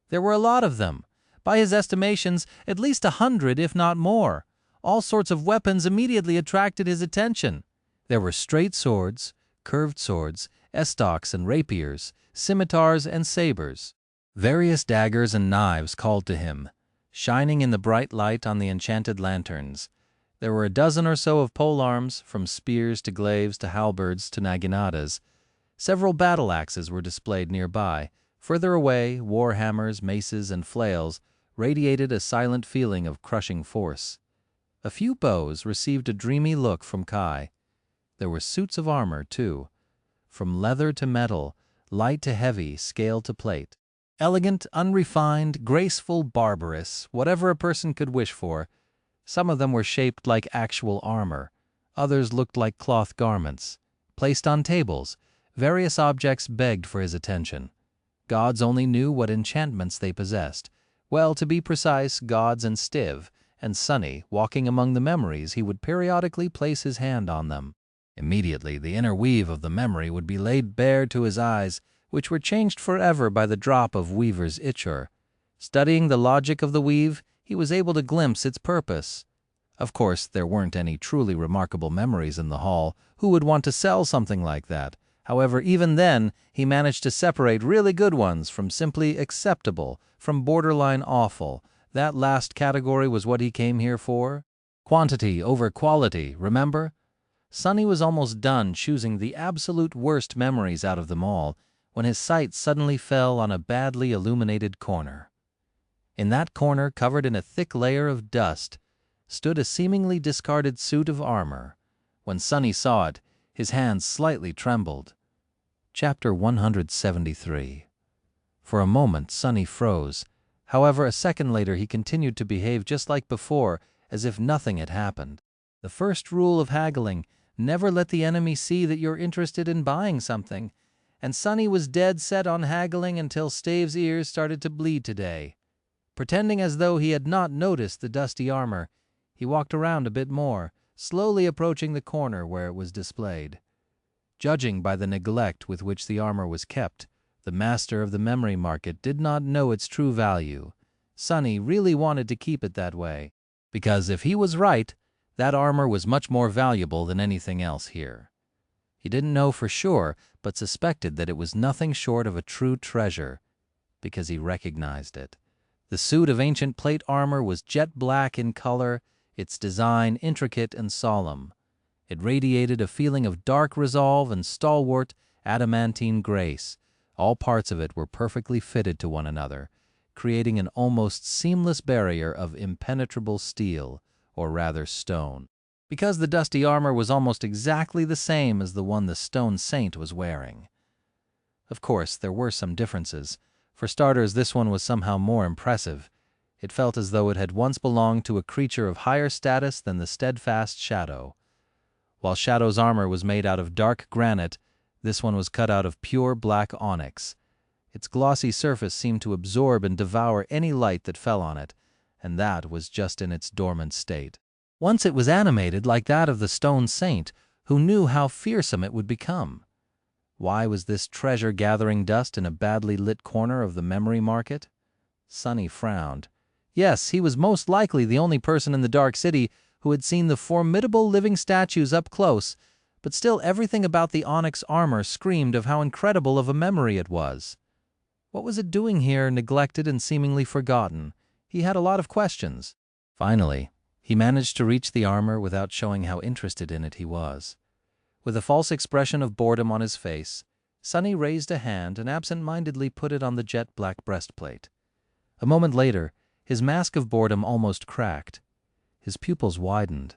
There were a lot of them. By his estimations, at least 100, if not more. All sorts of weapons immediately attracted his attention. There were straight swords, curved swords, estocs and rapiers, scimitars and sabers. Various daggers and knives called to him, shining in the bright light on the enchanted lanterns. There were a dozen or so of polearms, from spears to glaives to halberds to naginatas. Several battle axes were displayed nearby. Further away, war hammers, maces, and flails radiated a silent feeling of crushing force. A few bows received a dreamy look from Kai. There were suits of armor, too, from leather to metal, light to heavy, scale to plate. Elegant, unrefined, graceful, barbarous, whatever a person could wish for. Some of them were shaped like actual armor. Others looked like cloth garments. Placed on tables, various objects begged for his attention. Gods only knew what enchantments they possessed. Well, to be precise, gods and Stiv, and Sonny, walking among the memories, he would periodically place his hand on them. Immediately, the inner weave of the memory would be laid bare to his eyes, which were changed forever by the drop of Weaver's ichor. Studying the logic of the weave, he was able to glimpse its purpose. Of course, there weren't any truly remarkable memories in the hall. Who would want to sell something like that? However, even then, he managed to separate really good ones from simply acceptable, from borderline awful. That last category was what he came here for. Quantity over quality, remember? Sonny was almost done choosing the absolute worst memories out of them all, when his sight suddenly fell on a badly illuminated corner. In that corner, covered in a thick layer of dust, stood a seemingly discarded suit of armor. When Sonny saw it, his hands slightly trembled. Chapter 173. For a moment, Sonny froze. However, a second later he continued to behave just like before, as if nothing had happened. The first rule of haggling: never let the enemy see that you're interested in buying something. And Sonny was dead set on haggling until Stave's ears started to bleed today. Pretending as though he had not noticed the dusty armor, he walked around a bit more, slowly approaching the corner where it was displayed. Judging by the neglect with which the armor was kept, the master of the memory market did not know its true value. Sonny really wanted to keep it that way, because if he was right, that armor was much more valuable than anything else here. He didn't know for sure, but suspected that it was nothing short of a true treasure, because he recognized it. The suit of ancient plate armor was jet black in color, its design intricate and solemn. It radiated a feeling of dark resolve and stalwart, adamantine grace. All parts of it were perfectly fitted to one another, creating an almost seamless barrier of impenetrable steel, or rather stone. Because the dusty armor was almost exactly the same as the one the stone saint was wearing. Of course, there were some differences. For starters, this one was somehow more impressive. It felt as though it had once belonged to a creature of higher status than the steadfast Shadow. While Shadow's armor was made out of dark granite, this one was cut out of pure black onyx. Its glossy surface seemed to absorb and devour any light that fell on it, and that was just in its dormant state. Once it was animated like that of the stone saint, who knew how fearsome it would become. Why was this treasure gathering dust in a badly lit corner of the memory market? Sonny frowned. Yes, he was most likely the only person in the Dark City who had seen the formidable living statues up close, but still everything about the onyx armor screamed of how incredible of a memory it was. What was it doing here, neglected and seemingly forgotten? He had a lot of questions. Finally, he managed to reach the armor without showing how interested in it he was. With a false expression of boredom on his face, Sonny raised a hand and absent-mindedly put it on the jet-black breastplate. A moment later, his mask of boredom almost cracked. His pupils widened.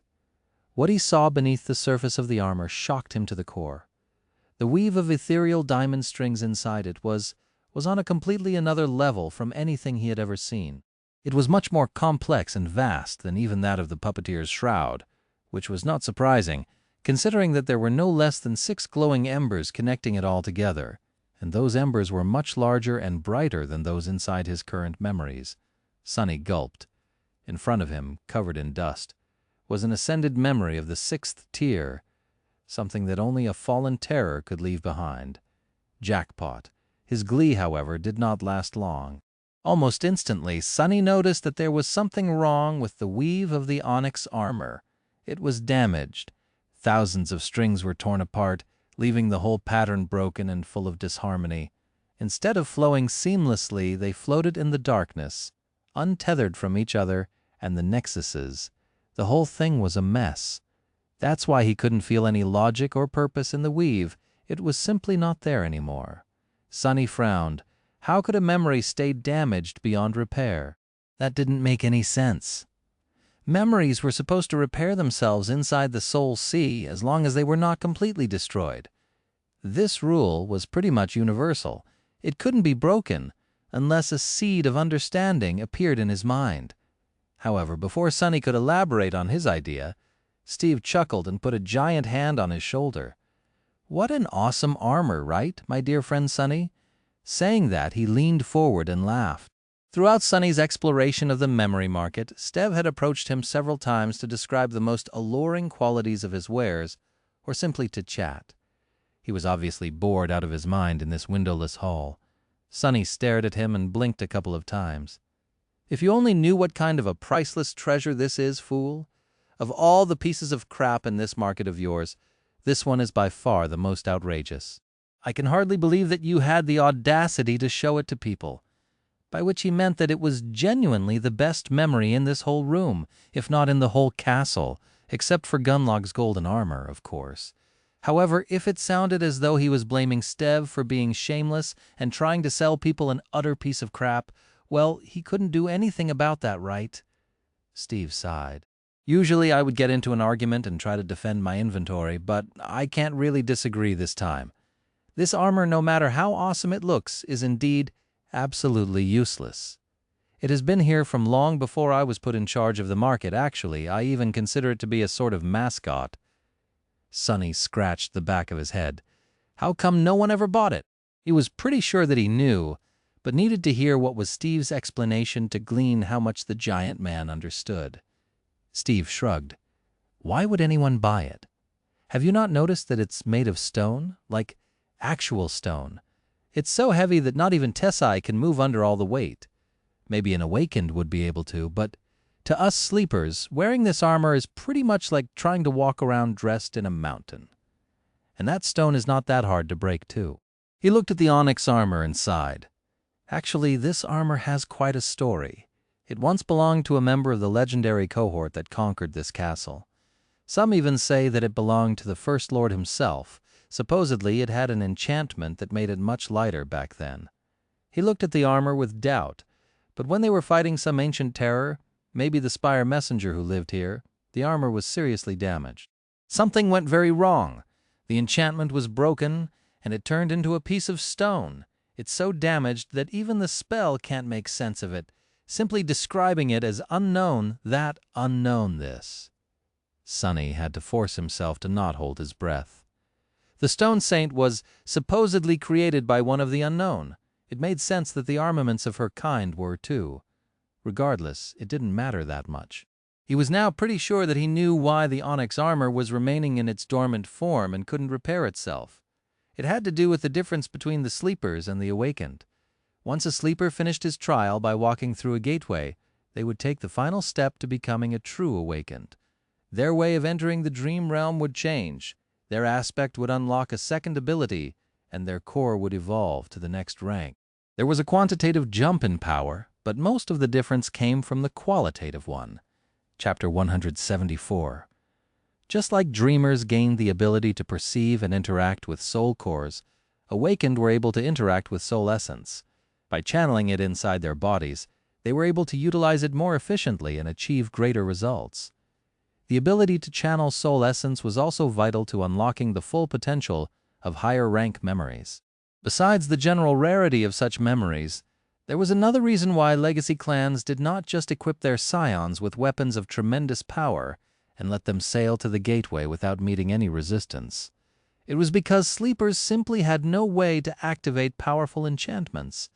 What he saw beneath the surface of the armor shocked him to the core. The weave of ethereal diamond strings inside it was on a completely another level from anything he had ever seen. It was much more complex and vast than even that of the puppeteer's shroud, which was not surprising, considering that there were no less than 6 glowing embers connecting it all together, and those embers were much larger and brighter than those inside his current memories. Sonny gulped. In front of him, covered in dust, was an ascended memory of the 6th tier, something that only a fallen terror could leave behind. Jackpot. His glee, however, did not last long. Almost instantly, Sonny noticed that there was something wrong with the weave of the onyx armor. It was damaged. Thousands of strings were torn apart, leaving the whole pattern broken and full of disharmony. Instead of flowing seamlessly, they floated in the darkness, untethered from each other and the nexuses. The whole thing was a mess. That's why he couldn't feel any logic or purpose in the weave. It was simply not there anymore. Sonny frowned. How could a memory stay damaged beyond repair? That didn't make any sense. Memories were supposed to repair themselves inside the soul sea as long as they were not completely destroyed. This rule was pretty much universal. It couldn't be broken unless a seed of understanding appeared in his mind. However, before Sonny could elaborate on his idea, Steve chuckled and put a giant hand on his shoulder. "What an awesome armor, right, my dear friend Sonny?" Saying that, he leaned forward and laughed. Throughout Sonny's exploration of the memory market, Stev had approached him several times to describe the most alluring qualities of his wares, or simply to chat. He was obviously bored out of his mind in this windowless hall. Sonny stared at him and blinked a couple of times. "If you only knew what kind of a priceless treasure this is, fool. Of all the pieces of crap in this market of yours, this one is by far the most outrageous. I can hardly believe that you had the audacity to show it to people." By which he meant that it was genuinely the best memory in this whole room, if not in the whole castle, except for Gunlock's golden armor, of course. However, if it sounded as though he was blaming Stev for being shameless and trying to sell people an utter piece of crap, well, he couldn't do anything about that, right? Steve sighed. "Usually I would get into an argument and try to defend my inventory, but I can't really disagree this time. This armor, no matter how awesome it looks, is indeed absolutely useless. It has been here from long before I was put in charge of the market. Actually, I even consider it to be a sort of mascot." Sonny scratched the back of his head. How come no one ever bought it? He was pretty sure that he knew, but needed to hear what was Steve's explanation to glean how much the giant man understood. Steve shrugged. "Why would anyone buy it? Have you not noticed that it's made of stone? Like actual stone. It's so heavy that not even Tessai can move under all the weight. Maybe an awakened would be able to, but to us sleepers, wearing this armor is pretty much like trying to walk around dressed in a mountain. And that stone is not that hard to break, too." He looked at the onyx armor and sighed. Actually, this armor has quite a story. It once belonged to a member of the legendary cohort that conquered this castle. Some even say that it belonged to the First Lord himself. Supposedly, it had an enchantment that made it much lighter back then. He looked at the armor with doubt, but when they were fighting some ancient terror, maybe the spire messenger who lived here, the armor was seriously damaged. Something went very wrong. The enchantment was broken, and it turned into a piece of stone. It's so damaged that even the spell can't make sense of it, simply describing it as unknown, that unknown this. Sonny had to force himself to not hold his breath. The stone saint was supposedly created by one of the unknown. It made sense that the armaments of her kind were too. Regardless, it didn't matter that much. He was now pretty sure that he knew why the onyx armor was remaining in its dormant form and couldn't repair itself. It had to do with the difference between the sleepers and the awakened. Once a sleeper finished his trial by walking through a gateway, they would take the final step to becoming a true awakened. Their way of entering the dream realm would change. Their aspect would unlock a second ability, and their core would evolve to the next rank. There was a quantitative jump in power, but most of the difference came from the qualitative one. Chapter 174. Just like dreamers gained the ability to perceive and interact with soul cores, awakened were able to interact with soul essence. By channeling it inside their bodies, they were able to utilize it more efficiently and achieve greater results. The ability to channel soul essence was also vital to unlocking the full potential of higher rank memories. Besides the general rarity of such memories, there was another reason why legacy clans did not just equip their scions with weapons of tremendous power and let them sail to the gateway without meeting any resistance. It was because sleepers simply had no way to activate powerful enchantments.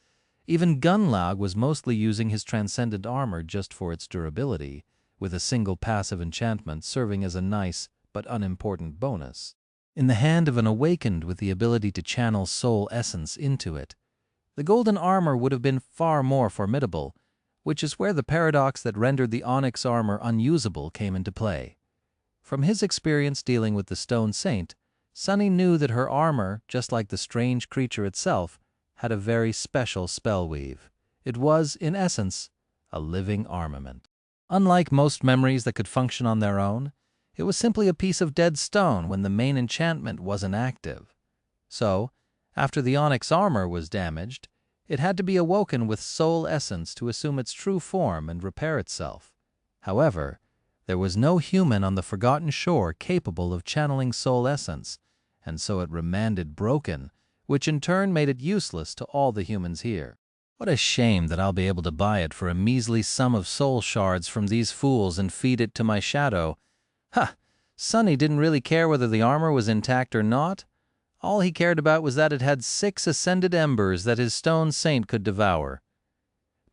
Even Gunlaug was mostly using his transcendent armor just for its durability, with a single passive enchantment serving as a nice but unimportant bonus. In the hand of an awakened with the ability to channel soul essence into it, the golden armor would have been far more formidable, which is where the paradox that rendered the onyx armor unusable came into play. From his experience dealing with the stone saint, Sonny knew that her armor, just like the strange creature itself, had a very special spell weave. It was, in essence, a living armament. Unlike most memories that could function on their own, it was simply a piece of dead stone when the main enchantment wasn't active. So, after the onyx armor was damaged, it had to be awoken with soul essence to assume its true form and repair itself. However, there was no human on the Forgotten Shore capable of channeling soul essence, and so it remained broken, which in turn made it useless to all the humans here. What a shame that I'll be able to buy it for a measly sum of soul shards from these fools and feed it to my shadow. Ha! Sonny didn't really care whether the armor was intact or not. All he cared about was that it had 6 ascended embers that his stone saint could devour.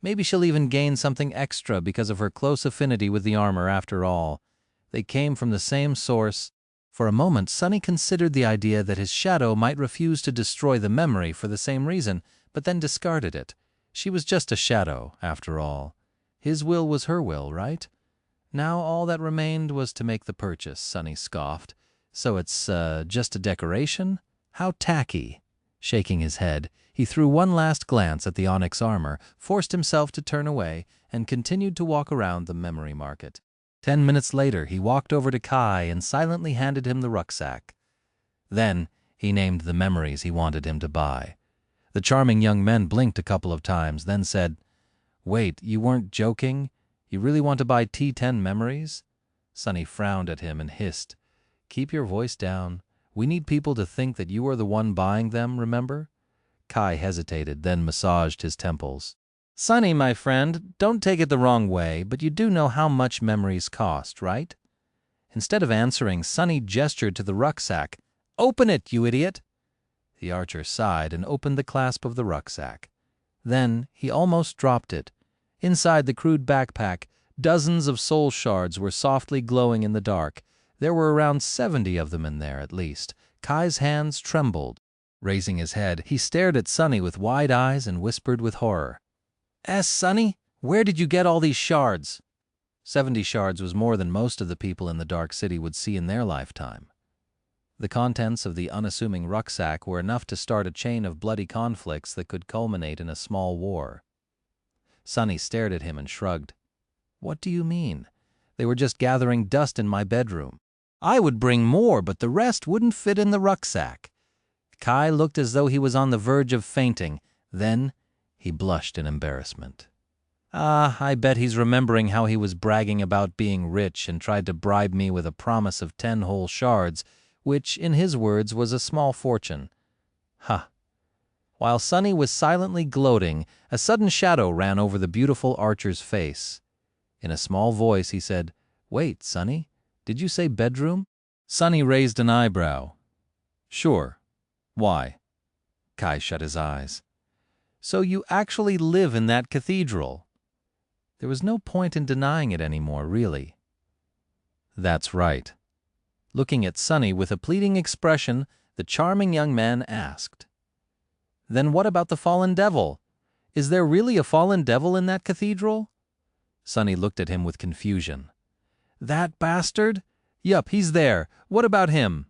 Maybe she'll even gain something extra because of her close affinity with the armor after all. They came from the same source. For a moment, Sonny considered the idea that his shadow might refuse to destroy the memory for the same reason, but then discarded it. She was just a shadow, after all. His will was her will, right? Now all that remained was to make the purchase, Sonny scoffed. So it's just a decoration? How tacky. Shaking his head, he threw one last glance at the onyx armor, forced himself to turn away, and continued to walk around the memory market. 10 minutes later, he walked over to Kai and silently handed him the rucksack. Then he named the memories he wanted him to buy. The charming young men blinked a couple of times, then said, "Wait, you weren't joking? You really want to buy T10 memories?" Sonny frowned at him and hissed, "Keep your voice down. We need people to think that you are the one buying them, remember?" Kai hesitated, then massaged his temples. "Sonny, my friend, don't take it the wrong way, but you do know how much memories cost, right?" Instead of answering, Sonny gestured to the rucksack. "Open it, you idiot!" The archer sighed and opened the clasp of the rucksack. Then he almost dropped it. Inside the crude backpack, dozens of soul shards were softly glowing in the dark. There were around 70 of them in there, at least. Kai's hands trembled. Raising his head, he stared at Sonny with wide eyes and whispered with horror, Sonny, where did you get all these shards?" 70 shards was more than most of the people in the Dark City would see in their lifetime. The contents of the unassuming rucksack were enough to start a chain of bloody conflicts that could culminate in a small war. Sonny stared at him and shrugged. "What do you mean? They were just gathering dust in my bedroom." I would bring more, but the rest wouldn't fit in the rucksack. Kai looked as though he was on the verge of fainting. Then he blushed in embarrassment. I bet he's remembering how he was bragging about being rich and tried to bribe me with a promise of 10 whole shards, which, in his words, was a small fortune. Ha! While Sonny was silently gloating, a sudden shadow ran over the beautiful archer's face. In a small voice he said, "Wait, Sonny, did you say bedroom?" Sonny raised an eyebrow. "Sure. Why?" Kai shut his eyes. "So you actually live in that cathedral?" There was no point in denying it anymore, really. "That's right." Looking at Sonny with a pleading expression, the charming young man asked, "Then what about the fallen devil? Is there really a fallen devil in that cathedral?" Sonny looked at him with confusion. "That bastard? Yup, he's there. What about him?"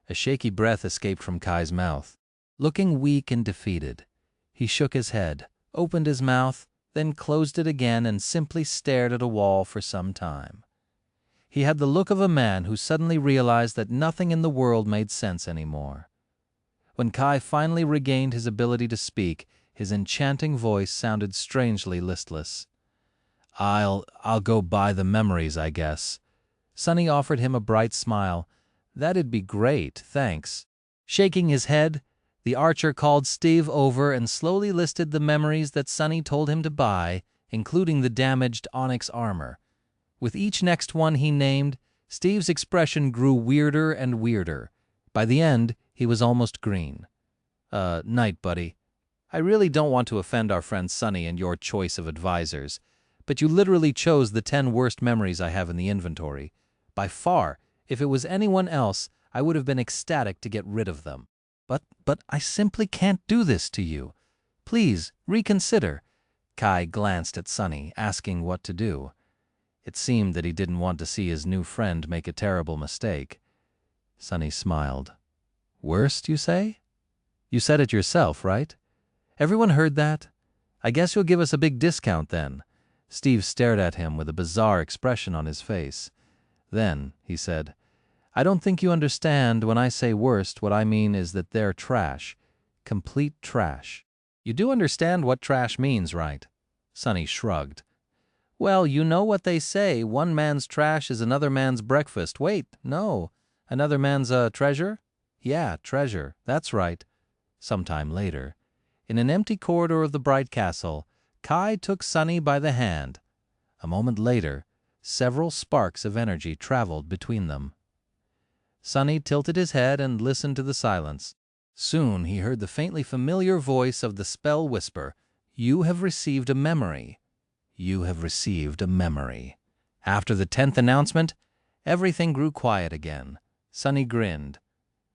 A shaky breath escaped from Kai's mouth. Looking weak and defeated, he shook his head, opened his mouth, then closed it again and simply stared at a wall for some time. He had the look of a man who suddenly realized that nothing in the world made sense anymore. When Kai finally regained his ability to speak, his enchanting voice sounded strangely listless. I'll go buy the memories, I guess." Sonny offered him a bright smile. "That'd be great, thanks." Shaking his head, the archer called Steve over and slowly listed the memories that Sonny told him to buy, including the damaged onyx armor. With each next one he named, Steve's expression grew weirder and weirder. By the end, he was almost green. Night, buddy. I really don't want to offend our friend Sonny and your choice of advisors, but you literally chose the 10 worst memories I have in the inventory. By far, if it was anyone else, I would have been ecstatic to get rid of them. But I simply can't do this to you. Please, reconsider." Kai glanced at Sonny, asking what to do. It seemed that he didn't want to see his new friend make a terrible mistake. Sonny smiled. "Worst, you say? You said it yourself, right? Everyone heard that? I guess you'll give us a big discount then." Steve stared at him with a bizarre expression on his face. Then he said, "I don't think you understand when I say worst, what I mean is that they're trash. Complete trash." "You do understand what trash means, right?" Sonny shrugged. "Well, you know what they say, one man's trash is another man's breakfast. Wait, no. Another man's treasure? Yeah, treasure. That's right." Sometime later, in an empty corridor of the Bright Castle, Kai took Sonny by the hand. A moment later, several sparks of energy traveled between them. Sonny tilted his head and listened to the silence. Soon he heard the faintly familiar voice of the spell whisper, "You have received a memory. You have received a memory." After the 10th announcement, everything grew quiet again. Sonny grinned.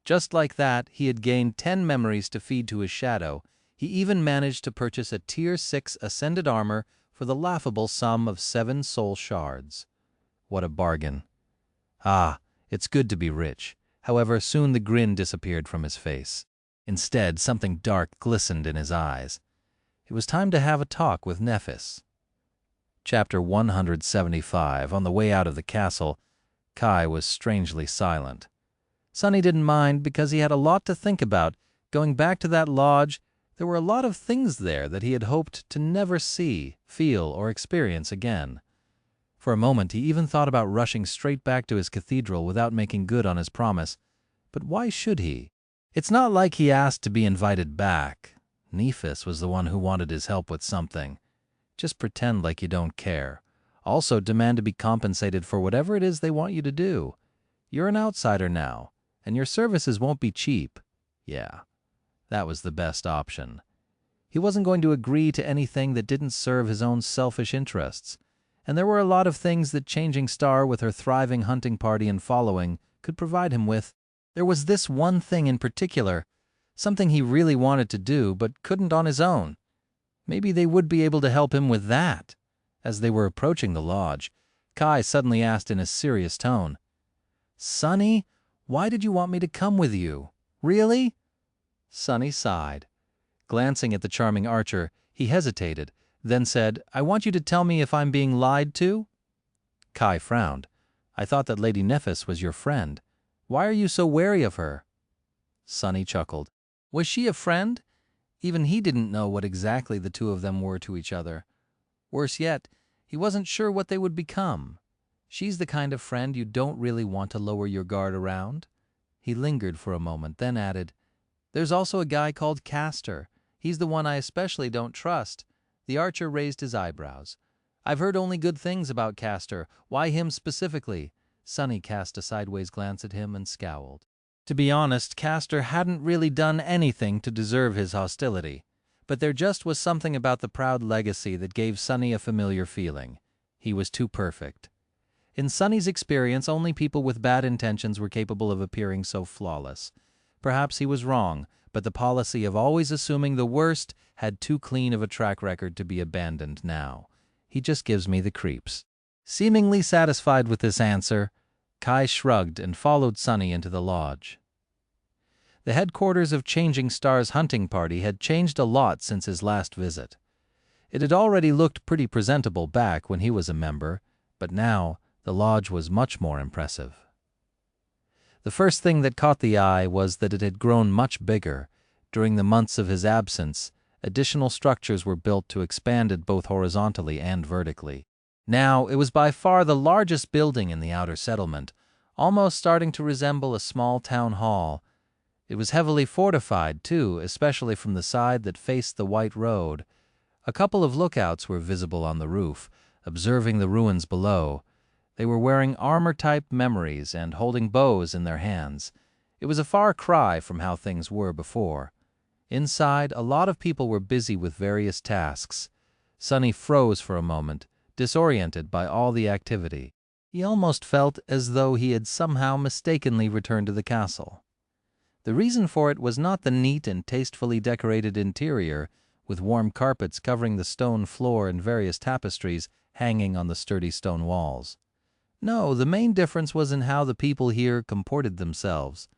Just like that, he had gained 10 memories to feed to his shadow. He even managed to purchase a Tier 6 Ascended armor for the laughable sum of 7 soul shards. What a bargain. It's good to be rich. However, soon the grin disappeared from his face. Instead, something dark glistened in his eyes. It was time to have a talk with Nephis. Chapter 175. On the way out of the castle, Kai was strangely silent. Sonny didn't mind because he had a lot to think about. Going back to that lodge, there were a lot of things there that he had hoped to never see, feel, or experience again. For a moment, he even thought about rushing straight back to his cathedral without making good on his promise. But why should he? It's not like he asked to be invited back. Nephis was the one who wanted his help with something. Just pretend like you don't care. Also demand to be compensated for whatever it is they want you to do. You're an outsider now, and your services won't be cheap. Yeah, that was the best option. He wasn't going to agree to anything that didn't serve his own selfish interests. And there were a lot of things that Changing Star, with her thriving hunting party and following, could provide him with. There was this one thing in particular, something he really wanted to do but couldn't on his own. Maybe they would be able to help him with that. As they were approaching the lodge, Kai suddenly asked in a serious tone, "Sonny, why did you want me to come with you? Really?" Sonny sighed. Glancing at the charming archer, he hesitated, then said, "I want you to tell me if I'm being lied to?" Kai frowned. I thought that Lady Nephis was your friend. Why are you so wary of her?" Sunny chuckled. Was she a friend? Even he didn't know what exactly the two of them were to each other. Worse yet, he wasn't sure what they would become. She's the kind of friend you don't really want to lower your guard around. He lingered for a moment, then added, "There's also a guy called Castor. He's the one I especially don't trust." The archer raised his eyebrows. "I've heard only good things about Castor. Why him specifically?" Sunny cast a sideways glance at him and scowled. To be honest, Castor hadn't really done anything to deserve his hostility. But there just was something about the proud legacy that gave Sunny a familiar feeling. He was too perfect. In Sunny's experience, only people with bad intentions were capable of appearing so flawless. Perhaps he was wrong, but the policy of always assuming the worst had too clean of a track record to be abandoned now. He just gives me the creeps. Seemingly satisfied with this answer, Kai shrugged and followed Sunny into the lodge. The headquarters of Changing Star's hunting party had changed a lot since his last visit. It had already looked pretty presentable back when he was a member, but now the lodge was much more impressive. The first thing that caught the eye was that it had grown much bigger. During the months of his absence, additional structures were built to expand it both horizontally and vertically. Now, it was by far the largest building in the outer settlement, almost starting to resemble a small town hall. It was heavily fortified, too, especially from the side that faced the white road. A couple of lookouts were visible on the roof, observing the ruins below. They were wearing armor-type memories and holding bows in their hands. It was a far cry from how things were before. Inside, a lot of people were busy with various tasks. Sunny froze for a moment, disoriented by all the activity. He almost felt as though he had somehow mistakenly returned to the castle. The reason for it was not the neat and tastefully decorated interior, with warm carpets covering the stone floor and various tapestries hanging on the sturdy stone walls. No, the main difference was in how the people here comported themselves.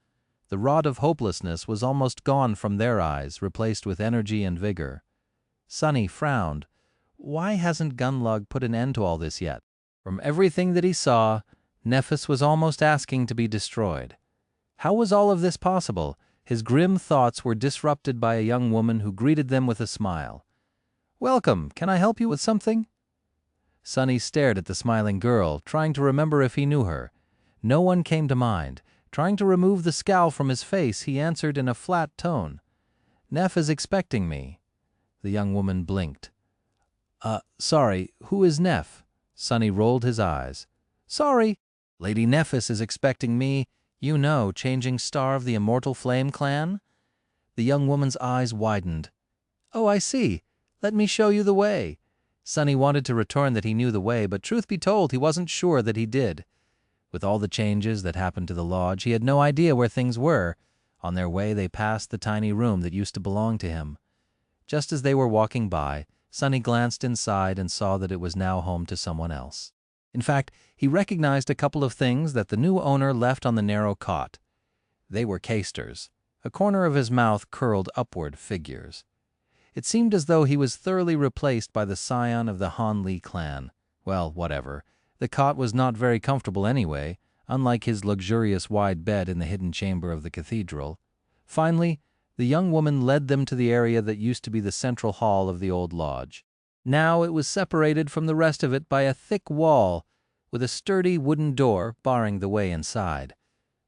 The rod of hopelessness was almost gone from their eyes, replaced with energy and vigor. Sunny frowned. Why hasn't Gunlug put an end to all this yet? From everything that he saw, Nephis was almost asking to be destroyed. How was all of this possible? His grim thoughts were disrupted by a young woman who greeted them with a smile. "Welcome. Can I help you with something?" Sunny stared at the smiling girl, trying to remember if he knew her. No one came to mind. Trying to remove the scowl from his face, he answered in a flat tone. "Neph is expecting me." The young woman blinked. Sorry, who is Neph?" Sunny rolled his eyes. "Sorry. Lady Nephis is expecting me. You know, Changing Star of the Immortal Flame clan?" The young woman's eyes widened. "Oh, I see. Let me show you the way." Sunny wanted to return that he knew the way, but truth be told, he wasn't sure that he did. With all the changes that happened to the lodge, he had no idea where things were. On their way, they passed the tiny room that used to belong to him. Just as they were walking by, Sunny glanced inside and saw that it was now home to someone else. In fact, he recognized a couple of things that the new owner left on the narrow cot. They were Castor's. A corner of his mouth curled upward figures. It seemed as though he was thoroughly replaced by the scion of the Han Li clan. Well, whatever. The cot was not very comfortable anyway, unlike his luxurious wide bed in the hidden chamber of the cathedral. Finally, the young woman led them to the area that used to be the central hall of the old lodge. Now it was separated from the rest of it by a thick wall, with a sturdy wooden door barring the way inside.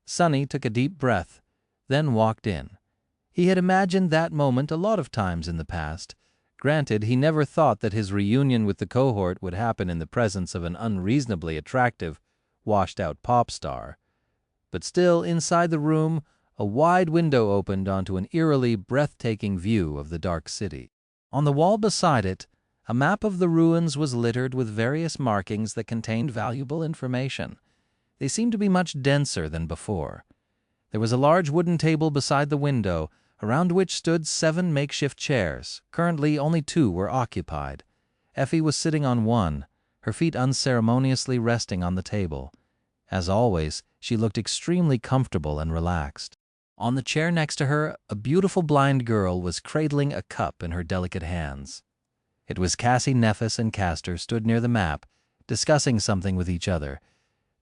Sunny took a deep breath, then walked in. He had imagined that moment a lot of times in the past. Granted, he never thought that his reunion with the cohort would happen in the presence of an unreasonably attractive, washed-out pop star. But still, inside the room, a wide window opened onto an eerily breathtaking view of the dark city. On the wall beside it, a map of the ruins was littered with various markings that contained valuable information. They seemed to be much denser than before. There was a large wooden table beside the window, around which stood 7 makeshift chairs. Currently, only 2 were occupied. Effie was sitting on one, her feet unceremoniously resting on the table. As always, she looked extremely comfortable and relaxed. On the chair next to her, a beautiful blind girl was cradling a cup in her delicate hands. It was Cassie, Nephis, and Castor stood near the map, discussing something with each other.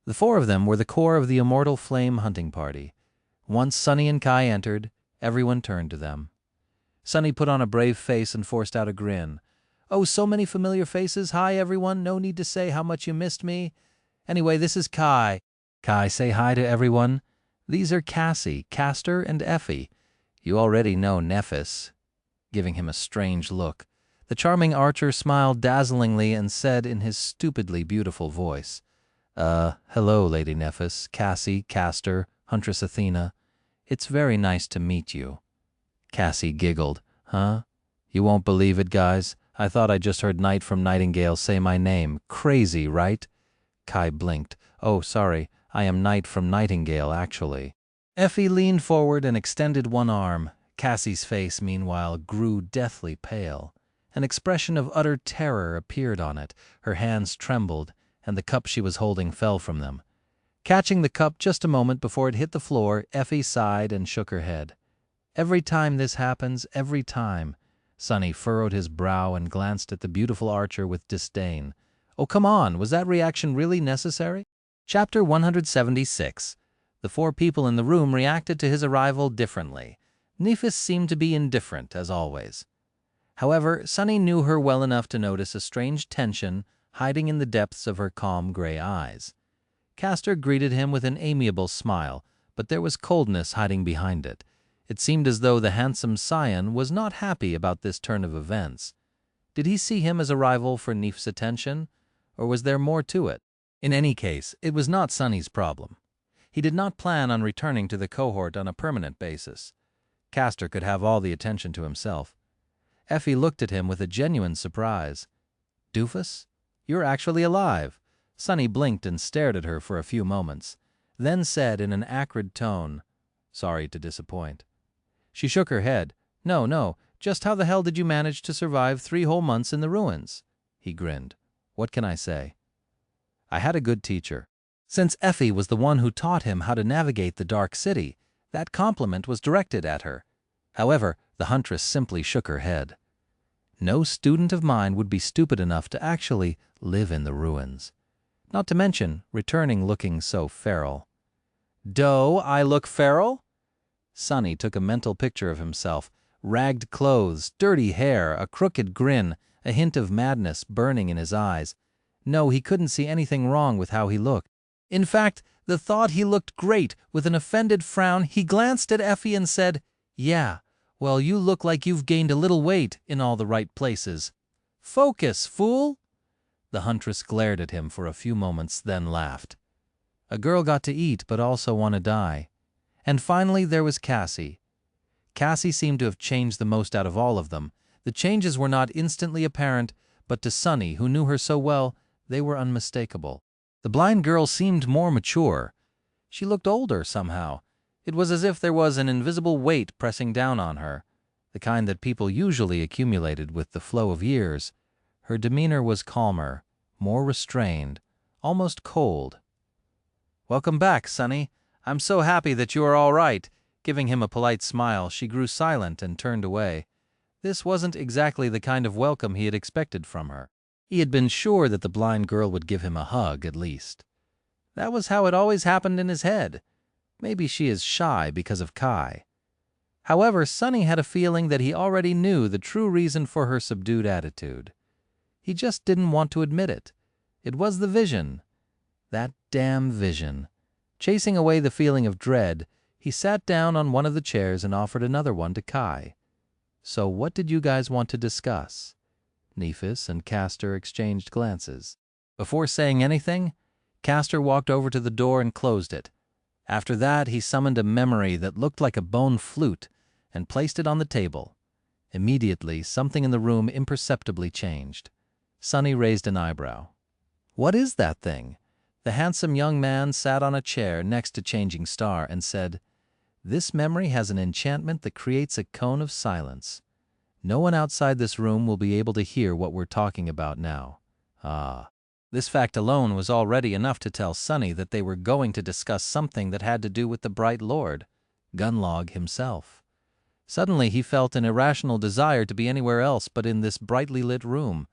The four of them were the core of the Immortal Flame hunting party. Once Sunny and Kai entered, everyone turned to them. Sunny put on a brave face and forced out a grin. "Oh, so many familiar faces. Hi, everyone. No need to say how much you missed me. Anyway, this is Kai." "Kai, say hi to everyone. These are Cassie, Castor, and Effie. You already know Nephis," giving him a strange look. The charming archer smiled dazzlingly and said in his stupidly beautiful voice, "Hello, Lady Nephis, Cassie, Castor, Huntress Athena. It's very nice to meet you." Cassie giggled. "Huh? You won't believe it, guys. I thought I just heard Knight from Nightingale say my name. Crazy, right?" Kai blinked. "Oh, sorry. I am Knight from Nightingale, actually." Effie leaned forward and extended one arm. Cassie's face, meanwhile, grew deathly pale. An expression of utter terror appeared on it. Her hands trembled, and the cup she was holding fell from them. Catching the cup just a moment before it hit the floor, Effie sighed and shook her head. "Every time this happens, every time." Sunny furrowed his brow and glanced at the beautiful archer with disdain. "Oh, come on, was that reaction really necessary?" Chapter 176. The four people in the room reacted to his arrival differently. Nephis seemed to be indifferent, as always. However, Sunny knew her well enough to notice a strange tension hiding in the depths of her calm gray eyes. Castor greeted him with an amiable smile, but there was coldness hiding behind it. It seemed as though the handsome scion was not happy about this turn of events. Did he see him as a rival for Neph's attention, or was there more to it? In any case, it was not Sunny's problem. He did not plan on returning to the cohort on a permanent basis. Castor could have all the attention to himself. Effie looked at him with a genuine surprise. "Doofus, you're actually alive." Sunny blinked and stared at her for a few moments, then said in an acrid tone, "Sorry to disappoint." She shook her head. No, just how the hell did you manage to survive 3 whole months in the ruins?" He grinned. "What can I say? I had a good teacher." Since Effie was the one who taught him how to navigate the Dark City, that compliment was directed at her. However, the huntress simply shook her head. No student of mine would be stupid enough to actually live in the ruins. Not to mention returning looking so feral. "Doe, I look feral?" Sunny took a mental picture of himself. Ragged clothes, dirty hair, a crooked grin, a hint of madness burning in his eyes. No, he couldn't see anything wrong with how he looked. In fact, the thought he looked great. With an offended frown, he glanced at Effie and said, "Yeah, well, you look like you've gained a little weight in all the right places." "Focus, fool!" The huntress glared at him for a few moments, then laughed. A girl got to eat but also want to die. And finally there was Cassie. Cassie seemed to have changed the most out of all of them. The changes were not instantly apparent, but to Sunny, who knew her so well, they were unmistakable. The blind girl seemed more mature. She looked older somehow. It was as if there was an invisible weight pressing down on her, the kind that people usually accumulated with the flow of years. Her demeanor was calmer, more restrained, almost cold. "Welcome back, Sunny. I'm so happy that you are all right." Giving him a polite smile, she grew silent and turned away. This wasn't exactly the kind of welcome he had expected from her. He had been sure that the blind girl would give him a hug, at least. That was how it always happened in his head. Maybe she is shy because of Kai. However, Sunny had a feeling that he already knew the true reason for her subdued attitude. He just didn't want to admit it. It was the vision. That damn vision. Chasing away the feeling of dread, he sat down on one of the chairs and offered another one to Kai. "So what did you guys want to discuss?" Nephis and Castor exchanged glances. Before saying anything, Castor walked over to the door and closed it. After that, he summoned a memory that looked like a bone flute and placed it on the table. Immediately, something in the room imperceptibly changed. Sunny raised an eyebrow. "What is that thing?" The handsome young man sat on a chair next to Changing Star and said, "This memory has an enchantment that creates a cone of silence. No one outside this room will be able to hear what we're talking about now." Ah. This fact alone was already enough to tell Sunny that they were going to discuss something that had to do with the Bright Lord, Gunlog himself. Suddenly he felt an irrational desire to be anywhere else but in this brightly lit room.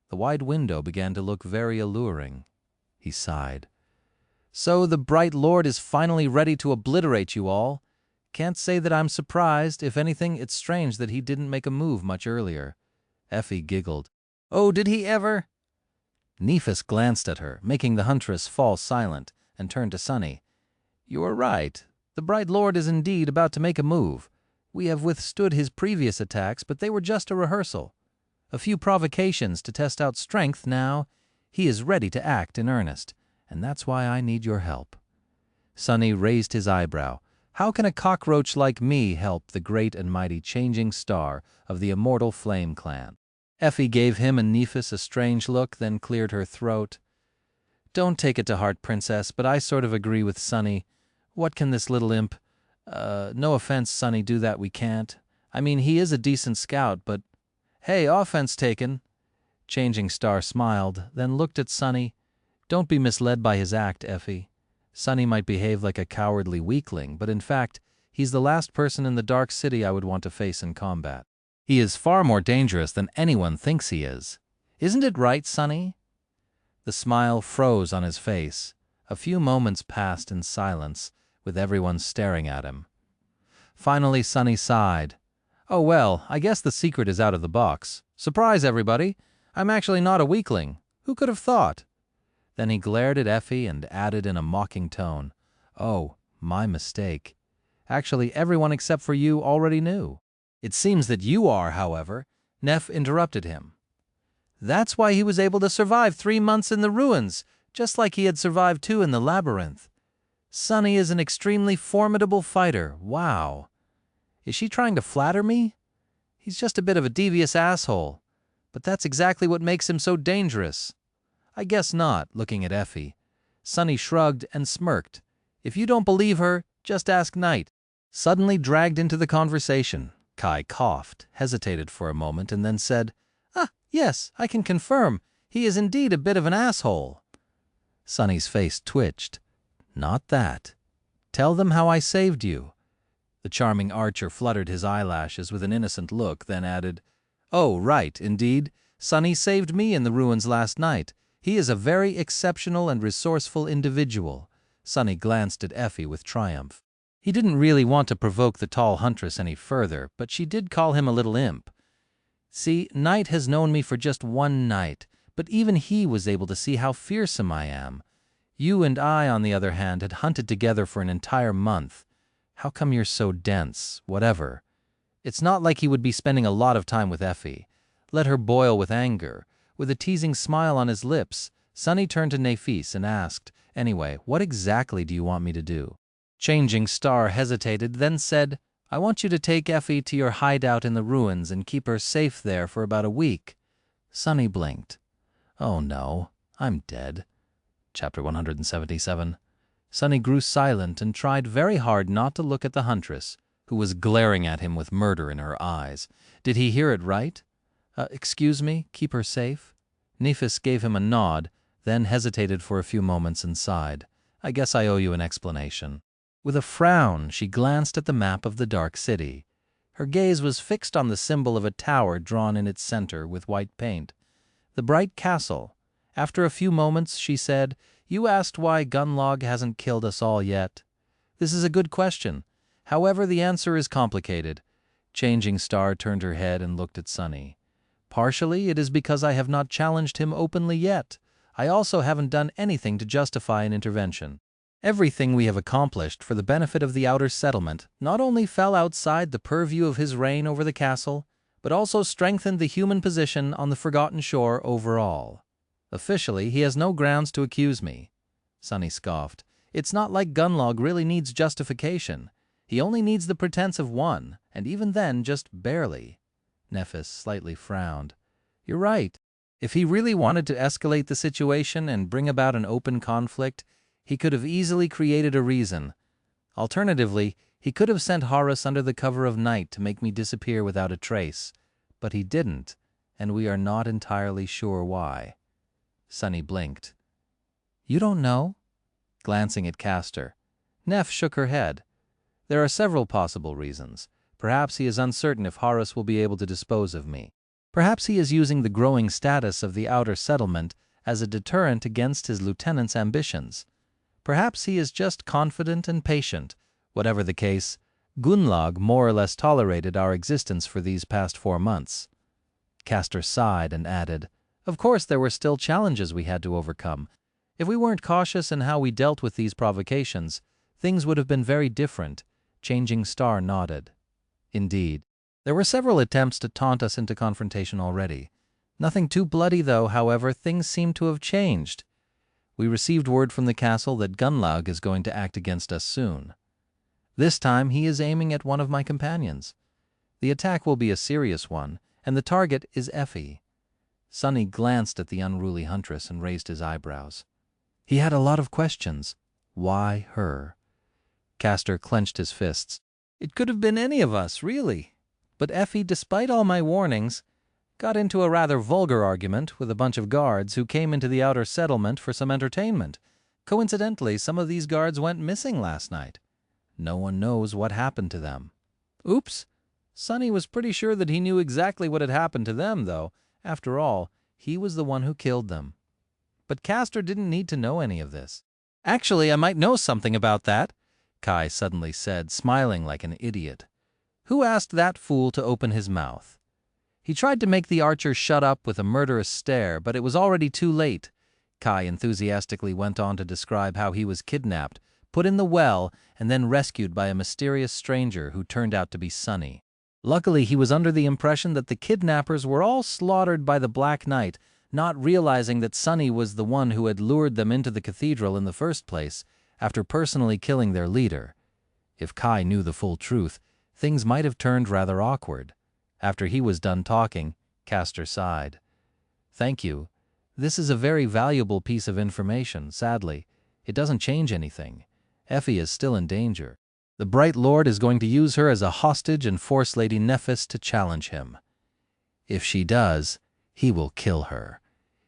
The wide window began to look very alluring. He sighed. So the bright lord is finally ready to obliterate you all. Can't say that I'm surprised. If anything, it's strange that he didn't make a move much earlier. Effie giggled. Oh, did he ever? Nephis glanced at her, making the huntress fall silent, and turned to Sunny. You are right. The bright lord is indeed about to make a move. We have withstood his previous attacks, but they were just a rehearsal. A few provocations to test out strength now. He is ready to act in earnest, and that's why I need your help. Sunny raised his eyebrow. How can a cockroach like me help the great and mighty changing star of the immortal Flame Clan? Effie gave him and Nephis a strange look, then cleared her throat. Don't take it to heart, Princess, but I sort of agree with Sunny. What can this little imp— no offense, Sunny, do that we can't. I mean, he is a decent scout, but— Hey, offense taken. Changing Star smiled, then looked at Sunny. Don't be misled by his act, Effie. Sunny might behave like a cowardly weakling, but in fact, he's the last person in the Dark City I would want to face in combat. He is far more dangerous than anyone thinks he is. Isn't it right, Sunny? The smile froze on his face. A few moments passed in silence, with everyone staring at him. Finally, Sunny sighed. Oh well, I guess the secret is out of the box. Surprise, everybody! I'm actually not a weakling. Who could have thought? Then he glared at Effie and added in a mocking tone, Oh, my mistake. Actually, everyone except for you already knew. It seems that you are, however. Neph interrupted him. That's why he was able to survive 3 months in the ruins, just like he had survived 2 in the labyrinth. Sunny is an extremely formidable fighter. Wow. Is she trying to flatter me? He's just a bit of a devious asshole. But that's exactly what makes him so dangerous. I guess not, looking at Effie. Sunny shrugged and smirked. If you don't believe her, just ask Knight. Suddenly dragged into the conversation, Kai coughed, hesitated for a moment, and then said, yes, I can confirm. He is indeed a bit of an asshole. Sunny's face twitched. Not that. Tell them how I saved you. The charming archer fluttered his eyelashes with an innocent look, then added, Oh, right, indeed. Sunny saved me in the ruins last night. He is a very exceptional and resourceful individual. Sunny glanced at Effie with triumph. He didn't really want to provoke the tall huntress any further, but she did call him a little imp. See, Knight has known me for just 1 night, but even he was able to see how fearsome I am. You and I, on the other hand, had hunted together for an entire month. How come you're so dense? Whatever. It's not like he would be spending a lot of time with Effie. Let her boil with anger. With a teasing smile on his lips, Sunny turned to Nephis and asked, Anyway, what exactly do you want me to do? Changing Star hesitated, then said, I want you to take Effie to your hideout in the ruins and keep her safe there for about a week. Sunny blinked. Oh no, I'm dead. Chapter 177. Sunny grew silent and tried very hard not to look at the huntress, who was glaring at him with murder in her eyes. Did he hear it right? Excuse me, keep her safe? Nephis gave him a nod, then hesitated for a few moments and sighed. I guess I owe you an explanation. With a frown, she glanced at the map of the Dark City. Her gaze was fixed on the symbol of a tower drawn in its center with white paint. The bright castle. After a few moments, she said, You asked why Gunlog hasn't killed us all yet. This is a good question. However, the answer is complicated. Changing Star turned her head and looked at Sunny. Partially, it is because I have not challenged him openly yet. I also haven't done anything to justify an intervention. Everything we have accomplished for the benefit of the outer settlement not only fell outside the purview of his reign over the castle, but also strengthened the human position on the Forgotten Shore overall. Officially, he has no grounds to accuse me. Sunny scoffed. It's not like Gunlog really needs justification. He only needs the pretense of one, and even then just barely. Nephis slightly frowned. You're right. If he really wanted to escalate the situation and bring about an open conflict, he could have easily created a reason. Alternatively, he could have sent Horus under the cover of night to make me disappear without a trace. But he didn't, and we are not entirely sure why. Sunny blinked. You don't know? Glancing at Castor. Neph shook her head. There are several possible reasons. Perhaps he is uncertain if Horus will be able to dispose of me. Perhaps he is using the growing status of the outer settlement as a deterrent against his lieutenant's ambitions. Perhaps he is just confident and patient. Whatever the case, Gunnlaug more or less tolerated our existence for these past 4 months. Castor sighed and added, "Of course there were still challenges we had to overcome. If we weren't cautious in how we dealt with these provocations, things would have been very different." Changing Star nodded. Indeed, there were several attempts to taunt us into confrontation already. Nothing too bloody though, however, things seem to have changed. We received word from the castle that Gunnlaug is going to act against us soon. This time he is aiming at one of my companions. The attack will be a serious one, and the target is Effie. Sonny glanced at the unruly huntress and raised his eyebrows. He had a lot of questions. Why her? Castor clenched his fists. It could have been any of us, really. But Effie, despite all my warnings, got into a rather vulgar argument with a bunch of guards who came into the outer settlement for some entertainment. Coincidentally, some of these guards went missing last night. No one knows what happened to them. Oops. Sonny was pretty sure that he knew exactly what had happened to them, though. After all, he was the one who killed them. But Castor didn't need to know any of this. Actually, I might know something about that, Kai suddenly said, smiling like an idiot. Who asked that fool to open his mouth? He tried to make the archer shut up with a murderous stare, but it was already too late. Kai enthusiastically went on to describe how he was kidnapped, put in the well, and then rescued by a mysterious stranger who turned out to be Sonny. Luckily, he was under the impression that the kidnappers were all slaughtered by the Black Knight, not realizing that Sonny was the one who had lured them into the cathedral in the first place, after personally killing their leader. If Kai knew the full truth, things might have turned rather awkward. After he was done talking, Castor sighed. Thank you. This is a very valuable piece of information. Sadly, it doesn't change anything. Effie is still in danger. The Bright Lord is going to use her as a hostage and force Lady Nephis to challenge him. If she does, he will kill her.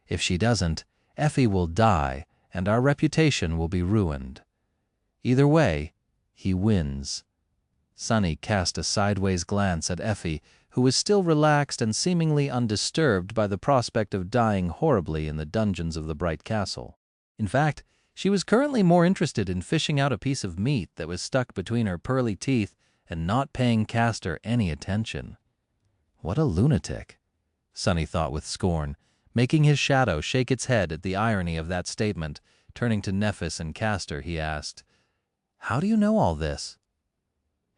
If she doesn't, Effie will die, and our reputation will be ruined. Either way, he wins. Sonny cast a sideways glance at Effie, who was still relaxed and seemingly undisturbed by the prospect of dying horribly in the dungeons of the Bright Castle. In fact, she was currently more interested in fishing out a piece of meat that was stuck between her pearly teeth and not paying Castor any attention. What a lunatic, Sonny thought with scorn, making his shadow shake its head at the irony of that statement. Turning to Nephis and Castor, he asked, "How do you know all this?"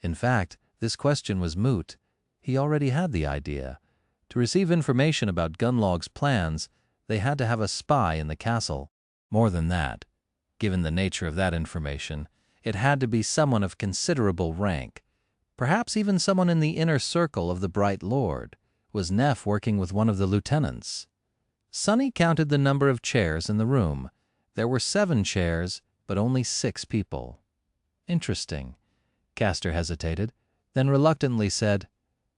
In fact, this question was moot. He already had the idea. To receive information about Gunnlaug's plans, they had to have a spy in the castle. More than that, given the nature of that information, it had to be someone of considerable rank. Perhaps even someone in the inner circle of the Bright Lord. Was Neph working with one of the lieutenants? Sonny counted the number of chairs in the room. There were 7 chairs, but only 6 people. Interesting. Castor hesitated, then reluctantly said,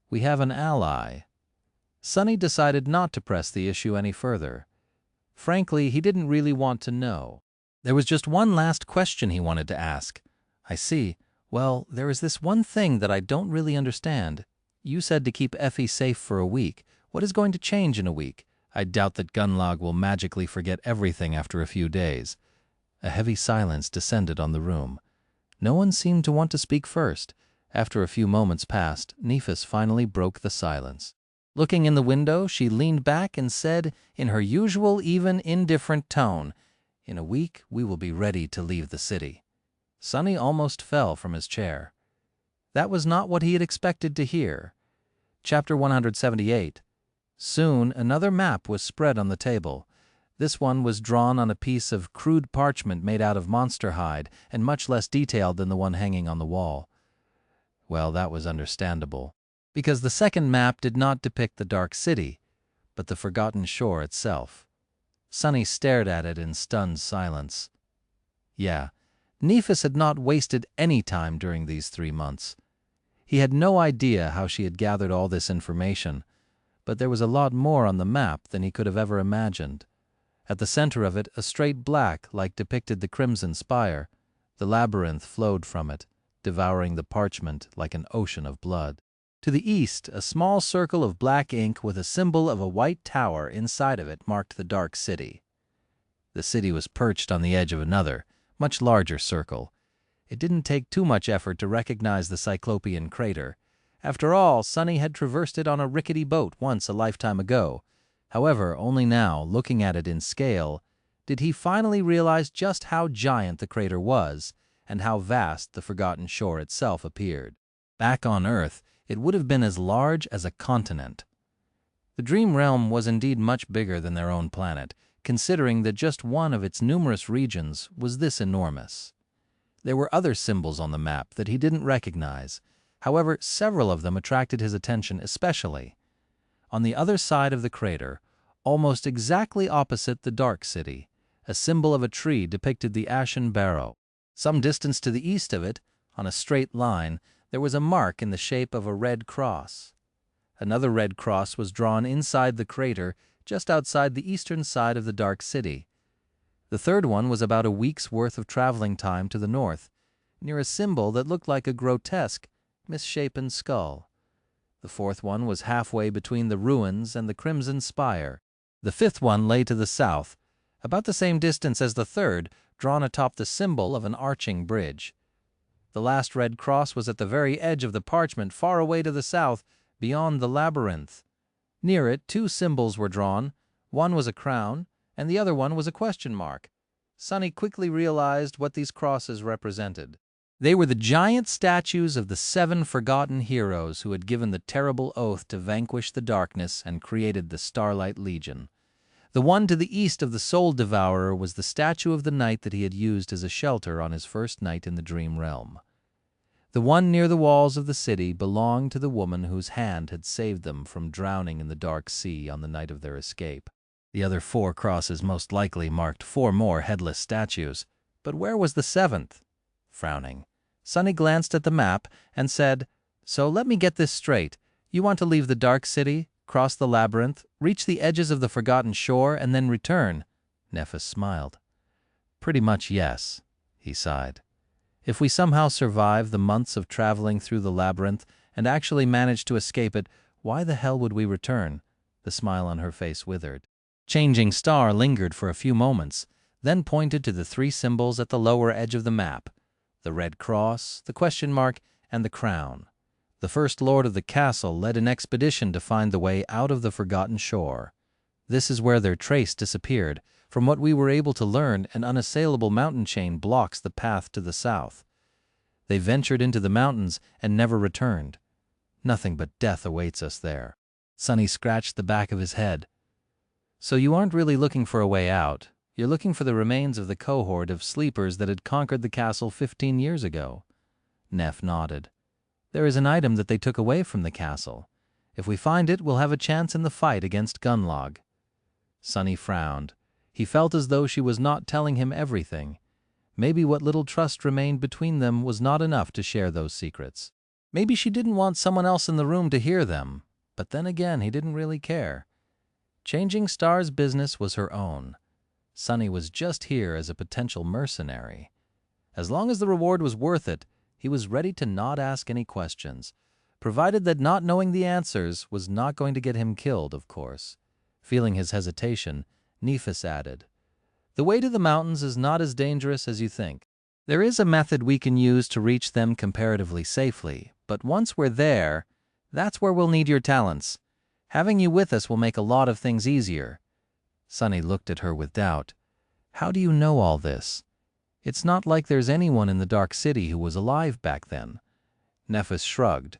"We have an ally." Sonny decided not to press the issue any further. Frankly, he didn't really want to know. There was just one last question he wanted to ask. "I see. Well, there is this one thing that I don't really understand. You said to keep Effie safe for a week. What is going to change in a week? I doubt that Gunnlaug will magically forget everything after a few days." A heavy silence descended on the room. No one seemed to want to speak first. After a few moments passed, Nephis finally broke the silence. Looking in the window, she leaned back and said, in her usual even, indifferent tone, "In a week, we will be ready to leave the city." Sonny almost fell from his chair. That was not what he had expected to hear. Chapter 178. Soon another map was spread on the table. This one was drawn on a piece of crude parchment made out of monster hide and much less detailed than the one hanging on the wall. Well, that was understandable, because the second map did not depict the Dark City, but the forgotten shore itself. Sonny stared at it in stunned silence. Yeah, Nephis had not wasted any time during these 3 months. He had no idea how she had gathered all this information, but there was a lot more on the map than he could have ever imagined. At the center of it, a straight black like depicted the Crimson Spire. The labyrinth flowed from it, devouring the parchment like an ocean of blood. To the east, a small circle of black ink with a symbol of a white tower inside of it marked the Dark City. The city was perched on the edge of another, much larger circle. It didn't take too much effort to recognize the Cyclopean crater. After all, Sonny had traversed it on a rickety boat once a lifetime ago. However, only now, looking at it in scale, did he finally realize just how giant the crater was and how vast the forgotten shore itself appeared. Back on Earth, it would have been as large as a continent. The Dream Realm was indeed much bigger than their own planet, considering that just one of its numerous regions was this enormous. There were other symbols on the map that he didn't recognize. However, several of them attracted his attention especially. On the other side of the crater, almost exactly opposite the Dark City, a symbol of a tree depicted the ashen barrow. Some distance to the east of it, on a straight line, there was a mark in the shape of a red cross. Another red cross was drawn inside the crater just outside the eastern side of the Dark City. The third one was about a week's worth of traveling time to the north, near a symbol that looked like a grotesque, misshapen skull. The fourth one was halfway between the ruins and the Crimson Spire. The fifth one lay to the south, about the same distance as the third, drawn atop the symbol of an arching bridge. The last red cross was at the very edge of the parchment, far away to the south, beyond the labyrinth. Near it, two symbols were drawn. One was a crown, and the other one was a question mark. Sonny quickly realized what these crosses represented. They were the giant statues of the 7 forgotten heroes who had given the terrible oath to vanquish the darkness and created the Starlight Legion. The one to the east of the Soul Devourer was the statue of the knight that he had used as a shelter on his first night in the Dream Realm. The one near the walls of the city belonged to the woman whose hand had saved them from drowning in the dark sea on the night of their escape. The other 4 crosses most likely marked 4 more headless statues. But where was the 7th? Frowning, Sonny glanced at the map and said, "So let me get this straight. You want to leave the Dark City, cross the labyrinth, reach the edges of the forgotten shore, and then return?" Nephis smiled. "Pretty much yes," he sighed. "If we somehow survive the months of traveling through the labyrinth and actually manage to escape it, why the hell would we return?" The smile on her face withered. Changing Star lingered for a few moments, then pointed to the 3 symbols at the lower edge of the map: the red cross, the question mark, and the crown. The First Lord of the castle led an expedition to find the way out of the forgotten shore. This is where their trace disappeared. From what we were able to learn, an unassailable mountain chain blocks the path to the south. They ventured into the mountains and never returned. Nothing but death awaits us there. Sonny scratched the back of his head. "So you aren't really looking for a way out. You're looking for the remains of the cohort of sleepers that had conquered the castle 15 years ago." Neph nodded. "There is an item that they took away from the castle. If we find it, we'll have a chance in the fight against Gunlog." Sonny frowned. He felt as though she was not telling him everything. Maybe what little trust remained between them was not enough to share those secrets. Maybe she didn't want someone else in the room to hear them. But then again, he didn't really care. Changing Star's business was her own. Sonny was just here as a potential mercenary. As long as the reward was worth it, he was ready to not ask any questions, provided that not knowing the answers was not going to get him killed, of course. Feeling his hesitation, Nephis added, "The way to the mountains is not as dangerous as you think. There is a method we can use to reach them comparatively safely, but once we're there, that's where we'll need your talents. Having you with us will make a lot of things easier." Sonny looked at her with doubt. "How do you know all this? It's not like there's anyone in the Dark City who was alive back then." Nephis shrugged.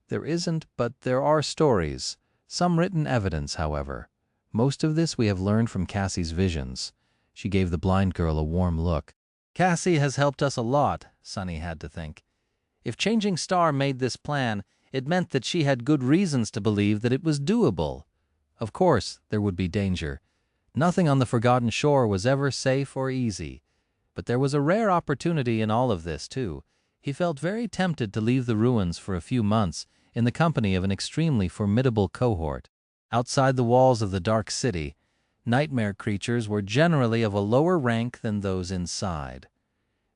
"There isn't, but there are stories. Some written evidence, however. Most of this we have learned from Cassie's visions." She gave the blind girl a warm look. "Cassie has helped us a lot," Sonny had to think. If Changing Star made this plan, it meant that she had good reasons to believe that it was doable. Of course, there would be danger. Nothing on the Forgotten Shore was ever safe or easy. But there was a rare opportunity in all of this, too. He felt very tempted to leave the ruins for a few months in the company of an extremely formidable cohort. Outside the walls of the Dark City, nightmare creatures were generally of a lower rank than those inside.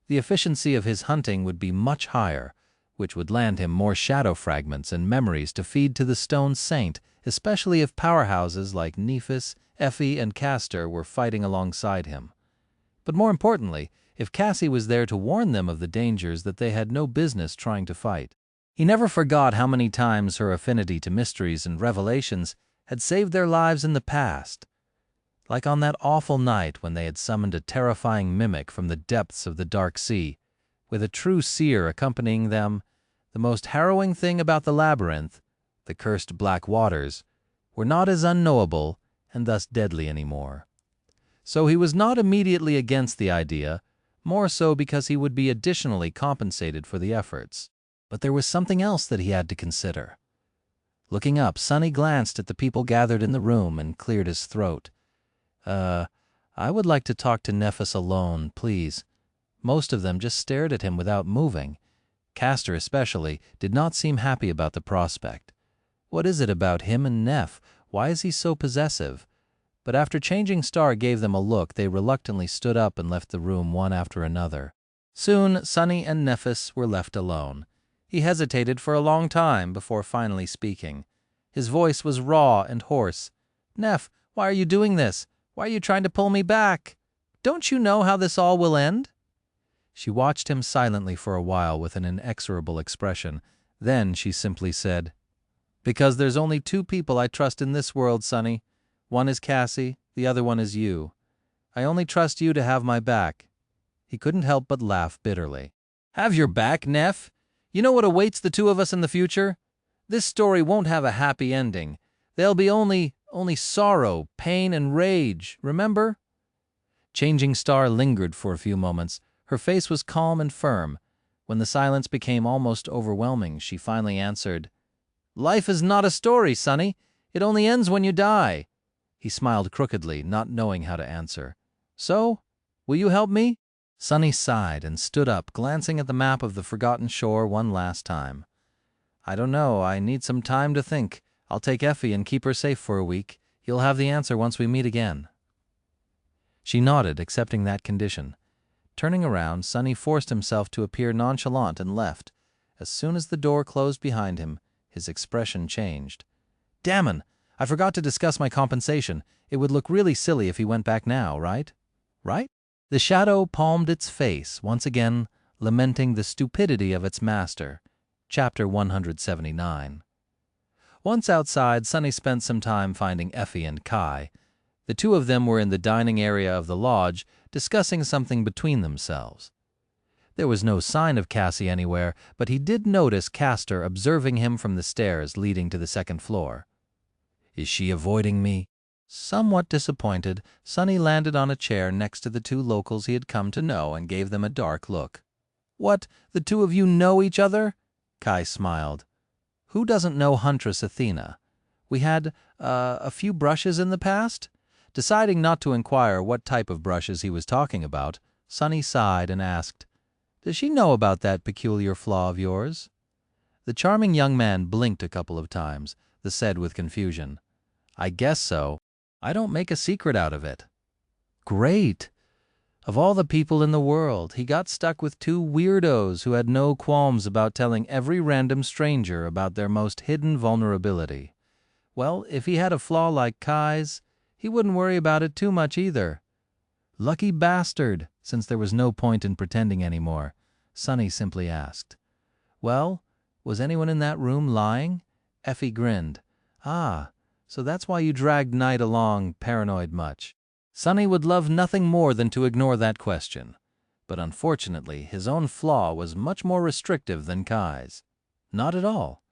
The efficiency of his hunting would be much higher, which would land him more shadow fragments and memories to feed to the Stone Saint, especially if powerhouses like Nephis, Effie, and Castor were fighting alongside him. But more importantly, if Cassie was there to warn them of the dangers that they had no business trying to fight. He never forgot how many times her affinity to mysteries and revelations had saved their lives in the past, like on that awful night when they had summoned a terrifying mimic from the depths of the dark sea, with a true seer accompanying them. The most harrowing thing about the labyrinth, the cursed black waters, were not as unknowable and thus deadly anymore. So he was not immediately against the idea, more so because he would be additionally compensated for the efforts. But there was something else that he had to consider. Looking up, Sonny glanced at the people gathered in the room and cleared his throat. I would like to talk to Nephis alone, please." Most of them just stared at him without moving. Castor especially did not seem happy about the prospect. What is it about him and Neph? Why is he so possessive? But after Changing Star gave them a look, they reluctantly stood up and left the room one after another. Soon, Sonny and Nephis were left alone. He hesitated for a long time before finally speaking. His voice was raw and hoarse. "Neph, why are you doing this? Why are you trying to pull me back? Don't you know how this all will end?" She watched him silently for a while with an inexorable expression. Then she simply said, "Because there's only two people I trust in this world, Sonny. One is Cassie, the other one is you. I only trust you to have my back." He couldn't help but laugh bitterly. "Have your back, Neph? You know what awaits the two of us in the future? This story won't have a happy ending. There'll be only sorrow, pain, and rage, remember?" Changing Star lingered for a few moments. Her face was calm and firm. When the silence became almost overwhelming, she finally answered, "Life is not a story, Sonny. It only ends when you die." He smiled crookedly, not knowing how to answer. "So, will you help me?" Sonny sighed and stood up, glancing at the map of the forgotten shore one last time. "I don't know. I need some time to think. I'll take Effie and keep her safe for a week. You'll have the answer once we meet again." She nodded, accepting that condition. Turning around, Sonny forced himself to appear nonchalant and left. As soon as the door closed behind him, his expression changed. "Dammon! I forgot to discuss my compensation. It would look really silly if he went back now, right? Right?" The shadow palmed its face, once again lamenting the stupidity of its master. Chapter 179. Once outside, Sonny spent some time finding Effie and Kai. The two of them were in the dining area of the lodge, discussing something between themselves. There was no sign of Cassie anywhere, but he did notice Castor observing him from the stairs leading to the second floor. "Is she avoiding me?" Somewhat disappointed, Sonny landed on a chair next to the two locals he had come to know and gave them a dark look. "What, the two of you know each other?" Kai smiled. "Who doesn't know Huntress Athena? We had, a few brushes in the past?" Deciding not to inquire what type of brushes he was talking about, Sonny sighed and asked, "Does she know about that peculiar flaw of yours?" The charming young man blinked a couple of times, then said with confusion, "I guess so. I don't make a secret out of it." "Great! Of all the people in the world, he got stuck with two weirdos who had no qualms about telling every random stranger about their most hidden vulnerability. Well, if he had a flaw like Kai's, he wouldn't worry about it too much either. Lucky bastard," since there was no point in pretending anymore. Sonny simply asked, "Well, was anyone in that room lying?" Effie grinned. "Ah, so that's why you dragged Knight along paranoid much." Sonny would love nothing more than to ignore that question. But unfortunately, his own flaw was much more restrictive than Kai's. Not at all.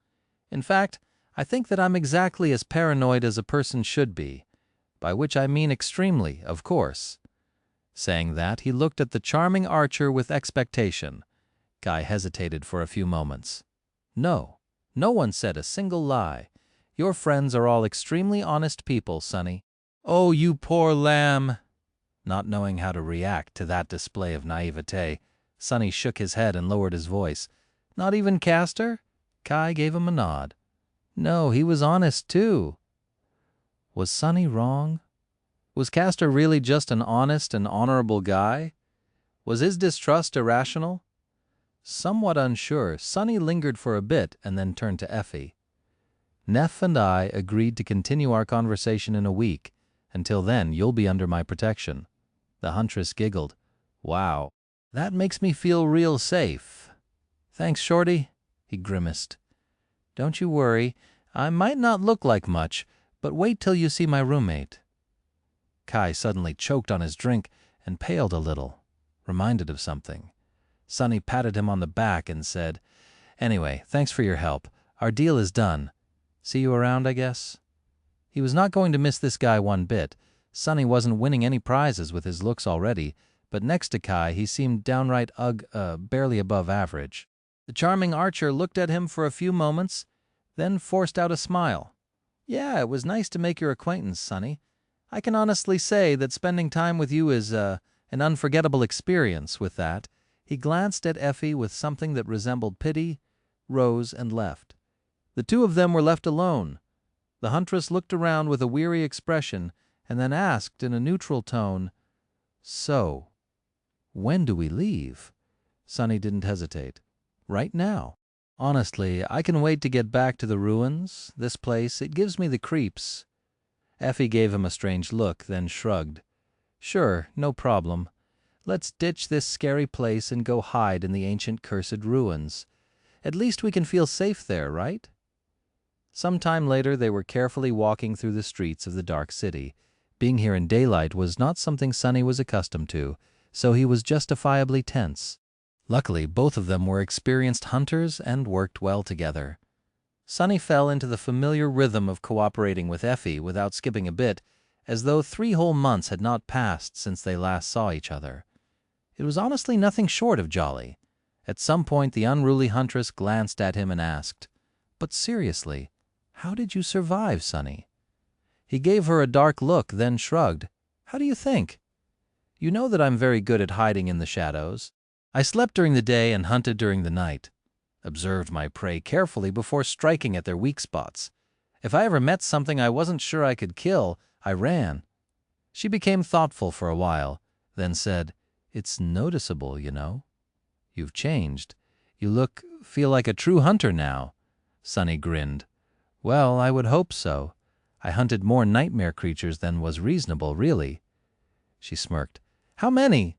In fact, I think that I'm exactly as paranoid as a person should be, by which I mean extremely, of course. Saying that, he looked at the charming archer with expectation. Kai hesitated for a few moments. "No, no one said a single lie. Your friends are all extremely honest people, Sonny." "Oh, you poor lamb!" Not knowing how to react to that display of naivete, Sonny shook his head and lowered his voice. "Not even Castor?" Kai gave him a nod. "No, he was honest, too." Was Sonny wrong? Was Castor really just an honest and honorable guy? Was his distrust irrational? Somewhat unsure, Sonny lingered for a bit and then turned to Effie. "Neph and I agreed to continue our conversation in a week. Until then, you'll be under my protection." The huntress giggled. "Wow, That makes me feel real safe. Thanks, Shorty, he grimaced. Don't you worry, I might not look like much, but wait till you see my roommate. Kai suddenly choked on his drink and paled a little, reminded of something. Sonny patted him on the back and said, Anyway, thanks for your help. Our deal is done. See you around, I guess? He was not going to miss this guy one bit. Sonny wasn't winning any prizes with his looks already, but next to Kai he seemed downright barely above average. The charming archer looked at him for a few moments, then forced out a smile. Yeah, it was nice to make your acquaintance, Sonny. I can honestly say that spending time with you is an unforgettable experience. With that, he glanced at Effie with something that resembled pity, rose, and left. The two of them were left alone. The huntress looked around with a weary expression and then asked in a neutral tone, So, when do we leave? Sonny didn't hesitate. Right now. Honestly, I can wait to get back to the ruins. This place, it gives me the creeps. Effie gave him a strange look, then shrugged. Sure, no problem. Let's ditch this scary place and go hide in the ancient cursed ruins. At least we can feel safe there, right? Some time later they were carefully walking through the streets of the dark city. Being here in daylight was not something Sonny was accustomed to, so he was justifiably tense. Luckily, both of them were experienced hunters and worked well together. Sonny fell into the familiar rhythm of cooperating with Effie without skipping a bit, as though 3 whole months had not passed since they last saw each other. It was honestly nothing short of jolly. At some point the unruly huntress glanced at him and asked, But seriously, how did you survive, Sonny? He gave her a dark look, then shrugged. How do you think? You know that I'm very good at hiding in the shadows. I slept during the day and hunted during the night. Observed my prey carefully before striking at their weak spots. If I ever met something I wasn't sure I could kill, I ran. She became thoughtful for a while, then said, It's noticeable, you know. You've changed. You feel like a true hunter now. Sonny grinned. Well, I would hope so. I hunted more nightmare creatures than was reasonable, really. She smirked. How many?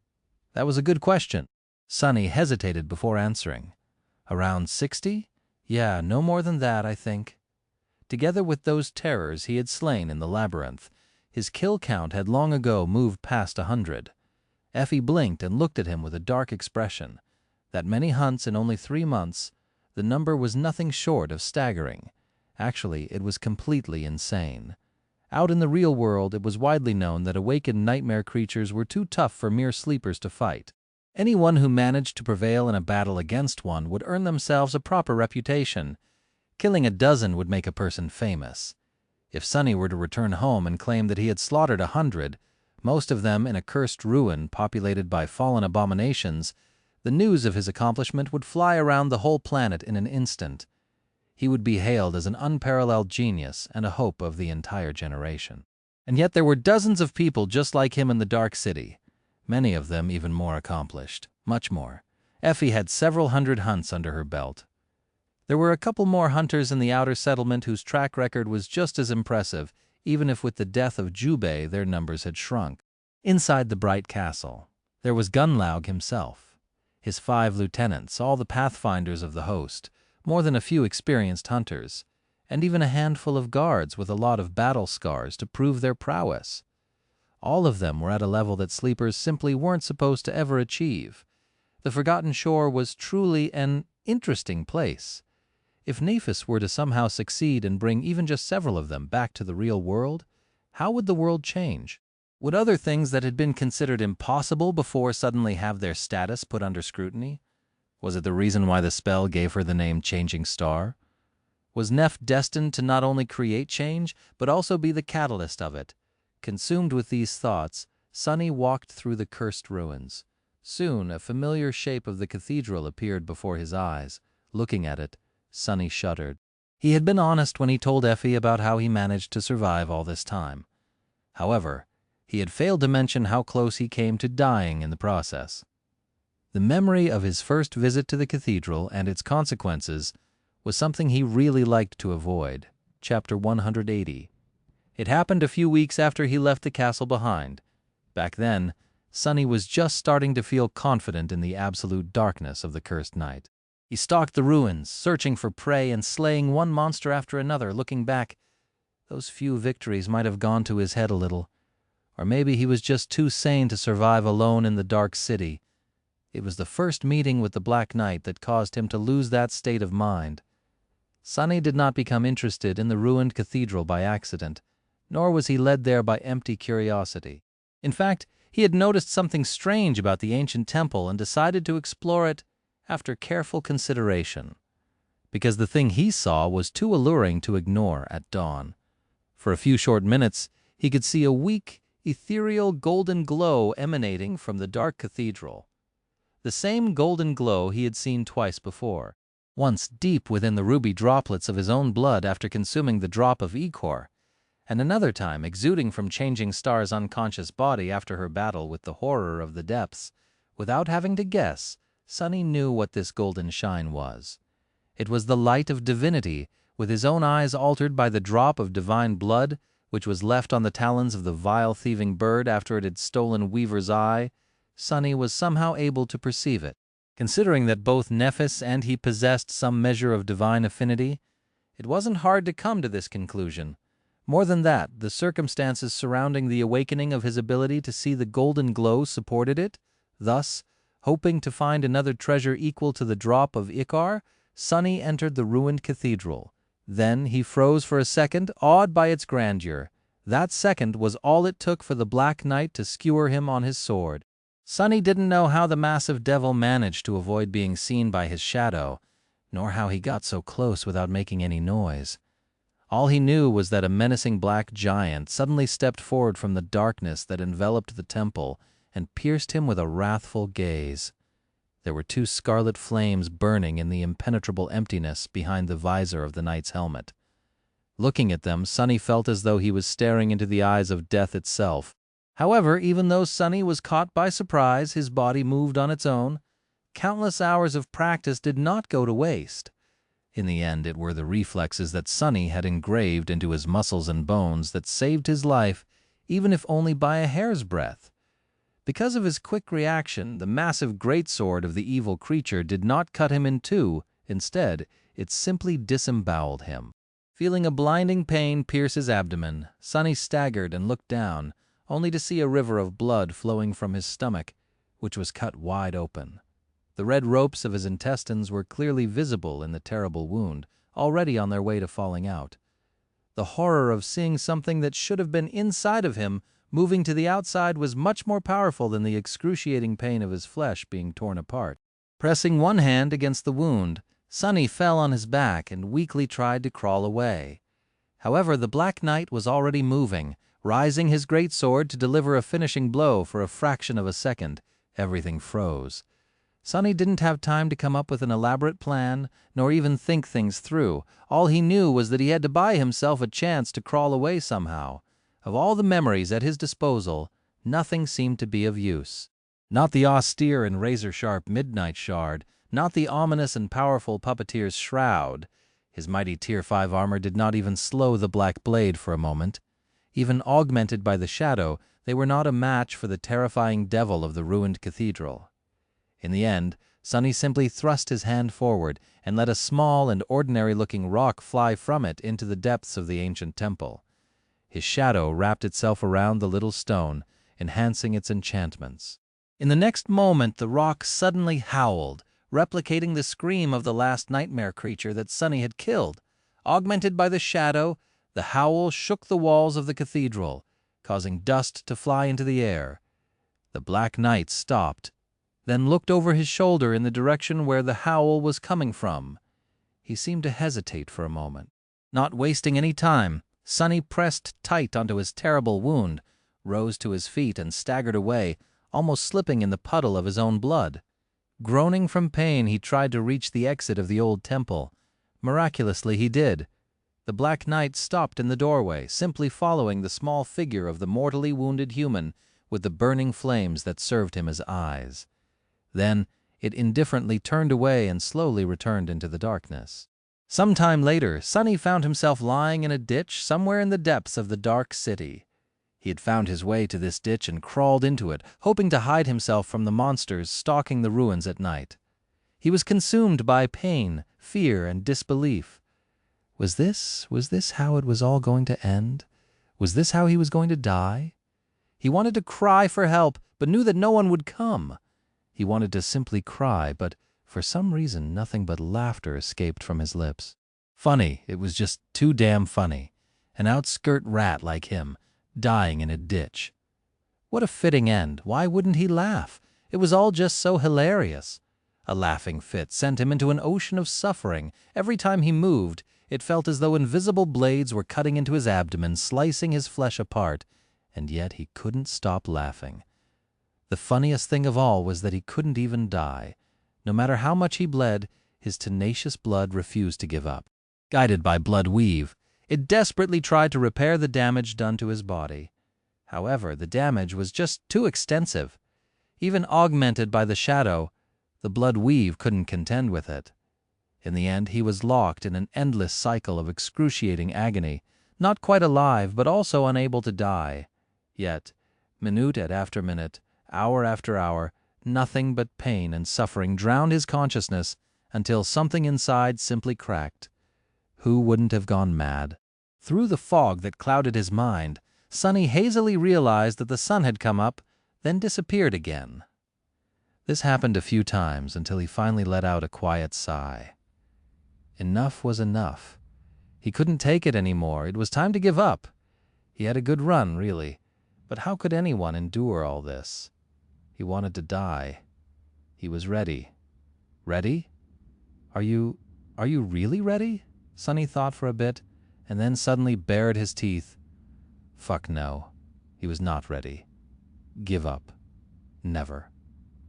That was a good question. Sonny hesitated before answering. Around 60? Yeah, no more than that, I think. Together with those terrors he had slain in the labyrinth, his kill count had long ago moved past 100. Effie blinked and looked at him with a dark expression. That many hunts in only 3 months, the number was nothing short of staggering. Actually, it was completely insane. Out in the real world, it was widely known that awakened nightmare creatures were too tough for mere sleepers to fight. Anyone who managed to prevail in a battle against one would earn themselves a proper reputation. Killing a dozen would make a person famous. If Sonny were to return home and claim that he had slaughtered 100, most of them in a cursed ruin populated by fallen abominations, the news of his accomplishment would fly around the whole planet in an instant. He would be hailed as an unparalleled genius and a hope of the entire generation. And yet there were dozens of people just like him in the Dark City. Many of them even more accomplished, much more. Effie had several hundred hunts under her belt. There were a couple more hunters in the outer settlement whose track record was just as impressive, even if with the death of Jubei their numbers had shrunk. Inside the bright castle, there was Gunlaug himself, his 5 lieutenants, all the pathfinders of the host, more than a few experienced hunters, and even a handful of guards with a lot of battle scars to prove their prowess. All of them were at a level that sleepers simply weren't supposed to ever achieve. The Forgotten Shore was truly an interesting place. If Nephis were to somehow succeed and bring even just several of them back to the real world, how would the world change? Would other things that had been considered impossible before suddenly have their status put under scrutiny? Was it the reason why the spell gave her the name Changing Star? Was Neph destined to not only create change, but also be the catalyst of it? Consumed with these thoughts, Sonny walked through the cursed ruins. Soon, a familiar shape of the cathedral appeared before his eyes. Looking at it, Sonny shuddered. He had been honest when he told Effie about how he managed to survive all this time. However, he had failed to mention how close he came to dying in the process. The memory of his first visit to the cathedral and its consequences was something he really liked to avoid. Chapter 180. It happened a few weeks after he left the castle behind. Back then, Sunny was just starting to feel confident in the absolute darkness of the cursed night. He stalked the ruins, searching for prey and slaying one monster after another. Looking back, those few victories might have gone to his head a little. Or maybe he was just too sane to survive alone in the dark city. It was the first meeting with the Black Knight that caused him to lose that state of mind. Sunny did not become interested in the ruined cathedral by accident, nor was he led there by empty curiosity. In fact, he had noticed something strange about the ancient temple and decided to explore it after careful consideration, because the thing he saw was too alluring to ignore at dawn. For a few short minutes, he could see a weak, ethereal golden glow emanating from the dark cathedral. The same golden glow he had seen twice before, once deep within the ruby droplets of his own blood after consuming the drop of ichor, and another time exuding from Changing Star's unconscious body after her battle with the horror of the depths. Without having to guess, Sunny knew what this golden shine was. It was the light of divinity, with his own eyes altered by the drop of divine blood which was left on the talons of the vile thieving bird after it had stolen Weaver's eye. Sunny was somehow able to perceive it. Considering that both Nephis and he possessed some measure of divine affinity, it wasn't hard to come to this conclusion. More than that, the circumstances surrounding the awakening of his ability to see the golden glow supported it. Thus, hoping to find another treasure equal to the drop of ichor, Sunny entered the ruined cathedral. Then he froze for a second, awed by its grandeur. That second was all it took for the Black Knight to skewer him on his sword. Sunny didn't know how the massive devil managed to avoid being seen by his shadow, nor how he got so close without making any noise. All he knew was that a menacing black giant suddenly stepped forward from the darkness that enveloped the temple and pierced him with a wrathful gaze. There were two scarlet flames burning in the impenetrable emptiness behind the visor of the knight's helmet. Looking at them, Sunny felt as though he was staring into the eyes of death itself. However, even though Sunny was caught by surprise, his body moved on its own. Countless hours of practice did not go to waste. In the end, it were the reflexes that Sunny had engraved into his muscles and bones that saved his life, even if only by a hair's breadth. Because of his quick reaction, the massive greatsword of the evil creature did not cut him in two. Instead, it simply disemboweled him. Feeling a blinding pain pierce his abdomen, Sunny staggered and looked down, only to see a river of blood flowing from his stomach, which was cut wide open. The red ropes of his intestines were clearly visible in the terrible wound, already on their way to falling out. The horror of seeing something that should have been inside of him moving to the outside was much more powerful than the excruciating pain of his flesh being torn apart. Pressing one hand against the wound, Sunny fell on his back and weakly tried to crawl away. However, the Black Knight was already moving, rising his great sword to deliver a finishing blow. For a fraction of a second, everything froze. Sunny didn't have time to come up with an elaborate plan, nor even think things through. All he knew was that he had to buy himself a chance to crawl away somehow. Of all the memories at his disposal, nothing seemed to be of use. Not the austere and razor-sharp midnight shard, not the ominous and powerful puppeteer's shroud. His mighty Tier 5 armor did not even slow the black blade for a moment. Even augmented by the shadow, they were not a match for the terrifying devil of the ruined cathedral. In the end, Sunny simply thrust his hand forward and let a small and ordinary-looking rock fly from it into the depths of the ancient temple. His shadow wrapped itself around the little stone, enhancing its enchantments. In the next moment, the rock suddenly howled, replicating the scream of the last nightmare creature that Sunny had killed. Augmented by the shadow, the howl shook the walls of the cathedral, causing dust to fly into the air. The Black Knight stopped, then looked over his shoulder in the direction where the howl was coming from. He seemed to hesitate for a moment. Not wasting any time, Sunny pressed tight onto his terrible wound, rose to his feet and staggered away, almost slipping in the puddle of his own blood. Groaning from pain, he tried to reach the exit of the old temple. Miraculously, he did. The Black Knight stopped in the doorway, simply following the small figure of the mortally wounded human with the burning flames that served him as eyes. Then it indifferently turned away and slowly returned into the darkness. Some time later, Sunny found himself lying in a ditch somewhere in the depths of the dark city. He had found his way to this ditch and crawled into it, hoping to hide himself from the monsters stalking the ruins at night. He was consumed by pain, fear, and disbelief. Was this how it was all going to end? Was this how he was going to die? He wanted to cry for help, but knew that no one would come. He wanted to simply cry, but for some reason nothing but laughter escaped from his lips. Funny, it was just too damn funny. An outskirt rat like him, dying in a ditch. What a fitting end. Why wouldn't he laugh? It was all just so hilarious. A laughing fit sent him into an ocean of suffering. Every time he moved, it felt as though invisible blades were cutting into his abdomen, slicing his flesh apart, and yet he couldn't stop laughing. The funniest thing of all was that he couldn't even die. No matter how much he bled, his tenacious blood refused to give up. Guided by blood weave, it desperately tried to repair the damage done to his body. However, the damage was just too extensive. Even augmented by the shadow, the blood weave couldn't contend with it. In the end, he was locked in an endless cycle of excruciating agony, not quite alive, but also unable to die. Yet, minute after minute, hour after hour, nothing but pain and suffering drowned his consciousness until something inside simply cracked. Who wouldn't have gone mad? Through the fog that clouded his mind, Sonny hazily realized that the sun had come up, then disappeared again. This happened a few times until he finally let out a quiet sigh. Enough was enough. He couldn't take it anymore. It was time to give up. He had a good run, really, but how could anyone endure all this? He wanted to die. He was ready. Ready? Are you really ready? Sonny thought for a bit, and then suddenly bared his teeth. Fuck no. He was not ready. Give up. Never.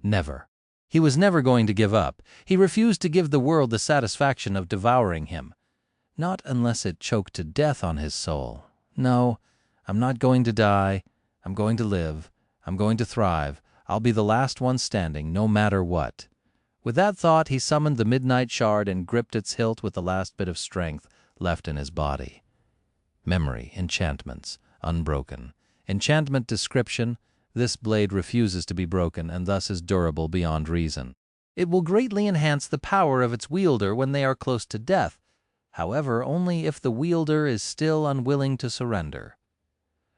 Never. He was never going to give up. He refused to give the world the satisfaction of devouring him. Not unless it choked to death on his soul. No, I'm not going to die. I'm going to live. I'm going to thrive. I'll be the last one standing, no matter what. With that thought, he summoned the midnight shard and gripped its hilt with the last bit of strength left in his body. Memory, enchantments, unbroken. Enchantment description: this blade refuses to be broken and thus is durable beyond reason. It will greatly enhance the power of its wielder when they are close to death, however, only if the wielder is still unwilling to surrender.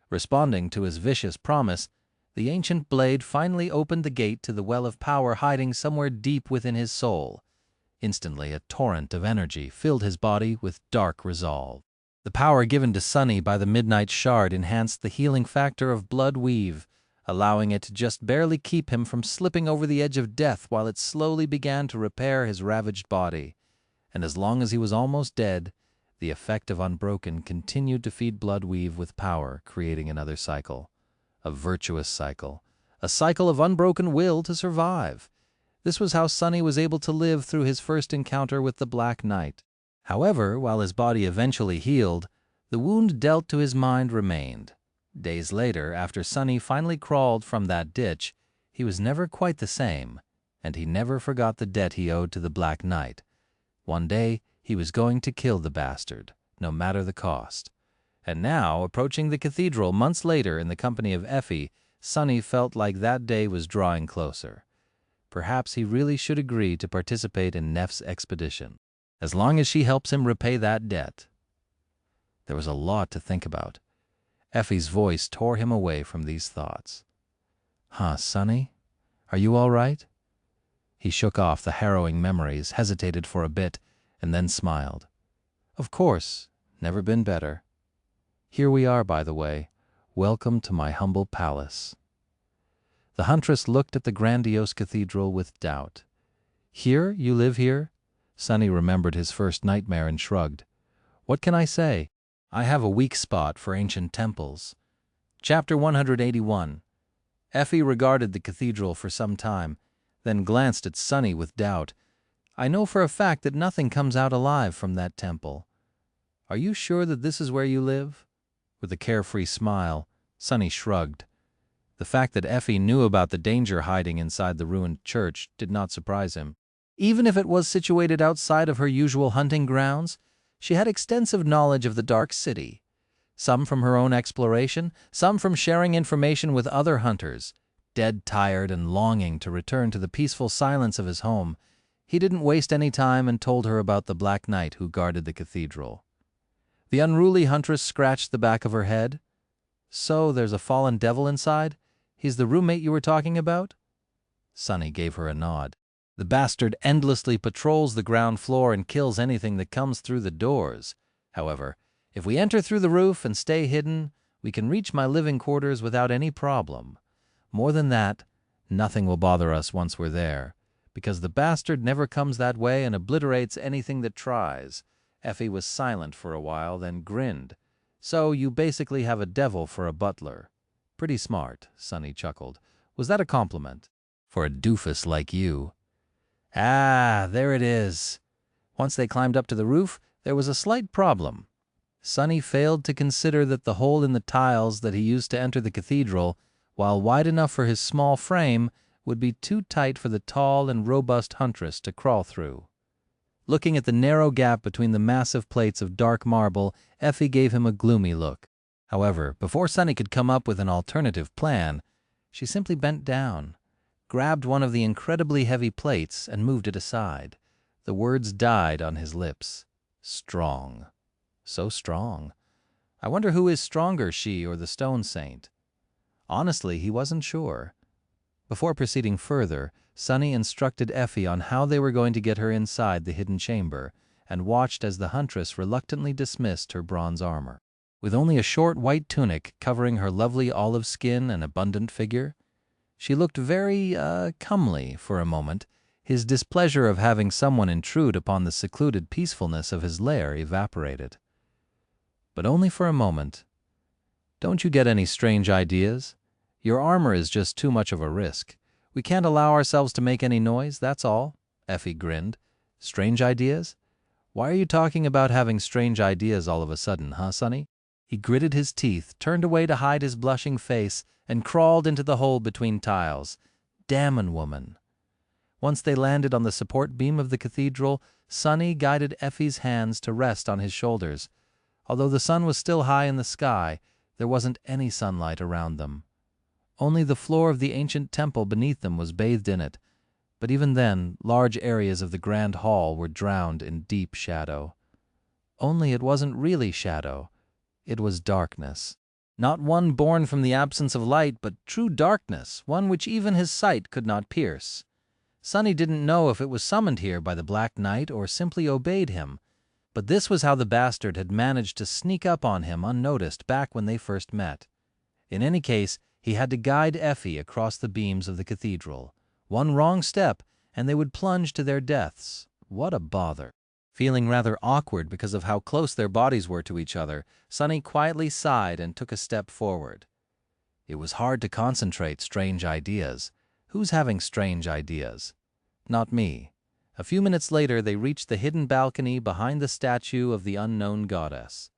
Responding to his vicious promise, the ancient blade finally opened the gate to the well of power hiding somewhere deep within his soul. Instantly, a torrent of energy filled his body with dark resolve. The power given to Sonny by the midnight shard enhanced the healing factor of blood weave, allowing it to just barely keep him from slipping over the edge of death while it slowly began to repair his ravaged body. And as long as he was almost dead, the effect of Unbroken continued to feed blood weave with power, creating another cycle. A virtuous cycle. A cycle of unbroken will to survive. This was how Sonny was able to live through his first encounter with the Black Knight. However, while his body eventually healed, the wound dealt to his mind remained. Days later, after Sonny finally crawled from that ditch, he was never quite the same, and he never forgot the debt he owed to the Black Knight. One day, he was going to kill the bastard, no matter the cost. And now, approaching the cathedral months later in the company of Effie, Sonny felt like that day was drawing closer. Perhaps he really should agree to participate in Neph's expedition, as long as she helps him repay that debt. There was a lot to think about. Effie's voice tore him away from these thoughts. "Huh, Sonny? Are you all right?" He shook off the harrowing memories, hesitated for a bit, and then smiled. "Of course, never been better. Here we are, by the way. Welcome to my humble palace." The huntress looked at the grandiose cathedral with doubt. "Here? You live here?" Sonny remembered his first nightmare and shrugged. "What can I say? I have a weak spot for ancient temples." Chapter 181. Effie regarded the cathedral for some time, then glanced at Sonny with doubt. "I know for a fact that nothing comes out alive from that temple. Are you sure that this is where you live?" With a carefree smile, Sonny shrugged. The fact that Effie knew about the danger hiding inside the ruined church did not surprise him. Even if it was situated outside of her usual hunting grounds, she had extensive knowledge of the Dark City. Some from her own exploration, some from sharing information with other hunters. Dead tired and longing to return to the peaceful silence of his home, he didn't waste any time and told her about the Black Knight who guarded the cathedral. The unruly huntress scratched the back of her head. "So there's a fallen devil inside? He's the roommate you were talking about?" Sonny gave her a nod. "The bastard endlessly patrols the ground floor and kills anything that comes through the doors. However, if we enter through the roof and stay hidden, we can reach my living quarters without any problem. More than that, nothing will bother us once we're there, because the bastard never comes that way and obliterates anything that tries." Effie was silent for a while, then grinned. "So you basically have a devil for a butler." "Pretty smart," Sonny chuckled. "Was that a compliment?" "For a doofus like you." "Ah, there it is." Once they climbed up to the roof, there was a slight problem. Sonny failed to consider that the hole in the tiles that he used to enter the cathedral, while wide enough for his small frame, would be too tight for the tall and robust huntress to crawl through. Looking at the narrow gap between the massive plates of dark marble, Effie gave him a gloomy look. However, before Sonny could come up with an alternative plan, she simply bent down, grabbed one of the incredibly heavy plates, and moved it aside. The words died on his lips. Strong. So strong. I wonder who is stronger, she or the stone saint? Honestly, he wasn't sure. Before proceeding further, Sonny instructed Effie on how they were going to get her inside the hidden chamber, and watched as the huntress reluctantly dismissed her bronze armor. With only a short white tunic covering her lovely olive skin and abundant figure, she looked very, comely for a moment. His displeasure of having someone intrude upon the secluded peacefulness of his lair evaporated. But only for a moment. "Don't you get any strange ideas? Your armor is just too much of a risk. We can't allow ourselves to make any noise, that's all." Effie grinned. "Strange ideas? Why are you talking about having strange ideas all of a sudden, huh, Sonny?" He gritted his teeth, turned away to hide his blushing face, and crawled into the hole between tiles. Damn woman. Once they landed on the support beam of the cathedral, Sonny guided Effie's hands to rest on his shoulders. Although the sun was still high in the sky, there wasn't any sunlight around them. Only the floor of the ancient temple beneath them was bathed in it, but even then large areas of the grand hall were drowned in deep shadow. Only it wasn't really shadow, it was darkness. Not one born from the absence of light, but true darkness, one which even his sight could not pierce. Sonny didn't know if it was summoned here by the Black Knight or simply obeyed him, but this was how the bastard had managed to sneak up on him unnoticed back when they first met. In any case, he had to guide Effie across the beams of the cathedral. One wrong step, and they would plunge to their deaths. What a bother. Feeling rather awkward because of how close their bodies were to each other, Sonny quietly sighed and took a step forward. It was hard to concentrate strange ideas. Who's having strange ideas? Not me. A few minutes later, they reached the hidden balcony behind the statue of the unknown goddess.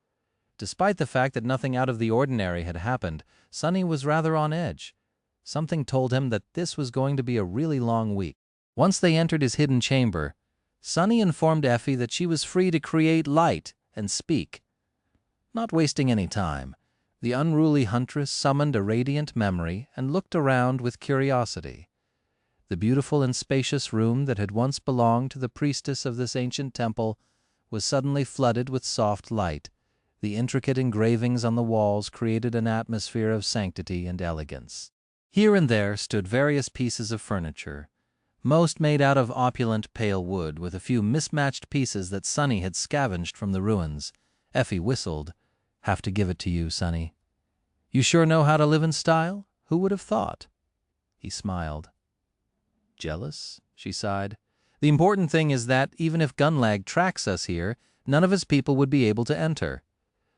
Despite the fact that nothing out of the ordinary had happened, Sonny was rather on edge. Something told him that this was going to be a really long week. Once they entered his hidden chamber, Sonny informed Effie that she was free to create light and speak. Not wasting any time, the unruly huntress summoned a radiant memory and looked around with curiosity. The beautiful and spacious room that had once belonged to the priestess of this ancient temple was suddenly flooded with soft light. The intricate engravings on the walls created an atmosphere of sanctity and elegance. Here and there stood various pieces of furniture, most made out of opulent pale wood, with a few mismatched pieces that Sonny had scavenged from the ruins. Effie whistled. "Have to give it to you, Sonny. You sure know how to live in style? Who would have thought?" He smiled. "Jealous?" she sighed. "The important thing is that even if Gunlag tracks us here, none of his people would be able to enter.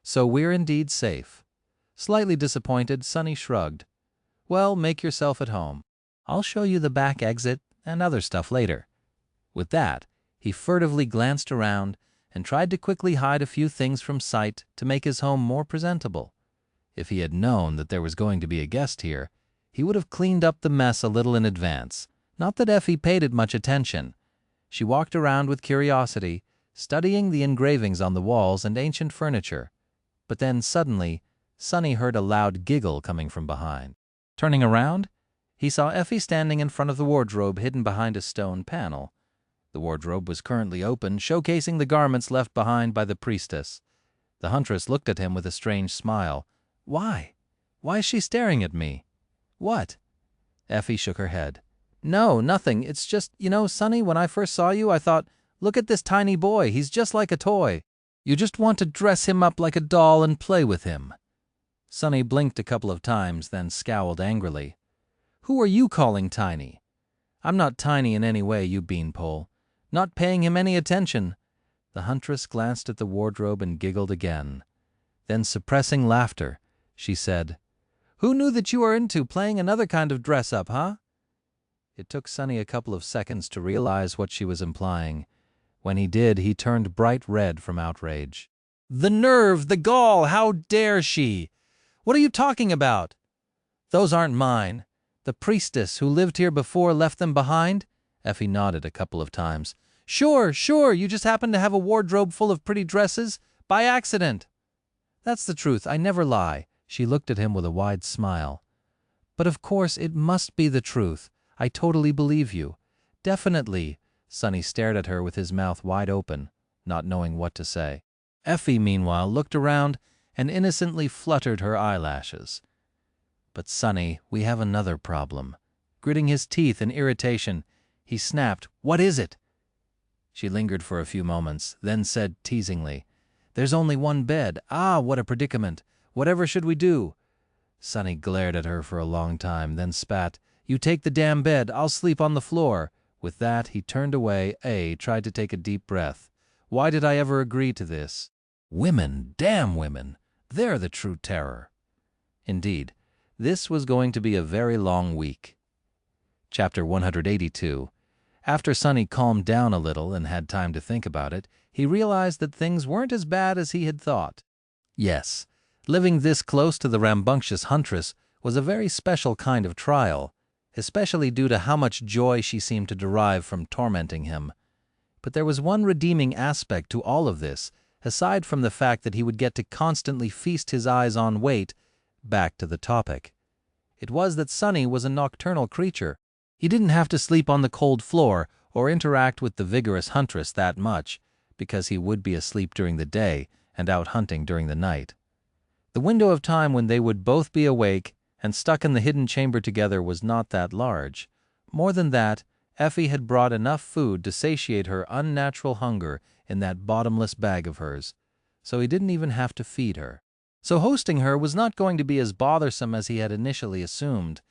So we're indeed safe." Slightly disappointed, Sonny shrugged. "Well, make yourself at home. I'll show you the back exit and other stuff later." With that, he furtively glanced around and tried to quickly hide a few things from sight to make his home more presentable. If he had known that there was going to be a guest here, he would have cleaned up the mess a little in advance. Not that Effie paid it much attention. She walked around with curiosity, studying the engravings on the walls and ancient furniture. But then, suddenly, Sonny heard a loud giggle coming from behind. Turning around, he saw Effie standing in front of the wardrobe hidden behind a stone panel. The wardrobe was currently open, showcasing the garments left behind by the priestess. The huntress looked at him with a strange smile. "Why? Why is she staring at me?" "What?" Effie shook her head. "No, nothing. It's just, Sonny, when I first saw you, I thought, look at this tiny boy. He's just like a toy. You just want to dress him up like a doll and play with him." Sonny blinked a couple of times, then scowled angrily. "Who are you calling tiny?" "I'm not tiny in any way, you beanpole. Not paying him any attention." The huntress glanced at the wardrobe and giggled again. Then, suppressing laughter, she said, "Who knew that you were into playing another kind of dress-up, huh?" It took Sonny a couple of seconds to realize what she was implying. When he did, he turned bright red from outrage. "The nerve! The gall! How dare she! What are you talking about?" "Those aren't mine. The priestess who lived here before left them behind?" Effie nodded a couple of times. Sure, you just happened to have a wardrobe full of pretty dresses, by accident." "That's the truth, I never lie." She looked at him with a wide smile. "But of course it must be the truth. I totally believe you. Definitely." Sonny stared at her with his mouth wide open, not knowing what to say. Effie, meanwhile, looked around and innocently fluttered her eyelashes. "But Sonny, we have another problem." Gritting his teeth in irritation, he snapped, "What is it?" She lingered for a few moments, then said teasingly, "There's only one bed. Ah, what a predicament. Whatever should we do?" Sonny glared at her for a long time, then spat, "You take the damn bed. I'll sleep on the floor." With that, he turned away, tried to take a deep breath. Why did I ever agree to this? Women, damn women. They're the true terror. Indeed, this was going to be a very long week. Chapter 182. After Sonny calmed down a little and had time to think about it, he realized that things weren't as bad as he had thought. Yes, living this close to the rambunctious huntress was a very special kind of trial, especially due to how much joy she seemed to derive from tormenting him. But there was one redeeming aspect to all of this, aside from the fact that he would get to constantly feast his eyes on Wait. Back to the topic. It was that Sonny was a nocturnal creature. He didn't have to sleep on the cold floor or interact with the vigorous huntress that much, because he would be asleep during the day and out hunting during the night. The window of time when they would both be awake and stuck in the hidden chamber together was not that large. More than that, Effie had brought enough food to satiate her unnatural hunger in that bottomless bag of hers, so he didn't even have to feed her. So hosting her was not going to be as bothersome as he had initially assumed.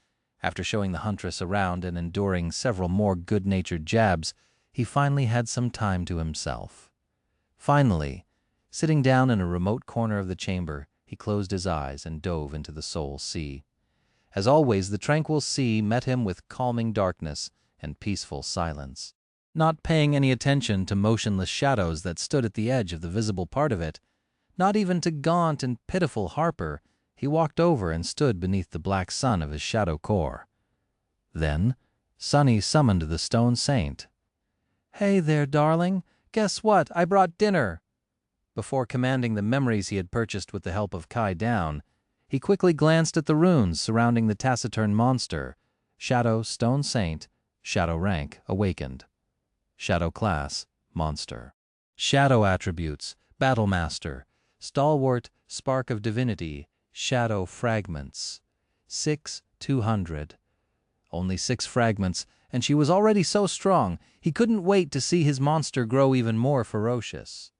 After showing the huntress around and enduring several more good-natured jabs, he finally had some time to himself. Finally, sitting down in a remote corner of the chamber, he closed his eyes and dove into the soul sea. As always, the tranquil sea met him with calming darkness and peaceful silence. Not paying any attention to motionless shadows that stood at the edge of the visible part of it, not even to gaunt and pitiful Harper, he walked over and stood beneath the black sun of his shadow core. Then, Sonny summoned the stone saint. "Hey there, darling. Guess what? I brought dinner." Before commanding the memories he had purchased with the help of Kai down, he quickly glanced at the runes surrounding the taciturn monster. Shadow, stone saint. Shadow rank, awakened. Shadow class, monster. Shadow attributes, battlemaster. Stalwart, spark of divinity. Shadow fragments. 6/200. Only 6 fragments, and she was already so strong, he couldn't wait to see his monster grow even more ferocious.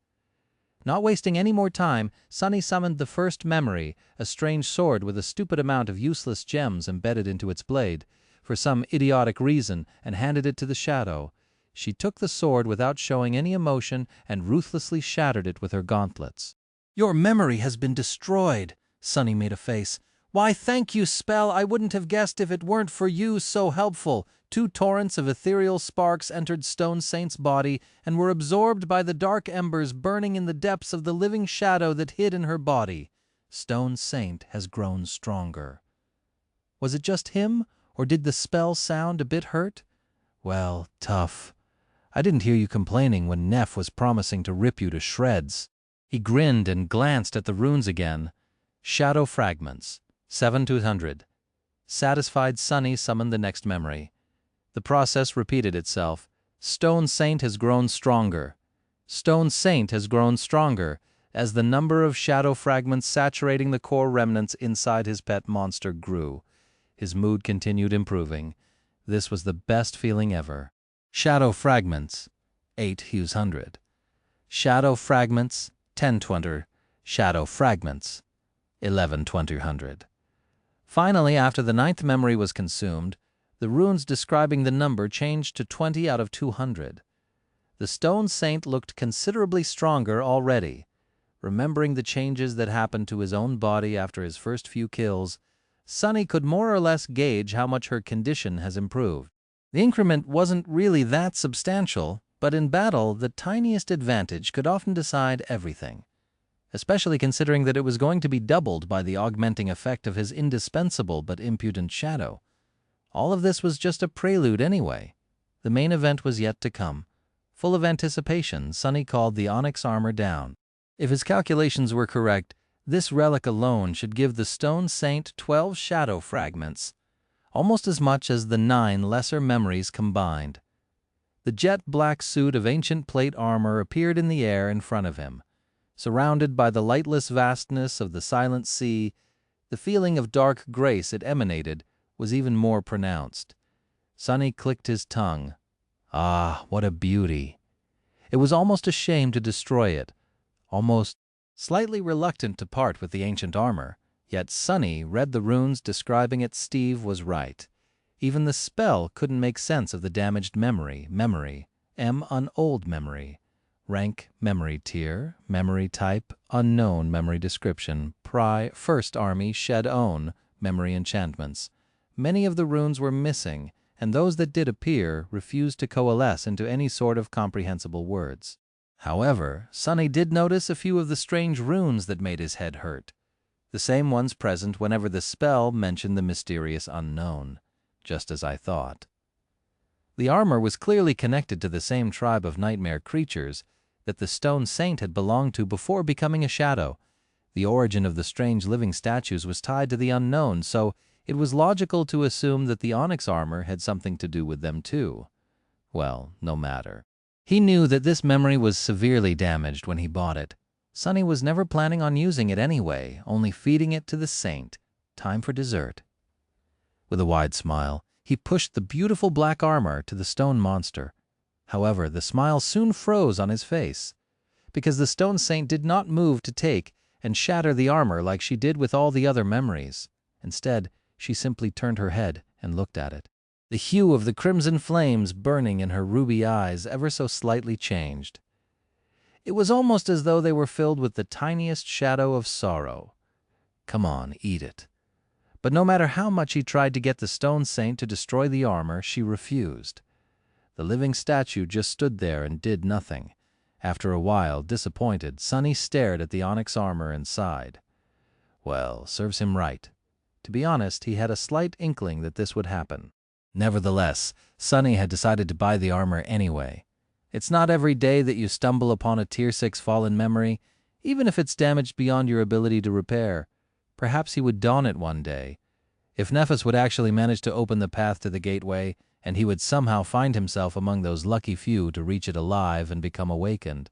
Not wasting any more time, Sonny summoned the first memory, a strange sword with a stupid amount of useless gems embedded into its blade, for some idiotic reason, and handed it to the shadow. She took the sword without showing any emotion and ruthlessly shattered it with her gauntlets. "Your memory has been destroyed," Sonny made a face. "Why, thank you, spell. I wouldn't have guessed if it weren't for you so helpful." 2 torrents of ethereal sparks entered Stone Saint's body and were absorbed by the dark embers burning in the depths of the living shadow that hid in her body. Stone Saint has grown stronger. Was it just him, or did the spell sound a bit hurt? Well, tough. I didn't hear you complaining when Neph was promising to rip you to shreds. He grinned and glanced at the runes again. Shadow fragments. 7/200. Satisfied, Sunny summoned the next memory. The process repeated itself. Stone Saint has grown stronger. Stone Saint has grown stronger as the number of shadow fragments saturating the core remnants inside his pet monster grew. His mood continued improving. This was the best feeling ever. Shadow fragments. 8/100. Shadow fragments. 10/20. Shadow fragments. 11/200. Finally, after the 9th memory was consumed, the runes describing the number changed to 20 out of 200. The Stone Saint looked considerably stronger already. Remembering the changes that happened to his own body after his first few kills, Sunny could more or less gauge how much her condition has improved. The increment wasn't really that substantial, but in battle, the tiniest advantage could often decide everything, especially considering that it was going to be doubled by the augmenting effect of his indispensable but impudent shadow. All of this was just a prelude anyway. The main event was yet to come. Full of anticipation, Sunny called the onyx armor down. If his calculations were correct, this relic alone should give the Stone Saint 12 shadow fragments, almost as much as the 9 lesser memories combined. The jet black suit of ancient plate armor appeared in the air in front of him. Surrounded by the lightless vastness of the silent sea, the feeling of dark grace it emanated was even more pronounced. Sunny clicked his tongue. Ah, what a beauty! It was almost a shame to destroy it, almost slightly reluctant to part with the ancient armor, yet Sunny read the runes describing it. Steve was right. Even the spell couldn't make sense of the damaged memory. M on old memory. Rank, memory tier, memory type, unknown memory description, first army, shed own, memory enchantments. Many of the runes were missing, and those that did appear refused to coalesce into any sort of comprehensible words. However, Sunny did notice a few of the strange runes that made his head hurt, the same ones present whenever the spell mentioned the mysterious unknown, just as I thought. The armor was clearly connected to the same tribe of nightmare creatures that the Stone Saint had belonged to before becoming a shadow. The origin of the strange living statues was tied to the unknown, so it was logical to assume that the onyx armor had something to do with them too. Well, no matter. He knew that this memory was severely damaged when he bought it. Sunny was never planning on using it anyway, only feeding it to the saint. Time for dessert. With a wide smile, he pushed the beautiful black armor to the stone monster. However, the smile soon froze on his face, because the Stone Saint did not move to take and shatter the armor like she did with all the other memories. Instead, she simply turned her head and looked at it. The hue of the crimson flames burning in her ruby eyes ever so slightly changed. It was almost as though they were filled with the tiniest shadow of sorrow. Come on, eat it. But no matter how much he tried to get the Stone Saint to destroy the armor, she refused. The living statue just stood there and did nothing. After a while, disappointed, Sunny stared at the onyx armor and sighed. Well, serves him right. To be honest, he had a slight inkling that this would happen. Nevertheless, Sunny had decided to buy the armor anyway. It's not every day that you stumble upon a Tier 6 fallen memory, even if it's damaged beyond your ability to repair. Perhaps he would don it one day. If Nephis would actually manage to open the path to the gateway, and he would somehow find himself among those lucky few to reach it alive and become awakened.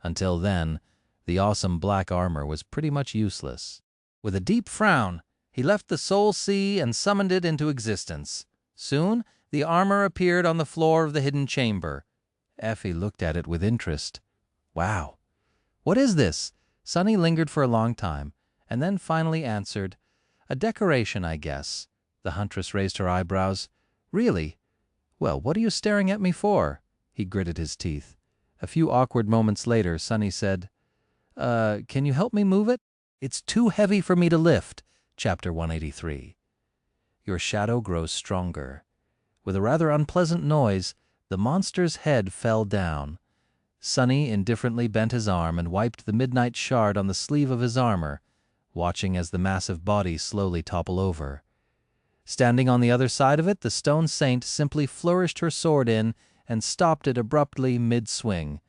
Until then, the awesome black armor was pretty much useless. With a deep frown, he left the soul sea and summoned it into existence. Soon, the armor appeared on the floor of the hidden chamber. Effie looked at it with interest. Wow! What is this? Sunny lingered for a long time, and then finally answered, A decoration, I guess. The huntress raised her eyebrows. Really? Well, what are you staring at me for? He gritted his teeth. A few awkward moments later, Sunny said, can you help me move it? It's too heavy for me to lift. Chapter 183. Your shadow grows stronger. With a rather unpleasant noise, the monster's head fell down. Sunny indifferently bent his arm and wiped the midnight shard on the sleeve of his armor, watching as the massive body slowly toppled over. Standing on the other side of it, the Stone Saint simply flourished her sword in and stopped it abruptly mid-swing.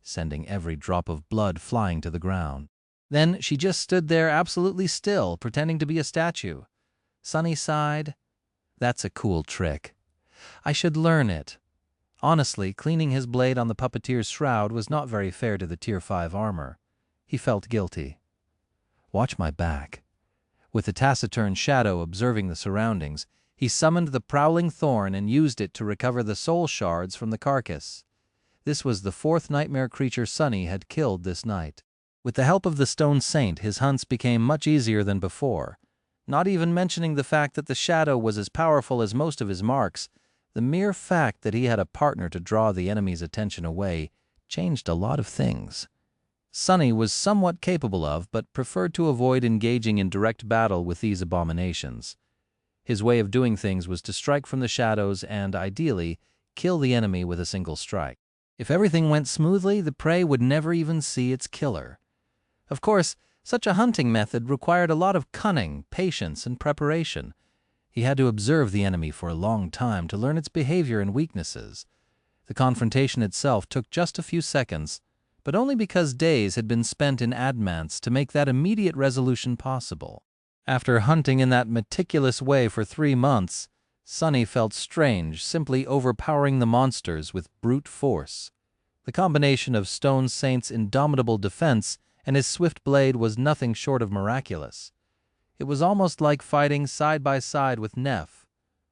sending every drop of blood flying to the ground. Then she just stood there absolutely still, pretending to be a statue. Sunny sighed. That's a cool trick. I should learn it. Honestly, cleaning his blade on the puppeteer's shroud was not very fair to the Tier 5 armor. He felt guilty. Watch my back. With the taciturn shadow observing the surroundings, he summoned the prowling thorn and used it to recover the soul shards from the carcass. This was the fourth nightmare creature Sunny had killed this night. With the help of the stone saint, his hunts became much easier than before. Not even mentioning the fact that the shadow was as powerful as most of his marks, the mere fact that he had a partner to draw the enemy's attention away changed a lot of things. Sunny was somewhat capable of, but preferred to avoid engaging in direct battle with these abominations. His way of doing things was to strike from the shadows and, ideally, kill the enemy with a single strike. If everything went smoothly, the prey would never even see its killer. Of course, such a hunting method required a lot of cunning, patience, and preparation. He had to observe the enemy for a long time to learn its behavior and weaknesses. The confrontation itself took just a few seconds, but only because days had been spent in admance to make that immediate resolution possible. After hunting in that meticulous way for 3 months, Sunny felt strange, simply overpowering the monsters with brute force. The combination of Stone Saint's indomitable defense and his swift blade was nothing short of miraculous. It was almost like fighting side by side with Neph.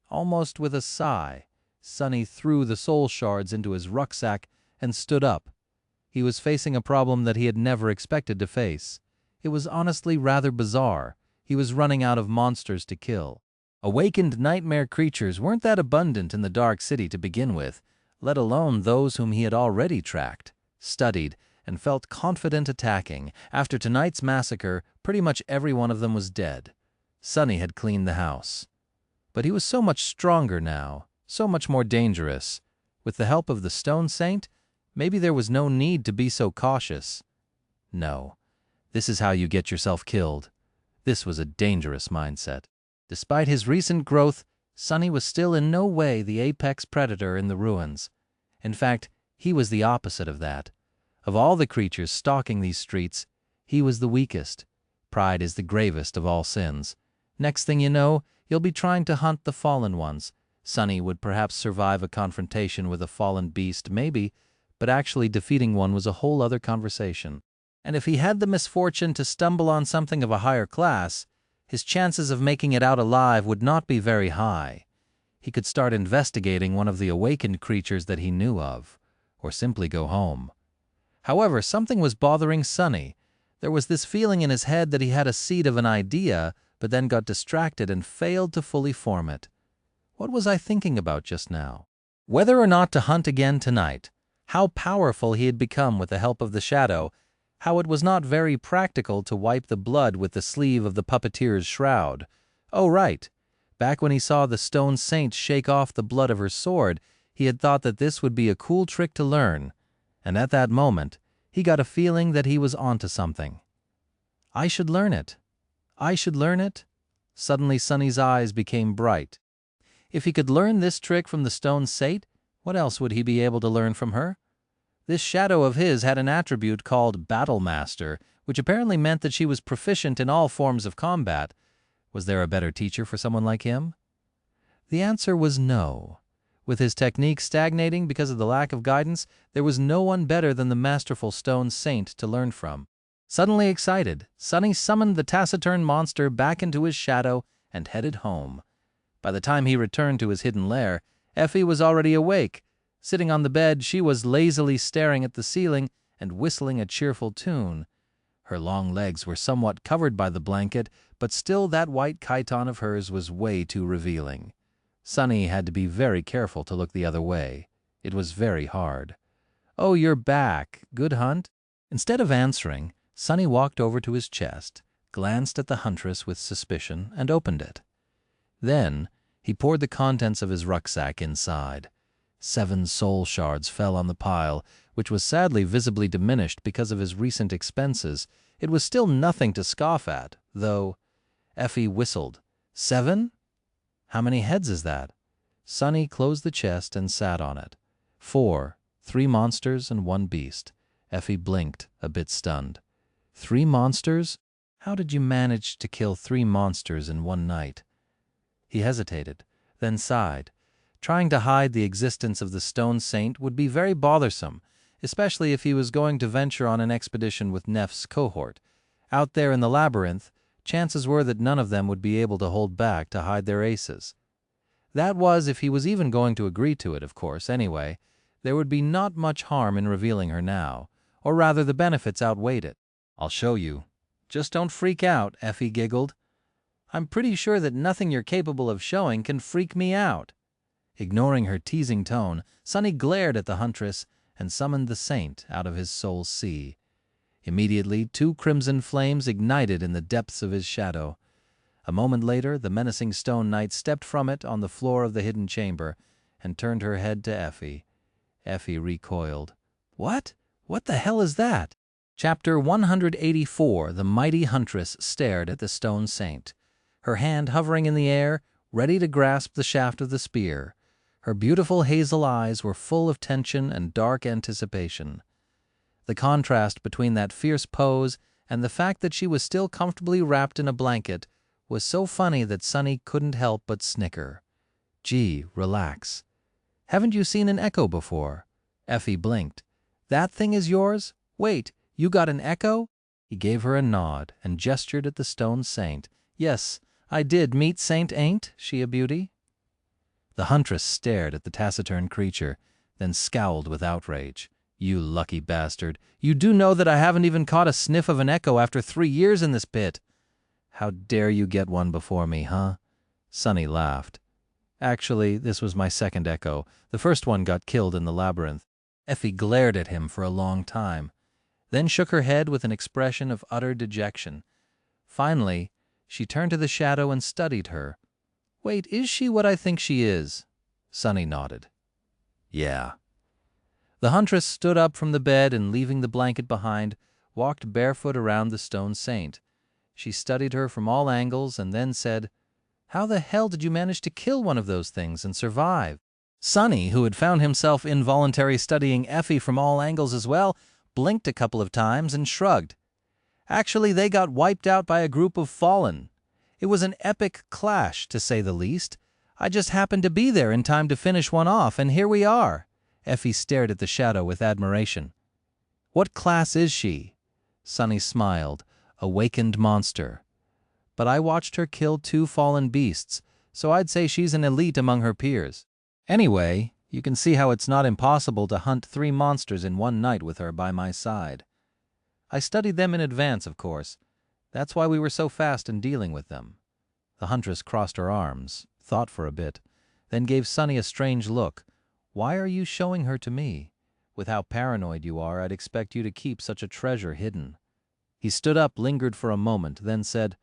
Almost with a sigh, Sunny threw the soul shards into his rucksack and stood up. He was facing a problem that he had never expected to face. It was honestly rather bizarre. He was running out of monsters to kill. Awakened nightmare creatures weren't that abundant in the Dark City to begin with, let alone those whom he had already tracked, studied, and felt confident attacking. After tonight's massacre, pretty much every one of them was dead. Sunny had cleaned the house. But he was so much stronger now, so much more dangerous. With the help of the Stone Saint, maybe there was no need to be so cautious. No, this is how you get yourself killed. This was a dangerous mindset. Despite his recent growth, Sunny was still in no way the apex predator in the ruins. In fact, he was the opposite of that. Of all the creatures stalking these streets, he was the weakest. Pride is the gravest of all sins. Next thing you know, you'll be trying to hunt the fallen ones. Sunny would perhaps survive a confrontation with a fallen beast, maybe, but actually defeating one was a whole other conversation. And if he had the misfortune to stumble on something of a higher class, his chances of making it out alive would not be very high. He could start investigating one of the awakened creatures that he knew of, or simply go home. However, something was bothering Sunny. There was this feeling in his head that he had a seed of an idea, but then got distracted and failed to fully form it. What was I thinking about just now? Whether or not to hunt again tonight, how powerful he had become with the help of the shadow, how it was not very practical to wipe the blood with the sleeve of the puppeteer's shroud. Oh, right. Back when he saw the Stone Saint shake off the blood of her sword, he had thought that this would be a cool trick to learn. And at that moment, he got a feeling that he was onto something. I should learn it. I should learn it. Suddenly Sunny's eyes became bright. If he could learn this trick from the Stone Saint, what else would he be able to learn from her? This shadow of his had an attribute called Battle Master, which apparently meant that she was proficient in all forms of combat. Was there a better teacher for someone like him? The answer was no. With his technique stagnating because of the lack of guidance, there was no one better than the masterful Stone Saint to learn from. Suddenly excited, Sunny summoned the taciturn monster back into his shadow and headed home. By the time he returned to his hidden lair, Effie was already awake. Sitting on the bed, she was lazily staring at the ceiling and whistling a cheerful tune. Her long legs were somewhat covered by the blanket, but still that white chiton of hers was way too revealing. Sunny had to be very careful to look the other way. It was very hard. "Oh, you're back. Good hunt?" Instead of answering, Sunny walked over to his chest, glanced at the huntress with suspicion, and opened it. Then he poured the contents of his rucksack inside. 7 soul shards fell on the pile, which was sadly visibly diminished because of his recent expenses. It was still nothing to scoff at, though. Effie whistled. 7? How many heads is that? Sunny closed the chest and sat on it. 4, 3 monsters and 1 beast. Effie blinked, a bit stunned. 3 monsters? How did you manage to kill 3 monsters in one night? He hesitated, then sighed. Trying to hide the existence of the stone saint would be very bothersome, especially if he was going to venture on an expedition with Neph's cohort. Out there in the labyrinth, chances were that none of them would be able to hold back to hide their aces. That was if he was even going to agree to it, of course. Anyway, there would be not much harm in revealing her now, or rather the benefits outweighed it. "I'll show you. Just don't freak out," Effie giggled. "I'm pretty sure that nothing you're capable of showing can freak me out." Ignoring her teasing tone, Sonny glared at the huntress and summoned the saint out of his soul's sea. Immediately, 2 crimson flames ignited in the depths of his shadow. A moment later, the menacing stone knight stepped from it on the floor of the hidden chamber and turned her head to Effie. Effie recoiled. "What? What the hell is that?" Chapter 184. The mighty huntress stared at the stone saint, her hand hovering in the air, ready to grasp the shaft of the spear. Her beautiful hazel eyes were full of tension and dark anticipation. The contrast between that fierce pose and the fact that she was still comfortably wrapped in a blanket was so funny that Sonny couldn't help but snicker. "Gee, relax. Haven't you seen an echo before?" Effie blinked. "That thing is yours? Wait, you got an echo?" He gave her a nod and gestured at the stone saint. "Yes, I did meet Saint Ain't she a beauty?" The huntress stared at the taciturn creature, then scowled with outrage. "You lucky bastard. You do know that I haven't even caught a sniff of an echo after 3 years in this pit. How dare you get one before me, huh?" Sonny laughed. "Actually, this was my second echo. The first one got killed in the labyrinth." Effie glared at him for a long time, then shook her head with an expression of utter dejection. Finally, she turned to the shadow and studied her. "Wait, is she what I think she is?" Sonny nodded. "Yeah." The huntress stood up from the bed and, leaving the blanket behind, walked barefoot around the stone saint. She studied her from all angles and then said, "How the hell did you manage to kill one of those things and survive?" Sonny, who had found himself involuntarily studying Effie from all angles as well, blinked a couple of times and shrugged. "Actually, they got wiped out by a group of fallen. It was an epic clash, to say the least. I just happened to be there in time to finish one off, and here we are." Effie stared at the shadow with admiration. "What class is she?" Sonny smiled. "Awakened monster. But I watched her kill 2 fallen beasts, so I'd say she's an elite among her peers. Anyway, you can see how it's not impossible to hunt 3 monsters in one night with her by my side. I studied them in advance, of course. That's why we were so fast in dealing with them." The huntress crossed her arms, thought for a bit, then gave Sonny a strange look. "Why are you showing her to me? With how paranoid you are, I'd expect you to keep such a treasure hidden." He stood up, lingered for a moment, then said,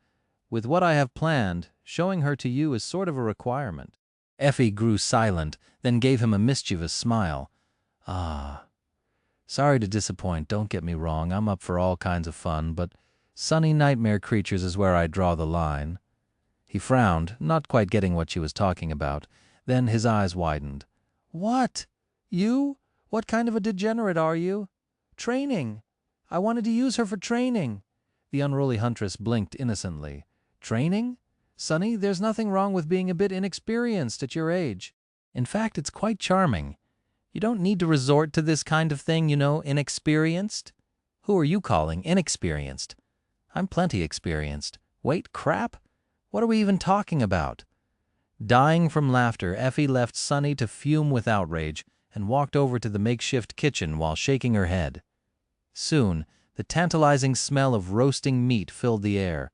"With what I have planned, showing her to you is sort of a requirement." Effie grew silent, then gave him a mischievous smile. "Ah. Sorry to disappoint, don't get me wrong, I'm up for all kinds of fun, but sunny nightmare creatures is where I draw the line." He frowned, not quite getting what she was talking about. Then his eyes widened. "What? You? What kind of a degenerate are you?" "Training. I wanted to use her for training." The unruly huntress blinked innocently. "Training? Sonny, there's nothing wrong with being a bit inexperienced at your age. In fact, it's quite charming. You don't need to resort to this kind of thing, you know, inexperienced." "Who are you calling inexperienced?" "I'm plenty experienced." "Wait, crap? What are we even talking about?" Dying from laughter, Effie left Sonny to fume with outrage and walked over to the makeshift kitchen while shaking her head. Soon, the tantalizing smell of roasting meat filled the air.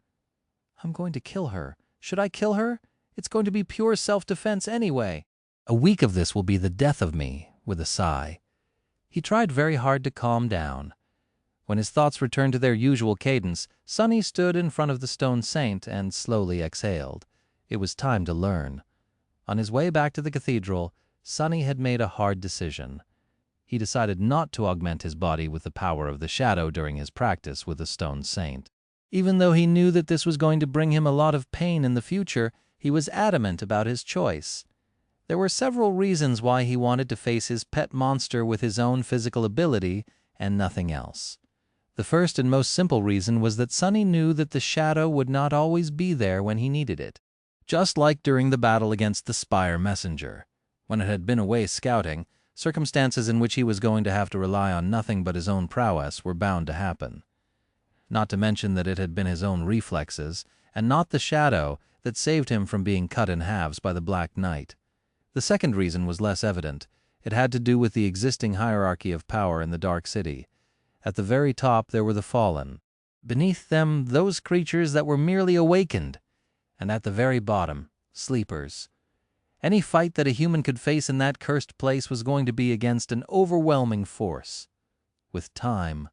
"I'm going to kill her. Should I kill her? It's going to be pure self-defense anyway. A week of this will be the death of me," with a sigh. He tried very hard to calm down. When his thoughts returned to their usual cadence, Sonny stood in front of the stone saint and slowly exhaled. It was time to learn. On his way back to the cathedral, Sonny had made a hard decision. He decided not to augment his body with the power of the shadow during his practice with the stone saint. Even though he knew that this was going to bring him a lot of pain in the future, he was adamant about his choice. There were several reasons why he wanted to face his pet monster with his own physical ability and nothing else. The first and most simple reason was that Sonny knew that the shadow would not always be there when he needed it. Just like during the battle against the Spire messenger. When it had been away scouting, circumstances in which he was going to have to rely on nothing but his own prowess were bound to happen. Not to mention that it had been his own reflexes, and not the shadow, that saved him from being cut in halves by the Black Knight. The second reason was less evident. It had to do with the existing hierarchy of power in the Dark City. At the very top there were the fallen. Beneath them, those creatures that were merely awakened. And at the very bottom, sleepers. Any fight that a human could face in that cursed place was going to be against an overwhelming force. With time,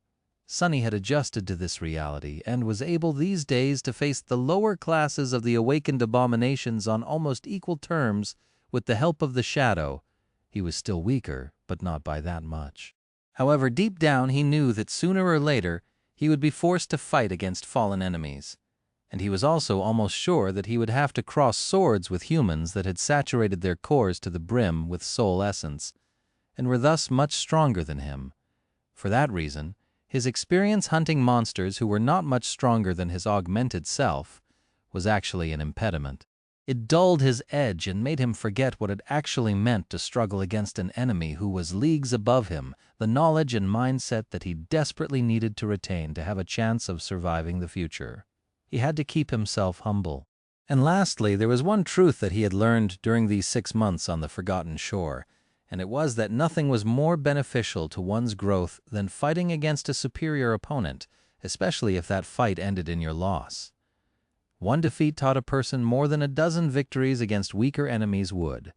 Sonny had adjusted to this reality and was able these days to face the lower classes of the awakened abominations on almost equal terms with the help of the shadow. He was still weaker, but not by that much. However, deep down he knew that sooner or later he would be forced to fight against fallen enemies. And he was also almost sure that he would have to cross swords with humans that had saturated their cores to the brim with soul essence, and were thus much stronger than him. For that reason, his experience hunting monsters who were not much stronger than his augmented self was actually an impediment. It dulled his edge and made him forget what it actually meant to struggle against an enemy who was leagues above him, the knowledge and mindset that he desperately needed to retain to have a chance of surviving the future. He had to keep himself humble. And lastly, there was one truth that he had learned during these 6 months on the Forgotten Shore, and it was that nothing was more beneficial to one's growth than fighting against a superior opponent, especially if that fight ended in your loss. One defeat taught a person more than a dozen victories against weaker enemies would.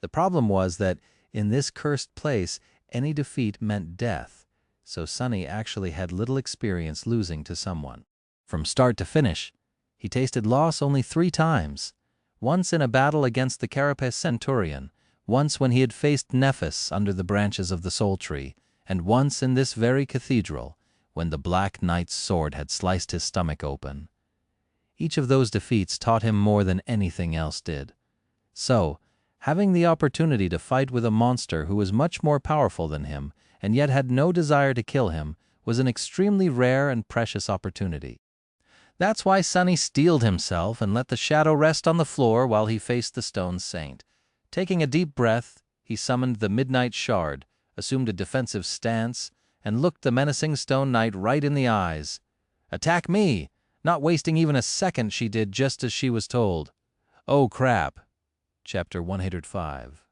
The problem was that, in this cursed place, any defeat meant death, so Sonny actually had little experience losing to someone. From start to finish, he tasted loss only 3 times. Once in a battle against the Carapace Centurion, once when he had faced Nephis under the branches of the Soul Tree, and once in this very cathedral, when the Black Knight's sword had sliced his stomach open. Each of those defeats taught him more than anything else did. So, having the opportunity to fight with a monster who was much more powerful than him, and yet had no desire to kill him, was an extremely rare and precious opportunity. That's why Sonny steeled himself and let the shadow rest on the floor while he faced the stone saint. Taking a deep breath, he summoned the Midnight Shard, assumed a defensive stance, and looked the menacing stone knight right in the eyes. "Attack me!" Not wasting even a second, she did just as she was told. Oh crap. Chapter 105.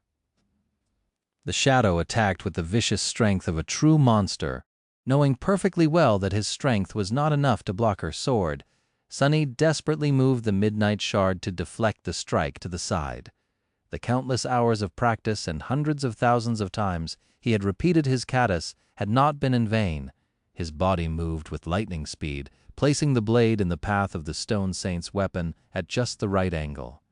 The shadow attacked with the vicious strength of a true monster. Knowing perfectly well that his strength was not enough to block her sword, Sonny desperately moved the Midnight Shard to deflect the strike to the side. The countless hours of practice and hundreds of thousands of times he had repeated his catus had not been in vain. His body moved with lightning speed, placing the blade in the path of the stone saint's weapon at just the right angle.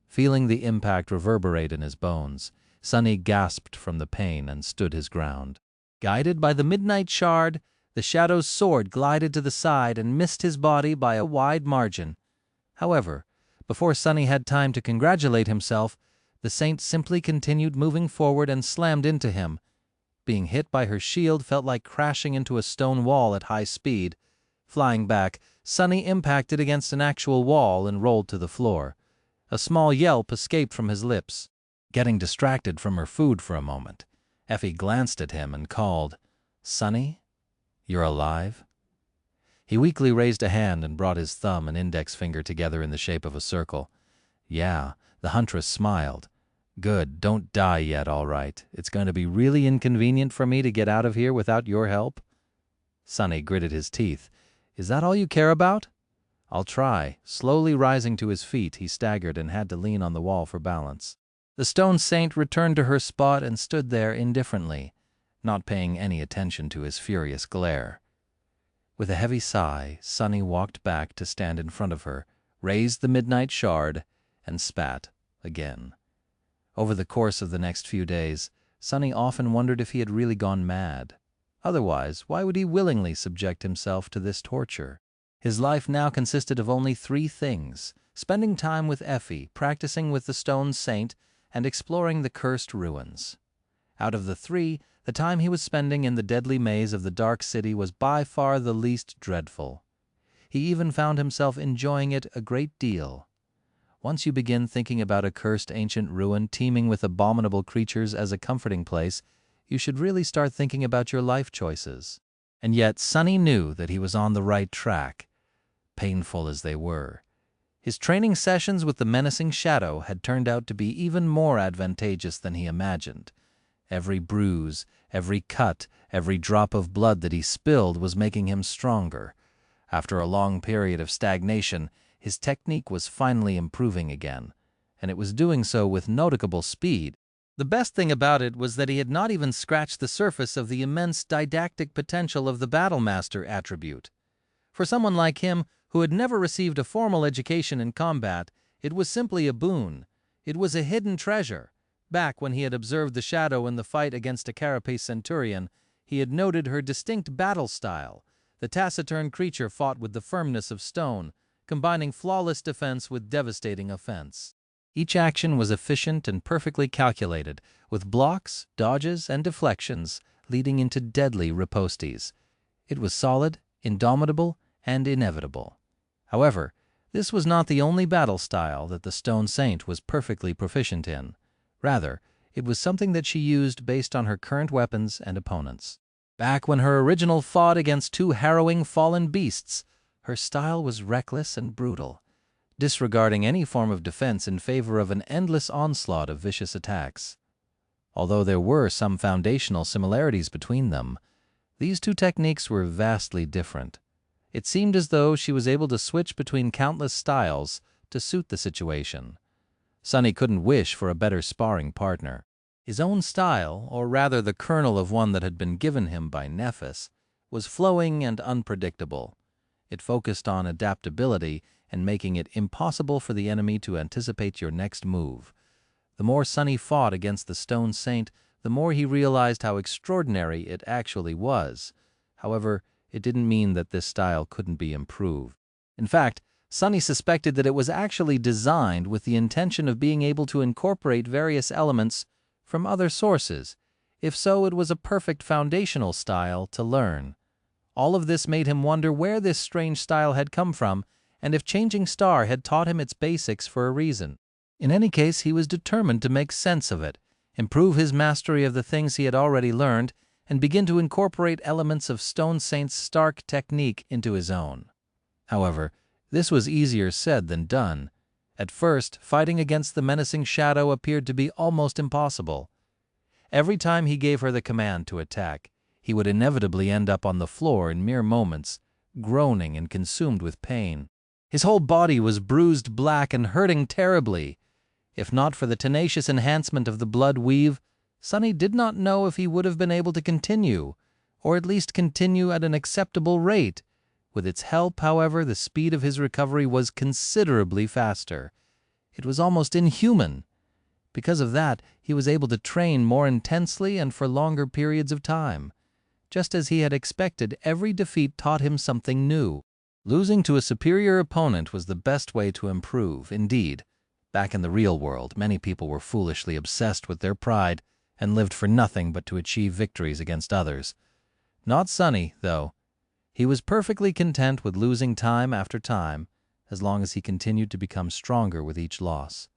Feeling the impact reverberate in his bones, Sonny gasped from the pain and stood his ground. Guided by the Midnight Shard, the shadow's sword glided to the side and missed his body by a wide margin. However, before Sonny had time to congratulate himself, the saint simply continued moving forward and slammed into him. Being hit by her shield felt like crashing into a stone wall at high speed. Flying back, Sonny impacted against an actual wall and rolled to the floor. A small yelp escaped from his lips. Getting distracted from her food for a moment, Effie glanced at him and called, "Sonny, you're alive?" He weakly raised a hand and brought his thumb and index finger together in the shape of a circle. "Yeah," the huntress smiled. "Good, don't die yet, all right. It's going to be really inconvenient for me to get out of here without your help." Sonny gritted his teeth. "Is that all you care about?" "I'll try." Slowly rising to his feet, he staggered and had to lean on the wall for balance. The stone saint returned to her spot and stood there indifferently, not paying any attention to his furious glare. With a heavy sigh, Sonny walked back to stand in front of her, raised the Midnight Shard, and spat again. Over the course of the next few days, Sonny often wondered if he had really gone mad. Otherwise, why would he willingly subject himself to this torture? His life now consisted of only 3 things: spending time with Effie, practicing with the stone saint, and exploring the cursed ruins. Out of the three, the time he was spending in the deadly maze of the dark city was by far the least dreadful. He even found himself enjoying it a great deal. Once you begin thinking about a cursed ancient ruin teeming with abominable creatures as a comforting place, you should really start thinking about your life choices. And yet Sonny knew that he was on the right track, painful as they were. His training sessions with the menacing shadow had turned out to be even more advantageous than he imagined. Every bruise, every cut, every drop of blood that he spilled was making him stronger. After a long period of stagnation, his technique was finally improving again, and it was doing so with noticeable speed. The best thing about it was that he had not even scratched the surface of the immense didactic potential of the Battlemaster attribute. For someone like him, who had never received a formal education in combat, it was simply a boon. It was a hidden treasure. Back when he had observed the shadow in the fight against a carapace centurion, he had noted her distinct battle style. The taciturn creature fought with the firmness of stone, combining flawless defense with devastating offense. Each action was efficient and perfectly calculated, with blocks, dodges, and deflections leading into deadly ripostes. It was solid, indomitable, and inevitable. However, this was not the only battle style that the Stone Saint was perfectly proficient in. Rather, it was something that she used based on her current weapons and opponents. Back when her original fought against two harrowing fallen beasts, her style was reckless and brutal, disregarding any form of defense in favor of an endless onslaught of vicious attacks. Although there were some foundational similarities between them, these two techniques were vastly different. It seemed as though she was able to switch between countless styles to suit the situation. Sonny couldn't wish for a better sparring partner. His own style, or rather the kernel of one that had been given him by Nephis, was flowing and unpredictable. It focused on adaptability and making it impossible for the enemy to anticipate your next move. The more Sonny fought against the Stone Saint, the more he realized how extraordinary it actually was. However, it didn't mean that this style couldn't be improved. In fact, Sonny suspected that it was actually designed with the intention of being able to incorporate various elements from other sources. If so, it was a perfect foundational style to learn. All of this made him wonder where this strange style had come from, and if Changing Star had taught him its basics for a reason. In any case, he was determined to make sense of it, improve his mastery of the things he had already learned, and begin to incorporate elements of Stone Saint's stark technique into his own. However, this was easier said than done. At first, fighting against the menacing shadow appeared to be almost impossible. Every time he gave her the command to attack, he would inevitably end up on the floor in mere moments, groaning and consumed with pain. His whole body was bruised black and hurting terribly. If not for the tenacious enhancement of the blood weave, Sonny did not know if he would have been able to continue, or at least continue at an acceptable rate. With its help, however, the speed of his recovery was considerably faster. It was almost inhuman. Because of that, he was able to train more intensely and for longer periods of time. Just as he had expected, every defeat taught him something new. Losing to a superior opponent was the best way to improve. Indeed, back in the real world, many people were foolishly obsessed with their pride and lived for nothing but to achieve victories against others. Not Sonny, though. He was perfectly content with losing time after time, as long as he continued to become stronger with each loss.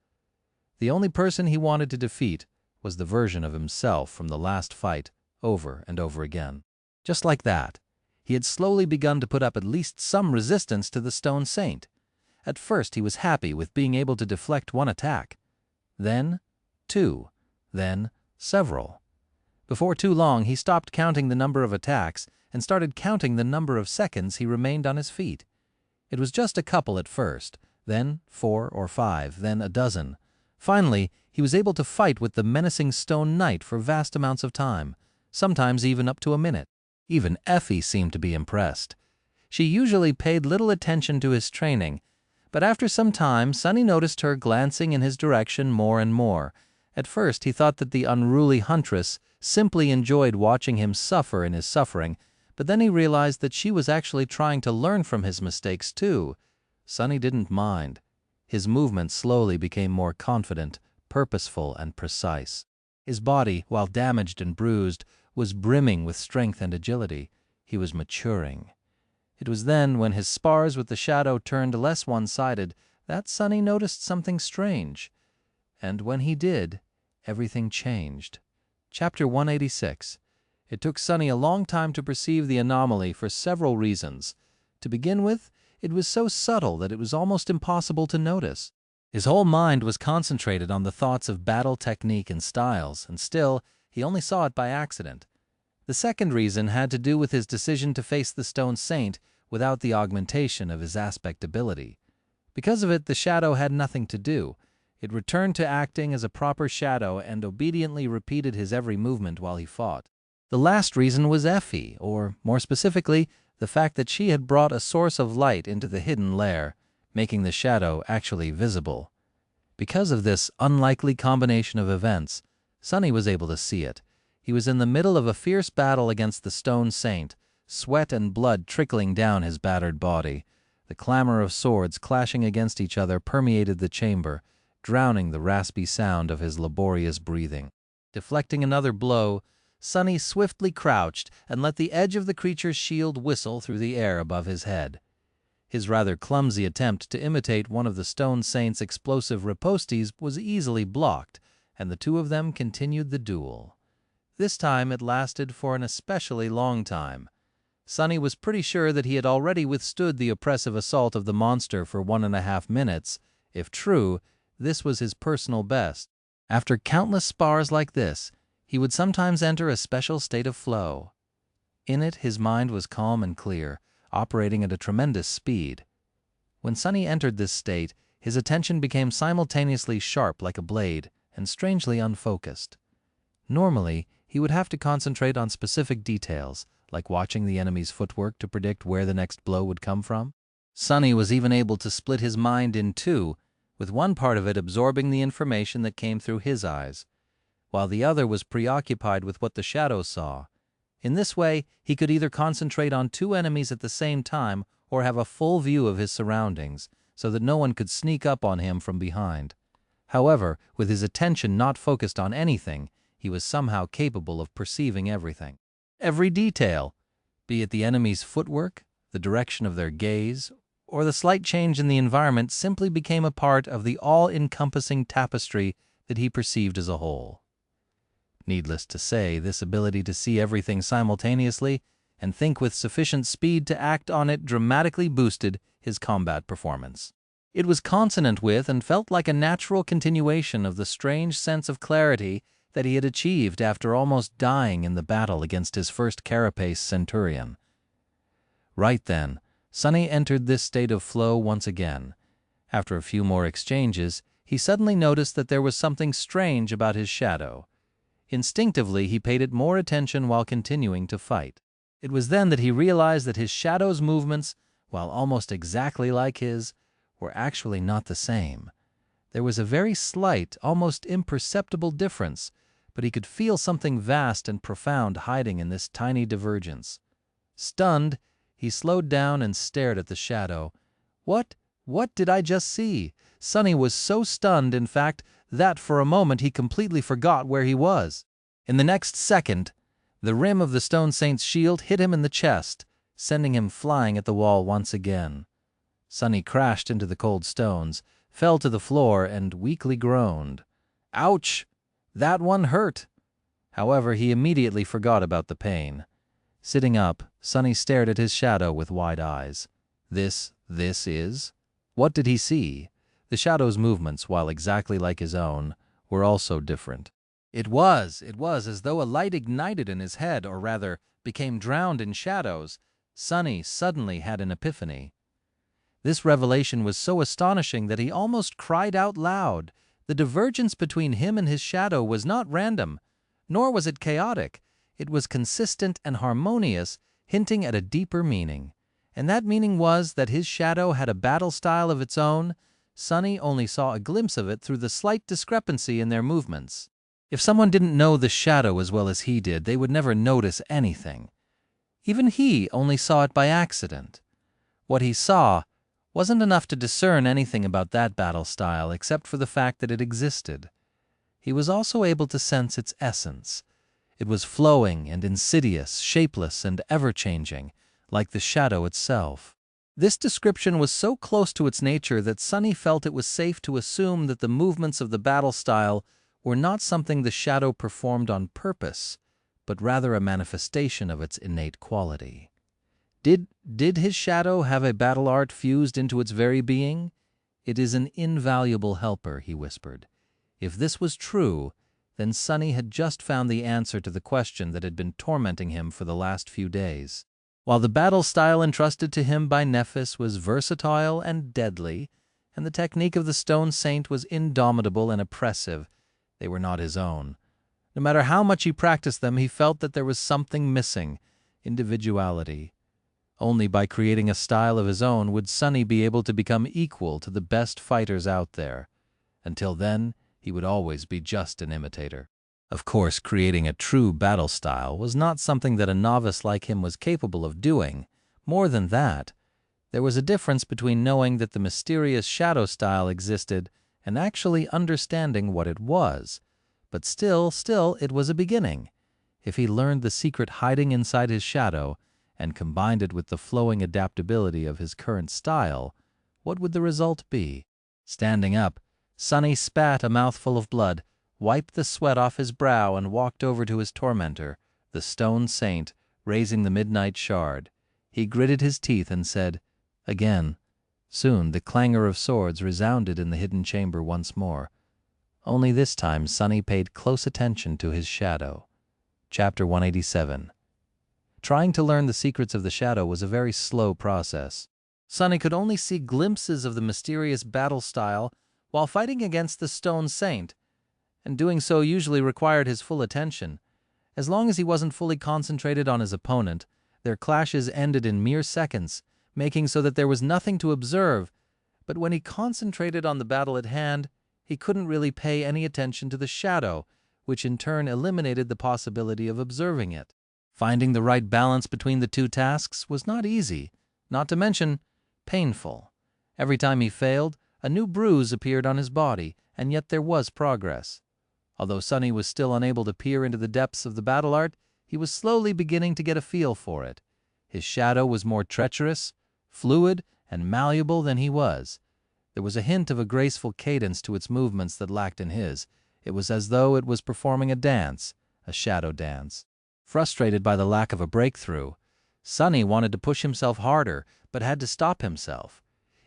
The only person he wanted to defeat was the version of himself from the last fight, over and over again. Just like that, he had slowly begun to put up at least some resistance to the Stone Saint. At first he was happy with being able to deflect one attack, then two, then several. Before too long, he stopped counting the number of attacks and started counting the number of seconds he remained on his feet. It was just a couple at first, then 4 or 5, then a dozen. Finally, he was able to fight with the menacing Stone Knight for vast amounts of time, sometimes even up to a minute. Even Effie seemed to be impressed. She usually paid little attention to his training, but after some time, Sonny noticed her glancing in his direction more and more. At first, he thought that the unruly huntress simply enjoyed watching him suffer in his suffering, but then he realized that she was actually trying to learn from his mistakes too. Sonny didn't mind. His movements slowly became more confident, purposeful, and precise. His body, while damaged and bruised, was brimming with strength and agility. He was maturing. It was then, when his spars with the shadow turned less one-sided, that Sonny noticed something strange. And when he did, everything changed. Chapter 186. It took Sonny a long time to perceive the anomaly for several reasons. To begin with, it was so subtle that it was almost impossible to notice. His whole mind was concentrated on the thoughts of battle technique and styles, and still, he only saw it by accident. The second reason had to do with his decision to face the stone saint without the augmentation of his aspect ability. Because of it, the shadow had nothing to do. It returned to acting as a proper shadow and obediently repeated his every movement while he fought. The last reason was Effie, or, more specifically, the fact that she had brought a source of light into the hidden lair, making the shadow actually visible. Because of this unlikely combination of events, Sonny was able to see it. He was in the middle of a fierce battle against the stone saint, sweat and blood trickling down his battered body. The clamor of swords clashing against each other permeated the chamber, drowning the raspy sound of his laborious breathing. Deflecting another blow, Sonny swiftly crouched and let the edge of the creature's shield whistle through the air above his head. His rather clumsy attempt to imitate one of the stone saint's explosive ripostes was easily blocked, and the two of them continued the duel. This time it lasted for an especially long time. Sonny was pretty sure that he had already withstood the oppressive assault of the monster for 1.5 minutes. If true, this was his personal best. After countless spars like this, he would sometimes enter a special state of flow. In it, his mind was calm and clear, operating at a tremendous speed. When Sonny entered this state, his attention became simultaneously sharp like a blade and strangely unfocused. Normally, he would have to concentrate on specific details, like watching the enemy's footwork to predict where the next blow would come from. Sonny was even able to split his mind in two, with one part of it absorbing the information that came through his eyes, while the other was preoccupied with what the shadow saw. In this way, he could either concentrate on two enemies at the same time or have a full view of his surroundings, so that no one could sneak up on him from behind. However, with his attention not focused on anything, he was somehow capable of perceiving everything. Every detail, be it the enemy's footwork, the direction of their gaze, or the slight change in the environment, simply became a part of the all-encompassing tapestry that he perceived as a whole. Needless to say, this ability to see everything simultaneously and think with sufficient speed to act on it dramatically boosted his combat performance. It was consonant with and felt like a natural continuation of the strange sense of clarity that he had achieved after almost dying in the battle against his first carapace centurion. Right then, Sonny entered this state of flow once again. After a few more exchanges, he suddenly noticed that there was something strange about his shadow. Instinctively, he paid it more attention while continuing to fight. It was then that he realized that his shadow's movements, while almost exactly like his, were actually not the same. There was a very slight, almost imperceptible difference, but he could feel something vast and profound hiding in this tiny divergence. Stunned, he slowed down and stared at the shadow. What did I just see? Sonny was so stunned, in fact, that for a moment he completely forgot where he was. In the next second, the rim of the stone saint's shield hit him in the chest, sending him flying at the wall once again. Sonny crashed into the cold stones, fell to the floor, and weakly groaned. Ouch! That one hurt! However, he immediately forgot about the pain. Sitting up, Sonny stared at his shadow with wide eyes. This is? What did he see? The shadow's movements, while exactly like his own, were also different. It was as though a light ignited in his head, or rather, became drowned in shadows. Sonny suddenly had an epiphany. This revelation was so astonishing that he almost cried out loud. The divergence between him and his shadow was not random, nor was it chaotic. It was consistent and harmonious, hinting at a deeper meaning. And that meaning was that his shadow had a battle style of its own. Sonny only saw a glimpse of it through the slight discrepancy in their movements. If someone didn't know the shadow as well as he did, they would never notice anything. Even he only saw it by accident. What he saw wasn't enough to discern anything about that battle style except for the fact that it existed. he was also able to sense its essence. It was flowing and insidious, shapeless and ever-changing, like the shadow itself. This description was so close to its nature that Sonny felt it was safe to assume that the movements of the battle style were not something the shadow performed on purpose, but rather a manifestation of its innate quality. Did his shadow have a battle art fused into its very being? "It is an invaluable helper," he whispered. If this was true, then Sonny had just found the answer to the question that had been tormenting him for the last few days. While the battle style entrusted to him by Nephis was versatile and deadly, and the technique of the Stone Saint was indomitable and oppressive, they were not his own. No matter how much he practiced them, he felt that there was something missing: individuality. Only by creating a style of his own would Sonny be able to become equal to the best fighters out there. Until then, he would always be just an imitator. Of course, creating a true battle style was not something that a novice like him was capable of doing. More than that, there was a difference between knowing that the mysterious shadow style existed and actually understanding what it was. But still, it was a beginning. If he learned the secret hiding inside his shadow and combined it with the flowing adaptability of his current style, what would the result be? Standing up, Sonny spat a mouthful of blood, wiped the sweat off his brow, and walked over to his tormentor, the Stone Saint, raising the midnight shard. He gritted his teeth and said, "Again." Soon the clangor of swords resounded in the hidden chamber once more. Only this time Sonny paid close attention to his shadow. Chapter 187. Trying to learn the secrets of the shadow was a very slow process. Sonny could only see glimpses of the mysterious battle style while fighting against the Stone Saint, and doing so usually required his full attention. As long as he wasn't fully concentrated on his opponent, their clashes ended in mere seconds, making so that there was nothing to observe. But when he concentrated on the battle at hand, he couldn't really pay any attention to the shadow, which in turn eliminated the possibility of observing it. Finding the right balance between the two tasks was not easy, not to mention painful. Every time he failed, a new bruise appeared on his body, and yet there was progress. Although Sonny was still unable to peer into the depths of the battle art, he was slowly beginning to get a feel for it. His shadow was more treacherous, fluid, and malleable than he was. There was a hint of a graceful cadence to its movements that lacked in his. It was as though it was performing a dance, a shadow dance. Frustrated by the lack of a breakthrough, Sonny wanted to push himself harder, but had to stop himself.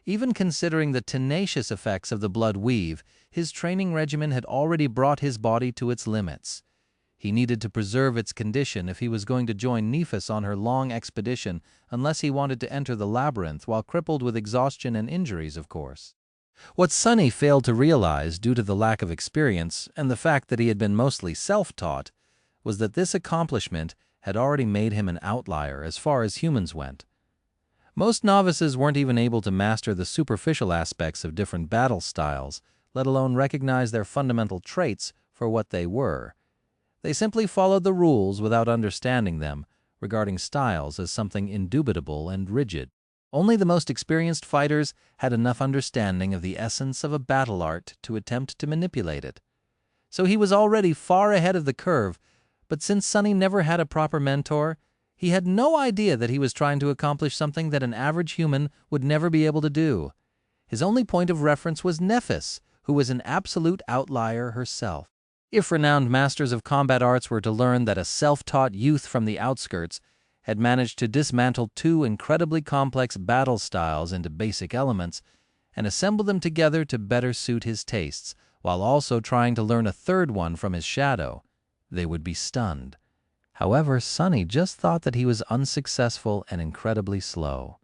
Even considering the tenacious effects of the blood weave, his training regimen had already brought his body to its limits. He needed to preserve its condition if he was going to join Nephis on her long expedition, unless he wanted to enter the labyrinth while crippled with exhaustion and injuries, of course. What Sonny failed to realize, due to the lack of experience and the fact that he had been mostly self-taught, was that this accomplishment had already made him an outlier as far as humans went. Most novices weren't even able to master the superficial aspects of different battle styles, let alone recognize their fundamental traits for what they were. They simply followed the rules without understanding them, regarding styles as something indubitable and rigid. Only the most experienced fighters had enough understanding of the essence of a battle art to attempt to manipulate it. So he was already far ahead of the curve, but since Sonny never had a proper mentor, he had no idea that he was trying to accomplish something that an average human would never be able to do. His only point of reference was Nephis, who was an absolute outlier herself. If renowned masters of combat arts were to learn that a self-taught youth from the outskirts had managed to dismantle two incredibly complex battle styles into basic elements and assemble them together to better suit his tastes, while also trying to learn a third one from his shadow, they would be stunned. However, Sonny just thought that he was unsuccessful and incredibly slow.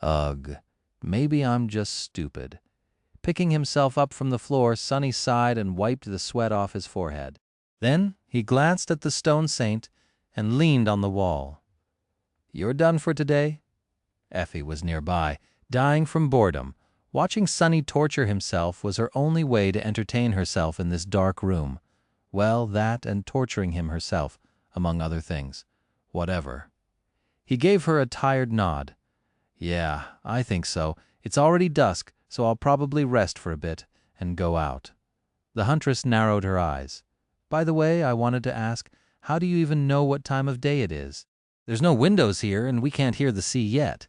Ugh, maybe I'm just stupid. Picking himself up from the floor, Sonny sighed and wiped the sweat off his forehead. Then he glanced at the Stone Saint and leaned on the wall. "You're done for today?" Effie was nearby, dying from boredom. Watching Sonny torture himself was her only way to entertain herself in this dark room. Well, that and torturing him herself, among other things. Whatever. He gave her a tired nod. "Yeah, I think so. It's already dusk, so I'll probably rest for a bit and go out." The huntress narrowed her eyes. By the way, I wanted to ask, how do you even know what time of day it is? There's no windows here, and we can't hear the sea yet.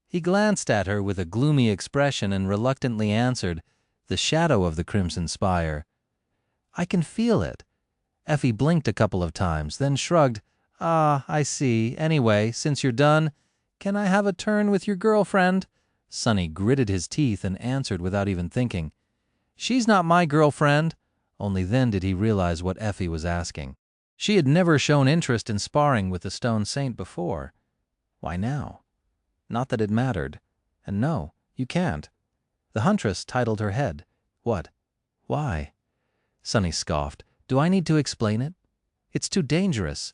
He glanced at her with a gloomy expression and reluctantly answered, the shadow of the crimson spire. I can feel it. Effie blinked a couple of times, then shrugged. Ah, I see. Anyway, since you're done, can I have a turn with your girlfriend? Sonny gritted his teeth and answered without even thinking. She's not my girlfriend. Only then did he realize what Effie was asking. She had never shown interest in sparring with the stone saint before. Why now? Not that it mattered. And no, you can't. The huntress titled her head. What? Why? Sonny scoffed. Do I need to explain it? It's too dangerous.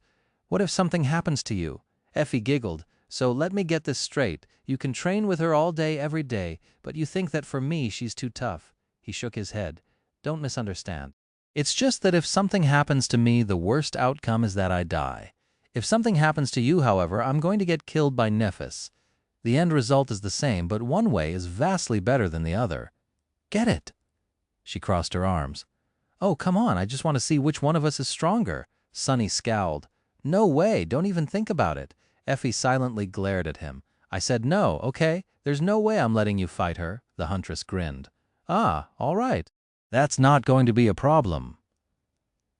What if something happens to you? Effie giggled. So let me get this straight. You can train with her all day, every day, but you think that for me she's too tough. He shook his head. Don't misunderstand. It's just that if something happens to me, the worst outcome is that I die. If something happens to you, however, I'm going to get killed by Nephis. The end result is the same, but one way is vastly better than the other. Get it? She crossed her arms. Oh, come on, I just want to see which one of us is stronger. Sonny scowled. No way, don't even think about it. Effie silently glared at him. I said no, okay? There's no way I'm letting you fight her. The huntress grinned. Ah, all right. That's not going to be a problem.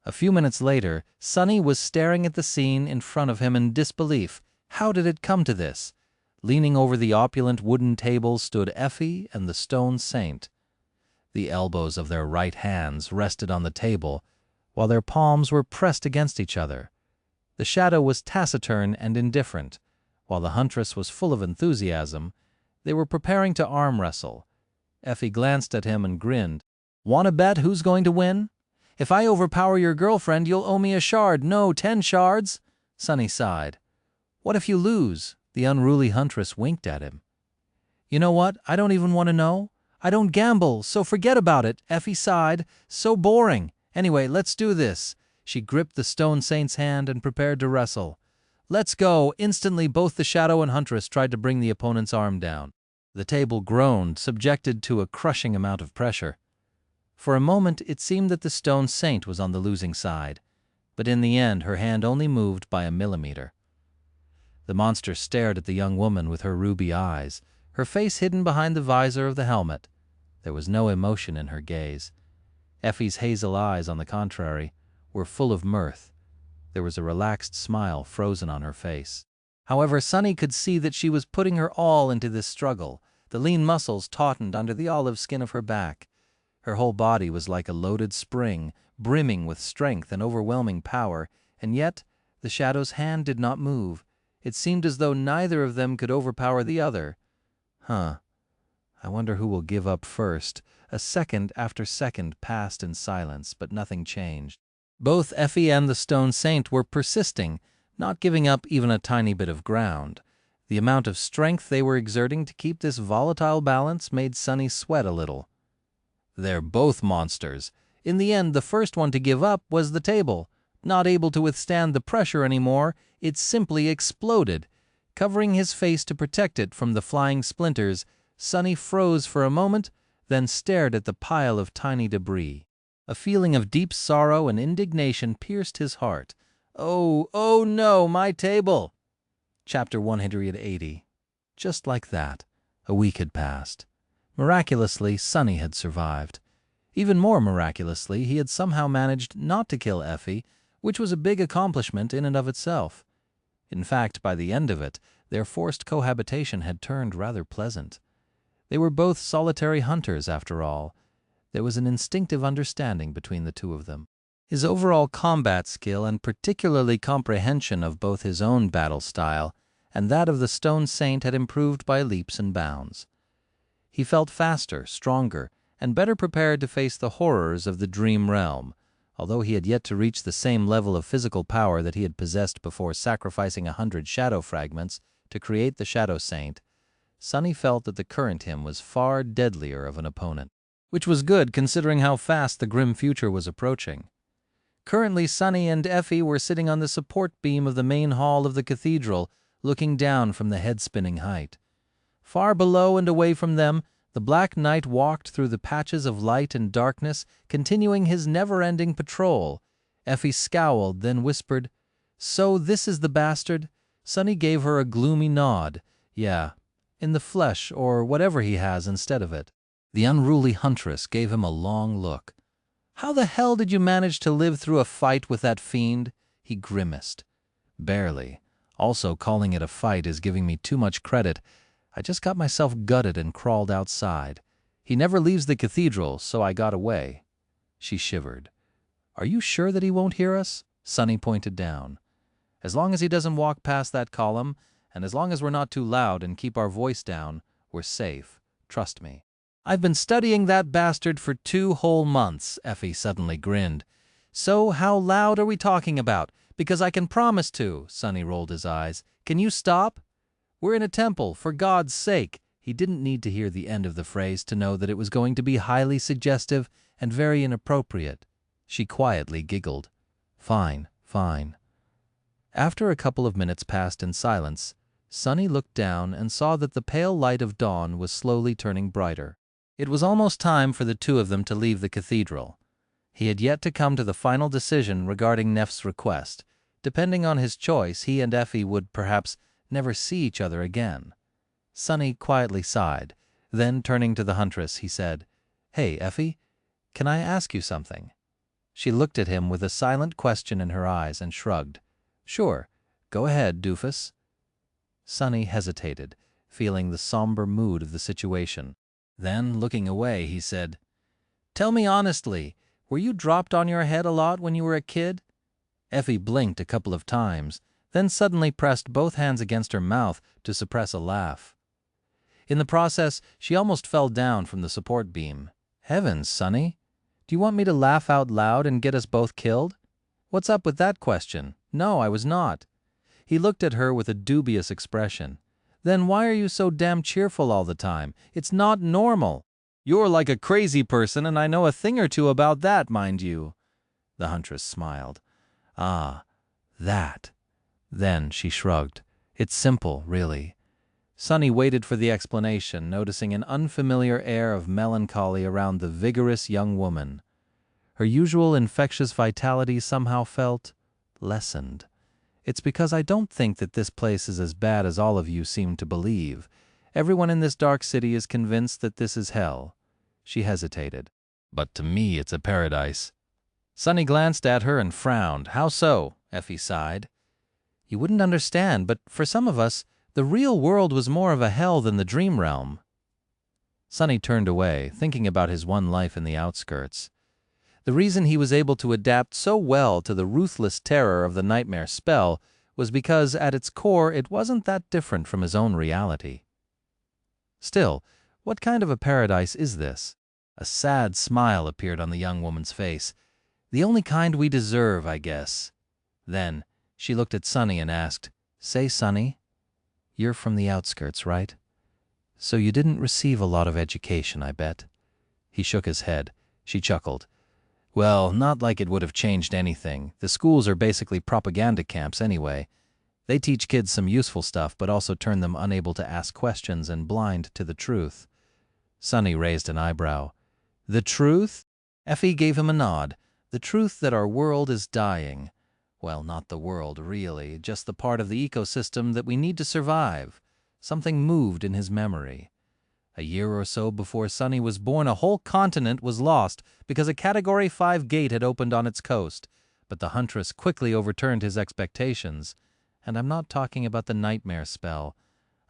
A few minutes later, Sonny was staring at the scene in front of him in disbelief. How did it come to this? Leaning over the opulent wooden table stood Effie and the stone saint. The elbows of their right hands rested on the table, while their palms were pressed against each other. The shadow was taciturn and indifferent, while the huntress was full of enthusiasm. They were preparing to arm wrestle. Effie glanced at him and grinned. Want to bet who's going to win? If I overpower your girlfriend, you'll owe me a shard. No, 10 shards. Sonny sighed. What if you lose? The unruly huntress winked at him. You know what? I don't even want to know. I don't gamble, so forget about it. Effie sighed. So boring. Anyway, let's do this. She gripped the stone saint's hand and prepared to wrestle. Let's go. Instantly, both the shadow and huntress tried to bring the opponent's arm down. The table groaned, subjected to a crushing amount of pressure. For a moment, it seemed that the stone saint was on the losing side, but in the end, her hand only moved by a millimeter. The monster stared at the young woman with her ruby eyes, her face hidden behind the visor of the helmet. There was no emotion in her gaze. Effie's hazel eyes, on the contrary, were full of mirth. There was a relaxed smile frozen on her face. However, Sonny could see that she was putting her all into this struggle. The lean muscles tautened under the olive skin of her back. Her whole body was like a loaded spring, brimming with strength and overwhelming power, and yet the shadow's hand did not move. It seemed as though neither of them could overpower the other. I wonder who will give up first. A second after second passed in silence, but nothing changed. Both Effie and the stone saint were persisting, not giving up even a tiny bit of ground. The amount of strength they were exerting to keep this volatile balance made Sonny sweat a little. They're both monsters. In the end, the first one to give up was the table. Not able to withstand the pressure anymore, it simply exploded. Covering his face to protect it from the flying splinters, Sonny froze for a moment, then stared at the pile of tiny debris. A feeling of deep sorrow and indignation pierced his heart. Oh no, my table! Chapter 180. Just like that, a week had passed. Miraculously, Sonny had survived. Even more miraculously, he had somehow managed not to kill Effie, which was a big accomplishment in and of itself. In fact, by the end of it, their forced cohabitation had turned rather pleasant. They were both solitary hunters, after all. There was an instinctive understanding between the two of them. His overall combat skill and particularly comprehension of both his own battle style and that of the stone saint had improved by leaps and bounds. He felt faster, stronger, and better prepared to face the horrors of the dream realm. Although he had yet to reach the same level of physical power that he had possessed before sacrificing 100 shadow fragments to create the shadow saint, Sonny felt that the current him was far deadlier of an opponent, which was good considering how fast the grim future was approaching. Currently, Sonny and Effie were sitting on the support beam of the main hall of the cathedral, looking down from the head-spinning height. Far below and away from them, The Black Knight walked through the patches of light and darkness, continuing his never-ending patrol. Effie scowled, then whispered, "So this is the bastard?" Sonny gave her a gloomy nod. "Yeah, in the flesh, or whatever he has instead of it." The unruly huntress gave him a long look. "How the hell did you manage to live through a fight with that fiend?" He grimaced. "Barely. Also, calling it a fight is giving me too much credit. I just got myself gutted and crawled outside. He never leaves the cathedral, so I got away." She shivered. "Are you sure that he won't hear us?" Sonny pointed down. "As long as he doesn't walk past that column, and as long as we're not too loud and keep our voice down, we're safe. Trust me." "I've been studying that bastard for 2 whole months," Effie suddenly grinned. "So how loud are we talking about? Because I can promise to." Sonny rolled his eyes. "Can you stop?" "We're in a temple, for God's sake." He didn't need to hear the end of the phrase to know that it was going to be highly suggestive and very inappropriate. She quietly giggled. "Fine, fine." After a couple of minutes passed in silence, Sonny looked down and saw that the pale light of dawn was slowly turning brighter. It was almost time for the two of them to leave the cathedral. He had yet to come to the final decision regarding Neph's request. Depending on his choice, he and Effie would perhaps never see each other again. Sonny quietly sighed. Then, turning to the huntress, he said, "Hey, Effie, can I ask you something?" She looked at him with a silent question in her eyes and shrugged. "Sure, go ahead, doofus." Sonny hesitated, feeling the somber mood of the situation. Then, looking away, he said, "Tell me honestly, were you dropped on your head a lot when you were a kid?" Effie blinked a couple of times, then suddenly pressed both hands against her mouth to suppress a laugh. In the process, she almost fell down from the support beam. "Heavens, Sonny, do you want me to laugh out loud and get us both killed?" "What's up with that question?" "No, I was not." He looked at her with a dubious expression. "Then why are you so damn cheerful all the time? It's not normal." "You're like a crazy person, and I know a thing or two about that, mind you." The huntress smiled. "Ah, that." Then she shrugged. "It's simple, really." Sonny waited for the explanation, noticing an unfamiliar air of melancholy around the vigorous young woman. Her usual infectious vitality somehow felt lessened. "It's because I don't think that this place is as bad as all of you seem to believe. Everyone in this dark city is convinced that this is hell." She hesitated. "But to me it's a paradise." Sonny glanced at her and frowned. "How so?" Effie sighed. "You wouldn't understand, but for some of us, the real world was more of a hell than the dream realm." Sonny turned away, thinking about his one life in the outskirts. The reason he was able to adapt so well to the ruthless terror of the nightmare spell was because, at its core, it wasn't that different from his own reality. Still, what kind of a paradise is this? A sad smile appeared on the young woman's face. "The only kind we deserve, I guess." Then she looked at Sonny and asked, "Say, Sonny, you're from the outskirts, right? So you didn't receive a lot of education, I bet." He shook his head. She chuckled. "Well, not like it would have changed anything. The schools are basically propaganda camps anyway. They teach kids some useful stuff, but also turn them unable to ask questions and blind to the truth." Sonny raised an eyebrow. "The truth?" Effie gave him a nod. "The truth that our world is dying. Well, not the world, really, just the part of the ecosystem that we need to survive." Something moved in his memory. A year or so before Sonny was born, a whole continent was lost because a Category 5 gate had opened on its coast. But the huntress quickly overturned his expectations. And I'm not talking about the nightmare spell.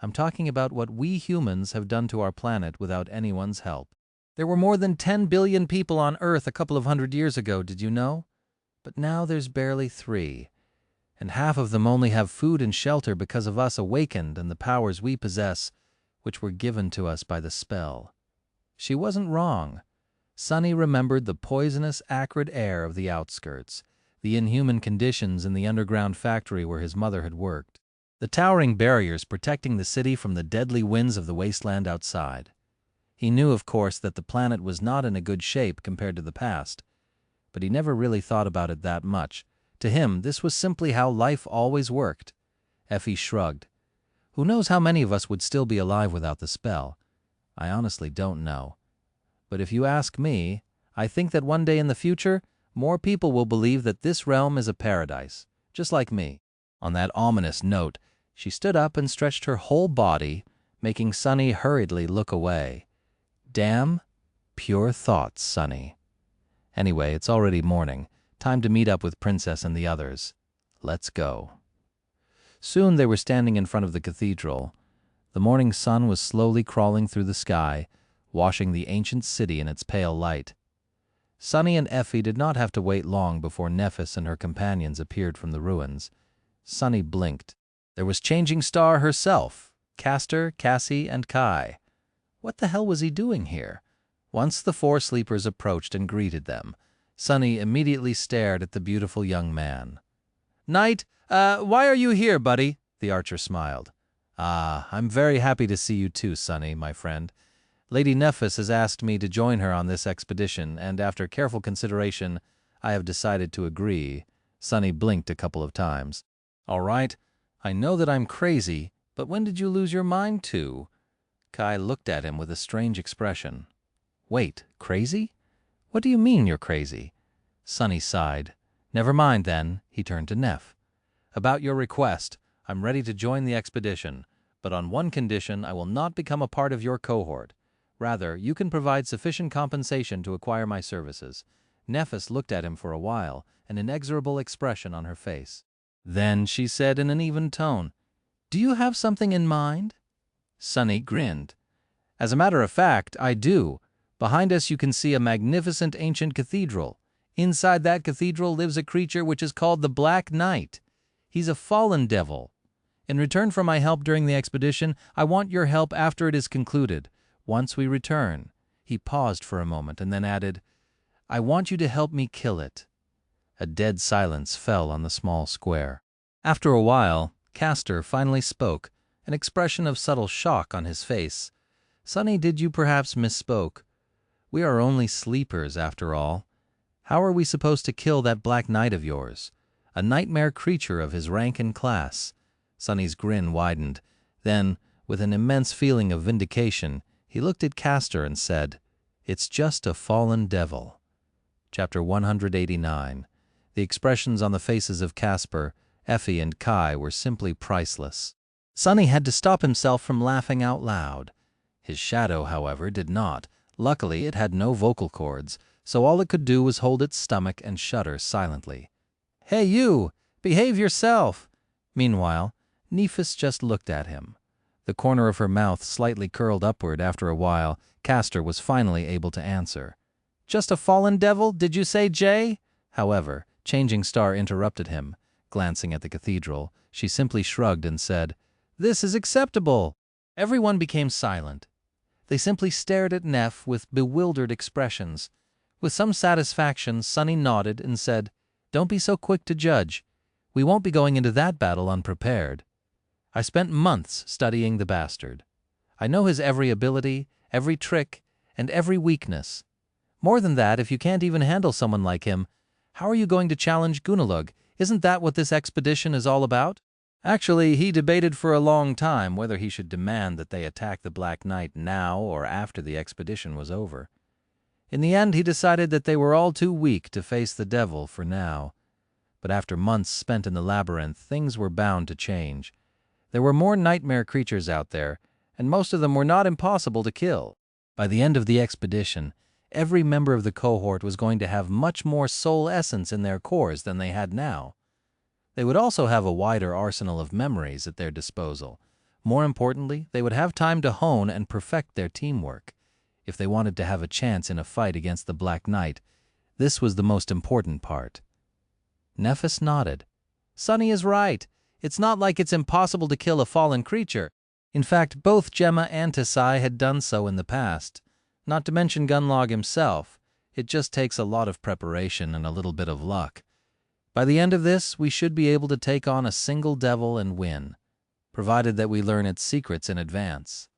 I'm talking about what we humans have done to our planet without anyone's help. There were more than 10 billion people on Earth a couple of 100 years ago, did you know? But now there's barely 3. And half of them only have food and shelter because of us awakened and the powers we possess, which were given to us by the spell. She wasn't wrong. Sonny remembered the poisonous, acrid air of the outskirts, the inhuman conditions in the underground factory where his mother had worked, the towering barriers protecting the city from the deadly winds of the wasteland outside. He knew, of course, that the planet was not in a good shape compared to the past, but he never really thought about it that much. To him, this was simply how life always worked. Effie shrugged. "Who knows how many of us would still be alive without the spell? I honestly don't know. But if you ask me, I think that one day in the future, more people will believe that this realm is a paradise, just like me." On that ominous note, she stood up and stretched her whole body, making Sunny hurriedly look away. Damn pure thoughts, Sunny. Anyway, it's already morning. Time to meet up with Princess and the others. Let's go. Soon they were standing in front of the cathedral. The morning sun was slowly crawling through the sky, washing the ancient city in its pale light. Sunny and Effie did not have to wait long before Nephis and her companions appeared from the ruins. Sunny blinked. There was Changing Star herself, Castor, Cassie, and Kai. What the hell was he doing here? Once the four sleepers approached and greeted them, Sunny immediately stared at the beautiful young man. "Knight, why are you here, buddy?" The archer smiled. "Ah, I'm very happy to see you too, Sunny, my friend. Lady Nephis has asked me to join her on this expedition, and after careful consideration, I have decided to agree." Sunny blinked a couple of times. "All right, I know that I'm crazy, but when did you lose your mind to?" Kai looked at him with a strange expression. "Wait, crazy? What do you mean you're crazy?" Sunny sighed. "Never mind then." He turned to Neph. "About your request, I'm ready to join the expedition, but on one condition: I will not become a part of your cohort. Rather, you can provide sufficient compensation to acquire my services." Nephis looked at him for a while, an inexorable expression on her face. Then she said in an even tone, "Do you have something in mind?" Sunny grinned. "As a matter of fact, I do. Behind us you can see a magnificent ancient cathedral. Inside that cathedral lives a creature which is called the Black Knight. He's a fallen devil. In return for my help during the expedition, I want your help after it is concluded. Once we return." He paused for a moment and then added, "I want you to help me kill it." A dead silence fell on the small square. After a while, Castor finally spoke, an expression of subtle shock on his face. "Sunny, did you perhaps misspoke? We are only sleepers, after all. How are we supposed to kill that Black Knight of yours? A nightmare creature of his rank and class." Sunny's grin widened. Then, with an immense feeling of vindication, he looked at Castor and said, "It's just a fallen devil." Chapter 189. The expressions on the faces of Casper, Effie, and Kai were simply priceless. Sunny had to stop himself from laughing out loud. His shadow, however, did not. Luckily, it had no vocal cords, so all it could do was hold its stomach and shudder silently. "Hey you! Behave yourself!" Meanwhile, Nephis just looked at him. The corner of her mouth slightly curled upward. After a while, Castor was finally able to answer. "Just a fallen devil, did you say, Jay?" However, Changing Star interrupted him. Glancing at the cathedral, she simply shrugged and said, "This is acceptable." Everyone became silent. They simply stared at Neph with bewildered expressions. With some satisfaction, Sunny nodded and said, "Don't be so quick to judge. We won't be going into that battle unprepared. I spent months studying the bastard. I know his every ability, every trick, and every weakness. More than that, if you can't even handle someone like him, how are you going to challenge Gunalug? Isn't that what this expedition is all about?" Actually, he debated for a long time whether he should demand that they attack the Black Knight now or after the expedition was over. In the end, he decided that they were all too weak to face the devil for now. But after months spent in the labyrinth, things were bound to change. There were more nightmare creatures out there, and most of them were not impossible to kill. By the end of the expedition, every member of the cohort was going to have much more soul essence in their cores than they had now. They would also have a wider arsenal of memories at their disposal. More importantly, they would have time to hone and perfect their teamwork. If they wanted to have a chance in a fight against the Black Knight, this was the most important part. Nephis nodded. "Sunny is right. It's not like it's impossible to kill a fallen creature. In fact, both Gemma and Tesai had done so in the past. Not to mention Gunlog himself. It just takes a lot of preparation and a little bit of luck. By the end of this, we should be able to take on a single devil and win, provided that we learn its secrets in advance."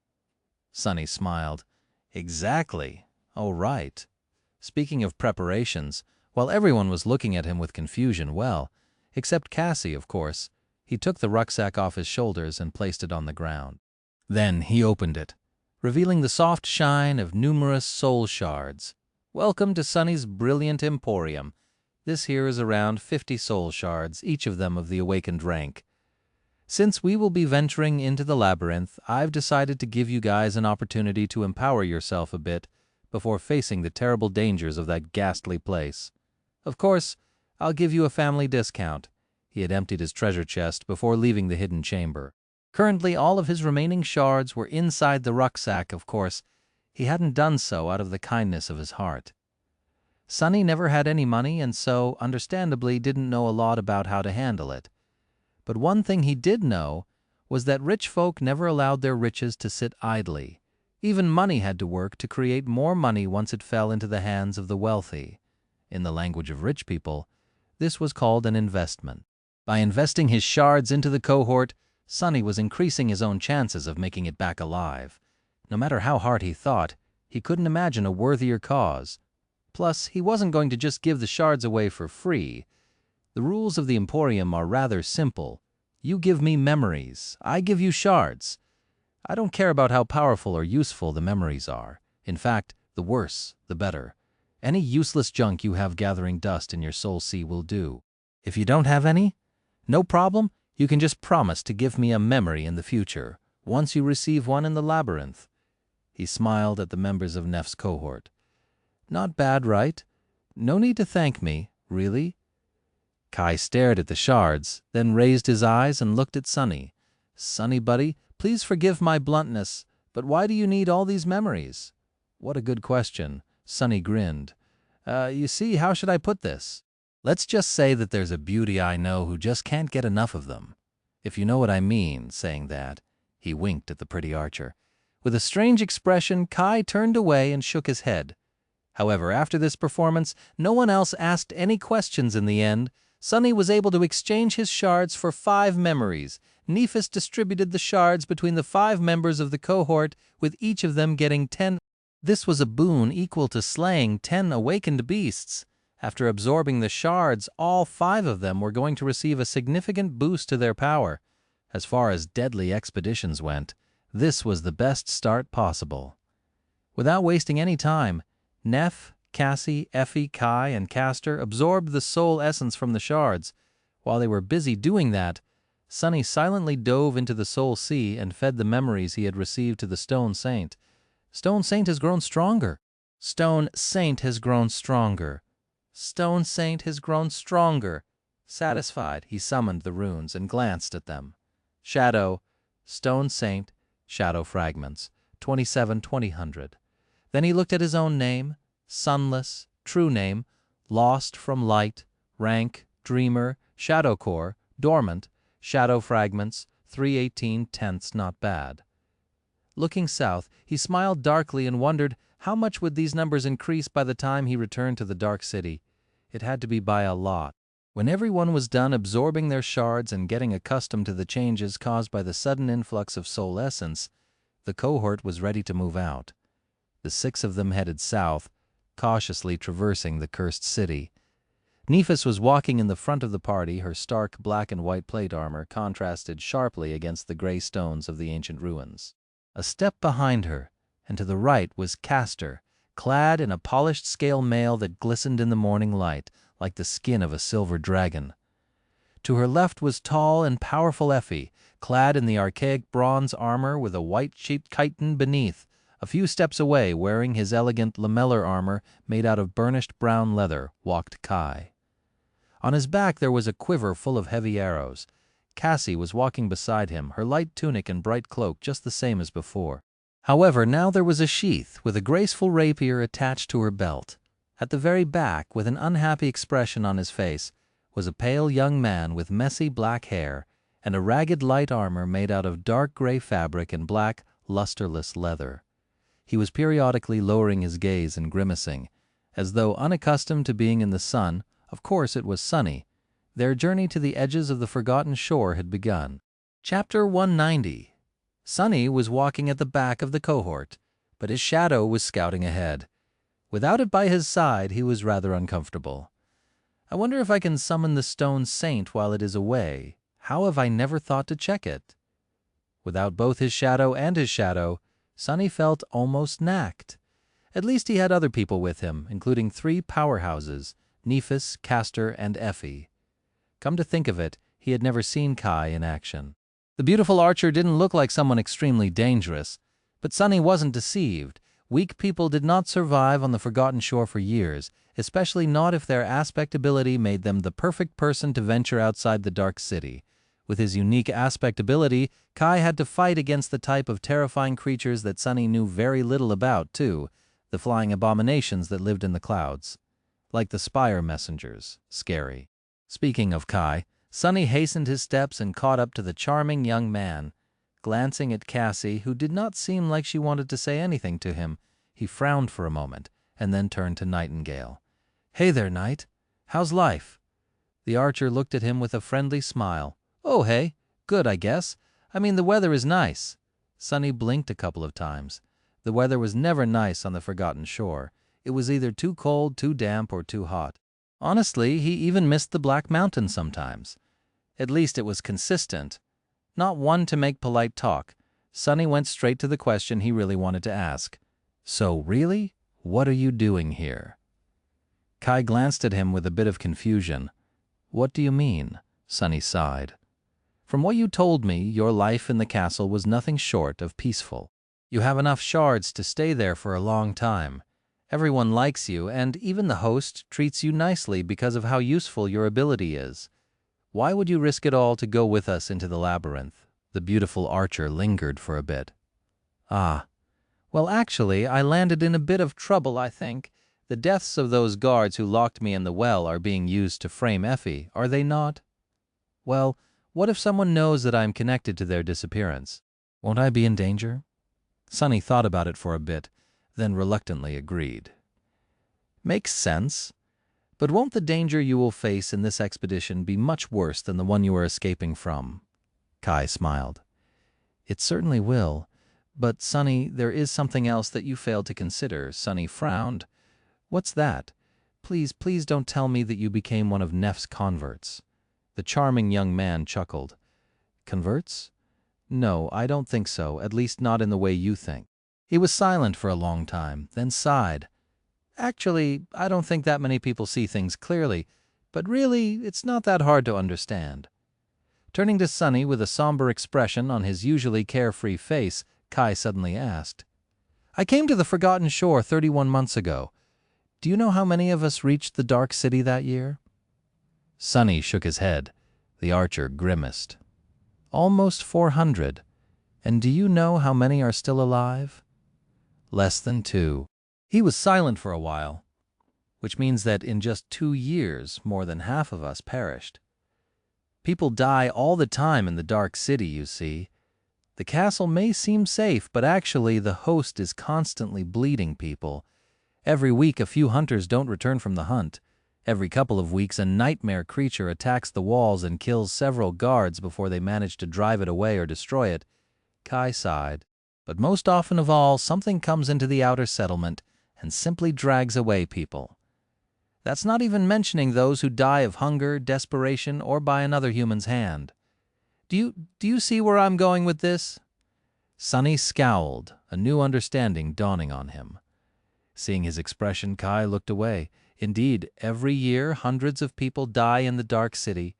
Sunny smiled. "Exactly. Oh, right." Speaking of preparations, while everyone was looking at him with confusion, well, except Cassie, of course, he took the rucksack off his shoulders and placed it on the ground. Then he opened it. revealing the soft shine of numerous soul shards. Welcome to Sunny's brilliant emporium. This here is around 50 soul shards, each of them of the awakened rank. Since we will be venturing into the labyrinth, I've decided to give you guys an opportunity to empower yourself a bit before facing the terrible dangers of that ghastly place. Of course, I'll give you a family discount. He had emptied his treasure chest before leaving the hidden chamber. Currently, all of his remaining shards were inside the rucksack, of course. He hadn't done so out of the kindness of his heart. Sunny never had any money and so, understandably, didn't know a lot about how to handle it. But one thing he did know was that rich folk never allowed their riches to sit idly. Even money had to work to create more money once it fell into the hands of the wealthy. In the language of rich people, this was called an investment. By investing his shards into the cohort, Sunny was increasing his own chances of making it back alive. No matter how hard he thought, he couldn't imagine a worthier cause. Plus, he wasn't going to just give the shards away for free. The rules of the Emporium are rather simple. You give me memories, I give you shards. I don't care about how powerful or useful the memories are. In fact, the worse, the better. Any useless junk you have gathering dust in your soul sea will do. If you don't have any, no problem, you can just promise to give me a memory in the future, once you receive one in the labyrinth. He smiled at the members of Neph's cohort. Not bad, right? No need to thank me, really. Kai stared at the shards, then raised his eyes and looked at Sunny. Sunny, buddy, please forgive my bluntness, but why do you need all these memories? What a good question. Sunny grinned. You see, how should I put this? Let's just say that there's a beauty I know who just can't get enough of them. If you know what I mean, saying that. He winked at the pretty archer. With a strange expression, Kai turned away and shook his head. However, after this performance, no one else asked any questions in the end. Sunny was able to exchange his shards for 5 memories. Nephis distributed the shards between the 5 members of the cohort, with each of them getting 10. This was a boon equal to slaying 10 awakened beasts. After absorbing the shards, all 5 of them were going to receive a significant boost to their power. As far as deadly expeditions went, this was the best start possible. Without wasting any time, Neph, Cassie, Effie, Kai, and Castor absorbed the soul essence from the shards. While they were busy doing that, Sunny silently dove into the soul sea and fed the memories he had received to the Stone Saint. Stone Saint has grown stronger. Stone Saint has grown stronger. Stone Saint has grown stronger. Satisfied, he summoned the runes and glanced at them. Shadow, Stone Saint, Shadow Fragments, 27/2000. Then he looked at his own name, Sunless, true name, Lost from Light, rank, Dreamer, Shadow Core, Dormant, Shadow Fragments, 3/18, not bad. Looking south, he smiled darkly and wondered how much would these numbers increase by the time he returned to the Dark City. It had to be by a lot. When everyone was done absorbing their shards and getting accustomed to the changes caused by the sudden influx of soul essence, the cohort was ready to move out. The 6 of them headed south, cautiously traversing the cursed city. Nephis was walking in the front of the party, her stark black and white plate armor contrasted sharply against the gray stones of the ancient ruins. A step behind her, and to the right was Castor, clad in a polished scale mail that glistened in the morning light, like the skin of a silver dragon. To her left was tall and powerful Effie, clad in the archaic bronze armor with a white sheet chiton beneath. A few steps away, wearing his elegant lamellar armor made out of burnished brown leather, walked Kai. On his back there was a quiver full of heavy arrows. Cassie was walking beside him, her light tunic and bright cloak just the same as before. However, now there was a sheath with a graceful rapier attached to her belt. At the very back, with an unhappy expression on his face, was a pale young man with messy black hair and a ragged light armor made out of dark gray fabric and black, lusterless leather. He was periodically lowering his gaze and grimacing, as though unaccustomed to being in the sun. Of course it was sunny. Their journey to the edges of the forgotten shore had begun. Chapter 190. Sunny was walking at the back of the cohort, but his shadow was scouting ahead. Without it by his side, he was rather uncomfortable. I wonder if I can summon the Stone Saint while it is away. How have I never thought to check it? Without both his shadow and his shadow, Sonny felt almost knacked. At least he had other people with him, including 3 powerhouses, Nephis, Castor, and Effie. Come to think of it, he had never seen Kai in action. The beautiful archer didn't look like someone extremely dangerous, but Sonny wasn't deceived. Weak people did not survive on the Forgotten Shore for years, especially not if their aspect ability made them the perfect person to venture outside the Dark City. With his unique aspect ability, Kai had to fight against the type of terrifying creatures that Sonny knew very little about, too, the flying abominations that lived in the clouds. Like the spire messengers. Scary. Speaking of Kai, Sonny hastened his steps and caught up to the charming young man. Glancing at Cassie, who did not seem like she wanted to say anything to him, he frowned for a moment and then turned to Nightingale. "Hey there, Knight. How's life?" The archer looked at him with a friendly smile. "Oh, hey. Good, I guess. I mean, the weather is nice." Sonny blinked a couple of times. The weather was never nice on the Forgotten Shore. It was either too cold, too damp, or too hot. Honestly, he even missed the Black Mountain sometimes. At least it was consistent. Not one to make polite talk, Sonny went straight to the question he really wanted to ask. "So really, what are you doing here?" Kai glanced at him with a bit of confusion. "What do you mean?" Sonny sighed. "From what you told me, your life in the castle was nothing short of peaceful. You have enough shards to stay there for a long time. Everyone likes you, and even the host treats you nicely because of how useful your ability is. Why would you risk it all to go with us into the labyrinth?" The beautiful archer lingered for a bit. "Ah, well, actually, I landed in a bit of trouble, I think. The deaths of those guards who locked me in the well are being used to frame Effie, are they not? Well, what if someone knows that I'm connected to their disappearance? Won't I be in danger?" Sonny thought about it for a bit, then reluctantly agreed. "Makes sense. But won't the danger you will face in this expedition be much worse than the one you are escaping from?" Kai smiled. "It certainly will. But, Sonny, there is something else that you failed to consider." Sonny frowned. "What's that? Please, please don't tell me that you became one of Neph's converts." The charming young man chuckled. "Converts? No, I don't think so, at least not in the way you think." He was silent for a long time, then sighed. "Actually, I don't think that many people see things clearly, but really, it's not that hard to understand." Turning to Sonny with a somber expression on his usually carefree face, Kai suddenly asked, "I came to the Forgotten Shore 31 months ago. Do you know how many of us reached the Dark City that year?" Sonny shook his head. The archer grimaced. "Almost 400. And do you know how many are still alive?" "Less than 2. He was silent for a while, which means that in just 2 years, more than half of us perished. People die all the time in the Dark City, you see. The castle may seem safe, but actually the host is constantly bleeding people. Every week a few hunters don't return from the hunt. Every couple of weeks a nightmare creature attacks the walls and kills several guards before they manage to drive it away or destroy it." Kai sighed. "But most often of all, something comes into the outer settlement and simply drags away people. That's not even mentioning those who die of hunger, desperation, or by another human's hand. Do you see where I'm going with this?" Sonny scowled, a new understanding dawning on him. Seeing his expression, Kai looked away. Indeed, every year hundreds of people die in the Dark City,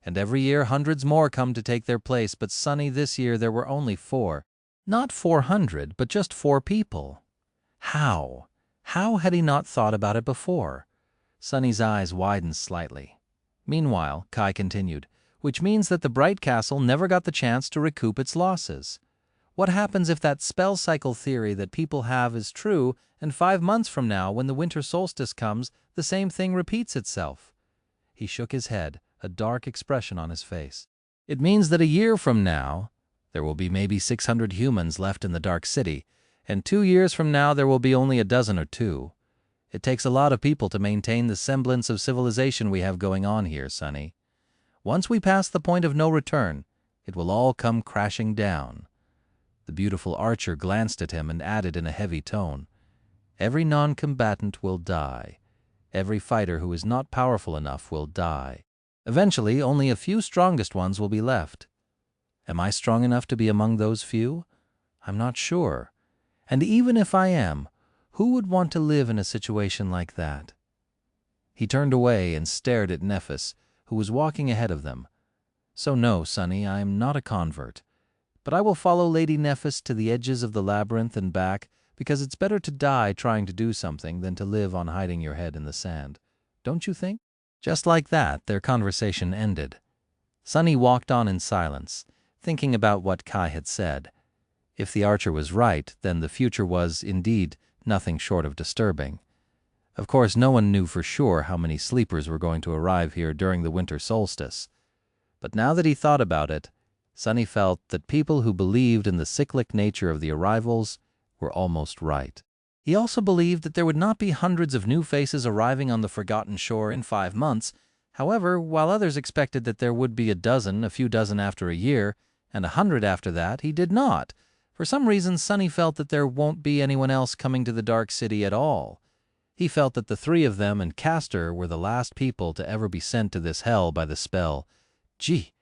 and every year hundreds more come to take their place, but Sonny, this year there were only 4. Not 400, but just 4 people. How? How had he not thought about it before? Sonny's eyes widened slightly. Meanwhile, Kai continued, "Which means that the Bright Castle never got the chance to recoup its losses. What happens if that spell cycle theory that people have is true, and 5 months from now, when the winter solstice comes, the same thing repeats itself?" He shook his head, a dark expression on his face. "It means that a year from now, there will be maybe 600 humans left in the Dark City, and 2 years from now there will be only a dozen or 2. It takes a lot of people to maintain the semblance of civilization we have going on here, Sonny. Once we pass the point of no return, it will all come crashing down." The beautiful archer glanced at him and added in a heavy tone, "Every non-combatant will die. Every fighter who is not powerful enough will die. Eventually, only a few strongest ones will be left. Am I strong enough to be among those few? I'm not sure. And even if I am, who would want to live in a situation like that? He turned away and stared at Nephis, who was walking ahead of them. So no, Sonny, I am not a convert. But I will follow Lady Nephis to the edges of the labyrinth and back, because it's better to die trying to do something than to live on hiding your head in the sand. Don't you think? Just like that, their conversation ended. Sonny walked on in silence, thinking about what Kai had said. If the archer was right, then the future was, indeed, nothing short of disturbing. Of course, no one knew for sure how many sleepers were going to arrive here during the winter solstice. But now that he thought about it, Sonny felt that people who believed in the cyclic nature of the arrivals were almost right. He also believed that there would not be hundreds of new faces arriving on the forgotten shore in 5 months. However, while others expected that there would be a few dozen after a year, and 100 after that, he did not. For some reason, Sonny felt that there won't be anyone else coming to the Dark City at all. He felt that the 3 of them and Castor were the last people to ever be sent to this hell by the spell. Gee,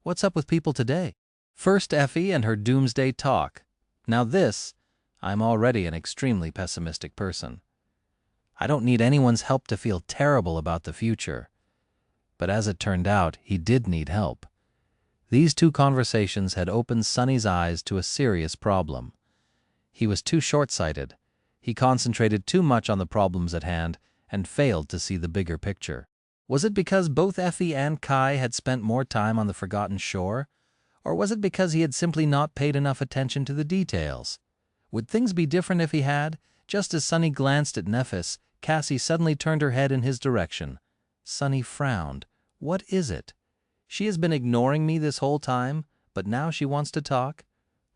what's up with people today? First Effie and her doomsday talk. Now this, I'm already an extremely pessimistic person. I don't need anyone's help to feel terrible about the future. But as it turned out, he did need help. These 2 conversations had opened Sonny's eyes to a serious problem. He was too short-sighted. He concentrated too much on the problems at hand and failed to see the bigger picture. Was it because both Effie and Kai had spent more time on the forgotten shore? Or was it because he had simply not paid enough attention to the details? Would things be different if he had? Just as Sonny glanced at Nephis, Cassie suddenly turned her head in his direction. Sonny frowned. What is it? She has been ignoring me this whole time, but now she wants to talk?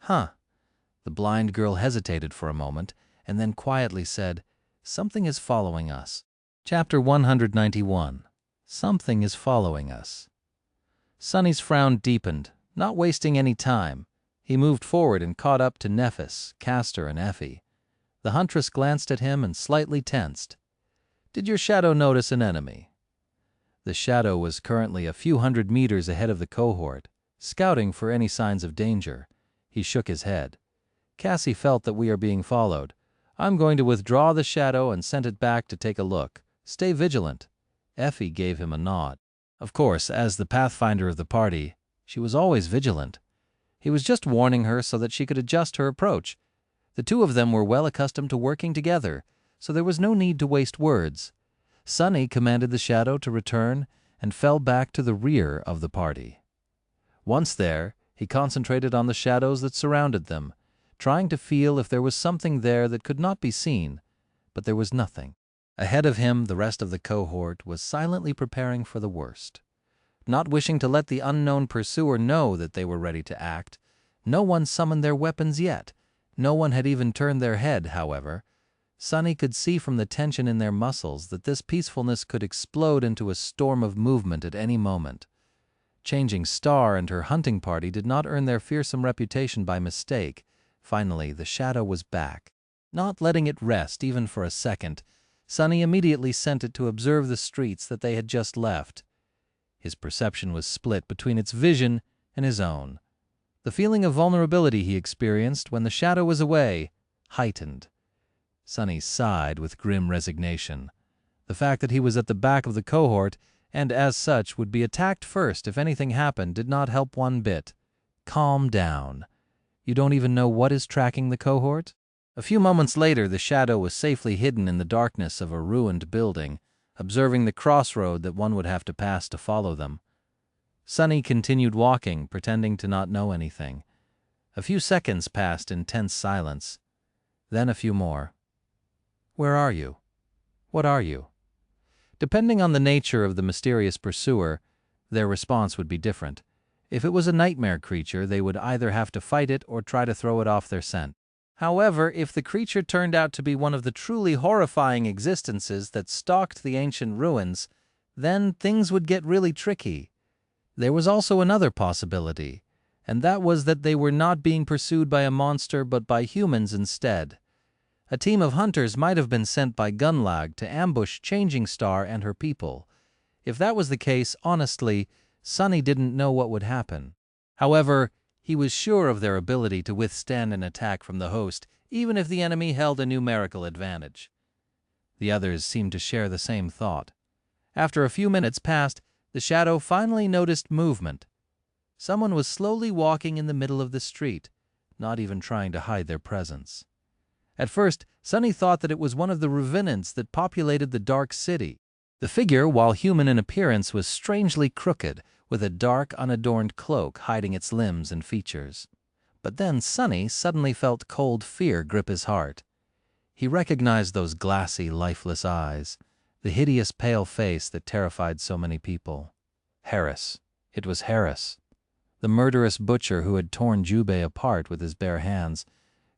Huh. The blind girl hesitated for a moment, and then quietly said, "Something is following us." Chapter 191. Something is following us. Sonny's frown deepened, not wasting any time. He moved forward and caught up to Nephis, Castor, and Effie. The huntress glanced at him and slightly tensed. "Did your shadow notice an enemy?" The shadow was currently a few hundred meters ahead of the cohort, scouting for any signs of danger. He shook his head. "Cassie felt that we are being followed. I'm going to withdraw the shadow and send it back to take a look. Stay vigilant." Effie gave him a nod. Of course, as the pathfinder of the party, she was always vigilant. He was just warning her so that she could adjust her approach. The 2 of them were well accustomed to working together, so there was no need to waste words. Sonny commanded the shadow to return and fell back to the rear of the party. Once there, he concentrated on the shadows that surrounded them, trying to feel if there was something there that could not be seen, but there was nothing. Ahead of him, the rest of the cohort was silently preparing for the worst. Not wishing to let the unknown pursuer know that they were ready to act, no one summoned their weapons yet. No one had even turned their head, however. Sonny could see from the tension in their muscles that this peacefulness could explode into a storm of movement at any moment. Changing Star and her hunting party did not earn their fearsome reputation by mistake. Finally, the shadow was back. Not letting it rest even for a second, Sonny immediately sent it to observe the streets that they had just left. His perception was split between its vision and his own. The feeling of vulnerability he experienced when the shadow was away heightened. Sonny sighed with grim resignation. The fact that he was at the back of the cohort and, as such, would be attacked first if anything happened did not help one bit. Calm down. You don't even know what is tracking the cohort? A few moments later, the shadow was safely hidden in the darkness of a ruined building, observing the crossroad that one would have to pass to follow them. Sonny continued walking, pretending to not know anything. A few seconds passed in tense silence, then a few more. Where are you? What are you? Depending on the nature of the mysterious pursuer, their response would be different. If it was a nightmare creature, they would either have to fight it or try to throw it off their scent. However, if the creature turned out to be one of the truly horrifying existences that stalked the ancient ruins, then things would get really tricky. There was also another possibility, and that was that they were not being pursued by a monster but by humans instead. A team of hunters might have been sent by Gunlag to ambush Changing Star and her people. If that was the case, honestly, Sonny didn't know what would happen. However, he was sure of their ability to withstand an attack from the host even if the enemy held a numerical advantage. The others seemed to share the same thought. After a few minutes passed, the shadow finally noticed movement. Someone was slowly walking in the middle of the street, not even trying to hide their presence. At first, Sunny thought that it was one of the revenants that populated the dark city. The figure, while human in appearance, was strangely crooked, with a dark, unadorned cloak hiding its limbs and features. But then Sunny suddenly felt cold fear grip his heart. He recognized those glassy, lifeless eyes, the hideous pale face that terrified so many people. Harris. It was Harris. The murderous butcher who had torn Jubei apart with his bare hands,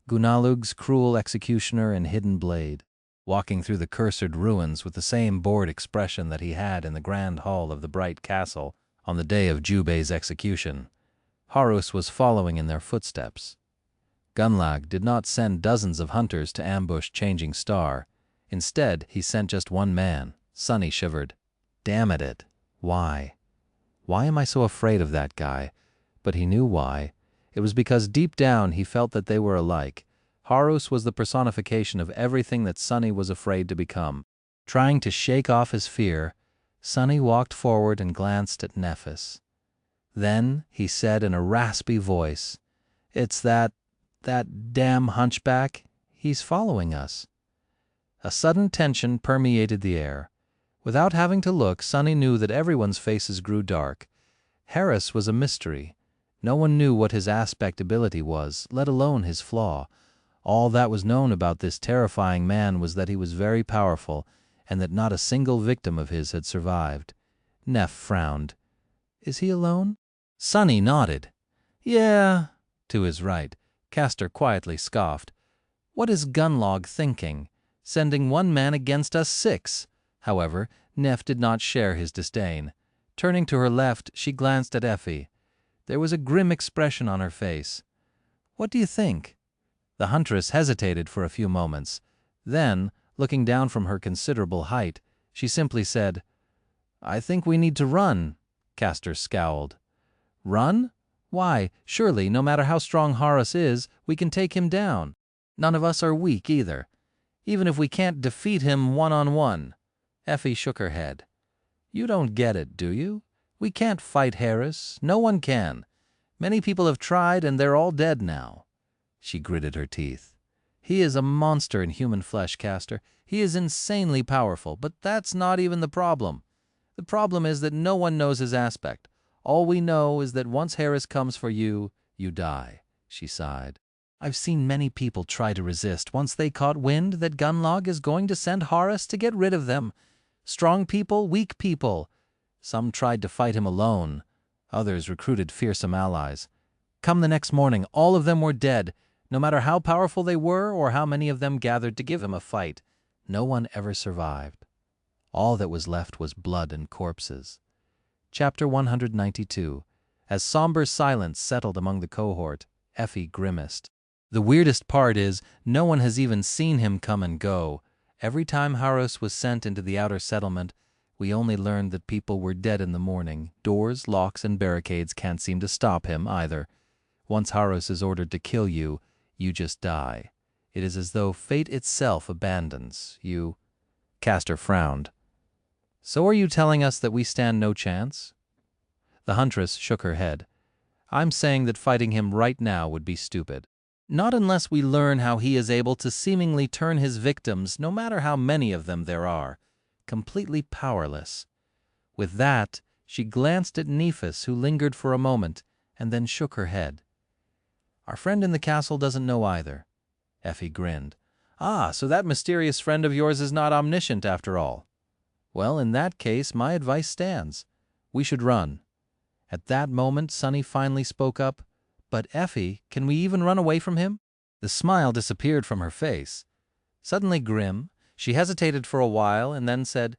Gunalug's cruel executioner and hidden blade, walking through the cursed ruins with the same bored expression that he had in the grand hall of the bright castle on the day of Jubei's execution. Horus was following in their footsteps. Gunlag did not send dozens of hunters to ambush Changing Star. Instead, he sent just one man. Sunny shivered. Damn it. Why? Why am I so afraid of that guy? But he knew why. It was because deep down he felt that they were alike. Horus was the personification of everything that Sunny was afraid to become. Trying to shake off his fear, Sunny walked forward and glanced at Nephis. Then he said in a raspy voice, "It's that damn hunchback. He's following us." A sudden tension permeated the air. Without having to look, Sunny knew that everyone's faces grew dark. Harris was a mystery. No one knew what his aspect ability was, let alone his flaw. All that was known about this terrifying man was that he was very powerful, and that not a single victim of his had survived. Neph frowned. "Is he alone?" Sunny nodded. "Yeah," to his right. Castor quietly scoffed. "What is Gunlog thinking? Sending one man against us 6. However, Neph did not share his disdain. Turning to her left, she glanced at Effie. There was a grim expression on her face. "What do you think?" The huntress hesitated for a few moments. Then, looking down from her considerable height, she simply said, "I think we need to run." Castor scowled. "Run? Why, surely, no matter how strong Horus is, we can take him down. None of us are weak either. Even if we can't defeat him one-on-one." Effie shook her head. "You don't get it, do you? We can't fight Harris. No one can. Many people have tried, and they're all dead now." She gritted her teeth. "He is a monster in human flesh, Castor. He is insanely powerful, but that's not even the problem. The problem is that no one knows his aspect. All we know is that once Harris comes for you, you die." She sighed. "I've seen many people try to resist once they caught wind that Gunlog is going to send Horus to get rid of them. Strong people, weak people. Some tried to fight him alone. Others recruited fearsome allies. Come the next morning, all of them were dead, no matter how powerful they were or how many of them gathered to give him a fight. No one ever survived. All that was left was blood and corpses." Chapter 192. As somber silence settled among the cohort, Effie grimaced. "The weirdest part is, no one has even seen him come and go. Every time Horus was sent into the outer settlement, we only learned that people were dead in the morning. Doors, locks, and barricades can't seem to stop him either. Once Horus is ordered to kill you, you just die. It is as though fate itself abandons you." Castor frowned. "So are you telling us that we stand no chance?" The huntress shook her head. "I'm saying that fighting him right now would be stupid. Not unless we learn how he is able to seemingly turn his victims, no matter how many of them there are, completely powerless." With that, she glanced at Nephis, who lingered for a moment, and then shook her head. "Our friend in the castle doesn't know either." Effie grinned. "Ah, so that mysterious friend of yours is not omniscient after all. Well, in that case, my advice stands. We should run." At that moment, Sunny finally spoke up. "But Effie, can we even run away from him?" The smile disappeared from her face. Suddenly grim, she hesitated for a while and then said,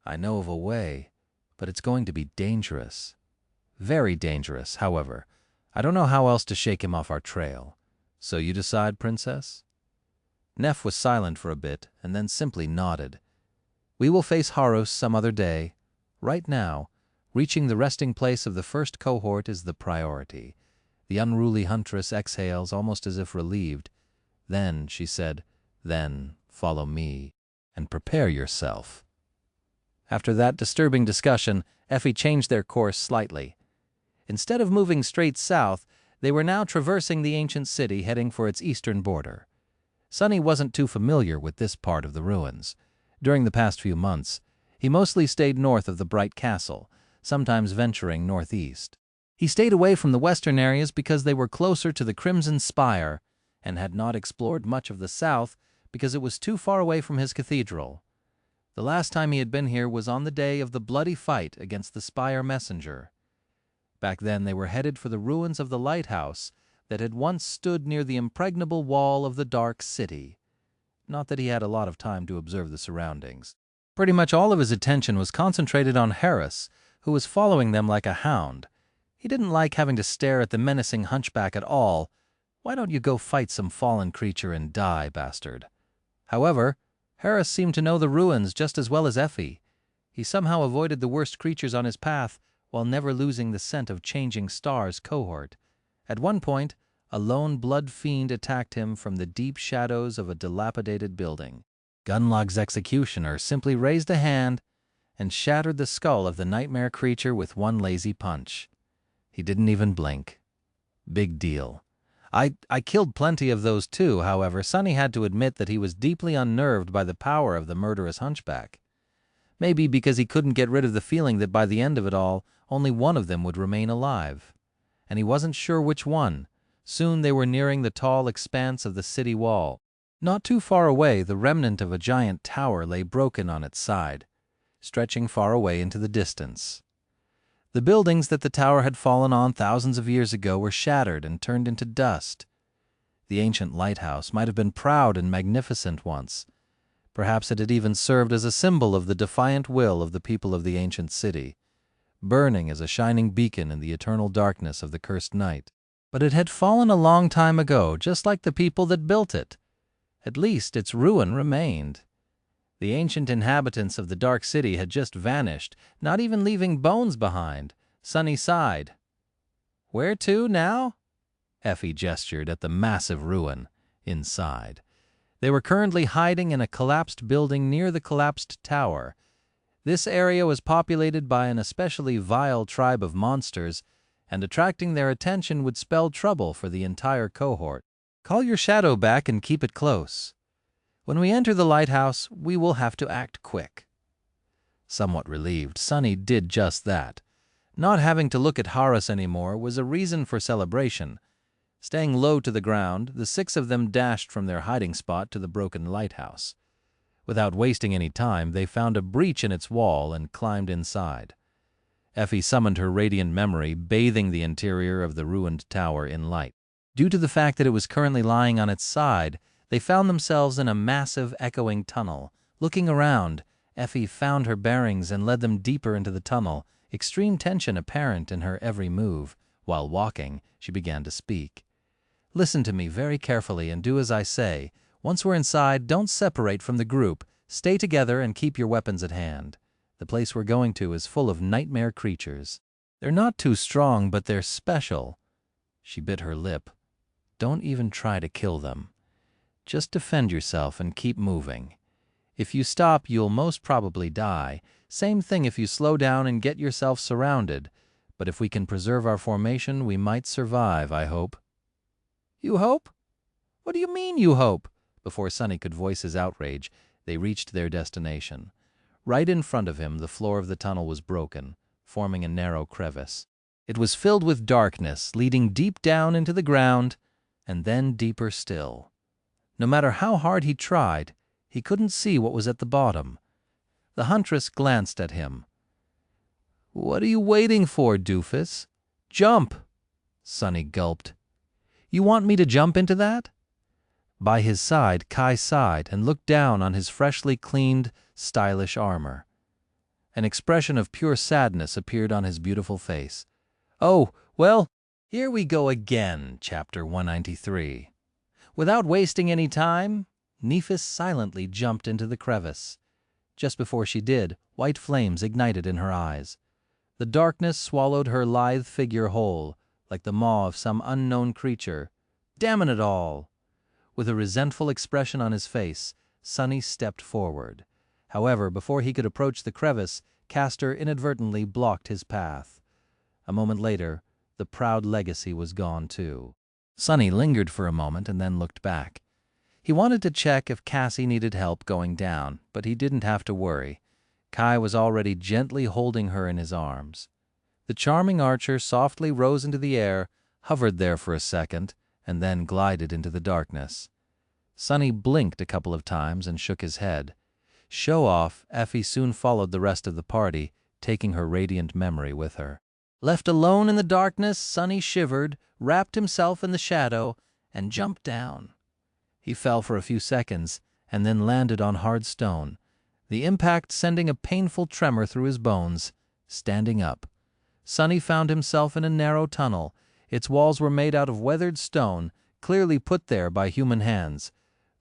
"I know of a way, but it's going to be dangerous. Very dangerous, however. I don't know how else to shake him off our trail. So you decide, Princess?" Neph was silent for a bit and then simply nodded. "We will face Horus some other day. Right now, reaching the resting place of the first cohort is the priority." The unruly huntress exhales almost as if relieved. Then, she said, then follow me, and prepare yourself. After that disturbing discussion, Effie changed their course slightly. Instead of moving straight south, they were now traversing the ancient city, heading for its eastern border. Sonny wasn't too familiar with this part of the ruins. During the past few months, he mostly stayed north of the Bright Castle, sometimes venturing northeast. He stayed away from the western areas because they were closer to the Crimson Spire, and had not explored much of the south because it was too far away from his cathedral. The last time he had been here was on the day of the bloody fight against the Spire Messenger. Back then they were headed for the ruins of the lighthouse that had once stood near the impregnable wall of the Dark City. Not that he had a lot of time to observe the surroundings. Pretty much all of his attention was concentrated on Harris, who was following them like a hound. He didn't like having to stare at the menacing hunchback at all. Why don't you go fight some fallen creature and die, bastard? However, Harris seemed to know the ruins just as well as Effie. He somehow avoided the worst creatures on his path while never losing the scent of Changing Star's cohort. At one point, a lone blood fiend attacked him from the deep shadows of a dilapidated building. Gunlock's executioner simply raised a hand and shattered the skull of the nightmare creature with one lazy punch. He didn't even blink. Big deal. I killed plenty of those too, however. Sonny had to admit that he was deeply unnerved by the power of the murderous hunchback. Maybe because he couldn't get rid of the feeling that by the end of it all, only one of them would remain alive. And he wasn't sure which one. Soon they were nearing the tall expanse of the city wall. Not too far away, the remnant of a giant tower lay broken on its side, stretching far away into the distance. The buildings that the tower had fallen on thousands of years ago were shattered and turned into dust. The ancient lighthouse might have been proud and magnificent once. Perhaps it had even served as a symbol of the defiant will of the people of the ancient city, burning as a shining beacon in the eternal darkness of the cursed night. But it had fallen a long time ago, just like the people that built it. At least its ruin remained. The ancient inhabitants of the Dark City had just vanished, not even leaving bones behind. Sonny sighed. Where to now? Effie gestured at the massive ruin inside. They were currently hiding in a collapsed building near the collapsed tower. This area was populated by an especially vile tribe of monsters, and attracting their attention would spell trouble for the entire cohort. Call your shadow back and keep it close. When we enter the lighthouse, we will have to act quick. Somewhat relieved, Sonny did just that. Not having to look at Harris anymore was a reason for celebration. Staying low to the ground, the six of them dashed from their hiding spot to the broken lighthouse. Without wasting any time, they found a breach in its wall and climbed inside. Effie summoned her radiant memory, bathing the interior of the ruined tower in light. Due to the fact that it was currently lying on its side, they found themselves in a massive, echoing tunnel. Looking around, Effie found her bearings and led them deeper into the tunnel, extreme tension apparent in her every move. While walking, she began to speak. Listen to me very carefully and do as I say. Once we're inside, don't separate from the group. Stay together and keep your weapons at hand. The place we're going to is full of nightmare creatures. They're not too strong, but they're special. She bit her lip. Don't even try to kill them. Just defend yourself and keep moving. If you stop, you'll most probably die. Same thing if you slow down and get yourself surrounded. But if we can preserve our formation, we might survive, I hope. You hope? What do you mean, you hope? Before Sonny could voice his outrage, they reached their destination. Right in front of him, the floor of the tunnel was broken, forming a narrow crevice. It was filled with darkness, leading deep down into the ground, and then deeper still. No matter how hard he tried, he couldn't see what was at the bottom. The huntress glanced at him. What are you waiting for, doofus? Jump! Sonny gulped. You want me to jump into that? By his side, Kai sighed and looked down on his freshly cleaned, stylish armor. An expression of pure sadness appeared on his beautiful face. Oh, well, here we go again, chapter 193. Without wasting any time, Nephis silently jumped into the crevice. Just before she did, white flames ignited in her eyes. The darkness swallowed her lithe figure whole, like the maw of some unknown creature. Damn it all! With a resentful expression on his face, Sonny stepped forward. However, before he could approach the crevice, Castor inadvertently blocked his path. A moment later, the proud legacy was gone too. Sonny lingered for a moment and then looked back. He wanted to check if Cassie needed help going down, but he didn't have to worry. Kai was already gently holding her in his arms. The charming archer softly rose into the air, hovered there for a second, and then glided into the darkness. Sonny blinked a couple of times and shook his head. Show-off, Effie soon followed the rest of the party, taking her radiant memory with her. Left alone in the darkness, Sonny shivered, wrapped himself in the shadow, and jumped down. He fell for a few seconds and then landed on hard stone, the impact sending a painful tremor through his bones. Standing up, Sonny found himself in a narrow tunnel. Its walls were made out of weathered stone, clearly put there by human hands.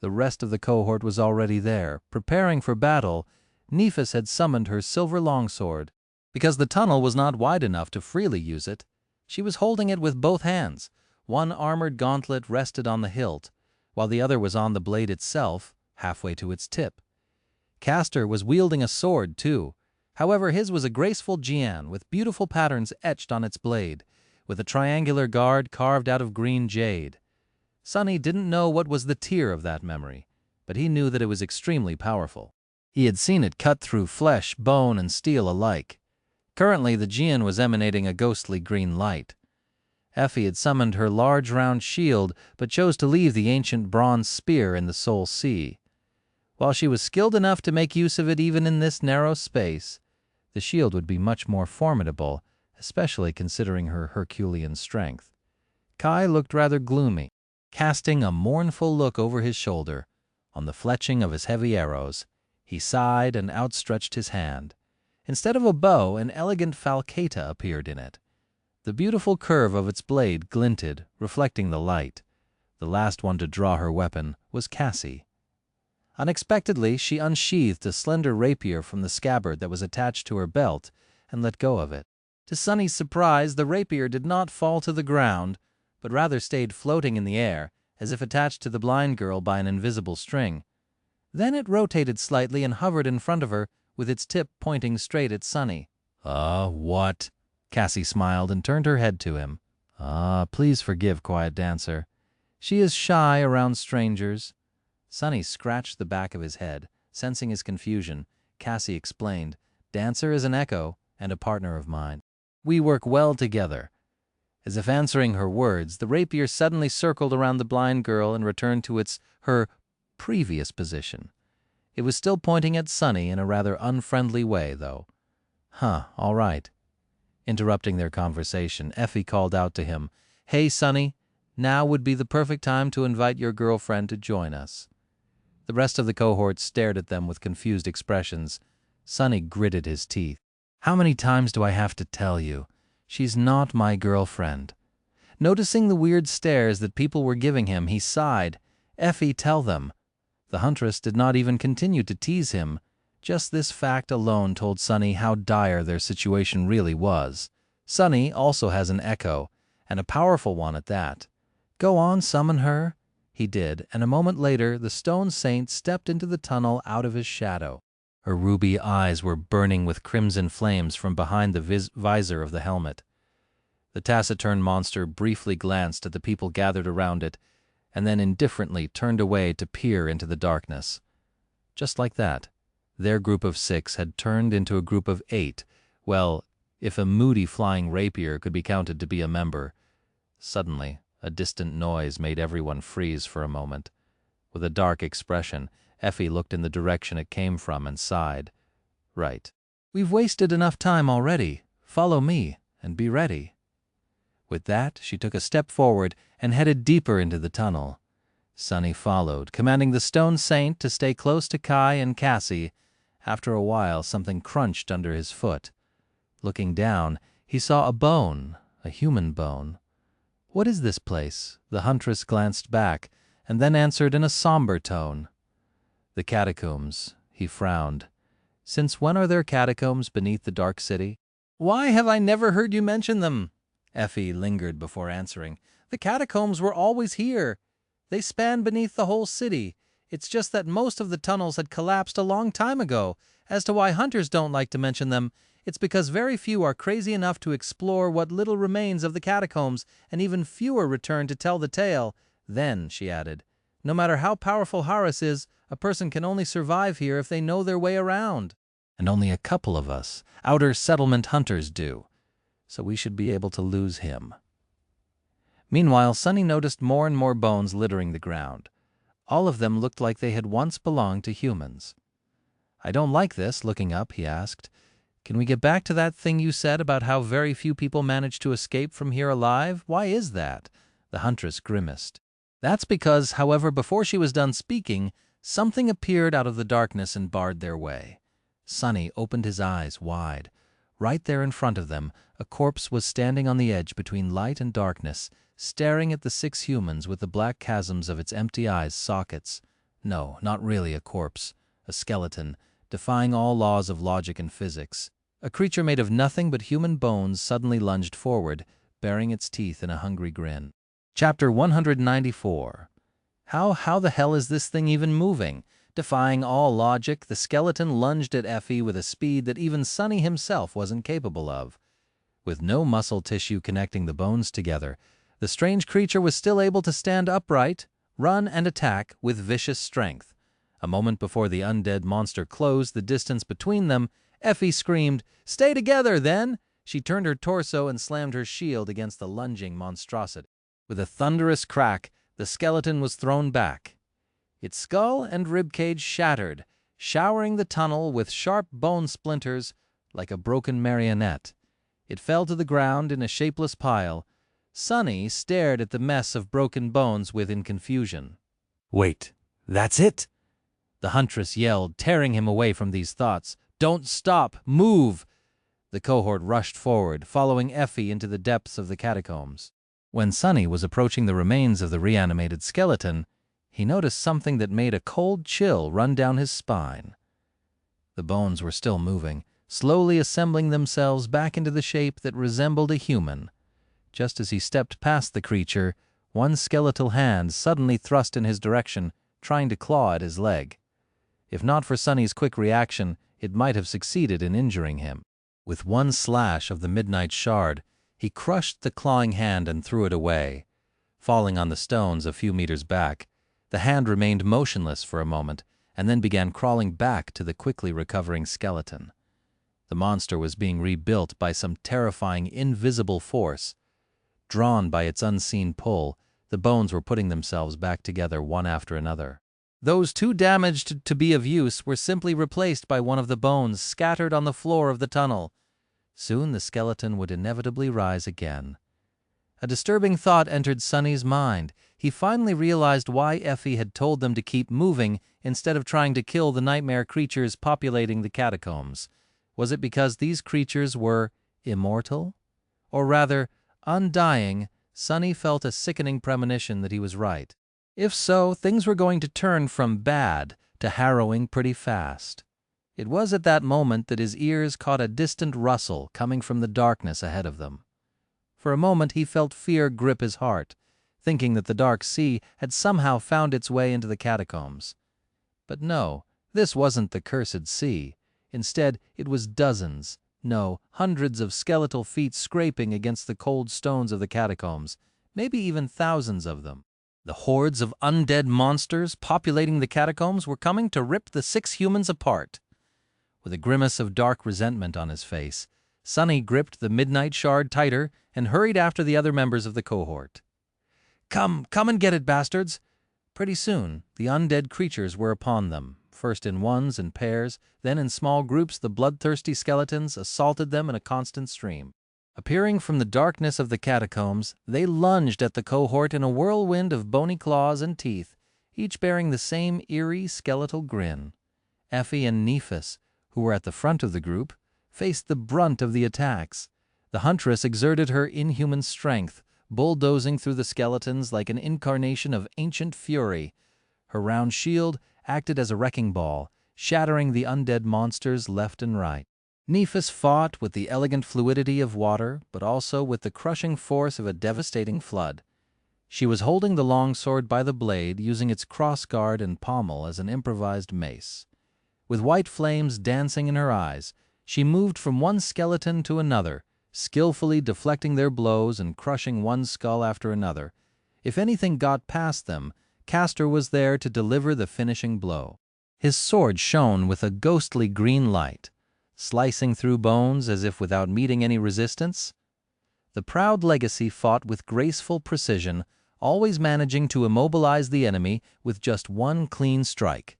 The rest of the cohort was already there, preparing for battle. Nephis had summoned her silver longsword. Because the tunnel was not wide enough to freely use it, she was holding it with both hands. One armored gauntlet rested on the hilt, while the other was on the blade itself, halfway to its tip. Castor was wielding a sword, too. However, his was a graceful jian with beautiful patterns etched on its blade, with a triangular guard carved out of green jade. Sonny didn't know what was the tier of that memory, but he knew that it was extremely powerful. He had seen it cut through flesh, bone, and steel alike. Currently, the jian was emanating a ghostly green light. Effie had summoned her large round shield, but chose to leave the ancient bronze spear in the Soul Sea. While she was skilled enough to make use of it even in this narrow space, the shield would be much more formidable, especially considering her Herculean strength. Kai looked rather gloomy, casting a mournful look over his shoulder. On the fletching of his heavy arrows, he sighed and outstretched his hand. Instead of a bow, an elegant falcata appeared in it. The beautiful curve of its blade glinted, reflecting the light. The last one to draw her weapon was Cassie. Unexpectedly, she unsheathed a slender rapier from the scabbard that was attached to her belt and let go of it. To Sonny's surprise, the rapier did not fall to the ground, but rather stayed floating in the air, as if attached to the blind girl by an invisible string. Then it rotated slightly and hovered in front of her, with its tip pointing straight at Sonny. What?" Cassie smiled and turned her head to him. Please forgive Quiet Dancer. She is shy around strangers." Sonny scratched the back of his head. Sensing his confusion, Cassie explained, "Dancer is an echo and a partner of mine. We work well together." As if answering her words, the rapier suddenly circled around the blind girl and returned to her previous position. It was still pointing at Sonny in a rather unfriendly way, though. All right." Interrupting their conversation, Effie called out to him, "Hey, Sonny, now would be the perfect time to invite your girlfriend to join us." The rest of the cohort stared at them with confused expressions. Sonny gritted his teeth. "How many times do I have to tell you? She's not my girlfriend." Noticing the weird stares that people were giving him, he sighed. "Effie, tell them." The huntress did not even continue to tease him. Just this fact alone told Sonny how dire their situation really was. Sonny also has an echo, and a powerful one at that. "Go on, summon her." He did, and a moment later the stone saint stepped into the tunnel out of his shadow. Her ruby eyes were burning with crimson flames from behind the visor of the helmet. The taciturn monster briefly glanced at the people gathered around it, and then indifferently turned away to peer into the darkness. Just like that, their group of 6 had turned into a group of 8. Well, if a moody flying rapier could be counted to be a member. Suddenly, a distant noise made everyone freeze for a moment. With a dark expression, Effie looked in the direction it came from and sighed. "Right. We've wasted enough time already. Follow me, and be ready." With that, she took a step forward and headed deeper into the tunnel. Sonny followed, commanding the stone saint to stay close to Kai and Cassie. After a while, something crunched under his foot. Looking down, he saw a bone, a human bone. "What is this place?" The huntress glanced back, and then answered in a somber tone. "The catacombs." He frowned. "Since when are there catacombs beneath the dark city?" "Why have I never heard you mention them?" Effie lingered before answering. "The catacombs were always here." They span beneath the whole city. It's just that most of the tunnels had collapsed a long time ago. As to why hunters don't like to mention them, it's because very few are crazy enough to explore what little remains of the catacombs, and even fewer return to tell the tale. Then, she added, no matter how powerful Horus is, a person can only survive here if they know their way around. And only a couple of us, outer settlement hunters, do. So we should be able to lose him. Meanwhile, Sunny noticed more and more bones littering the ground. All of them looked like they had once belonged to humans. I don't like this, looking up, he asked. Can we get back to that thing you said about how very few people manage to escape from here alive? Why is that? The huntress grimaced. That's because, however, before she was done speaking, something appeared out of the darkness and barred their way. Sunny opened his eyes wide. Right there in front of them, a corpse was standing on the edge between light and darkness, staring at the 6 humans with the black chasms of its empty eyes sockets. No, not really a corpse. A skeleton, defying all laws of logic and physics. A creature made of nothing but human bones suddenly lunged forward, baring its teeth in a hungry grin. Chapter 194. How the hell is this thing even moving? Defying all logic, the skeleton lunged at Effie with a speed that even Sunny himself wasn't capable of. With no muscle tissue connecting the bones together, the strange creature was still able to stand upright, run and attack with vicious strength. A moment before the undead monster closed the distance between them, Effie screamed, "Stay together, then!" She turned her torso and slammed her shield against the lunging monstrosity. With a thunderous crack, the skeleton was thrown back. Its skull and ribcage shattered, showering the tunnel with sharp bone splinters like a broken marionette. It fell to the ground in a shapeless pile. Sunny stared at the mess of broken bones in confusion. "Wait, that's it?" the huntress yelled, tearing him away from these thoughts. "Don't stop! Move!" The cohort rushed forward, following Effie into the depths of the catacombs. When Sunny was approaching the remains of the reanimated skeleton, he noticed something that made a cold chill run down his spine. The bones were still moving, slowly assembling themselves back into the shape that resembled a human. Just as he stepped past the creature, one skeletal hand suddenly thrust in his direction, trying to claw at his leg. If not for Sunny's quick reaction, it might have succeeded in injuring him. With one slash of the midnight shard, he crushed the clawing hand and threw it away. Falling on the stones a few meters back, the hand remained motionless for a moment and then began crawling back to the quickly recovering skeleton. The monster was being rebuilt by some terrifying invisible force. Drawn by its unseen pull, the bones were putting themselves back together one after another. Those too damaged to be of use were simply replaced by one of the bones scattered on the floor of the tunnel. Soon the skeleton would inevitably rise again. A disturbing thought entered Sunny's mind. He finally realized why Effie had told them to keep moving instead of trying to kill the nightmare creatures populating the catacombs. Was it because these creatures were immortal? Or rather, undying? Sunny felt a sickening premonition that he was right. If so, things were going to turn from bad to harrowing pretty fast. It was at that moment that his ears caught a distant rustle coming from the darkness ahead of them. For a moment he felt fear grip his heart, thinking that the dark sea had somehow found its way into the catacombs. But no, this wasn't the cursed sea. Instead, it was dozens, no, hundreds of skeletal feet scraping against the cold stones of the catacombs, maybe even thousands of them. The hordes of undead monsters populating the catacombs were coming to rip the 6 humans apart. With a grimace of dark resentment on his face, Sunny gripped the midnight shard tighter and hurried after the other members of the cohort. Come and get it, bastards!" Pretty soon, the undead creatures were upon them. First in ones and pairs, then in small groups, the bloodthirsty skeletons assaulted them in a constant stream. Appearing from the darkness of the catacombs, they lunged at the cohort in a whirlwind of bony claws and teeth, each bearing the same eerie skeletal grin. Effie and Nephis, who were at the front of the group, faced the brunt of the attacks. The huntress exerted her inhuman strength, bulldozing through the skeletons like an incarnation of ancient fury. Her round shield acted as a wrecking ball, shattering the undead monsters left and right. Nephis fought with the elegant fluidity of water, but also with the crushing force of a devastating flood. She was holding the long sword by the blade, using its crossguard and pommel as an improvised mace. With white flames dancing in her eyes, she moved from one skeleton to another, skillfully deflecting their blows and crushing one skull after another. If anything got past them, Castor was there to deliver the finishing blow. His sword shone with a ghostly green light, slicing through bones as if without meeting any resistance. The proud legacy fought with graceful precision, always managing to immobilize the enemy with just one clean strike.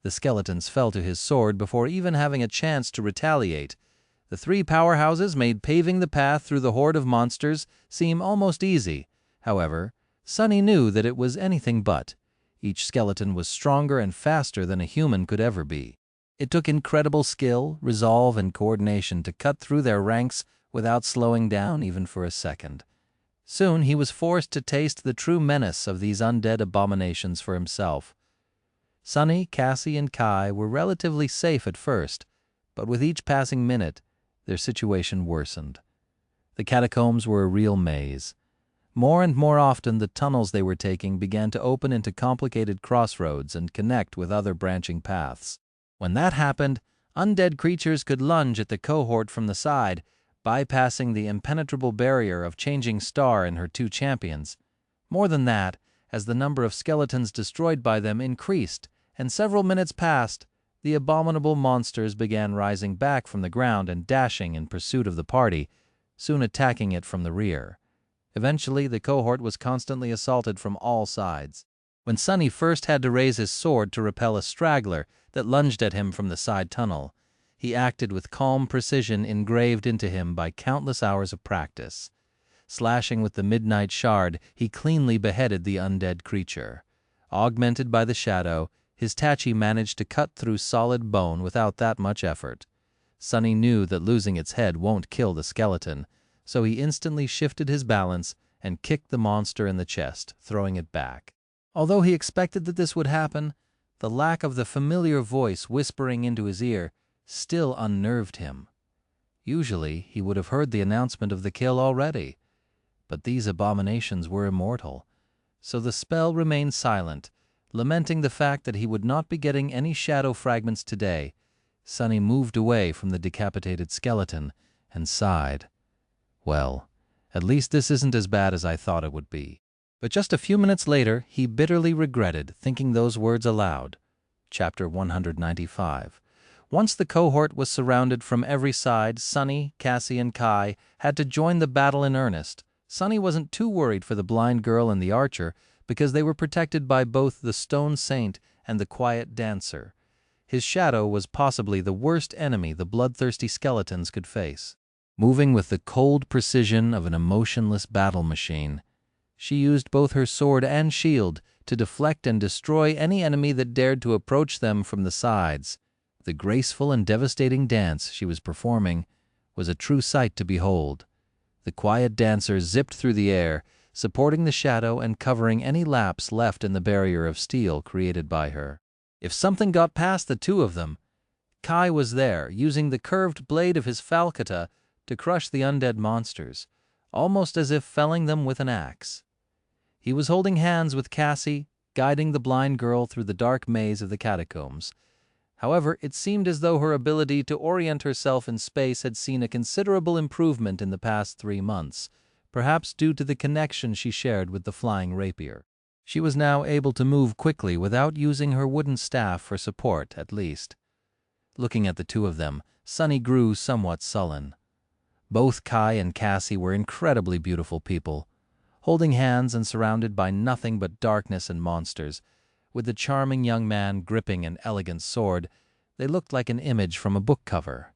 The skeletons fell to his sword before even having a chance to retaliate. The three powerhouses made paving the path through the horde of monsters seem almost easy. However, Sunny knew that it was anything but. Each skeleton was stronger and faster than a human could ever be. It took incredible skill, resolve, and coordination to cut through their ranks without slowing down even for a second. Soon he was forced to taste the true menace of these undead abominations for himself. Sunny, Cassie, and Kai were relatively safe at first, but with each passing minute, their situation worsened. The catacombs were a real maze. More and more often, the tunnels they were taking began to open into complicated crossroads and connect with other branching paths. When that happened, undead creatures could lunge at the cohort from the side, bypassing the impenetrable barrier of Changing Star and her two champions. More than that, as the number of skeletons destroyed by them increased, and several minutes passed, the abominable monsters began rising back from the ground and dashing in pursuit of the party, soon attacking it from the rear. Eventually, the cohort was constantly assaulted from all sides. When Sunny first had to raise his sword to repel a straggler that lunged at him from the side tunnel, he acted with calm precision engraved into him by countless hours of practice. Slashing with the midnight shard, he cleanly beheaded the undead creature. Augmented by the shadow, his tachi managed to cut through solid bone without that much effort. Sunny knew that losing its head won't kill the skeleton, so he instantly shifted his balance and kicked the monster in the chest, throwing it back. Although he expected that this would happen, the lack of the familiar voice whispering into his ear still unnerved him. Usually, he would have heard the announcement of the kill already, but these abominations were immortal, so the spell remained silent, lamenting the fact that he would not be getting any shadow fragments today. Sunny moved away from the decapitated skeleton and sighed. Well, at least this isn't as bad as I thought it would be. But just a few minutes later, he bitterly regretted thinking those words aloud. Chapter 195. Once the cohort was surrounded from every side, Sunny, Cassie, and Kai had to join the battle in earnest. Sunny wasn't too worried for the blind girl and the archer, because they were protected by both the stone saint and the quiet dancer. His shadow was possibly the worst enemy the bloodthirsty skeletons could face. Moving with the cold precision of an emotionless battle machine, she used both her sword and shield to deflect and destroy any enemy that dared to approach them from the sides. The graceful and devastating dance she was performing was a true sight to behold. The quiet dancer zipped through the air, supporting the shadow and covering any lapse left in the barrier of steel created by her. If something got past the two of them, Kai was there, using the curved blade of his falcata to crush the undead monsters, almost as if felling them with an axe. He was holding hands with Cassie, guiding the blind girl through the dark maze of the catacombs. However, it seemed as though her ability to orient herself in space had seen a considerable improvement in the past 3 months, perhaps due to the connection she shared with the flying rapier. She was now able to move quickly without using her wooden staff for support, at least. Looking at the two of them, Sunny grew somewhat sullen. Both Kai and Cassie were incredibly beautiful people, holding hands and surrounded by nothing but darkness and monsters. With the charming young man gripping an elegant sword, they looked like an image from a book cover.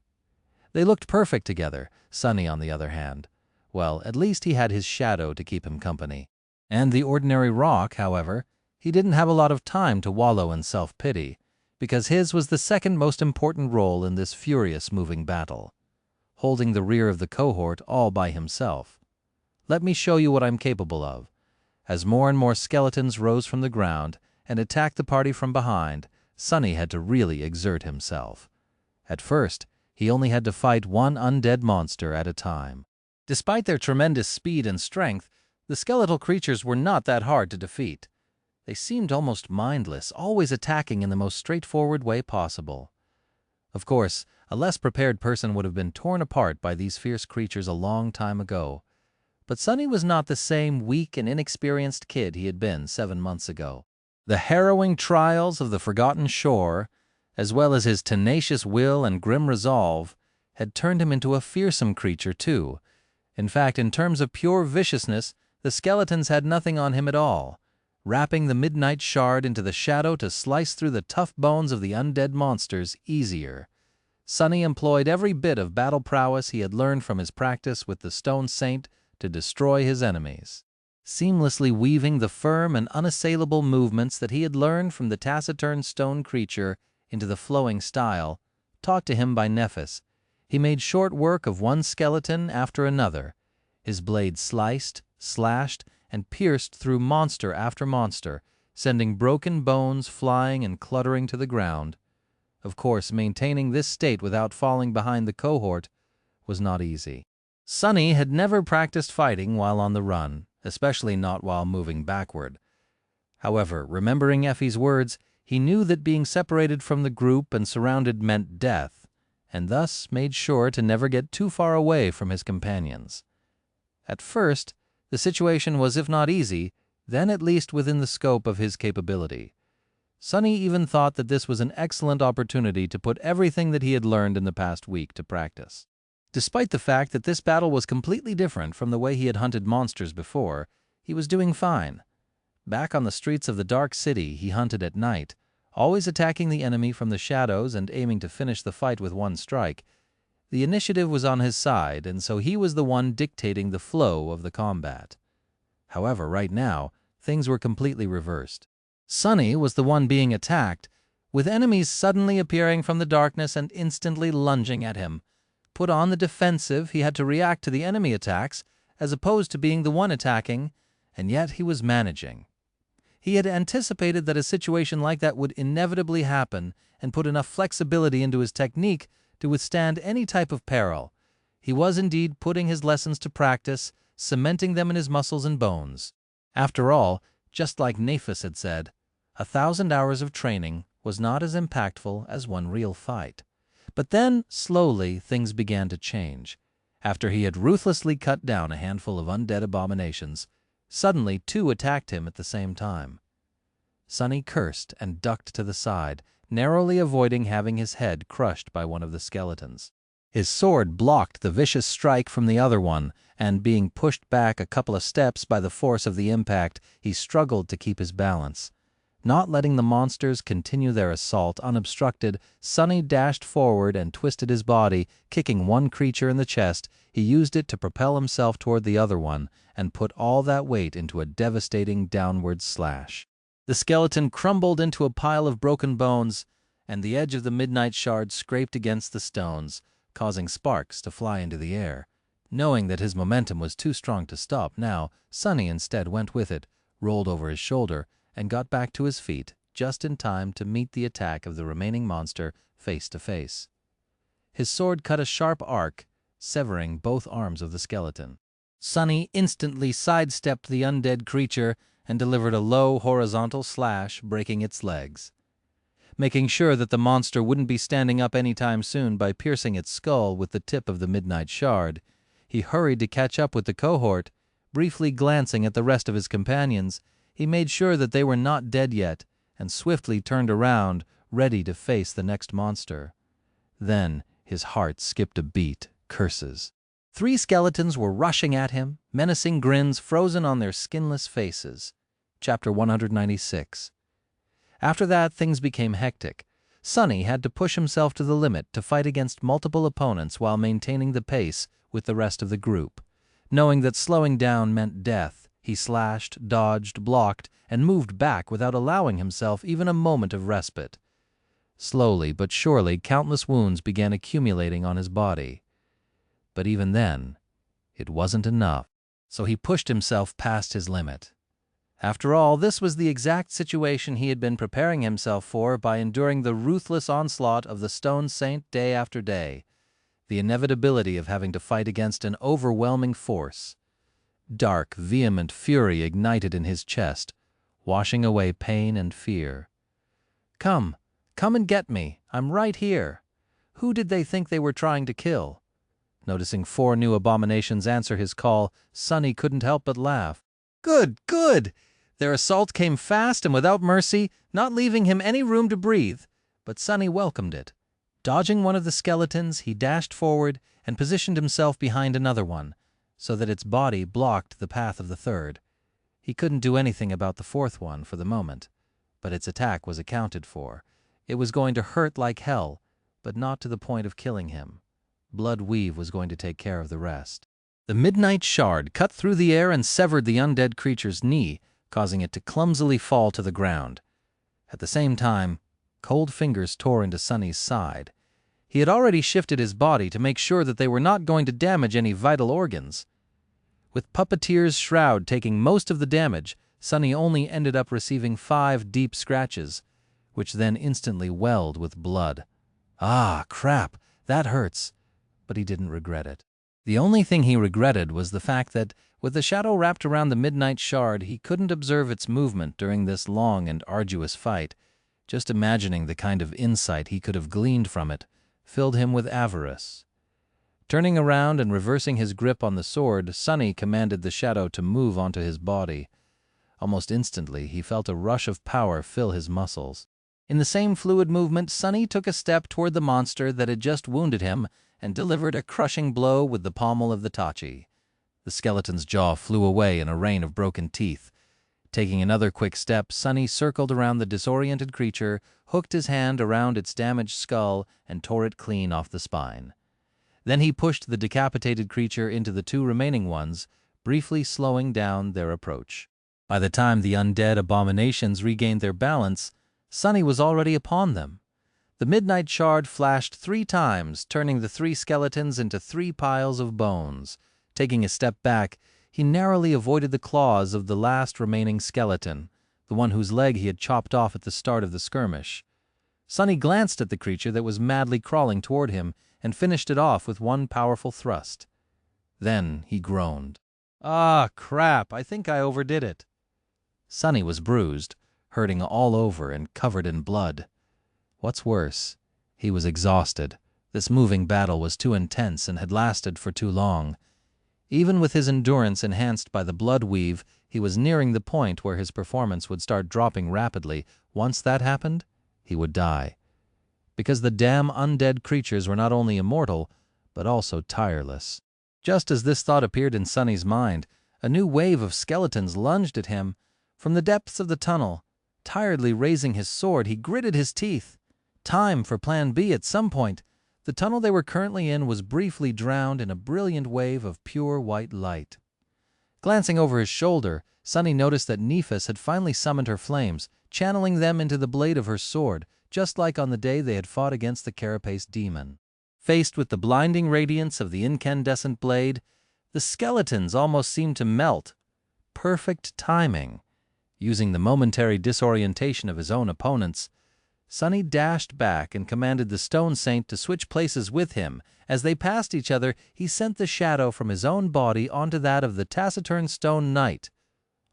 They looked perfect together. Sunny, on the other hand, well, at least he had his shadow to keep him company. And the ordinary rock, however, he didn't have a lot of time to wallow in self-pity, because his was the second most important role in this furious moving battle, holding the rear of the cohort all by himself. Let me show you what I'm capable of. As more and more skeletons rose from the ground and attacked the party from behind, Sunny had to really exert himself. At first, he only had to fight one undead monster at a time. Despite their tremendous speed and strength, The skeletal creatures were not that hard to defeat. They seemed almost mindless, always attacking in the most straightforward way possible. Of course, a less prepared person would have been torn apart by these fierce creatures a long time ago. But Sonny was not the same weak and inexperienced kid he had been 7 months ago. The harrowing trials of the Forgotten Shore, as well as his tenacious will and grim resolve, had turned him into a fearsome creature, too. In fact, in terms of pure viciousness, the skeletons had nothing on him at all, wrapping the midnight shard into the shadow to slice through the tough bones of the undead monsters easier. Sonny employed every bit of battle prowess he had learned from his practice with the stone saint to destroy his enemies, seamlessly weaving the firm and unassailable movements that he had learned from the taciturn stone creature into the flowing style taught to him by Nephis. He made short work of one skeleton after another. His blade sliced, slashed, and pierced through monster after monster, sending broken bones flying and cluttering to the ground. Of course, maintaining this state without falling behind the cohort was not easy. Sonny had never practiced fighting while on the run, especially not while moving backward. However, remembering Effie's words, he knew that being separated from the group and surrounded meant death, and thus made sure to never get too far away from his companions. At first, the situation was if not easy, then at least within the scope of his capability. Sonny even thought that this was an excellent opportunity to put everything that he had learned in the past week to practice. Despite the fact that this battle was completely different from the way he had hunted monsters before, he was doing fine. Back on the streets of the dark city, he hunted at night, always attacking the enemy from the shadows and aiming to finish the fight with one strike. The initiative was on his side, and so he was the one dictating the flow of the combat. However, right now, things were completely reversed. Sonny was the one being attacked, with enemies suddenly appearing from the darkness and instantly lunging at him. Put on the defensive, he had to react to the enemy attacks, as opposed to being the one attacking, and yet he was managing. He had anticipated that a situation like that would inevitably happen and put enough flexibility into his technique to withstand any type of peril. He was indeed putting his lessons to practice, cementing them in his muscles and bones. After all, just like Nephis had said, 1,000 hours of training was not as impactful as one real fight. But then, slowly, things began to change. After he had ruthlessly cut down a handful of undead abominations, suddenly 2 attacked him at the same time. Sonny cursed and ducked to the side, narrowly avoiding having his head crushed by one of the skeletons. His sword blocked the vicious strike from the other one, and being pushed back a couple of steps by the force of the impact, he struggled to keep his balance. Not letting the monsters continue their assault unobstructed, Sonny dashed forward and twisted his body, kicking one creature in the chest. He used it to propel himself toward the other one, and put all that weight into a devastating downward slash. The skeleton crumbled into a pile of broken bones, and the edge of the midnight shard scraped against the stones, causing sparks to fly into the air. Knowing that his momentum was too strong to stop now, Sonny instead went with it, rolled over his shoulder, and got back to his feet just in time to meet the attack of the remaining monster face to face. His sword cut a sharp arc, severing both arms of the skeleton. Sonny instantly sidestepped the undead creature and delivered a low horizontal slash, breaking its legs. Making sure that the monster wouldn't be standing up anytime soon by piercing its skull with the tip of the midnight shard, he hurried to catch up with the cohort. Briefly glancing at the rest of his companions, he made sure that they were not dead yet, and swiftly turned around, ready to face the next monster. Then his heart skipped a beat, curses. 3 skeletons were rushing at him, menacing grins frozen on their skinless faces. Chapter 196. After that, things became hectic. Sonny had to push himself to the limit to fight against multiple opponents while maintaining the pace with the rest of the group. Knowing that slowing down meant death, he slashed, dodged, blocked, and moved back without allowing himself even a moment of respite. Slowly but surely, countless wounds began accumulating on his body. But even then, it wasn't enough, so he pushed himself past his limit. After all, this was the exact situation he had been preparing himself for by enduring the ruthless onslaught of the Stone Saint day after day, the inevitability of having to fight against an overwhelming force. Dark, vehement fury ignited in his chest, washing away pain and fear. "Come, come and get me. I'm right here." Who did they think they were trying to kill? Noticing 4 new abominations answer his call, Sonny couldn't help but laugh. Good, good! Their assault came fast and without mercy, not leaving him any room to breathe. But Sonny welcomed it. Dodging one of the skeletons, he dashed forward and positioned himself behind another one, so that its body blocked the path of the third. He couldn't do anything about the fourth one for the moment, but its attack was accounted for. It was going to hurt like hell, but not to the point of killing him. Blood Weave was going to take care of the rest. The midnight shard cut through the air and severed the undead creature's knee, causing it to clumsily fall to the ground. At the same time, cold fingers tore into Sonny's side. He had already shifted his body to make sure that they were not going to damage any vital organs. With Puppeteer's shroud taking most of the damage, Sonny only ended up receiving 5 deep scratches, which then instantly welled with blood. Ah, crap, that hurts. But he didn't regret it. The only thing he regretted was the fact that, with the shadow wrapped around the midnight shard, he couldn't observe its movement during this long and arduous fight. Just imagining the kind of insight he could have gleaned from it filled him with avarice. Turning around and reversing his grip on the sword, Sonny commanded the shadow to move onto his body. Almost instantly, he felt a rush of power fill his muscles. In the same fluid movement, Sonny took a step toward the monster that had just wounded him and delivered a crushing blow with the pommel of the tachi. The skeleton's jaw flew away in a rain of broken teeth. Taking another quick step, Sonny circled around the disoriented creature, hooked his hand around its damaged skull, and tore it clean off the spine. Then he pushed the decapitated creature into the 2 remaining ones, briefly slowing down their approach. By the time the undead abominations regained their balance, Sonny was already upon them. The midnight shard flashed 3 times, turning the 3 skeletons into 3 piles of bones. Taking a step back, he narrowly avoided the claws of the last remaining skeleton, the one whose leg he had chopped off at the start of the skirmish. Sonny glanced at the creature that was madly crawling toward him and finished it off with one powerful thrust. Then he groaned. "Ah, crap, I think I overdid it." Sonny was bruised, hurting all over and covered in blood. What's worse, he was exhausted. This moving battle was too intense and had lasted for too long. Even with his endurance enhanced by the blood weave, he was nearing the point where his performance would start dropping rapidly. Once that happened, he would die. Because the damn undead creatures were not only immortal, but also tireless. Just as this thought appeared in Sonny's mind, a new wave of skeletons lunged at him. From the depths of the tunnel, tiredly raising his sword, he gritted his teeth. Time for Plan B at some point. The tunnel they were currently in was briefly drowned in a brilliant wave of pure white light. Glancing over his shoulder, Sonny noticed that Nephis had finally summoned her flames, channeling them into the blade of her sword, just like on the day they had fought against the carapace demon. Faced with the blinding radiance of the incandescent blade, the skeletons almost seemed to melt. Perfect timing. Using the momentary disorientation of his own opponents, Sonny dashed back and commanded the Stone Saint to switch places with him. As they passed each other, he sent the shadow from his own body onto that of the taciturn Stone Knight.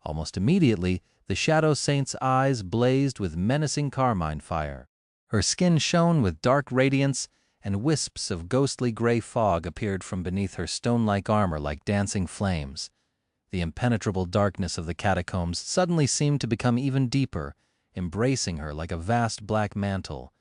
Almost immediately, the Shadow Saint's eyes blazed with menacing carmine fire. Her skin shone with dark radiance, and wisps of ghostly gray fog appeared from beneath her stone-like armor like dancing flames. The impenetrable darkness of the catacombs suddenly seemed to become even deeper, embracing her like a vast black mantle.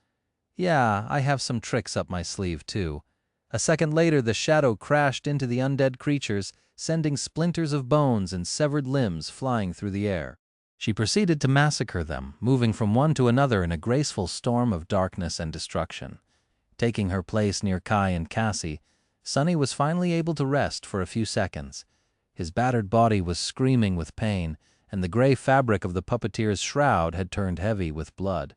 Yeah, I have some tricks up my sleeve, too. A second later, the shadow crashed into the undead creatures, sending splinters of bones and severed limbs flying through the air. She proceeded to massacre them, moving from one to another in a graceful storm of darkness and destruction. Taking her place near Kai and Cassie, Sonny was finally able to rest for a few seconds. His battered body was screaming with pain, and the gray fabric of the puppeteer's shroud had turned heavy with blood.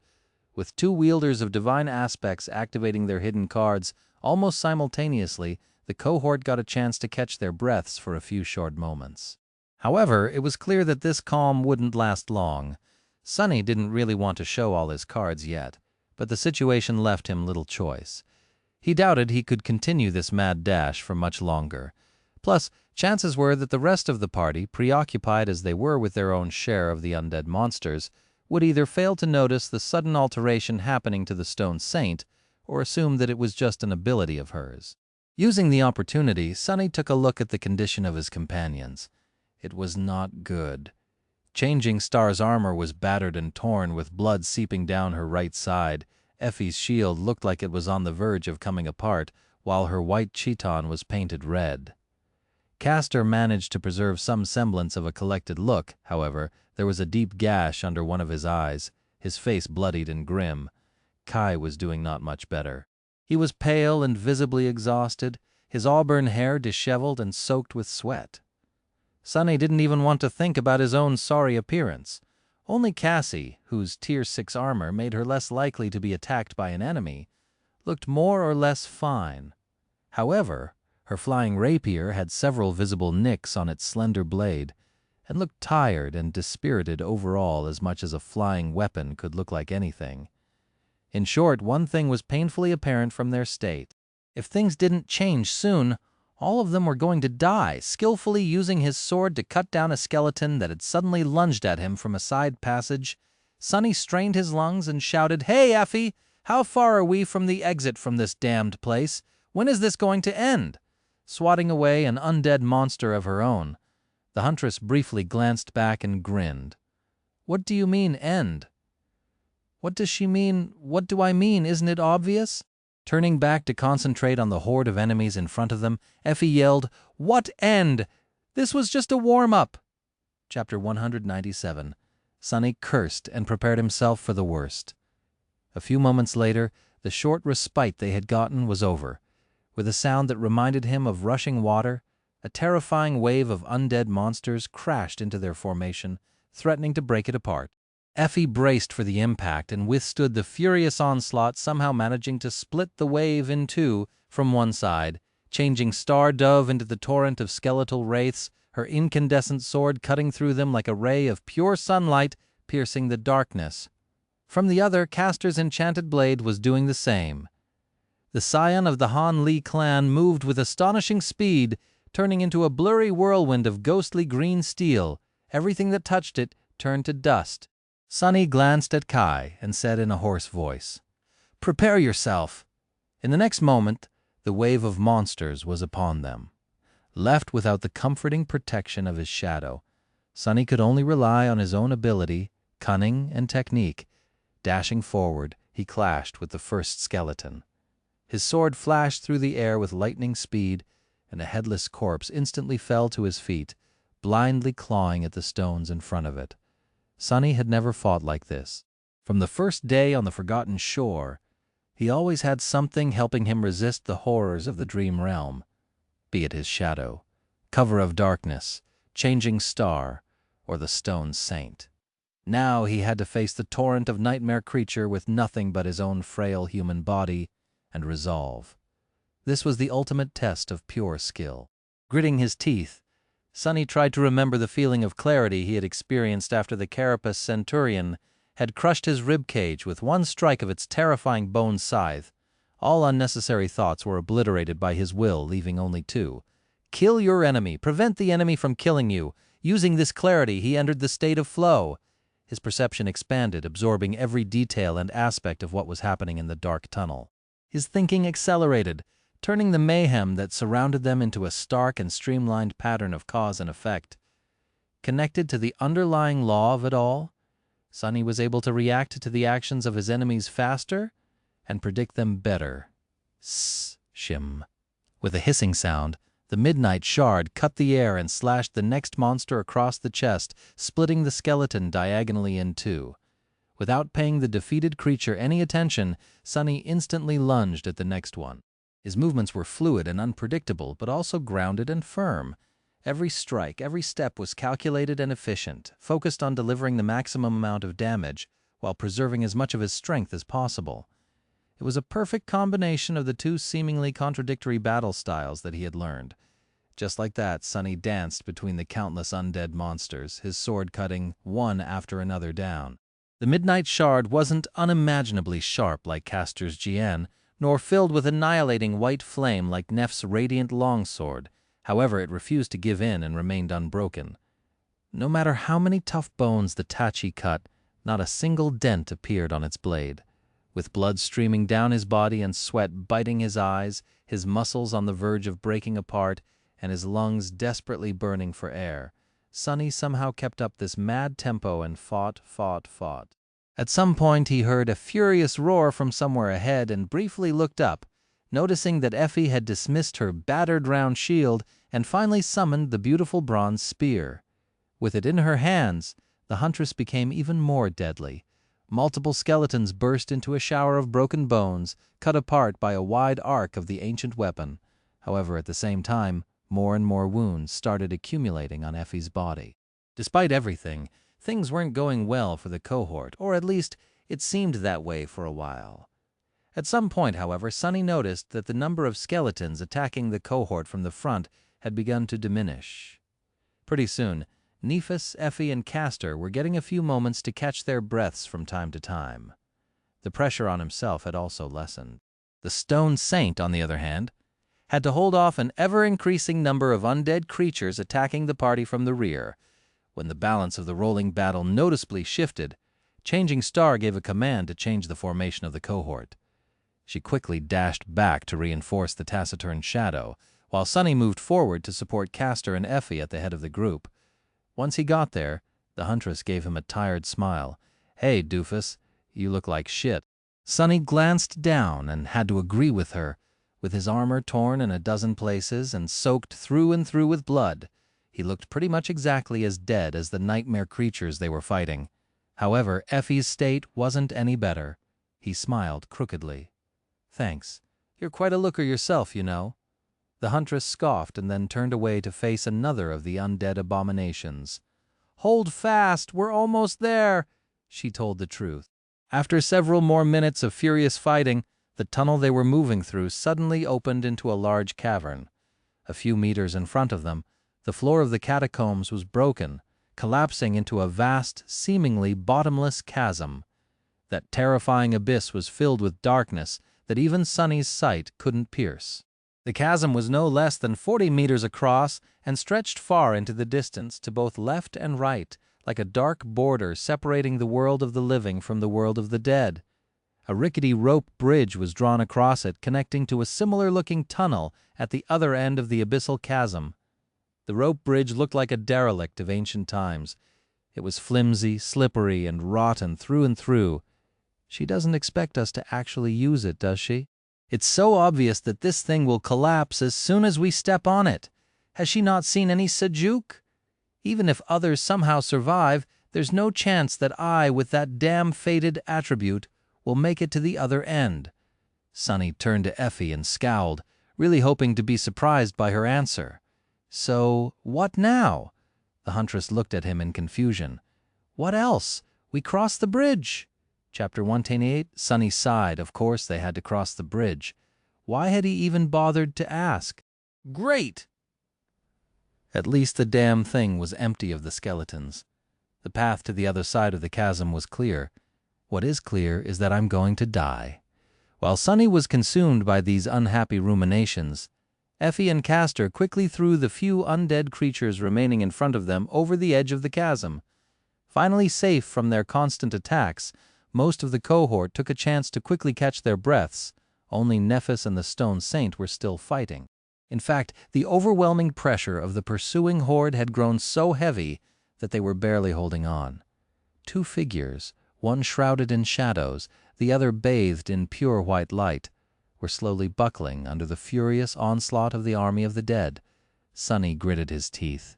With 2 wielders of divine aspects activating their hidden cards almost simultaneously, the cohort got a chance to catch their breaths for a few short moments. However, it was clear that this calm wouldn't last long. Sonny didn't really want to show all his cards yet, but the situation left him little choice. He doubted he could continue this mad dash for much longer. Plus, chances were that the rest of the party, preoccupied as they were with their own share of the undead monsters, would either fail to notice the sudden alteration happening to the stone saint or assume that it was just an ability of hers. Using the opportunity, Sonny took a look at the condition of his companions. It was not good. Changing Star's armor was battered and torn, with blood seeping down her right side. Effie's shield looked like it was on the verge of coming apart, while her white chiton was painted red. Castor managed to preserve some semblance of a collected look. However, there was a deep gash under one of his eyes, his face bloodied and grim. Kai was doing not much better. He was pale and visibly exhausted, his auburn hair disheveled and soaked with sweat. Sonny didn't even want to think about his own sorry appearance. Only Cassie, whose Tier 6 armor made her less likely to be attacked by an enemy, looked more or less fine. However, her flying rapier had several visible nicks on its slender blade, and looked tired and dispirited overall, as much as a flying weapon could look like anything. In short, one thing was painfully apparent from their state. If things didn't change soon, all of them were going to die, skillfully using his sword to cut down a skeleton that had suddenly lunged at him from a side passage. Sonny strained his lungs and shouted, "Hey, Effie! How far are we from the exit from this damned place? When is this going to end?" Swatting away an undead monster of her own, the huntress briefly glanced back and grinned. "What do you mean, end?" "What does she mean? What do I mean? Isn't it obvious?" Turning back to concentrate on the horde of enemies in front of them, Effie yelled, "What end? This was just a warm-up." Chapter 197. Sonny cursed and prepared himself for the worst. A few moments later, the short respite they had gotten was over. With a sound that reminded him of rushing water, a terrifying wave of undead monsters crashed into their formation, threatening to break it apart. Effie braced for the impact and withstood the furious onslaught, somehow managing to split the wave in two from one side, changing Star Dove into the torrent of skeletal wraiths, her incandescent sword cutting through them like a ray of pure sunlight, piercing the darkness. From the other, Castor's enchanted blade was doing the same. The scion of the Han Li clan moved with astonishing speed, turning into a blurry whirlwind of ghostly green steel. Everything that touched it turned to dust. Sonny glanced at Kai and said in a hoarse voice, "Prepare yourself." In the next moment, the wave of monsters was upon them. Left without the comforting protection of his shadow, Sonny could only rely on his own ability, cunning, and technique. Dashing forward, he clashed with the first skeleton. His sword flashed through the air with lightning speed, and a headless corpse instantly fell to his feet, blindly clawing at the stones in front of it. Sonny had never fought like this. From the first day on the Forgotten Shore, he always had something helping him resist the horrors of the dream realm, be it his shadow, cover of darkness, changing star, or the stone saint. Now he had to face the torrent of nightmare creature with nothing but his own frail human body and resolve. This was the ultimate test of pure skill. Gritting his teeth, Sonny tried to remember the feeling of clarity he had experienced after the carapace centurion had crushed his ribcage with one strike of its terrifying bone scythe. All unnecessary thoughts were obliterated by his will, leaving only two. Kill your enemy. Prevent the enemy from killing you. Using this clarity, he entered the state of flow. His perception expanded, absorbing every detail and aspect of what was happening in the dark tunnel. His thinking accelerated, turning the mayhem that surrounded them into a stark and streamlined pattern of cause and effect. Connected to the underlying law of it all, Sonny was able to react to the actions of his enemies faster and predict them better. Shim. With a hissing sound, the midnight shard cut the air and slashed the next monster across the chest, splitting the skeleton diagonally in two. Without paying the defeated creature any attention, Sonny instantly lunged at the next one. His movements were fluid and unpredictable, but also grounded and firm. Every strike, every step was calculated and efficient, focused on delivering the maximum amount of damage while preserving as much of his strength as possible. It was a perfect combination of the two seemingly contradictory battle styles that he had learned. Just like that, Sonny danced between the countless undead monsters, his sword cutting one after another down. The midnight shard wasn't unimaginably sharp like Castor's Jian, nor filled with annihilating white flame like Neph's radiant longsword. However, it refused to give in and remained unbroken. No matter how many tough bones the tachi cut, not a single dent appeared on its blade. With blood streaming down his body and sweat biting his eyes, his muscles on the verge of breaking apart, and his lungs desperately burning for air, Sonny somehow kept up this mad tempo and fought. At some point he heard a furious roar from somewhere ahead and briefly looked up, noticing that Effie had dismissed her battered round shield and finally summoned the beautiful bronze spear. With it in her hands, the huntress became even more deadly. Multiple skeletons burst into a shower of broken bones, cut apart by a wide arc of the ancient weapon. However, at the same time, more and more wounds started accumulating on Effie's body. Despite everything, things weren't going well for the cohort, or at least it seemed that way for a while. At some point, however, Sonny noticed that the number of skeletons attacking the cohort from the front had begun to diminish. Pretty soon, Nephis, Effie, and Castor were getting a few moments to catch their breaths from time to time. The pressure on himself had also lessened. The stone saint, on the other hand, had to hold off an ever-increasing number of undead creatures attacking the party from the rear. When the balance of the rolling battle noticeably shifted, Changing Star gave a command to change the formation of the cohort. She quickly dashed back to reinforce the taciturn shadow, while Sonny moved forward to support Castor and Effie at the head of the group. Once he got there, the huntress gave him a tired smile. "Hey, doofus, you look like shit." Sonny glanced down and had to agree with her. With his armor torn in a dozen places and soaked through and through with blood, he looked pretty much exactly as dead as the nightmare creatures they were fighting. However, Effie's state wasn't any better. He smiled crookedly. "Thanks. You're quite a looker yourself, you know." The huntress scoffed and then turned away to face another of the undead abominations. "Hold fast, we're almost there," she told the truth. After several more minutes of furious fighting, the tunnel they were moving through suddenly opened into a large cavern. A few meters in front of them, the floor of the catacombs was broken, collapsing into a vast, seemingly bottomless chasm. That terrifying abyss was filled with darkness that even Sonny's sight couldn't pierce. The chasm was no less than 40 meters across and stretched far into the distance to both left and right, like a dark border separating the world of the living from the world of the dead. A rickety rope bridge was drawn across it, connecting to a similar-looking tunnel at the other end of the abyssal chasm. The rope bridge looked like a derelict of ancient times. It was flimsy, slippery, and rotten through and through. She doesn't expect us to actually use it, does she? It's so obvious that this thing will collapse as soon as we step on it. Has she not seen any Sajuk? Even if others somehow survive, there's no chance that I, with that damn fated attribute, will make it to the other end. Sonny turned to Effie and scowled, really hoping to be surprised by her answer. "So, what now?" The huntress looked at him in confusion. "What else? We crossed the bridge." Chapter 128, Sonny sighed. Of course they had to cross the bridge. Why had he even bothered to ask? Great! At least the damn thing was empty of the skeletons. The path to the other side of the chasm was clear. What is clear is that I'm going to die. While Sonny was consumed by these unhappy ruminations, Effie and Castor quickly threw the few undead creatures remaining in front of them over the edge of the chasm. Finally safe from their constant attacks, most of the cohort took a chance to quickly catch their breaths. Only Nephis and the Stone Saint were still fighting. In fact, the overwhelming pressure of the pursuing horde had grown so heavy that they were barely holding on. Two figures, one shrouded in shadows, the other bathed in pure white light, were slowly buckling under the furious onslaught of the army of the dead. Sonny gritted his teeth.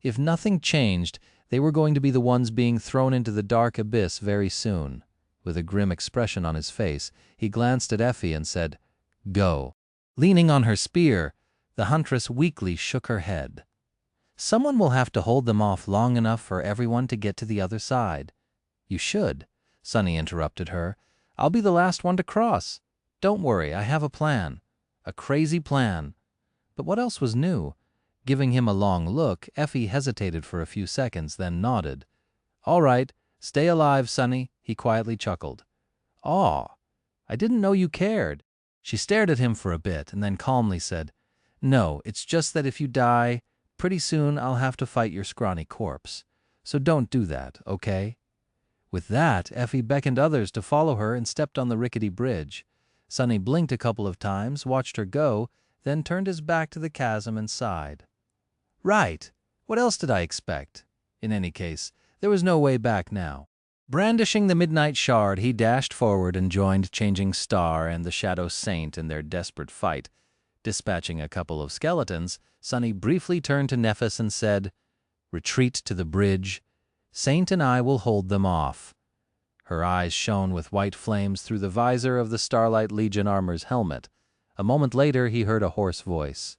If nothing changed, they were going to be the ones being thrown into the dark abyss very soon. With a grim expression on his face, he glanced at Effie and said, "Go." Leaning on her spear, the huntress weakly shook her head. "Someone will have to hold them off long enough for everyone to get to the other side." "You should," Sonny interrupted her. "I'll be the last one to cross. Don't worry, I have a plan. A crazy plan." But what else was new? Giving him a long look, Effie hesitated for a few seconds, then nodded. "All right, stay alive, Sonny," he quietly chuckled. "Aw, I didn't know you cared." She stared at him for a bit and then calmly said, No, it's just that if you die, pretty soon I'll have to fight your scrawny corpse. So don't do that, okay?" With that, Effie beckoned others to follow her and stepped on the rickety bridge. Sonny blinked a couple of times, watched her go, then turned his back to the chasm and sighed. Right. What else did I expect? In any case, there was no way back now. Brandishing the midnight shard, he dashed forward and joined Changing Star and the Shadow Saint in their desperate fight. Dispatching a couple of skeletons, Sonny briefly turned to Nephis and said, "Retreat to the bridge. Saint and I will hold them off." Her eyes shone with white flames through the visor of the Starlight Legion armor's helmet. A moment later, he heard a hoarse voice.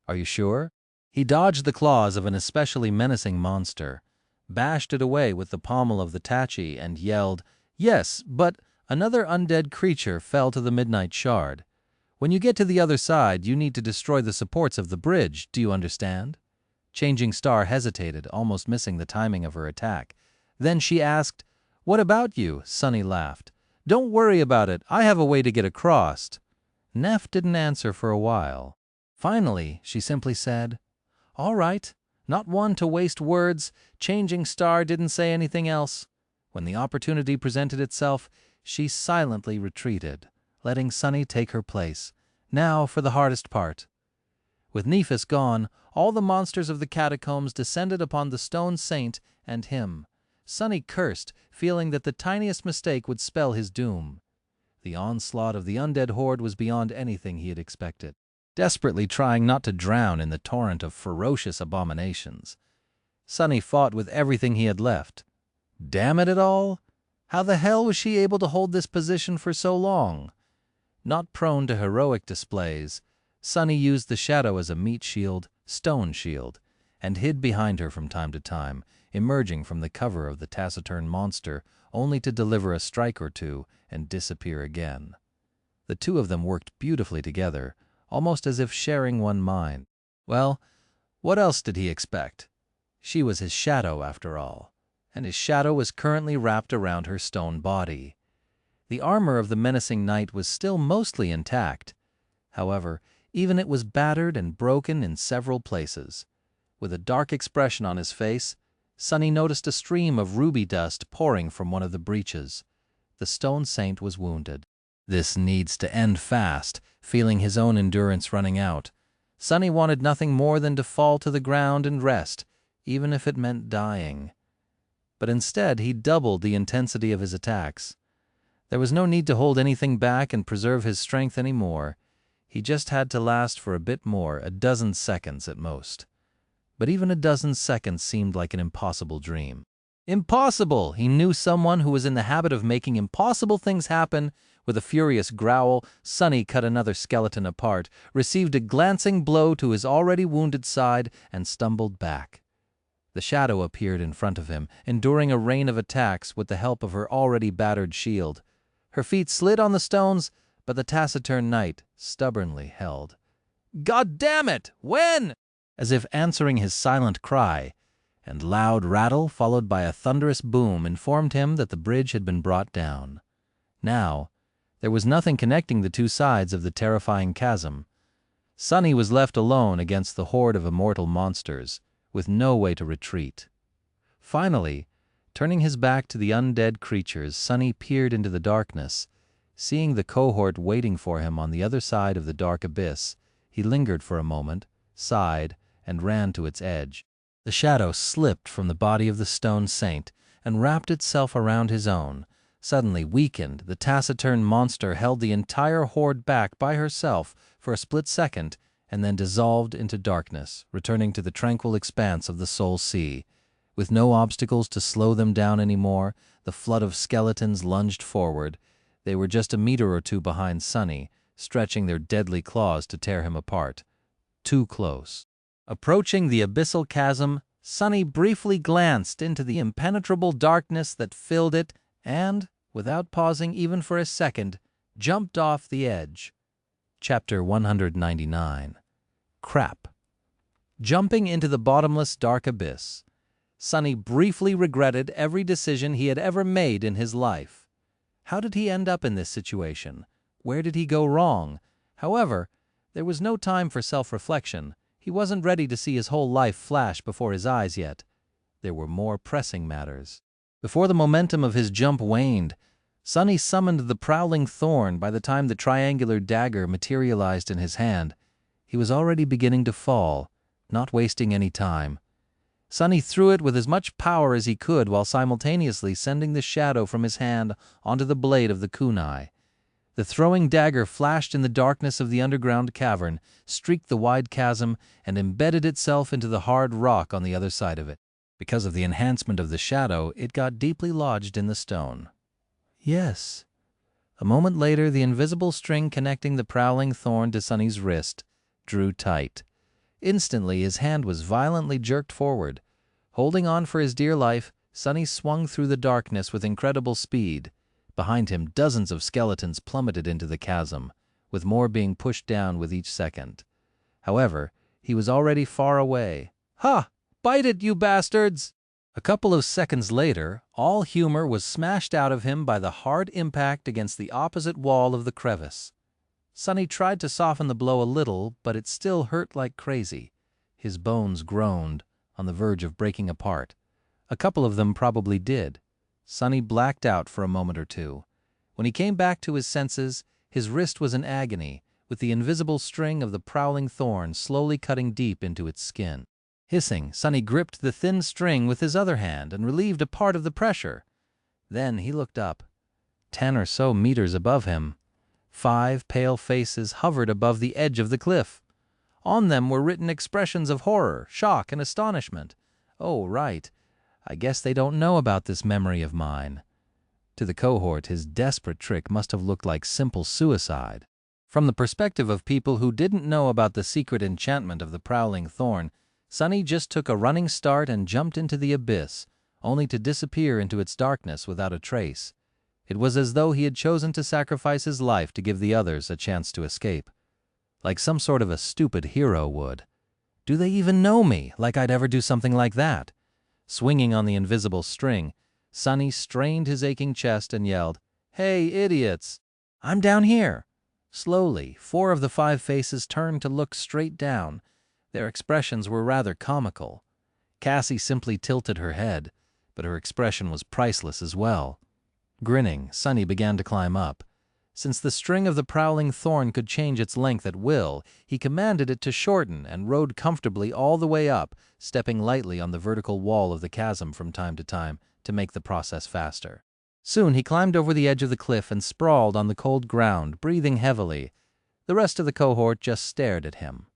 "Are you sure?" He dodged the claws of an especially menacing monster, bashed it away with the pommel of the tachi, and yelled, "Yes, but..." Another undead creature fell to the midnight shard. "When you get to the other side, you need to destroy the supports of the bridge, do you understand?" Changing Star hesitated, almost missing the timing of her attack. Then she asked, "What about you?" Sonny laughed. "Don't worry about it, I have a way to get across." Neph didn't answer for a while. Finally, she simply said, "All right." Not one to waste words, Changing Star didn't say anything else. When the opportunity presented itself, she silently retreated, letting Sonny take her place. Now for the hardest part. With Nephis gone, all the monsters of the catacombs descended upon the stone saint and him. Sonny cursed, feeling that the tiniest mistake would spell his doom. The onslaught of the undead horde was beyond anything he had expected, desperately trying not to drown in the torrent of ferocious abominations. Sonny fought with everything he had left. Damn it all! How the hell was she able to hold this position for so long? Not prone to heroic displays, Sonny used the shadow as a meat shield, stone shield, and hid behind her from time to time, emerging from the cover of the taciturn monster only to deliver a strike or two and disappear again. The two of them worked beautifully together, almost as if sharing one mind. Well, what else did he expect? She was his shadow, after all, and his shadow was currently wrapped around her stone body. The armor of the menacing knight was still mostly intact. However, even it was battered and broken in several places. With a dark expression on his face, Sonny noticed a stream of ruby dust pouring from one of the breaches. The stone saint was wounded. This needs to end fast, feeling his own endurance running out. Sonny wanted nothing more than to fall to the ground and rest, even if it meant dying. But instead, he doubled the intensity of his attacks. There was no need to hold anything back and preserve his strength anymore. He just had to last for a bit more, a dozen seconds at most. But even a dozen seconds seemed like an impossible dream. Impossible! He knew someone who was in the habit of making impossible things happen. With a furious growl, Sonny cut another skeleton apart, received a glancing blow to his already wounded side, and stumbled back. The shadow appeared in front of him, enduring a rain of attacks with the help of her already battered shield. Her feet slid on the stones, but the taciturn knight stubbornly held. "God damn it! When?" As if answering his silent cry, and loud rattle followed by a thunderous boom informed him that the bridge had been brought down. Now, there was nothing connecting the two sides of the terrifying chasm. Sonny was left alone against the horde of immortal monsters, with no way to retreat. Finally, turning his back to the undead creatures, Sonny peered into the darkness. Seeing the cohort waiting for him on the other side of the dark abyss, he lingered for a moment, sighed, and ran to its edge. The shadow slipped from the body of the stone saint and wrapped itself around his own. Suddenly weakened, the taciturn monster held the entire horde back by herself for a split second and then dissolved into darkness, returning to the tranquil expanse of the Soul Sea. With no obstacles to slow them down anymore, the flood of skeletons lunged forward. They were just a meter or two behind Sonny, stretching their deadly claws to tear him apart. Too close. Approaching the abyssal chasm, Sonny briefly glanced into the impenetrable darkness that filled it and, without pausing even for a second, jumped off the edge. Chapter 199. Crap. Jumping into the bottomless dark abyss, Sonny briefly regretted every decision he had ever made in his life. How did he end up in this situation? Where did he go wrong? However, There was no time for self-reflection. He wasn't ready to see his whole life flash before his eyes yet. There were more pressing matters. Before the momentum of his jump waned, Sonny summoned the prowling thorn. By the time the triangular dagger materialized in his hand, he was already beginning to fall, not wasting any time. Sonny threw it with as much power as he could while simultaneously sending the shadow from his hand onto the blade of the kunai. The throwing dagger flashed in the darkness of the underground cavern, streaked the wide chasm, and embedded itself into the hard rock on the other side of it. Because of the enhancement of the shadow, it got deeply lodged in the stone. Yes. A moment later, the invisible string connecting the prowling thorn to Sonny's wrist drew tight. Instantly, his hand was violently jerked forward. Holding on for his dear life, Sonny swung through the darkness with incredible speed. Behind him, dozens of skeletons plummeted into the chasm, with more being pushed down with each second. However, he was already far away. Ha! Bite it, you bastards! A couple of seconds later, all humor was smashed out of him by the hard impact against the opposite wall of the crevice. Sonny tried to soften the blow a little, but it still hurt like crazy. His bones groaned, on the verge of breaking apart. A couple of them probably did. Sonny blacked out for a moment or two. When he came back to his senses, his wrist was in agony, with the invisible string of the prowling thorn slowly cutting deep into its skin. Hissing, Sonny gripped the thin string with his other hand and relieved a part of the pressure. Then he looked up. 10 or so meters above him, 5 pale faces hovered above the edge of the cliff. On them were written expressions of horror, shock, and astonishment. Oh, right. I guess they don't know about this memory of mine. To the cohort, his desperate trick must have looked like simple suicide. From the perspective of people who didn't know about the secret enchantment of the prowling thorn, Sonny just took a running start and jumped into the abyss, only to disappear into its darkness without a trace. It was as though he had chosen to sacrifice his life to give the others a chance to escape. Like some sort of a stupid hero would. Do they even know me, like I'd ever do something like that? Swinging on the invisible string, Sonny strained his aching chest and yelled, "Hey, idiots! I'm down here!" Slowly, 4 of the 5 faces turned to look straight down. Their expressions were rather comical. Cassie simply tilted her head, but her expression was priceless as well. Grinning, Sonny began to climb up. Since the string of the prowling thorn could change its length at will, he commanded it to shorten and rode comfortably all the way up, stepping lightly on the vertical wall of the chasm from time to make the process faster. Soon he climbed over the edge of the cliff and sprawled on the cold ground, breathing heavily. The rest of the cohort just stared at him.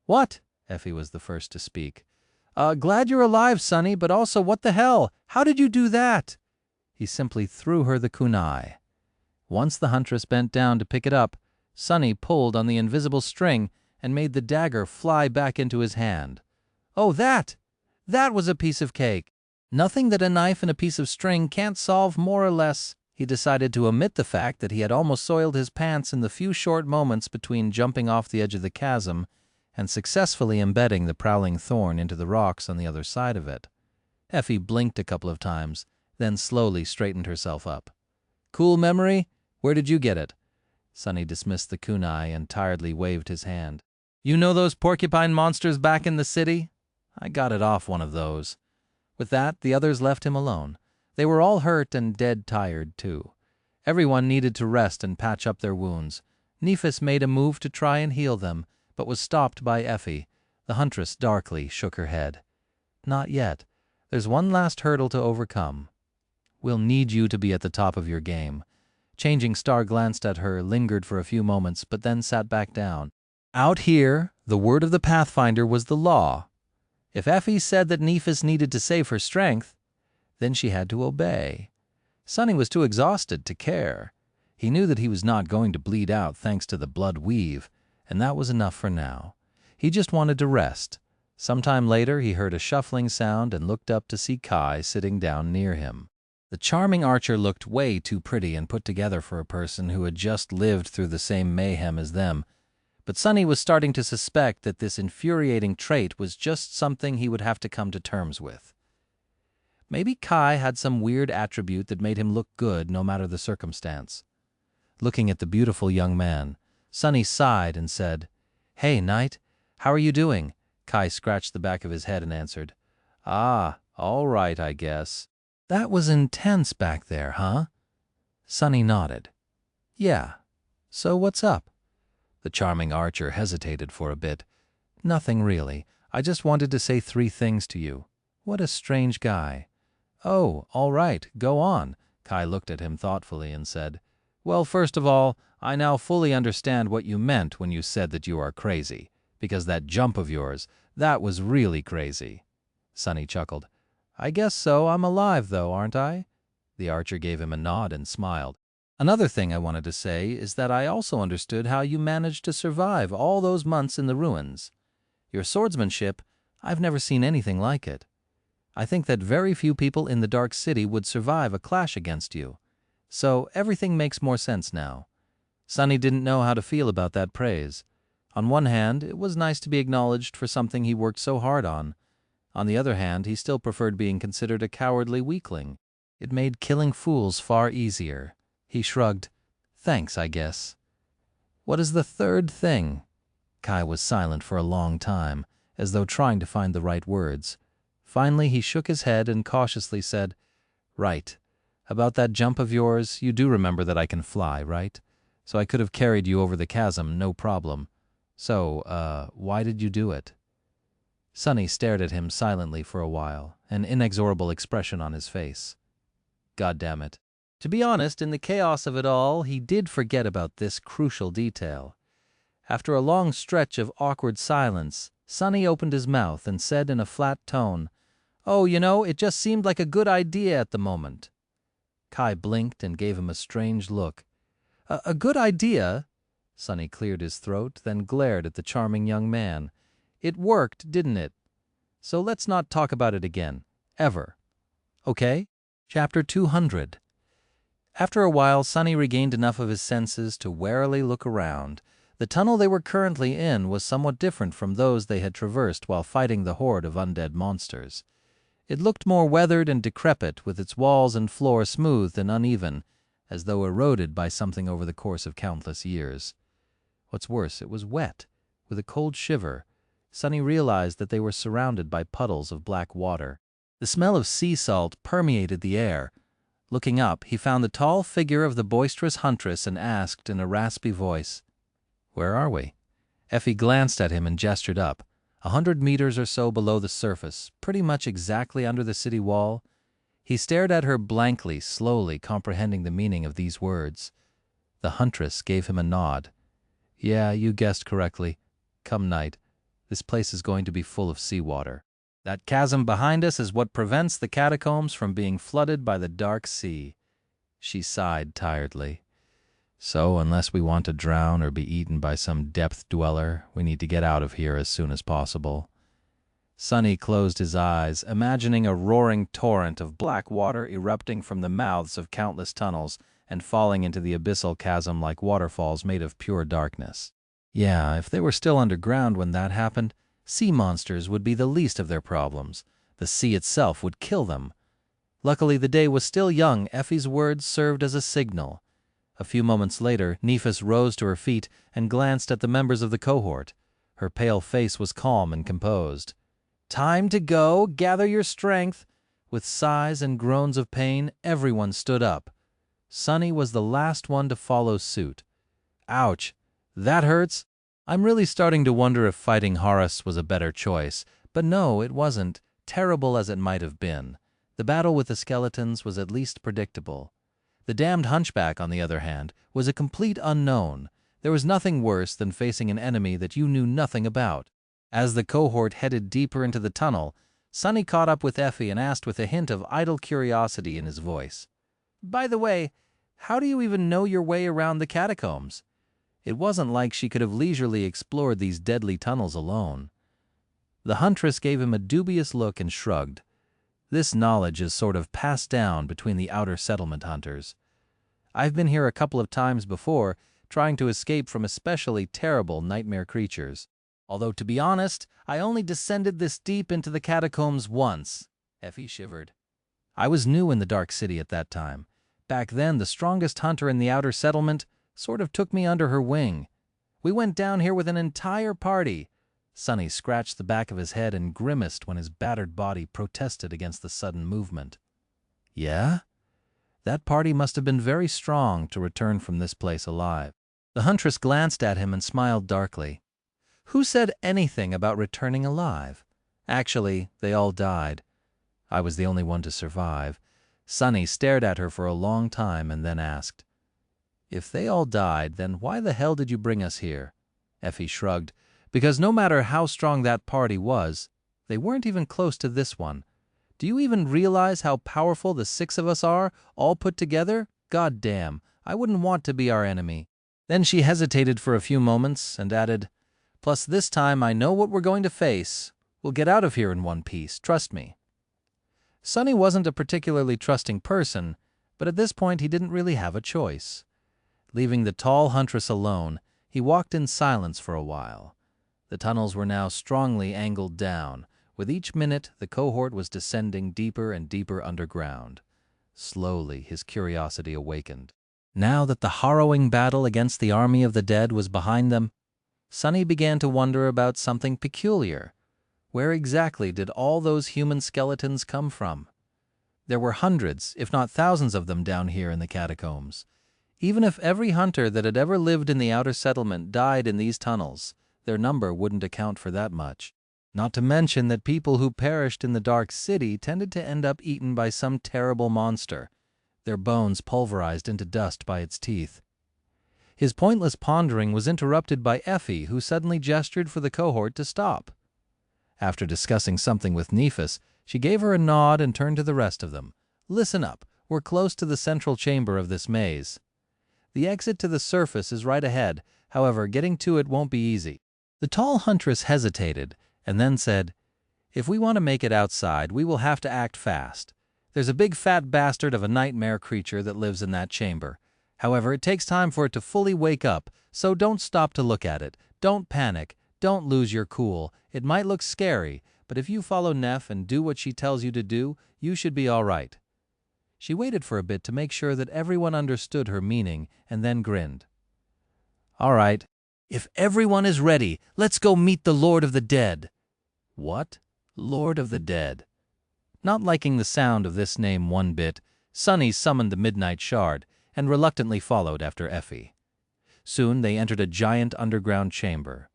"What?" Effie was the first to speak. "Glad you're alive, Sonny, but also what the hell? How did you do that?" He simply threw her the kunai. Once the huntress bent down to pick it up, Sonny pulled on the invisible string and made the dagger fly back into his hand. Oh, that was a piece of cake. Nothing that a knife and a piece of string can't solve more or less. He decided to omit the fact that he had almost soiled his pants in the few short moments between jumping off the edge of the chasm and successfully embedding the prowling thorn into the rocks on the other side of it. Effie blinked a couple of times, then slowly straightened herself up. "Cool memory? Where did you get it?" Sonny dismissed the kunai and tiredly waved his hand. "You know those porcupine monsters back in the city? I got it off one of those." With that, the others left him alone. They were all hurt and dead tired, too. Everyone needed to rest and patch up their wounds. Nephis made a move to try and heal them, but was stopped by Effie. The huntress darkly shook her head. "Not yet. There's one last hurdle to overcome. We'll need you to be at the top of your game." Changing Star glanced at her, lingered for a few moments, but then sat back down. Out here, the word of the Pathfinder was the law. If Effie said that Nephis needed to save her strength, then she had to obey. Sonny was too exhausted to care. He knew that he was not going to bleed out thanks to the blood weave, and that was enough for now. He just wanted to rest. Sometime later, he heard a shuffling sound and looked up to see Kai sitting down near him. The charming archer looked way too pretty and put together for a person who had just lived through the same mayhem as them. But Sonny was starting to suspect that this infuriating trait was just something he would have to come to terms with. Maybe Kai had some weird attribute that made him look good no matter the circumstance. Looking at the beautiful young man, Sonny sighed and said, "Hey, Knight, how are you doing?" Kai scratched the back of his head and answered, "Ah, all right, I guess." "That was intense back there, huh?" Sonny nodded. "Yeah. So what's up?" The charming archer hesitated for a bit. "Nothing really. I just wanted to say 3 things to you." "What a strange guy." "Oh, all right, go on." Kai looked at him thoughtfully and said, "Well, first of all, I now fully understand what you meant when you said that you are crazy, because that jump of yours, that was really crazy." Sonny chuckled. "I guess so. I'm alive, though, aren't I?" The archer gave him a nod and smiled. "Another thing I wanted to say is that I also understood how you managed to survive all those months in the ruins. Your swordsmanship, I've never seen anything like it. I think that very few people in the Dark City would survive a clash against you. So everything makes more sense now." Sonny didn't know how to feel about that praise. On one hand, it was nice to be acknowledged for something he worked so hard on. On the other hand, he still preferred being considered a cowardly weakling. It made killing fools far easier. He shrugged. "Thanks, I guess." "What is the 3rd thing?" Kai was silent for a long time, as though trying to find the right words. Finally, he shook his head and cautiously said, "Right. About that jump of yours, you do remember that I can fly, right? So I could have carried you over the chasm, no problem. So, why did you do it?" Sonny stared at him silently for a while, an inexorable expression on his face. God damn it. To be honest, in the chaos of it all, he did forget about this crucial detail. After a long stretch of awkward silence, Sonny opened his mouth and said in a flat tone, "Oh, it just seemed like a good idea at the moment." Kai blinked and gave him a strange look. A good idea?" Sonny cleared his throat, then glared at the charming young man. "It worked, didn't it? So let's not talk about it again. Ever. Okay?" Chapter 200. After a while, Sonny regained enough of his senses to warily look around. The tunnel they were currently in was somewhat different from those they had traversed while fighting the horde of undead monsters. It looked more weathered and decrepit, with its walls and floor smoothed and uneven, as though eroded by something over the course of countless years. What's worse, it was wet, with a cold shiver. Sonny realized that they were surrounded by puddles of black water. The smell of sea salt permeated the air. Looking up, he found the tall figure of the boisterous huntress and asked in a raspy voice, "Where are we?" Effie glanced at him and gestured up. 100 meters or so below the surface, pretty much exactly under the city wall. He stared at her blankly, slowly comprehending the meaning of these words. The huntress gave him a nod. "Yeah, you guessed correctly. Come night. This place is going to be full of seawater. That chasm behind us is what prevents the catacombs from being flooded by the dark sea." She sighed tiredly. "So, unless we want to drown or be eaten by some depth dweller, we need to get out of here as soon as possible." Sonny closed his eyes, imagining a roaring torrent of black water erupting from the mouths of countless tunnels and falling into the abyssal chasm like waterfalls made of pure darkness. Yeah, if they were still underground when that happened, sea monsters would be the least of their problems. The sea itself would kill them. Luckily, the day was still young. Effie's words served as a signal. A few moments later, Nephis rose to her feet and glanced at the members of the cohort. Her pale face was calm and composed. "Time to go. Gather your strength." With sighs and groans of pain, everyone stood up. Sonny was the last one to follow suit. "Ouch. That hurts." I'm really starting to wonder if fighting Horus was a better choice. But no, it wasn't, terrible as it might have been. The battle with the skeletons was at least predictable. The damned hunchback, on the other hand, was a complete unknown. There was nothing worse than facing an enemy that you knew nothing about. As the cohort headed deeper into the tunnel, Sonny caught up with Effie and asked with a hint of idle curiosity in his voice, "By the way, how do you even know your way around the catacombs?" It wasn't like she could have leisurely explored these deadly tunnels alone. The huntress gave him a dubious look and shrugged. "This knowledge is sort of passed down between the outer settlement hunters. I've been here a couple of times before, trying to escape from especially terrible nightmare creatures. Although, to be honest, I only descended this deep into the catacombs once." Effie shivered. "I was new in the Dark City at that time. Back then, the strongest hunter in the outer settlement sort of took me under her wing. We went down here with an entire party." Sonny scratched the back of his head and grimaced when his battered body protested against the sudden movement. "Yeah? That party must have been very strong to return from this place alive." The huntress glanced at him and smiled darkly. "Who said anything about returning alive? Actually, they all died. I was the only one to survive." Sonny stared at her for a long time and then asked, "If they all died, then why the hell did you bring us here?" Effie shrugged. "Because no matter how strong that party was, they weren't even close to this one. Do you even realize how powerful the 6 of us are, all put together? God damn, I wouldn't want to be our enemy." Then she hesitated for a few moments and added, "Plus this time I know what we're going to face. We'll get out of here in one piece, trust me." Sonny wasn't a particularly trusting person, but at this point he didn't really have a choice. Leaving the tall huntress alone, he walked in silence for a while. The tunnels were now strongly angled down. With each minute, the cohort was descending deeper and deeper underground. Slowly, his curiosity awakened. Now that the harrowing battle against the army of the dead was behind them, Sonny began to wonder about something peculiar. Where exactly did all those human skeletons come from? There were hundreds, if not thousands of them down here in the catacombs. Even if every hunter that had ever lived in the outer settlement died in these tunnels, their number wouldn't account for that much. Not to mention that people who perished in the Dark City tended to end up eaten by some terrible monster, their bones pulverized into dust by its teeth. His pointless pondering was interrupted by Effie, who suddenly gestured for the cohort to stop. After discussing something with Nephis, she gave her a nod and turned to the rest of them. "Listen up, we're close to the central chamber of this maze. The exit to the surface is right ahead, however, getting to it won't be easy." The tall huntress hesitated, and then said, "If we want to make it outside, we will have to act fast. There's a big fat bastard of a nightmare creature that lives in that chamber. However, it takes time for it to fully wake up, so don't stop to look at it. Don't panic. Don't lose your cool. It might look scary, but if you follow Neph and do what she tells you to do, you should be all right." She waited for a bit to make sure that everyone understood her meaning, and then grinned. "All right. If everyone is ready, let's go meet the Lord of the Dead." "What? Lord of the Dead?" Not liking the sound of this name one bit, Sonny summoned the Midnight Shard and reluctantly followed after Effie. Soon they entered a giant underground chamber.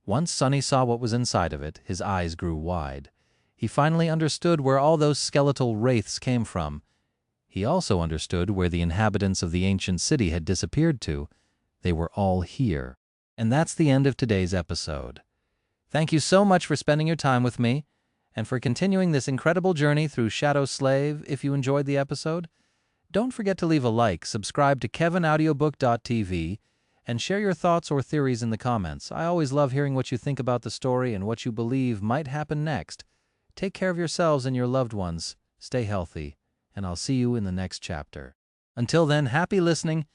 Once Sonny saw what was inside of it, his eyes grew wide. He finally understood where all those skeletal wraiths came from. He also understood where the inhabitants of the ancient city had disappeared to. They were all here. And that's the end of today's episode. Thank you so much for spending your time with me, and for continuing this incredible journey through Shadow Slave. If you enjoyed the episode, don't forget to leave a like, subscribe to KevinAudiobook.tv, and share your thoughts or theories in the comments. I always love hearing what you think about the story and what you believe might happen next. Take care of yourselves and your loved ones. Stay healthy, and I'll see you in the next chapter. Until then, happy listening,